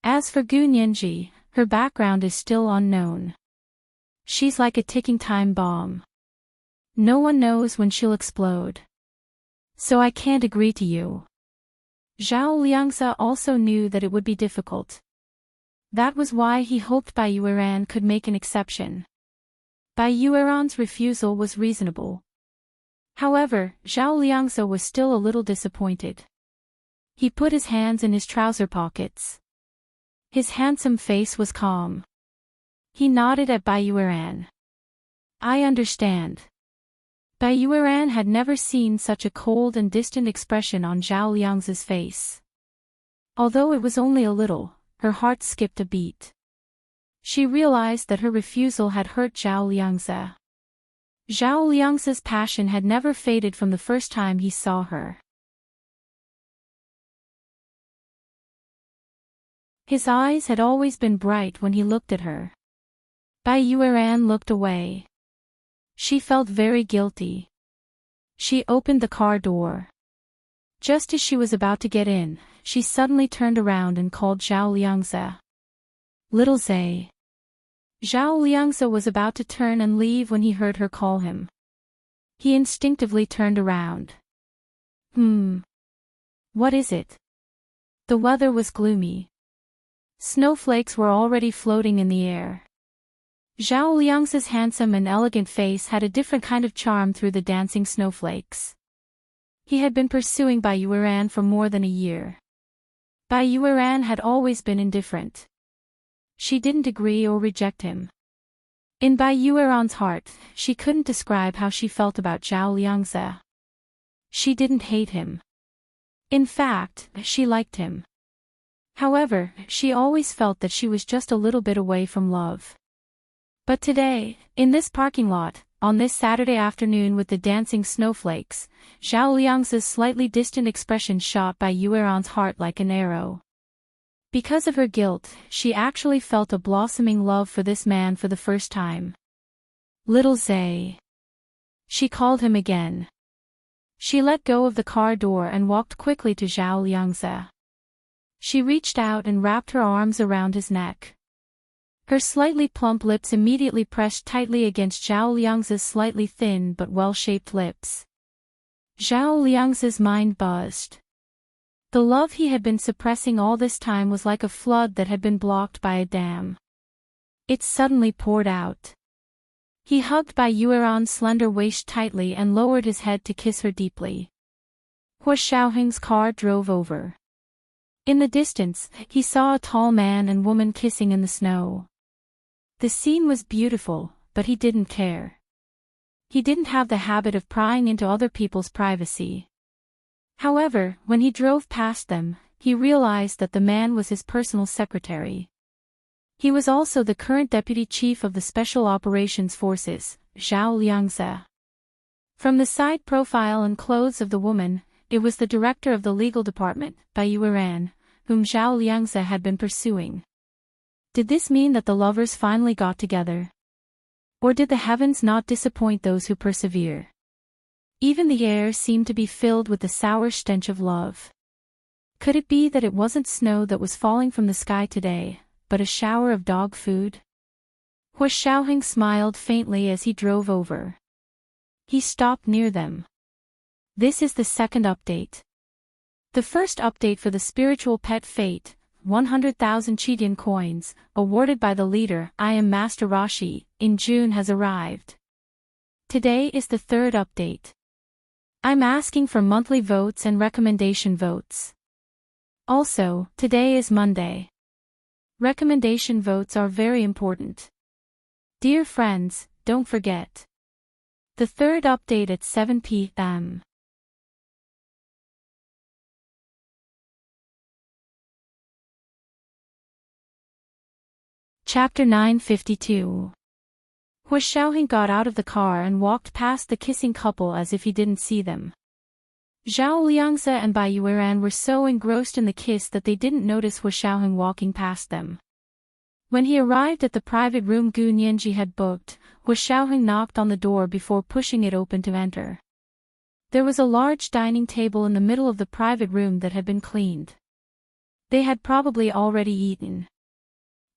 As for Gu Nianji, her background is still unknown. She's like a ticking time bomb. No one knows when she'll explode. So I can't agree to you. Zhao Liangze also knew that it would be difficult. That was why he hoped Bai Yueran could make an exception. Bai Yueran's refusal was reasonable. However, Zhao Liangze was still a little disappointed. He put his hands in his trouser pockets. His handsome face was calm. He nodded at Bai Yueran. I understand. Bai Yueran had never seen such a cold and distant expression on Zhao Liangze's face. Although it was only a little, her heart skipped a beat. She realized that her refusal had hurt Zhao Liangze. Zhao Liangze's passion had never faded from the first time he saw her. His eyes had always been bright when he looked at her. Bai Yueran looked away. She felt very guilty. She opened the car door. Just as she was about to get in, she suddenly turned around and called Zhao Liangze. Little Zhe. Zhao Liangze was about to turn and leave when he heard her call him. He instinctively turned around. What is it? The weather was gloomy. Snowflakes were already floating in the air. Zhao Liangze's handsome and elegant face had a different kind of charm through the dancing snowflakes. He had been pursuing Bai Yueran for more than a year. Bai Yueran had always been indifferent. She didn't agree or reject him. In Bai Yueran's heart, she couldn't describe how she felt about Zhao Liangze. She didn't hate him. In fact, she liked him. However, she always felt that she was just a little bit away from love. But today, in this parking lot, on this Saturday afternoon with the dancing snowflakes, Zhao Liang's slightly distant expression shot by Yueran's heart like an arrow. Because of her guilt, she actually felt a blossoming love for this man for the first time. Little Zay. She called him again. She let go of the car door and walked quickly to Zhao Liang's. She reached out and wrapped her arms around his neck. Her slightly plump lips immediately pressed tightly against Zhao Liang's slightly thin but well-shaped lips. Zhao Liang's mind buzzed. The love he had been suppressing all this time was like a flood that had been blocked by a dam. It suddenly poured out. He hugged Bai Yueran's slender waist tightly and lowered his head to kiss her deeply. Hua Xiaoheng's car drove over. In the distance, he saw a tall man and woman kissing in the snow. The scene was beautiful, but he didn't care. He didn't have the habit of prying into other people's privacy. However, when he drove past them, he realized that the man was his personal secretary. He was also the current deputy chief of the Special Operations Forces, Zhao Liangze. From the side profile and clothes of the woman, it was the director of the legal department, Bai Yueran, whom Zhao Liangze had been pursuing. Did this mean that the lovers finally got together? Or did the heavens not disappoint those who persevere? Even the air seemed to be filled with the sour stench of love. Could it be that it wasn't snow that was falling from the sky today, but a shower of dog food? Hua Xiaoheng smiled faintly as he drove over. He stopped near them. This is the second update. The first update for the spiritual pet fate, 100,000 Chidian coins, awarded by the leader, I am Master Rashi, in June has arrived. Today is the third update. I'm asking for monthly votes and recommendation votes. Also, today is Monday. Recommendation votes are very important. Dear friends, don't forget. The third update at 7 p.m. Chapter 952. Hua Xiaoheng got out of the car and walked past the kissing couple as if he didn't see them. Zhao Liangze and Bai Yueran were so engrossed in the kiss that they didn't notice Hua Xiaoheng walking past them. When he arrived at the private room Gu Nianji had booked, Hua Xiaoheng knocked on the door before pushing it open to enter. There was a large dining table in the middle of the private room that had been cleaned. They had probably already eaten.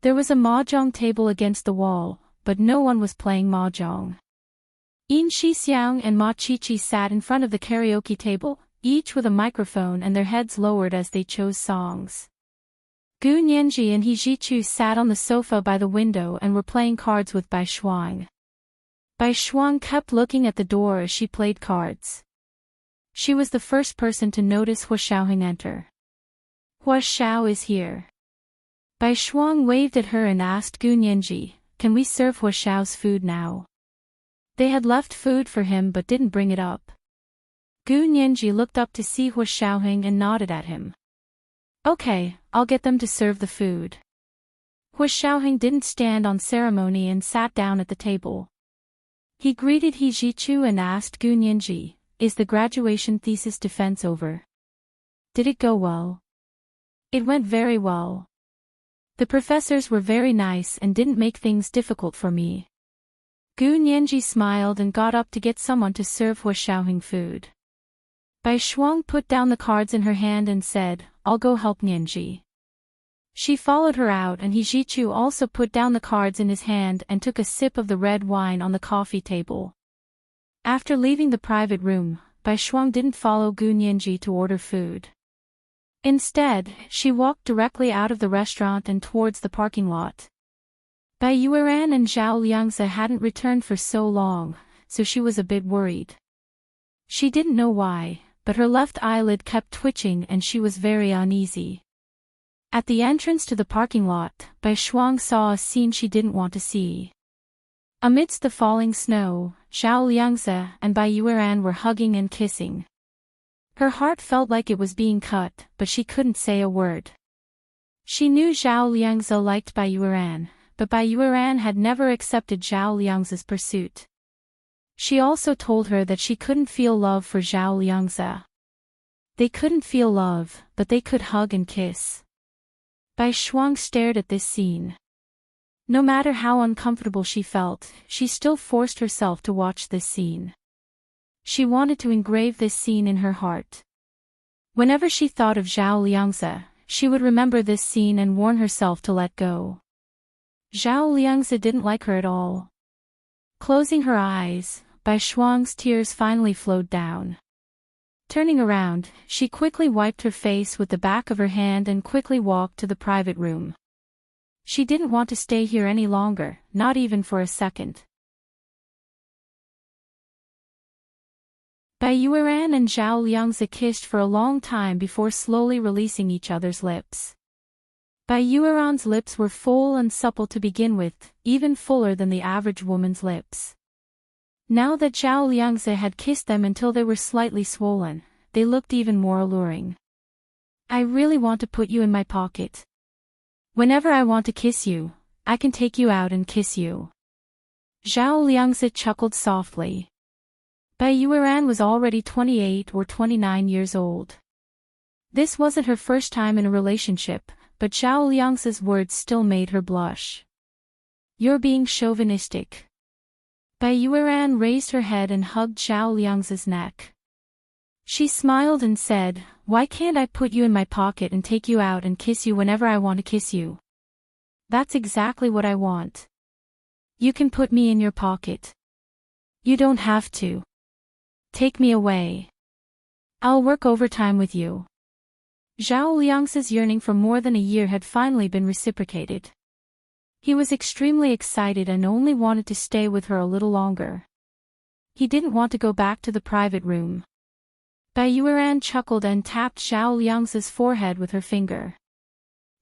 There was a mahjong table against the wall, but no one was playing mahjong. Yin Shixiang and Ma Chichi sat in front of the karaoke table, each with a microphone and their heads lowered as they chose songs. Gu Nianji and He Jichu sat on the sofa by the window and were playing cards with Bai Shuang. Bai Shuang kept looking at the door as she played cards. She was the first person to notice Hua Xiaoheng enter. Hua Xiao is here. Bai Shuang waved at her and asked Gu Nianji, can we serve Hua Xiao's food now? They had left food for him but didn't bring it up. Gu Nianji looked up to see Hua Xiaoheng and nodded at him. Okay, I'll get them to serve the food. Hua Xiaoheng didn't stand on ceremony and sat down at the table. He greeted He Jichu and asked Gu Nianji, is the graduation thesis defense over? Did it go well? It went very well. The professors were very nice and didn't make things difficult for me. Gu Nianji smiled and got up to get someone to serve Hua Xiaoheng food. Bai Shuang put down the cards in her hand and said, I'll go help Nianji. She followed her out and He Jichu also put down the cards in his hand and took a sip of the red wine on the coffee table. After leaving the private room, Bai Shuang didn't follow Gu Nianji to order food. Instead, she walked directly out of the restaurant and towards the parking lot. Bai Yueran and Zhao Liangze hadn't returned for so long, so she was a bit worried. She didn't know why, but her left eyelid kept twitching and she was very uneasy. At the entrance to the parking lot, Bai Shuang saw a scene she didn't want to see. Amidst the falling snow, Zhao Liangze and Bai Yueran were hugging and kissing. Her heart felt like it was being cut, but she couldn't say a word. She knew Zhao Liangzi liked Bai Yueran, but Bai Yueran had never accepted Zhao Liangzi's pursuit. She also told her that she couldn't feel love for Zhao Liangzi. They couldn't feel love, but they could hug and kiss. Bai Shuang stared at this scene. No matter how uncomfortable she felt, she still forced herself to watch this scene. She wanted to engrave this scene in her heart. Whenever she thought of Zhao Liangzi, she would remember this scene and warn herself to let go. Zhao Liangzi didn't like her at all. Closing her eyes, Bai Shuang's tears finally flowed down. Turning around, she quickly wiped her face with the back of her hand and quickly walked to the private room. She didn't want to stay here any longer, not even for a second. Bai Yueran and Zhao Liangzi kissed for a long time before slowly releasing each other's lips. Bai Yueran's lips were full and supple to begin with, even fuller than the average woman's lips. Now that Zhao Liangzi had kissed them until they were slightly swollen, they looked even more alluring. I really want to put you in my pocket. Whenever I want to kiss you, I can take you out and kiss you. Zhao Liangzi chuckled softly. Bai Yueran was already 28 or 29 years old. This wasn't her first time in a relationship, but Zhao Liangzi's words still made her blush. You're being chauvinistic. Bai Yueran raised her head and hugged Zhao Liangzi's neck. She smiled and said, why can't I put you in my pocket and take you out and kiss you whenever I want to kiss you? That's exactly what I want. You can put me in your pocket. You don't have to. Take me away. I'll work overtime with you. Zhao Liangzi's yearning for more than a year had finally been reciprocated. He was extremely excited and only wanted to stay with her a little longer. He didn't want to go back to the private room. Bai Yueran chuckled and tapped Zhao Liangzi's forehead with her finger.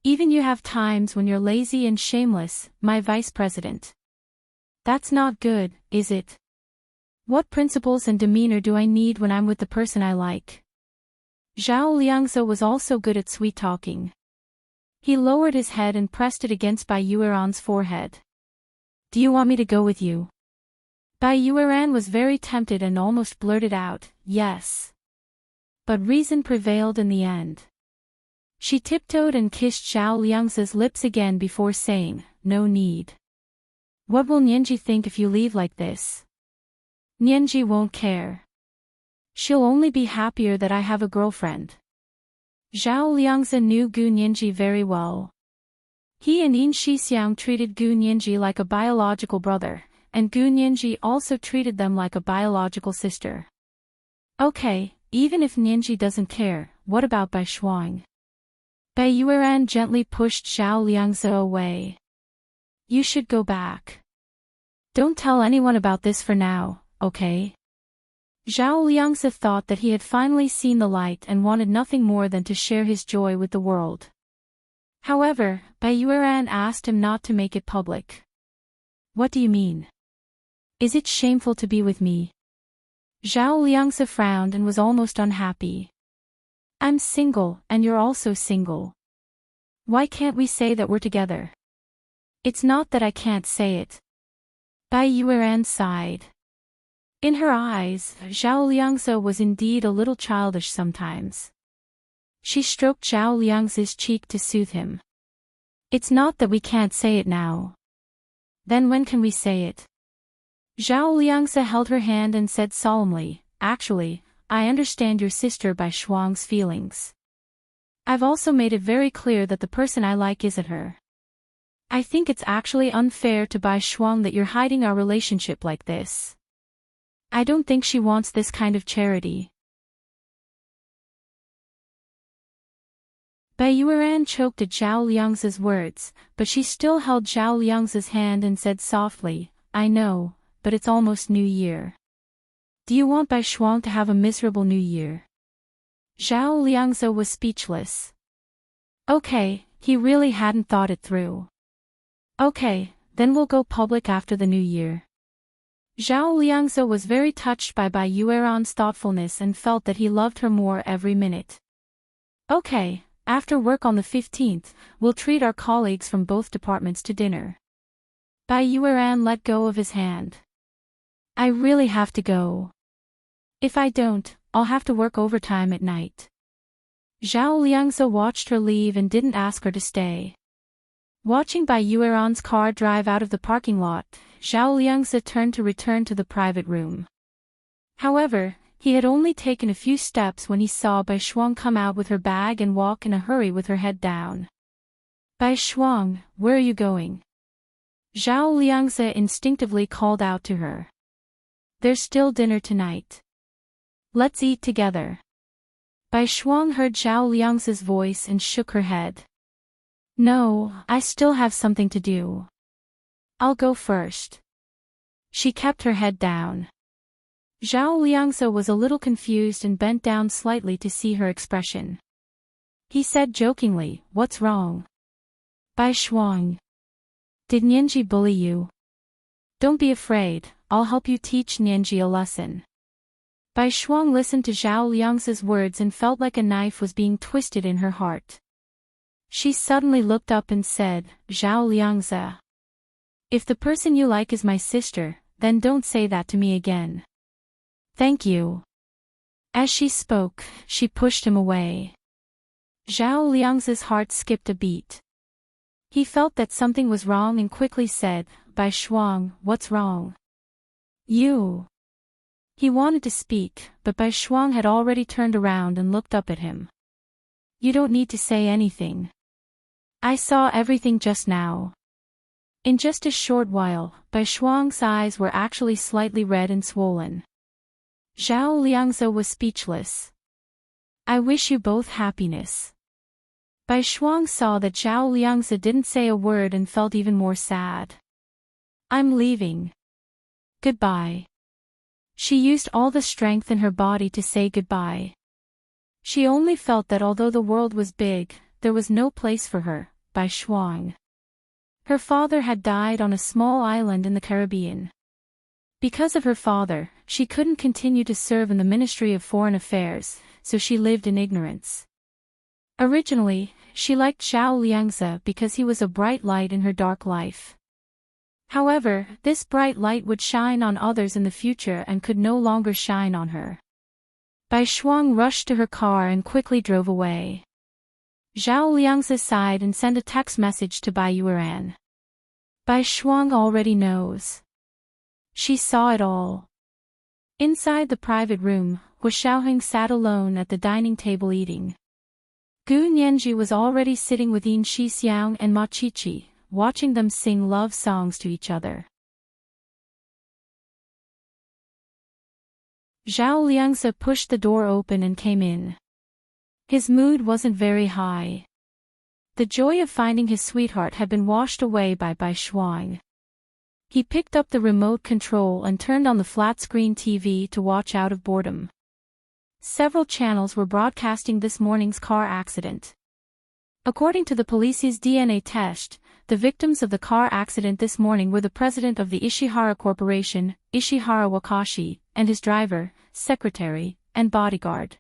Even you have times when you're lazy and shameless, my vice president. That's not good, is it? What principles and demeanor do I need when I'm with the person I like? Zhao Liangzi was also good at sweet-talking. He lowered his head and pressed it against Bai Yueran's forehead. Do you want me to go with you? Bai Yueran was very tempted and almost blurted out, yes. But reason prevailed in the end. She tiptoed and kissed Zhao Liangzi's lips again before saying, no need. What will Nianji think if you leave like this? Nianji won't care. She'll only be happier that I have a girlfriend. Zhao Liangzi knew Gu Nianji very well. He and Yin Shixiang treated Gu Nianji like a biological brother, and Gu Nianji also treated them like a biological sister. Okay, even if Nianji doesn't care, what about Bai Shuang? Bai Yueran gently pushed Zhao Liangzi away. You should go back. Don't tell anyone about this for now, okay? Zhao Liangzi thought that he had finally seen the light and wanted nothing more than to share his joy with the world. However, Bai Yueran asked him not to make it public. What do you mean? Is it shameful to be with me? Zhao Liangzi frowned and was almost unhappy. I'm single, and you're also single. Why can't we say that we're together? It's not that I can't say it. Bai Yueran sighed. In her eyes, Zhao Liangzi was indeed a little childish sometimes. She stroked Zhao Liangzi's cheek to soothe him. It's not that we can't say it now. Then when can we say it? Zhao Liangzi held her hand and said solemnly, actually, I understand your sister Bai Shuang's feelings. I've also made it very clear that the person I like isn't her. I think it's actually unfair to Bai Shuang that you're hiding our relationship like this. I don't think she wants this kind of charity. Bai Yueran choked at Zhao Liangzi's words, but she still held Zhao Liangzi's hand and said softly, I know, but it's almost New Year. Do you want Bai Shuang to have a miserable New Year? Zhao Liangzi was speechless. Okay, he really hadn't thought it through. Okay, then we'll go public after the New Year. Zhao Liangzi was very touched by Bai Yueran's thoughtfulness and felt that he loved her more every minute. Okay, After work on the 15th, we'll treat our colleagues from both departments to dinner. Bai Yueran let go of his hand. I really have to go. If I don't, I'll have to work overtime at night. Zhao Liangze watched her leave and didn't ask her to stay. Watching Bai Yueran's car drive out of the parking lot, Zhao Liangze turned to return to the private room. However, he had only taken a few steps when he saw Bai Shuang come out with her bag and walk in a hurry with her head down. Bai Shuang, where are you going? Zhao Liangze instinctively called out to her. There's still dinner tonight. Let's eat together. Bai Shuang heard Zhao Liangze's voice and shook her head. No, I still have something to do. I'll go first. She kept her head down. Zhao Liangze was a little confused and bent down slightly to see her expression. He said jokingly, What's wrong? Bai Shuang. Did Nianji bully you? Don't be afraid, I'll help you teach Nianji a lesson. Bai Shuang listened to Zhao Liangze's words and felt like a knife was being twisted in her heart. She suddenly looked up and said, Zhao Liangze. If the person you like is my sister, then don't say that to me again. Thank you. As she spoke, she pushed him away. Zhao Liangze's heart skipped a beat. He felt that something was wrong and quickly said, Bai Shuang, what's wrong? You. He wanted to speak, but Bai Shuang had already turned around and looked up at him. You don't need to say anything. I saw everything just now. In just a short while, Bai Shuang's eyes were actually slightly red and swollen. Zhao Liangze was speechless. I wish you both happiness. Bai Shuang saw that Zhao Liangze didn't say a word and felt even more sad. I'm leaving. Goodbye. She used all the strength in her body to say goodbye. She only felt that although the world was big, there was no place for her, Bai Shuang. Her father had died on a small island in the Caribbean. Because of her father, she couldn't continue to serve in the Ministry of Foreign Affairs, so she lived in ignorance. Originally, she liked Zhao Liangze because he was a bright light in her dark life. However, this bright light would shine on others in the future and could no longer shine on her. Bai Shuang rushed to her car and quickly drove away. Zhao Liangze sighed and sent a text message to Bai Yueran. Bai Shuang already knows. She saw it all. Inside the private room, Hu Xiaoheng sat alone at the dining table eating. Gu Nianji was already sitting with Yin Shixiang and Ma Qiqi, watching them sing love songs to each other. Zhao Liangze pushed the door open and came in. His mood wasn't very high. The joy of finding his sweetheart had been washed away by Bai Shuang. He picked up the remote control and turned on the flat-screen TV to watch out of boredom. Several channels were broadcasting this morning's car accident. According to the police's DNA test, the victims of the car accident this morning were the president of the Ishihara Corporation, Ishihara Wakashi, and his driver, secretary, and bodyguard.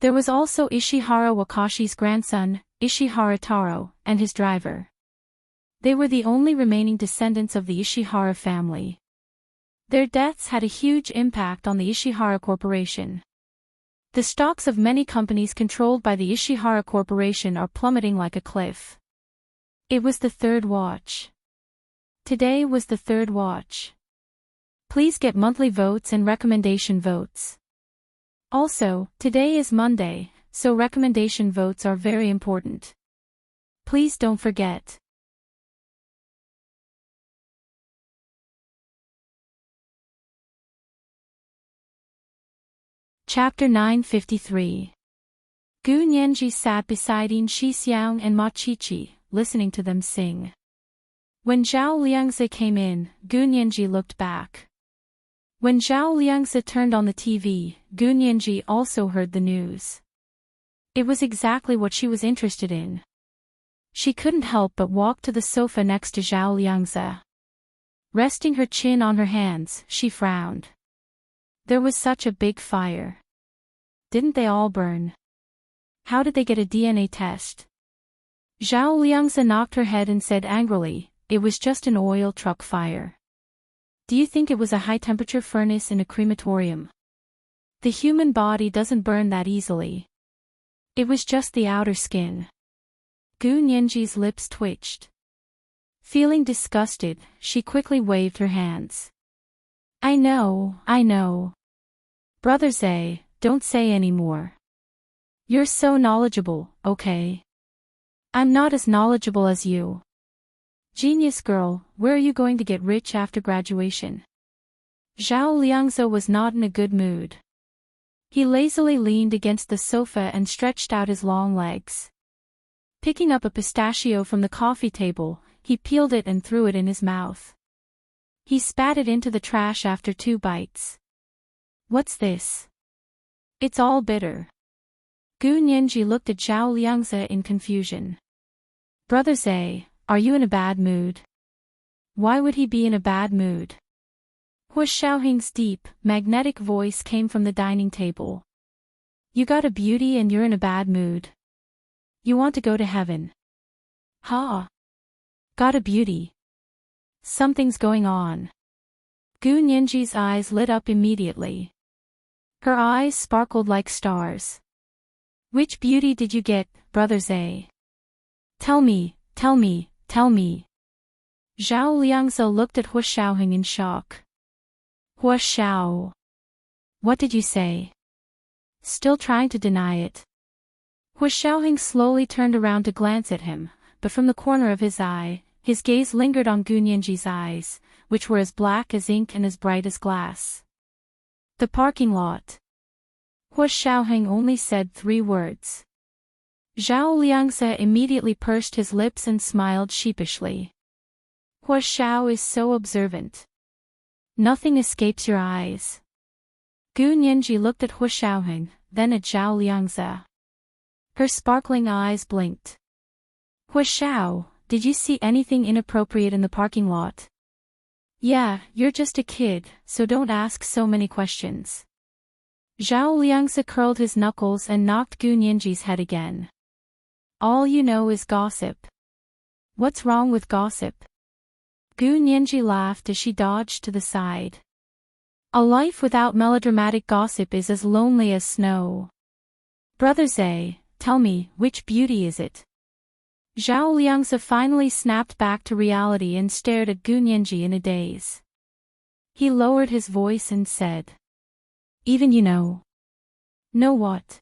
There was also Ishihara Wakashi's grandson, Ishihara Taro, and his driver. They were the only remaining descendants of the Ishihara family. Their deaths had a huge impact on the Ishihara Corporation. The stocks of many companies controlled by the Ishihara Corporation are plummeting like a cliff. It was the third watch. Today was the third watch. Please get monthly votes and recommendation votes. Also, today is Monday, so recommendation votes are very important. Please don't forget. Chapter 953. Gu Nianji sat beside Yin Shixiang and Ma Qiqi, listening to them sing. When Zhao Liangze came in, Gu Nianji looked back. When Zhao Liangze turned on the TV, Gu Nianji also heard the news. It was exactly what she was interested in. She couldn't help but walk to the sofa next to Zhao Liangze. Resting her chin on her hands, she frowned. There was such a big fire. Didn't they all burn? How did they get a DNA test? Zhao Liangzi knocked her head and said angrily, it was just an oil truck fire. Do you think it was a high-temperature furnace in a crematorium? The human body doesn't burn that easily. It was just the outer skin. Gu Nianji's lips twitched. Feeling disgusted, she quickly waved her hands. I know. Brother Zhe, don't say any more. You're so knowledgeable, okay? I'm not as knowledgeable as you. Genius girl, where are you going to get rich after graduation? Zhao Liangzi was not in a good mood. He lazily leaned against the sofa and stretched out his long legs. Picking up a pistachio from the coffee table, he peeled it and threw it in his mouth. He spat it into the trash after 2 bites. What's this? It's all bitter. Gu Nianji looked at Zhao Liangzi in confusion. Brother Zhe, are you in a bad mood? Why would he be in a bad mood? Hu Xiaohing's deep, magnetic voice came from the dining table. You got a beauty and you're in a bad mood. You want to go to heaven. Ha! Got a beauty. Something's going on. Gu Nianji's eyes lit up immediately. Her eyes sparkled like stars. Which beauty did you get, Brother Zhe? Tell me. Zhao Liangzi looked at Hu Xiaohing in shock. Hu Xiao. What did you say? Still trying to deny it. Hu Xiaohing slowly turned around to glance at him, but from the corner of his eye, his gaze lingered on Gu Nianji's eyes, which were as black as ink and as bright as glass. The parking lot. Hu Xiaohing only said 3 words. Zhao Liangzi immediately pursed his lips and smiled sheepishly. Hu Xiao is so observant. Nothing escapes your eyes. Gu Nianji looked at Hu Xiaohing, then at Zhao Liangzi. Her sparkling eyes blinked. Hu Xiao, did you see anything inappropriate in the parking lot? Yeah, you're just a kid, so don't ask so many questions. Zhao Liangzi curled his knuckles and knocked Gu Nianji's head again. All you know is gossip. What's wrong with gossip? Gu Nianji laughed as she dodged to the side. A life without melodramatic gossip is as lonely as snow. Brother Zhe, tell me, which beauty is it? Zhao Liangzi finally snapped back to reality and stared at Gu Nianji in a daze. He lowered his voice and said. Even you know. Know what?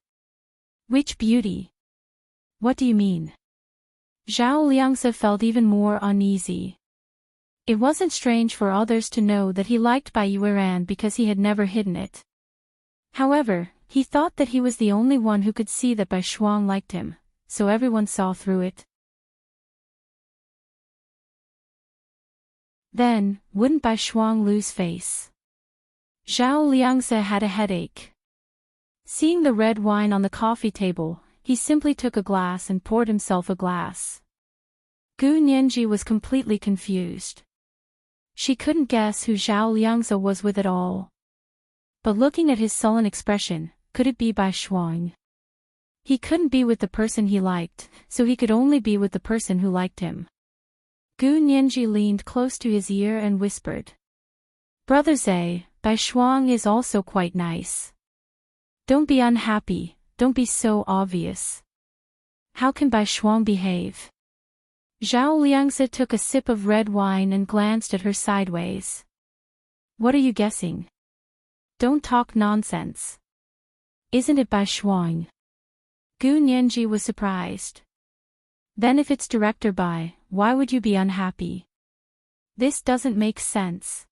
Which beauty? What do you mean? Zhao Liangzi felt even more uneasy. It wasn't strange for others to know that he liked Bai Yueran because he had never hidden it. However, he thought that he was the only one who could see that Bai Shuang liked him, so everyone saw through it. Then, wouldn't Bai Shuang lose face? Zhao Liangzi had a headache. Seeing the red wine on the coffee table, he simply took a glass and poured himself a glass. Gu Nianji was completely confused. She couldn't guess who Zhao Liangzi was with at all. But looking at his sullen expression, could it be Bai Shuang? He couldn't be with the person he liked, so he could only be with the person who liked him. Gu Nianji leaned close to his ear and whispered. Brother Zhe, Bai Shuang is also quite nice. Don't be unhappy, don't be so obvious. How can Bai Shuang behave? Zhao Liangzi took a sip of red wine and glanced at her sideways. What are you guessing? Don't talk nonsense. Isn't it Bai Shuang? Gu Nianji was surprised. Then if it's Director Bai, why would you be unhappy? This doesn't make sense.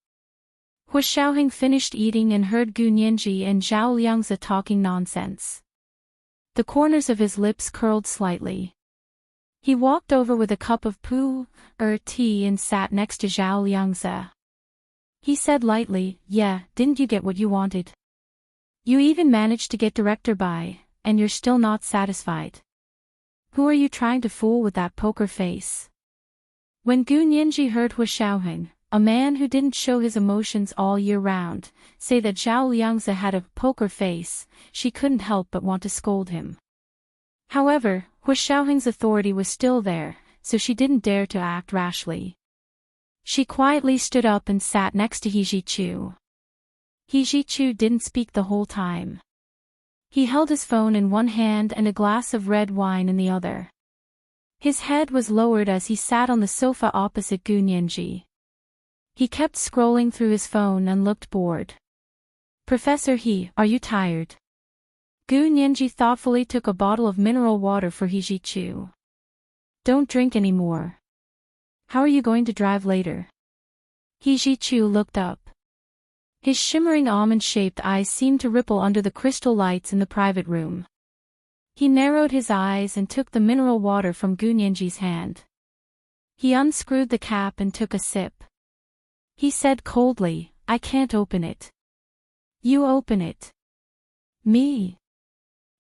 Hu Xiaohing finished eating and heard Gu Nianji and Zhao Liangzi talking nonsense. The corners of his lips curled slightly. He walked over with a cup of tea and sat next to Zhao Liangzi. He said lightly, yeah, didn't you get what you wanted? You even managed to get Director Bai, and you're still not satisfied. Who are you trying to fool with that poker face? When Gu Nianji heard Hu Xiaohing, a man who didn't show his emotions all year round, say that Zhao Liangzi had a poker face, she couldn't help but want to scold him. However, Hu Xiaoheng's authority was still there, so she didn't dare to act rashly. She quietly stood up and sat next to He Jichu. He Jichu didn't speak the whole time. He held his phone in one hand and a glass of red wine in the other. His head was lowered as he sat on the sofa opposite Gu Nianji. He kept scrolling through his phone and looked bored. "Professor He, are you tired?" Gu Nianji thoughtfully took a bottle of mineral water for He Jichu. "Don't drink anymore. How are you going to drive later?" He Jichu looked up. His shimmering almond-shaped eyes seemed to ripple under the crystal lights in the private room. He narrowed his eyes and took the mineral water from Gu Nianji's hand. He unscrewed the cap and took a sip. He said coldly, "I can't open it." "You open it." "Me?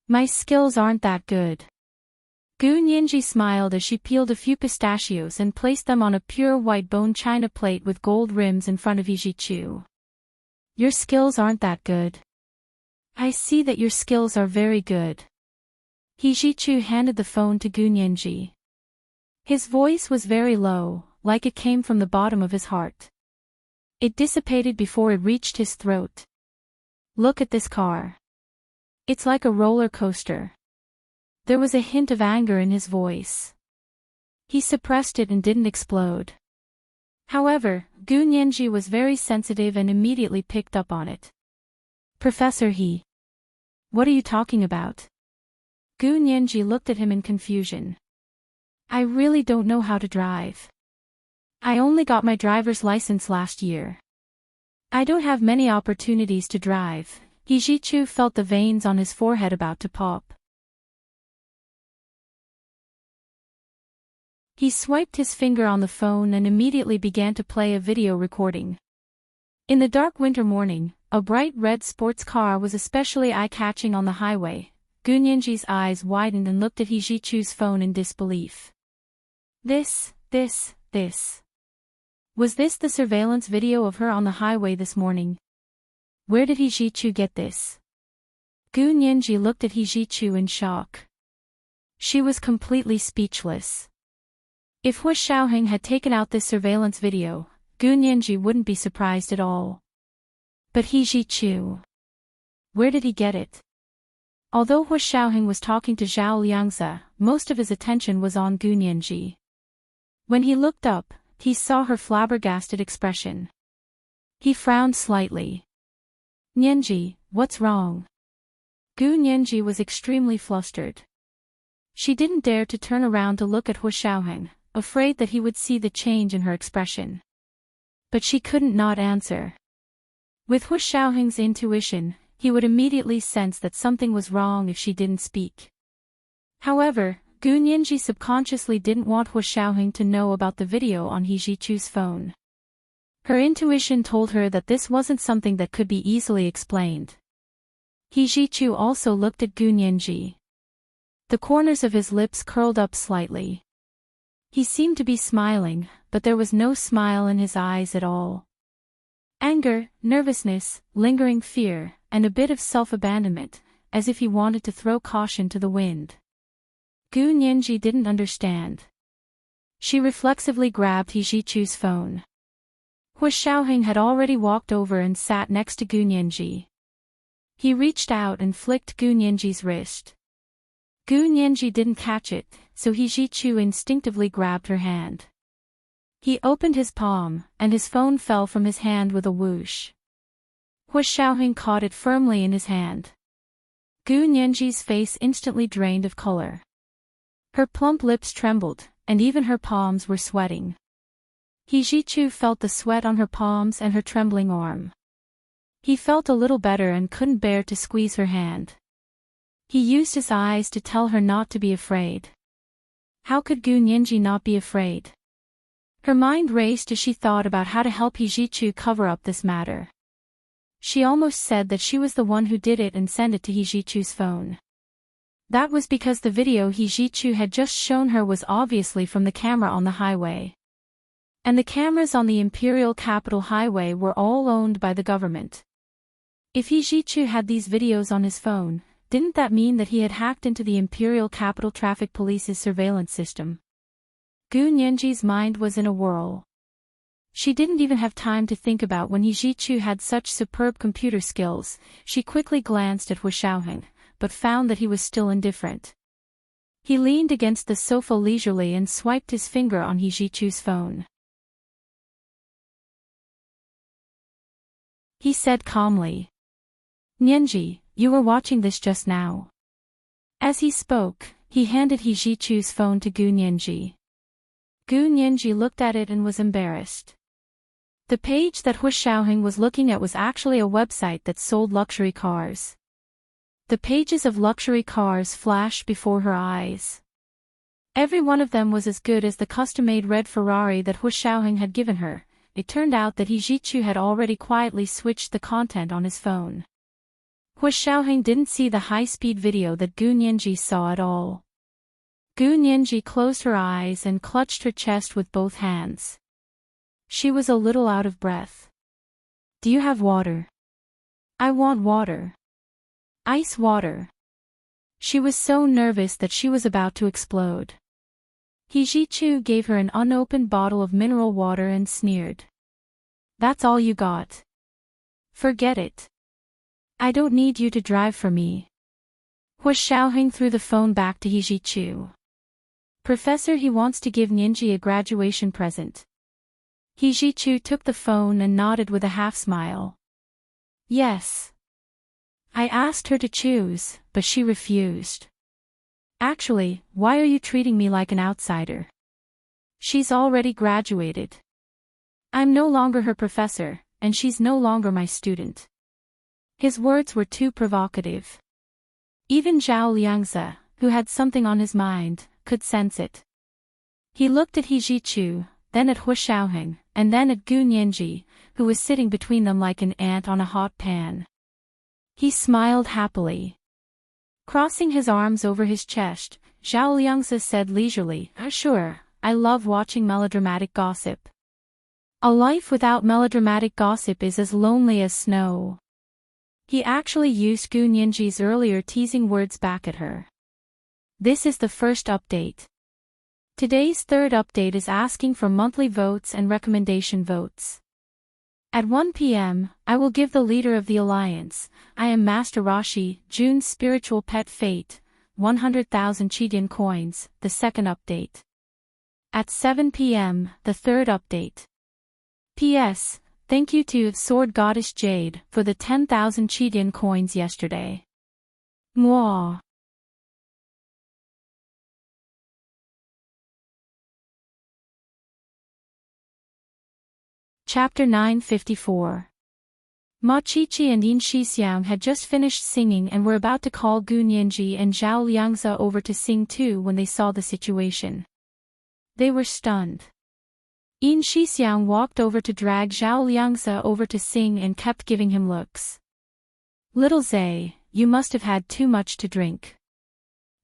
My skills aren't that good." Gu Nianji smiled as she peeled a few pistachios and placed them on a pure white bone china plate with gold rims in front of He Jichu. "Your skills aren't that good." "I see that your skills are very good." He Jichu handed the phone to Gu Nianji. His voice was very low, like it came from the bottom of his heart. It dissipated before it reached his throat. "Look at this car. It's like a roller coaster." There was a hint of anger in his voice. He suppressed it and didn't explode. However, Gu Nianji was very sensitive and immediately picked up on it. "Professor He. What are you talking about?" Gu Nianji looked at him in confusion. "I really don't know how to drive. I only got my driver's license last year. I don't have many opportunities to drive." He Jichu felt the veins on his forehead about to pop. He swiped his finger on the phone and immediately began to play a video recording. In the dark winter morning, a bright red sports car was especially eye-catching on the highway. Gu Nianji's eyes widened and looked at He Jichu's phone in disbelief. This. Was this the surveillance video of her on the highway this morning? Where did He Jichu get this? Gu Nianji looked at He Jichu in shock. She was completely speechless. If Hu Xiaoheng had taken out this surveillance video, Gu Nianji wouldn't be surprised at all. But He Jichu. Where did he get it? Although Hu Xiaoheng was talking to Zhao Liangzi, most of his attention was on Gu Nianji. When he looked up, he saw her flabbergasted expression. He frowned slightly. "Nianji, what's wrong?" Gu Nianji was extremely flustered. She didn't dare to turn around to look at Hu Xiaoheng, afraid that he would see the change in her expression. But she couldn't not answer. With Hu Xiaoheng's intuition, he would immediately sense that something was wrong if she didn't speak. However, Gu Nianji subconsciously didn't want Hu Xiaoheng to know about the video on He Jichu's phone. Her intuition told her that this wasn't something that could be easily explained. He Jichu also looked at Gu Nianji. The corners of his lips curled up slightly. He seemed to be smiling, but there was no smile in his eyes at all. Anger, nervousness, lingering fear, and a bit of self-abandonment, as if he wanted to throw caution to the wind. Gu Nianji didn't understand. She reflexively grabbed He Jichu's phone. Hu Xiaoheng had already walked over and sat next to Gu Nianji. He reached out and flicked Gu Nianji's wrist. Gu Nianji didn't catch it, so He Jichu instinctively grabbed her hand. He opened his palm, and his phone fell from his hand with a whoosh. Hu Xiaoheng caught it firmly in his hand. Gu Nianji's face instantly drained of color. Her plump lips trembled, and even her palms were sweating. He Jichu felt the sweat on her palms and her trembling arm. He felt a little better and couldn't bear to squeeze her hand. He used his eyes to tell her not to be afraid. How could Gu Nianji not be afraid? Her mind raced as she thought about how to help He Jichu cover up this matter. She almost said that she was the one who did it and sent it to He Jichu's phone. That was because the video He Jichu had just shown her was obviously from the camera on the highway. And the cameras on the Imperial Capital Highway were all owned by the government. If He Jichu had these videos on his phone, Didn't that mean that he had hacked into the Imperial Capital Traffic Police's surveillance system? Gu Nianji's mind was in a whirl. She didn't even have time to think about when He Zhichu had such superb computer skills. She quickly glanced at Hu Xiaoheng, but found that he was still indifferent. He leaned against the sofa leisurely and swiped his finger on He Zhichu's phone. He said calmly, "Nianji, you were watching this just now." As he spoke, he handed He Zhichu's phone to Gu Nianji. Gu Nianji looked at it and was embarrassed. The page that Hu Xiaoheng was looking at was actually a website that sold luxury cars. The pages of luxury cars flashed before her eyes. Every one of them was as good as the custom-made red Ferrari that Hu Xiaoheng had given her. It turned out that He Zhichu had already quietly switched the content on his phone. Hu Xiaoheng didn't see the high-speed video that Gu Nianji saw at all. Gu Nianji closed her eyes and clutched her chest with both hands. She was a little out of breath. "Do you have water?" "I want water. Ice water." She was so nervous that she was about to explode. He Zhichu gave her an unopened bottle of mineral water and sneered. "That's all you got? Forget it. I don't need you to drive for me." Hu Xiaoheng threw the phone back to He Zhichu. "Professor, he wants to give Nianji a graduation present." He Zhichu took the phone and nodded with a half-smile. "Yes. I asked her to choose, but she refused. Actually, why are you treating me like an outsider? She's already graduated. I'm no longer her professor, and she's no longer my student." His words were too provocative. Even Zhao Liangzi, who had something on his mind, could sense it. He looked at He Zhichu, then at Hu Xiaoheng, and then at Gu Nianji, who was sitting between them like an ant on a hot pan. He smiled happily. Crossing his arms over his chest, Zhao Liangzi said leisurely, "Sure, I love watching melodramatic gossip. A life without melodramatic gossip is as lonely as snow." He actually used Gu Nianji's earlier teasing words back at her. This is the first update. Today's third update is asking for monthly votes and recommendation votes. At 1 p.m., I will give the leader of the alliance, I am Master Rashi, June's spiritual pet fate, 100,000 Chidian coins, the second update. At 7 p.m., the third update. P.S. Thank you to Sword Goddess Jade for the 10,000 Chidian coins yesterday. Mwah. Chapter 954. Ma Qiqi and Yin Shixiang had just finished singing and were about to call Gu Nianji and Zhao Liangzi over to sing too when they saw the situation. They were stunned. Yin Shixiang walked over to drag Zhao Liangzi over to sing and kept giving him looks. "Little Zay, you must have had too much to drink.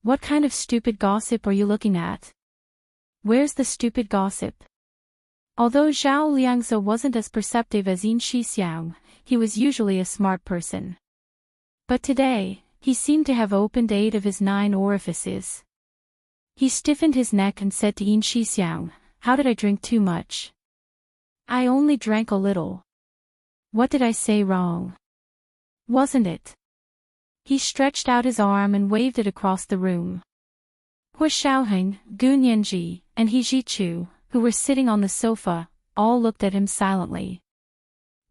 What kind of stupid gossip are you looking at? Where's the stupid gossip?" Although Zhao Liangzi wasn't as perceptive as Yin Shixiang, he was usually a smart person. But today, he seemed to have opened 8 of his 9 orifices. He stiffened his neck and said to Yin Shixiang, "How did I drink too much?" "I only drank a little." "What did I say wrong? Wasn't it?" He stretched out his arm and waved it across the room. Hu Xiaoheng, Gu Nianji, and He Zhichu, who were sitting on the sofa, all looked at him silently.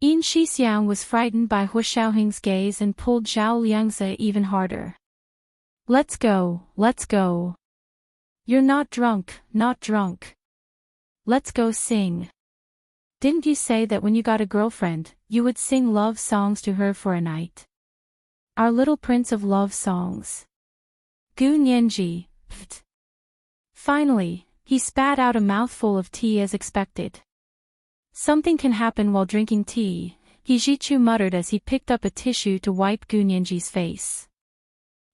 Yin Shixiang was frightened by Hu Xiaoheng's gaze and pulled Zhao Liangzi even harder. Let's go. You're not drunk, not drunk. Let's go sing. Didn't you say that when you got a girlfriend, you would sing love songs to her for a night? Our little prince of love songs. Gu Nianji, pfft. Finally, he spat out a mouthful of tea as expected. Something can happen while drinking tea, He Zhichu muttered as he picked up a tissue to wipe Gu Nianji's face.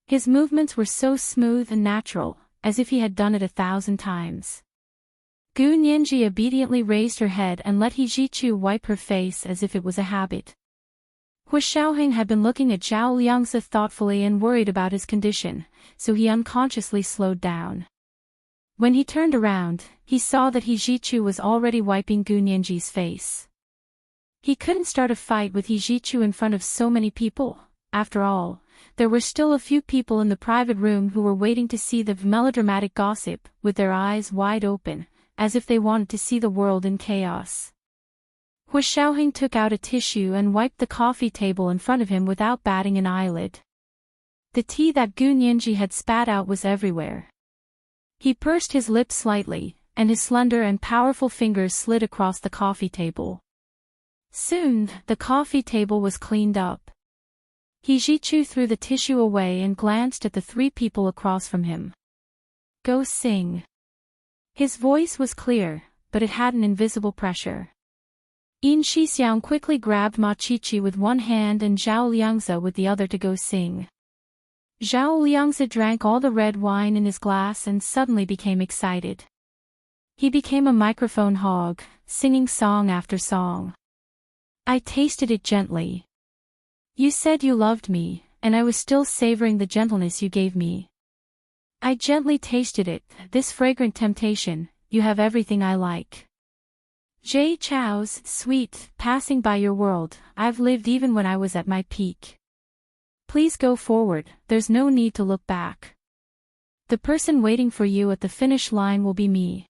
His movements were so smooth and natural, as if he had done it 1,000 times. Gu Nianji obediently raised her head and let He Zhichu wipe her face as if it was a habit. Hu Xiaoheng had been looking at Zhao Liangzi thoughtfully and worried about his condition, so he unconsciously slowed down. When he turned around, he saw that He Zhichu was already wiping Gu Nianji's face. He couldn't start a fight with He Zhichu in front of so many people. After all, there were still a few people in the private room who were waiting to see the melodramatic gossip, with their eyes wide open, as if they wanted to see the world in chaos. Hu Xiaoheng took out a tissue and wiped the coffee table in front of him without batting an eyelid. The tea that Gu Nianji had spat out was everywhere. He pursed his lips slightly, and his slender and powerful fingers slid across the coffee table. Soon, the coffee table was cleaned up. He Zhichu threw the tissue away and glanced at the three people across from him. Go sing. His voice was clear, but it had an invisible pressure. Yin Shixiang quickly grabbed Ma Qiqi with one hand and Zhao Liangzi with the other to go sing. Zhao Liangzi drank all the red wine in his glass and suddenly became excited. He became a microphone hog, singing song after song. I tasted it gently. You said you loved me, and I was still savoring the gentleness you gave me. I gently tasted it, this fragrant temptation, you have everything I like. Jay Chow's, sweet, passing by your world, I've lived even when I was at my peak. Please go forward, there's no need to look back. The person waiting for you at the finish line will be me.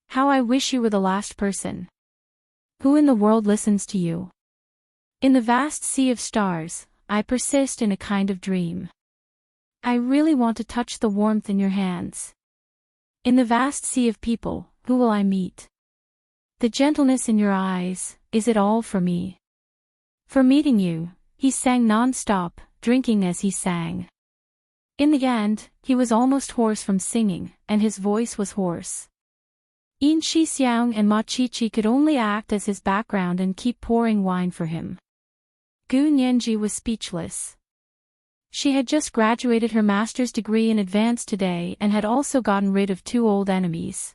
How I wish you were the last person. Who in the world listens to you? In the vast sea of stars, I persist in a kind of dream. I really want to touch the warmth in your hands. In the vast sea of people, who will I meet? The gentleness in your eyes, is it all for me? For meeting you, he sang non-stop, drinking as he sang. In the end, he was almost hoarse from singing, and his voice was hoarse. Yin Shixiang and Ma Qiqi could only act as his background and keep pouring wine for him. Gu Nianji was speechless. She had just graduated her master's degree in advance today and had also gotten rid of 2 old enemies.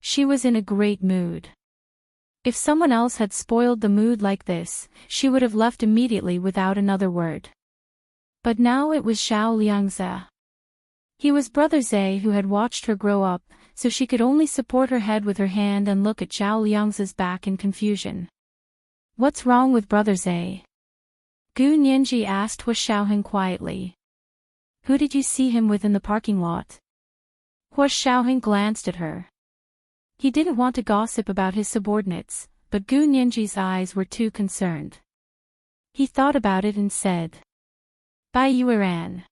She was in a great mood. If someone else had spoiled the mood like this, she would have left immediately without another word. But now it was Zhao Liangzi. He was Brother Zhe who had watched her grow up, so she could only support her head with her hand and look at Zhao Liangzi's back in confusion. What's wrong with Brother Zhe? Gu Nianji asked Hu Xiaoheng quietly. Who did you see him with in the parking lot? Hu Xiaoheng glanced at her. He didn't want to gossip about his subordinates, but Gu Nianji's eyes were too concerned. He thought about it and said. Bai Yueran.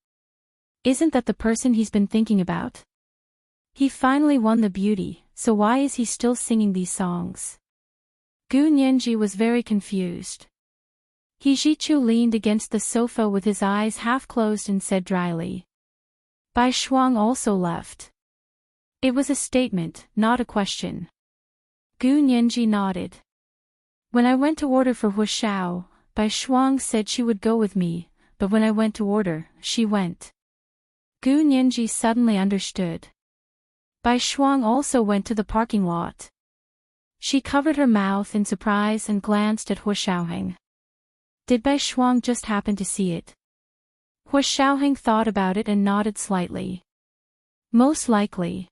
Isn't that the person he's been thinking about? He finally won the beauty, so why is he still singing these songs? Gu Nianji was very confused. He Zhichu leaned against the sofa with his eyes half closed and said dryly. Bai Shuang also left. It was a statement, not a question. Gu Nianji nodded. When I went to order for Hu Xiao, Bai Shuang said she would go with me, but when I went to order, she went. Gu Nianji suddenly understood. Bai Shuang also went to the parking lot. She covered her mouth in surprise and glanced at Hu Xiaoheng. Did Bai Shuang just happen to see it? Hu Xiaoheng thought about it and nodded slightly. Most likely.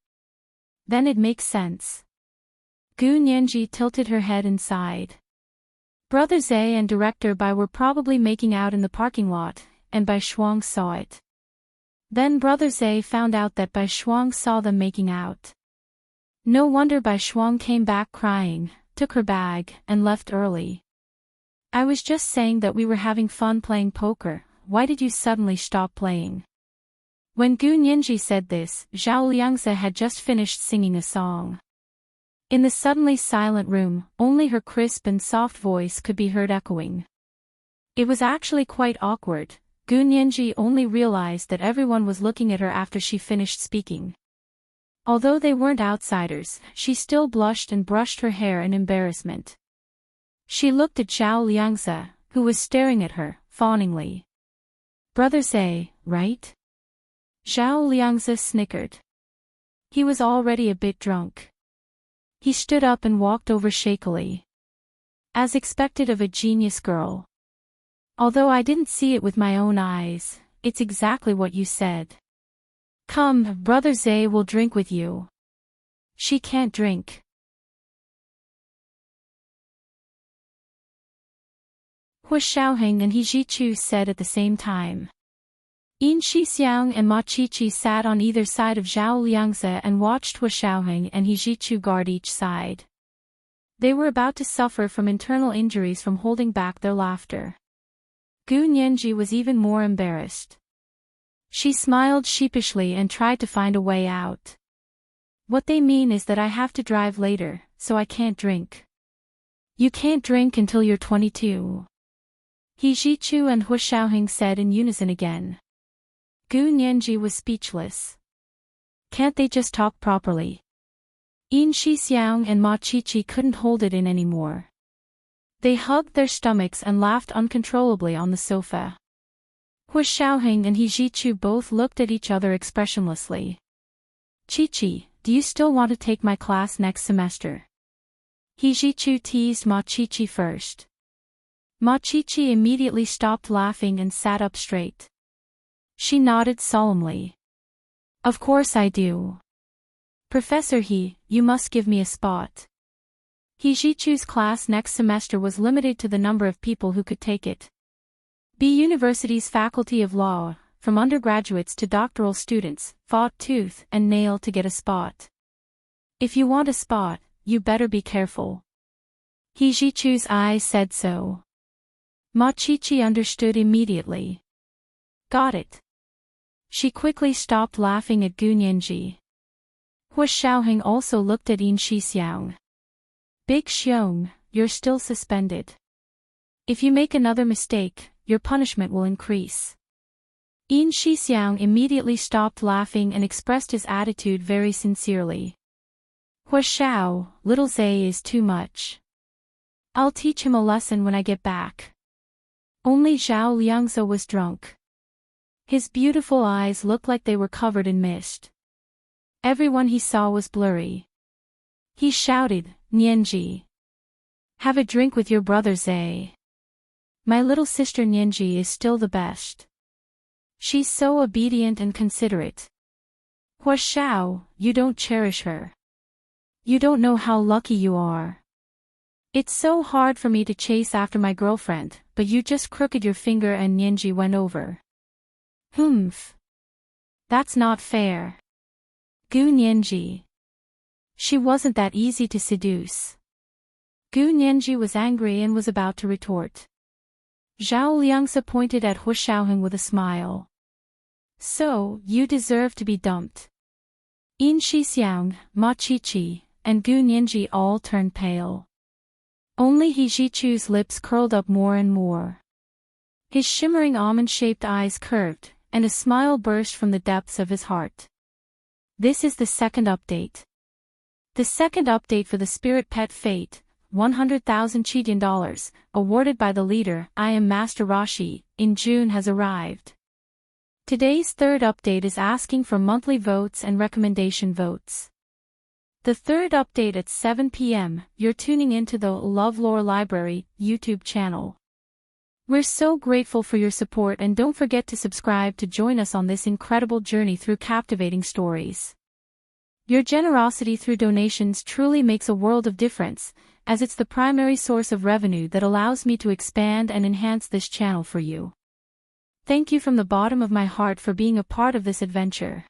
Then it makes sense. Gu Nianji tilted her head and sighed. Brother Zhe and Director Bai were probably making out in the parking lot, and Bai Shuang saw it. Then Brother Zhe found out that Bai Shuang saw them making out. No wonder Bai Shuang came back crying, took her bag, and left early. I was just saying that we were having fun playing poker, why did you suddenly stop playing? When Gu Nianji said this, Zhao Liangzi had just finished singing a song. In the suddenly silent room, only her crisp and soft voice could be heard echoing. It was actually quite awkward. Gu Nianji only realized that everyone was looking at her after she finished speaking. Although they weren't outsiders, she still blushed and brushed her hair in embarrassment. She looked at Zhao Liangzi, who was staring at her, fawningly. Brother Zhe, right? Zhao Liangzi snickered. He was already a bit drunk. He stood up and walked over shakily. As expected of a genius girl. Although I didn't see it with my own eyes, it's exactly what you said. Come, Brother Zay will drink with you. She can't drink. Hu Xiaoheng and He Jichu said at the same time. Yin Shixiang and Ma Qiqi sat on either side of Zhao Liangze and watched Hu Xiaoheng and He Jichu guard each side. They were about to suffer from internal injuries from holding back their laughter. Gu Nianji was even more embarrassed. She smiled sheepishly and tried to find a way out. What they mean is that I have to drive later, so I can't drink. You can't drink until you're 22. He Jichu and Hu Xiaoheng said in unison again. Gu Nianji was speechless. Can't they just talk properly? Yin Shixiang and Ma Qiqi couldn't hold it in anymore. They hugged their stomachs and laughed uncontrollably on the sofa. Hu Xiaoheng and He Jichu both looked at each other expressionlessly. Qiqi, do you still want to take my class next semester? He Jichu teased Ma Qiqi first. Ma Qiqi immediately stopped laughing and sat up straight. She nodded solemnly. Of course I do. Professor He, you must give me a spot. He Jichu's class next semester was limited to the number of people who could take it. B University's Faculty of Law, from undergraduates to doctoral students, fought tooth and nail to get a spot. If you want a spot, you better be careful. He Jichu's eyes said so. Ma Qiqi understood immediately. Got it. She quickly stopped laughing at Gu Nianji. Hu Xiaoheng also looked at Yin Shixiang. Big Xiong, you're still suspended. If you make another mistake, your punishment will increase. Yin Shixiang immediately stopped laughing and expressed his attitude very sincerely. Hu Xiao, little Zay is too much. I'll teach him a lesson when I get back. Only Zhao Liangze was drunk. His beautiful eyes looked like they were covered in mist. Everyone he saw was blurry. He shouted, Nianji. Have a drink with your brother Zay. My little sister Nianji is still the best. She's so obedient and considerate. Hu Xiao, you don't cherish her. You don't know how lucky you are. It's so hard for me to chase after my girlfriend, but you just crooked your finger and Nianji went over. Humph. That's not fair. Gu Nianji. She wasn't that easy to seduce. Gu Nianji was angry and was about to retort. Zhao Liangze pointed at Hu Xiaoheng with a smile. So, you deserve to be dumped. Yin Shixiang, Ma Qiqi, and Gu Nianji all turned pale. Only He Jichu's lips curled up more and more. His shimmering almond-shaped eyes curved, and a smile burst from the depths of his heart. This is the second update. The second update for the Spirit Pet Fate, 100,000 Chidian dollars, awarded by the leader, I Am Master Rashi, in June has arrived. Today's third update is asking for monthly votes and recommendation votes. The third update at 7 p.m., you're tuning into the LoveLore Library YouTube channel. We're so grateful for your support and don't forget to subscribe to join us on this incredible journey through captivating stories. Your generosity through donations truly makes a world of difference, as it's the primary source of revenue that allows me to expand and enhance this channel for you. Thank you from the bottom of my heart for being a part of this adventure.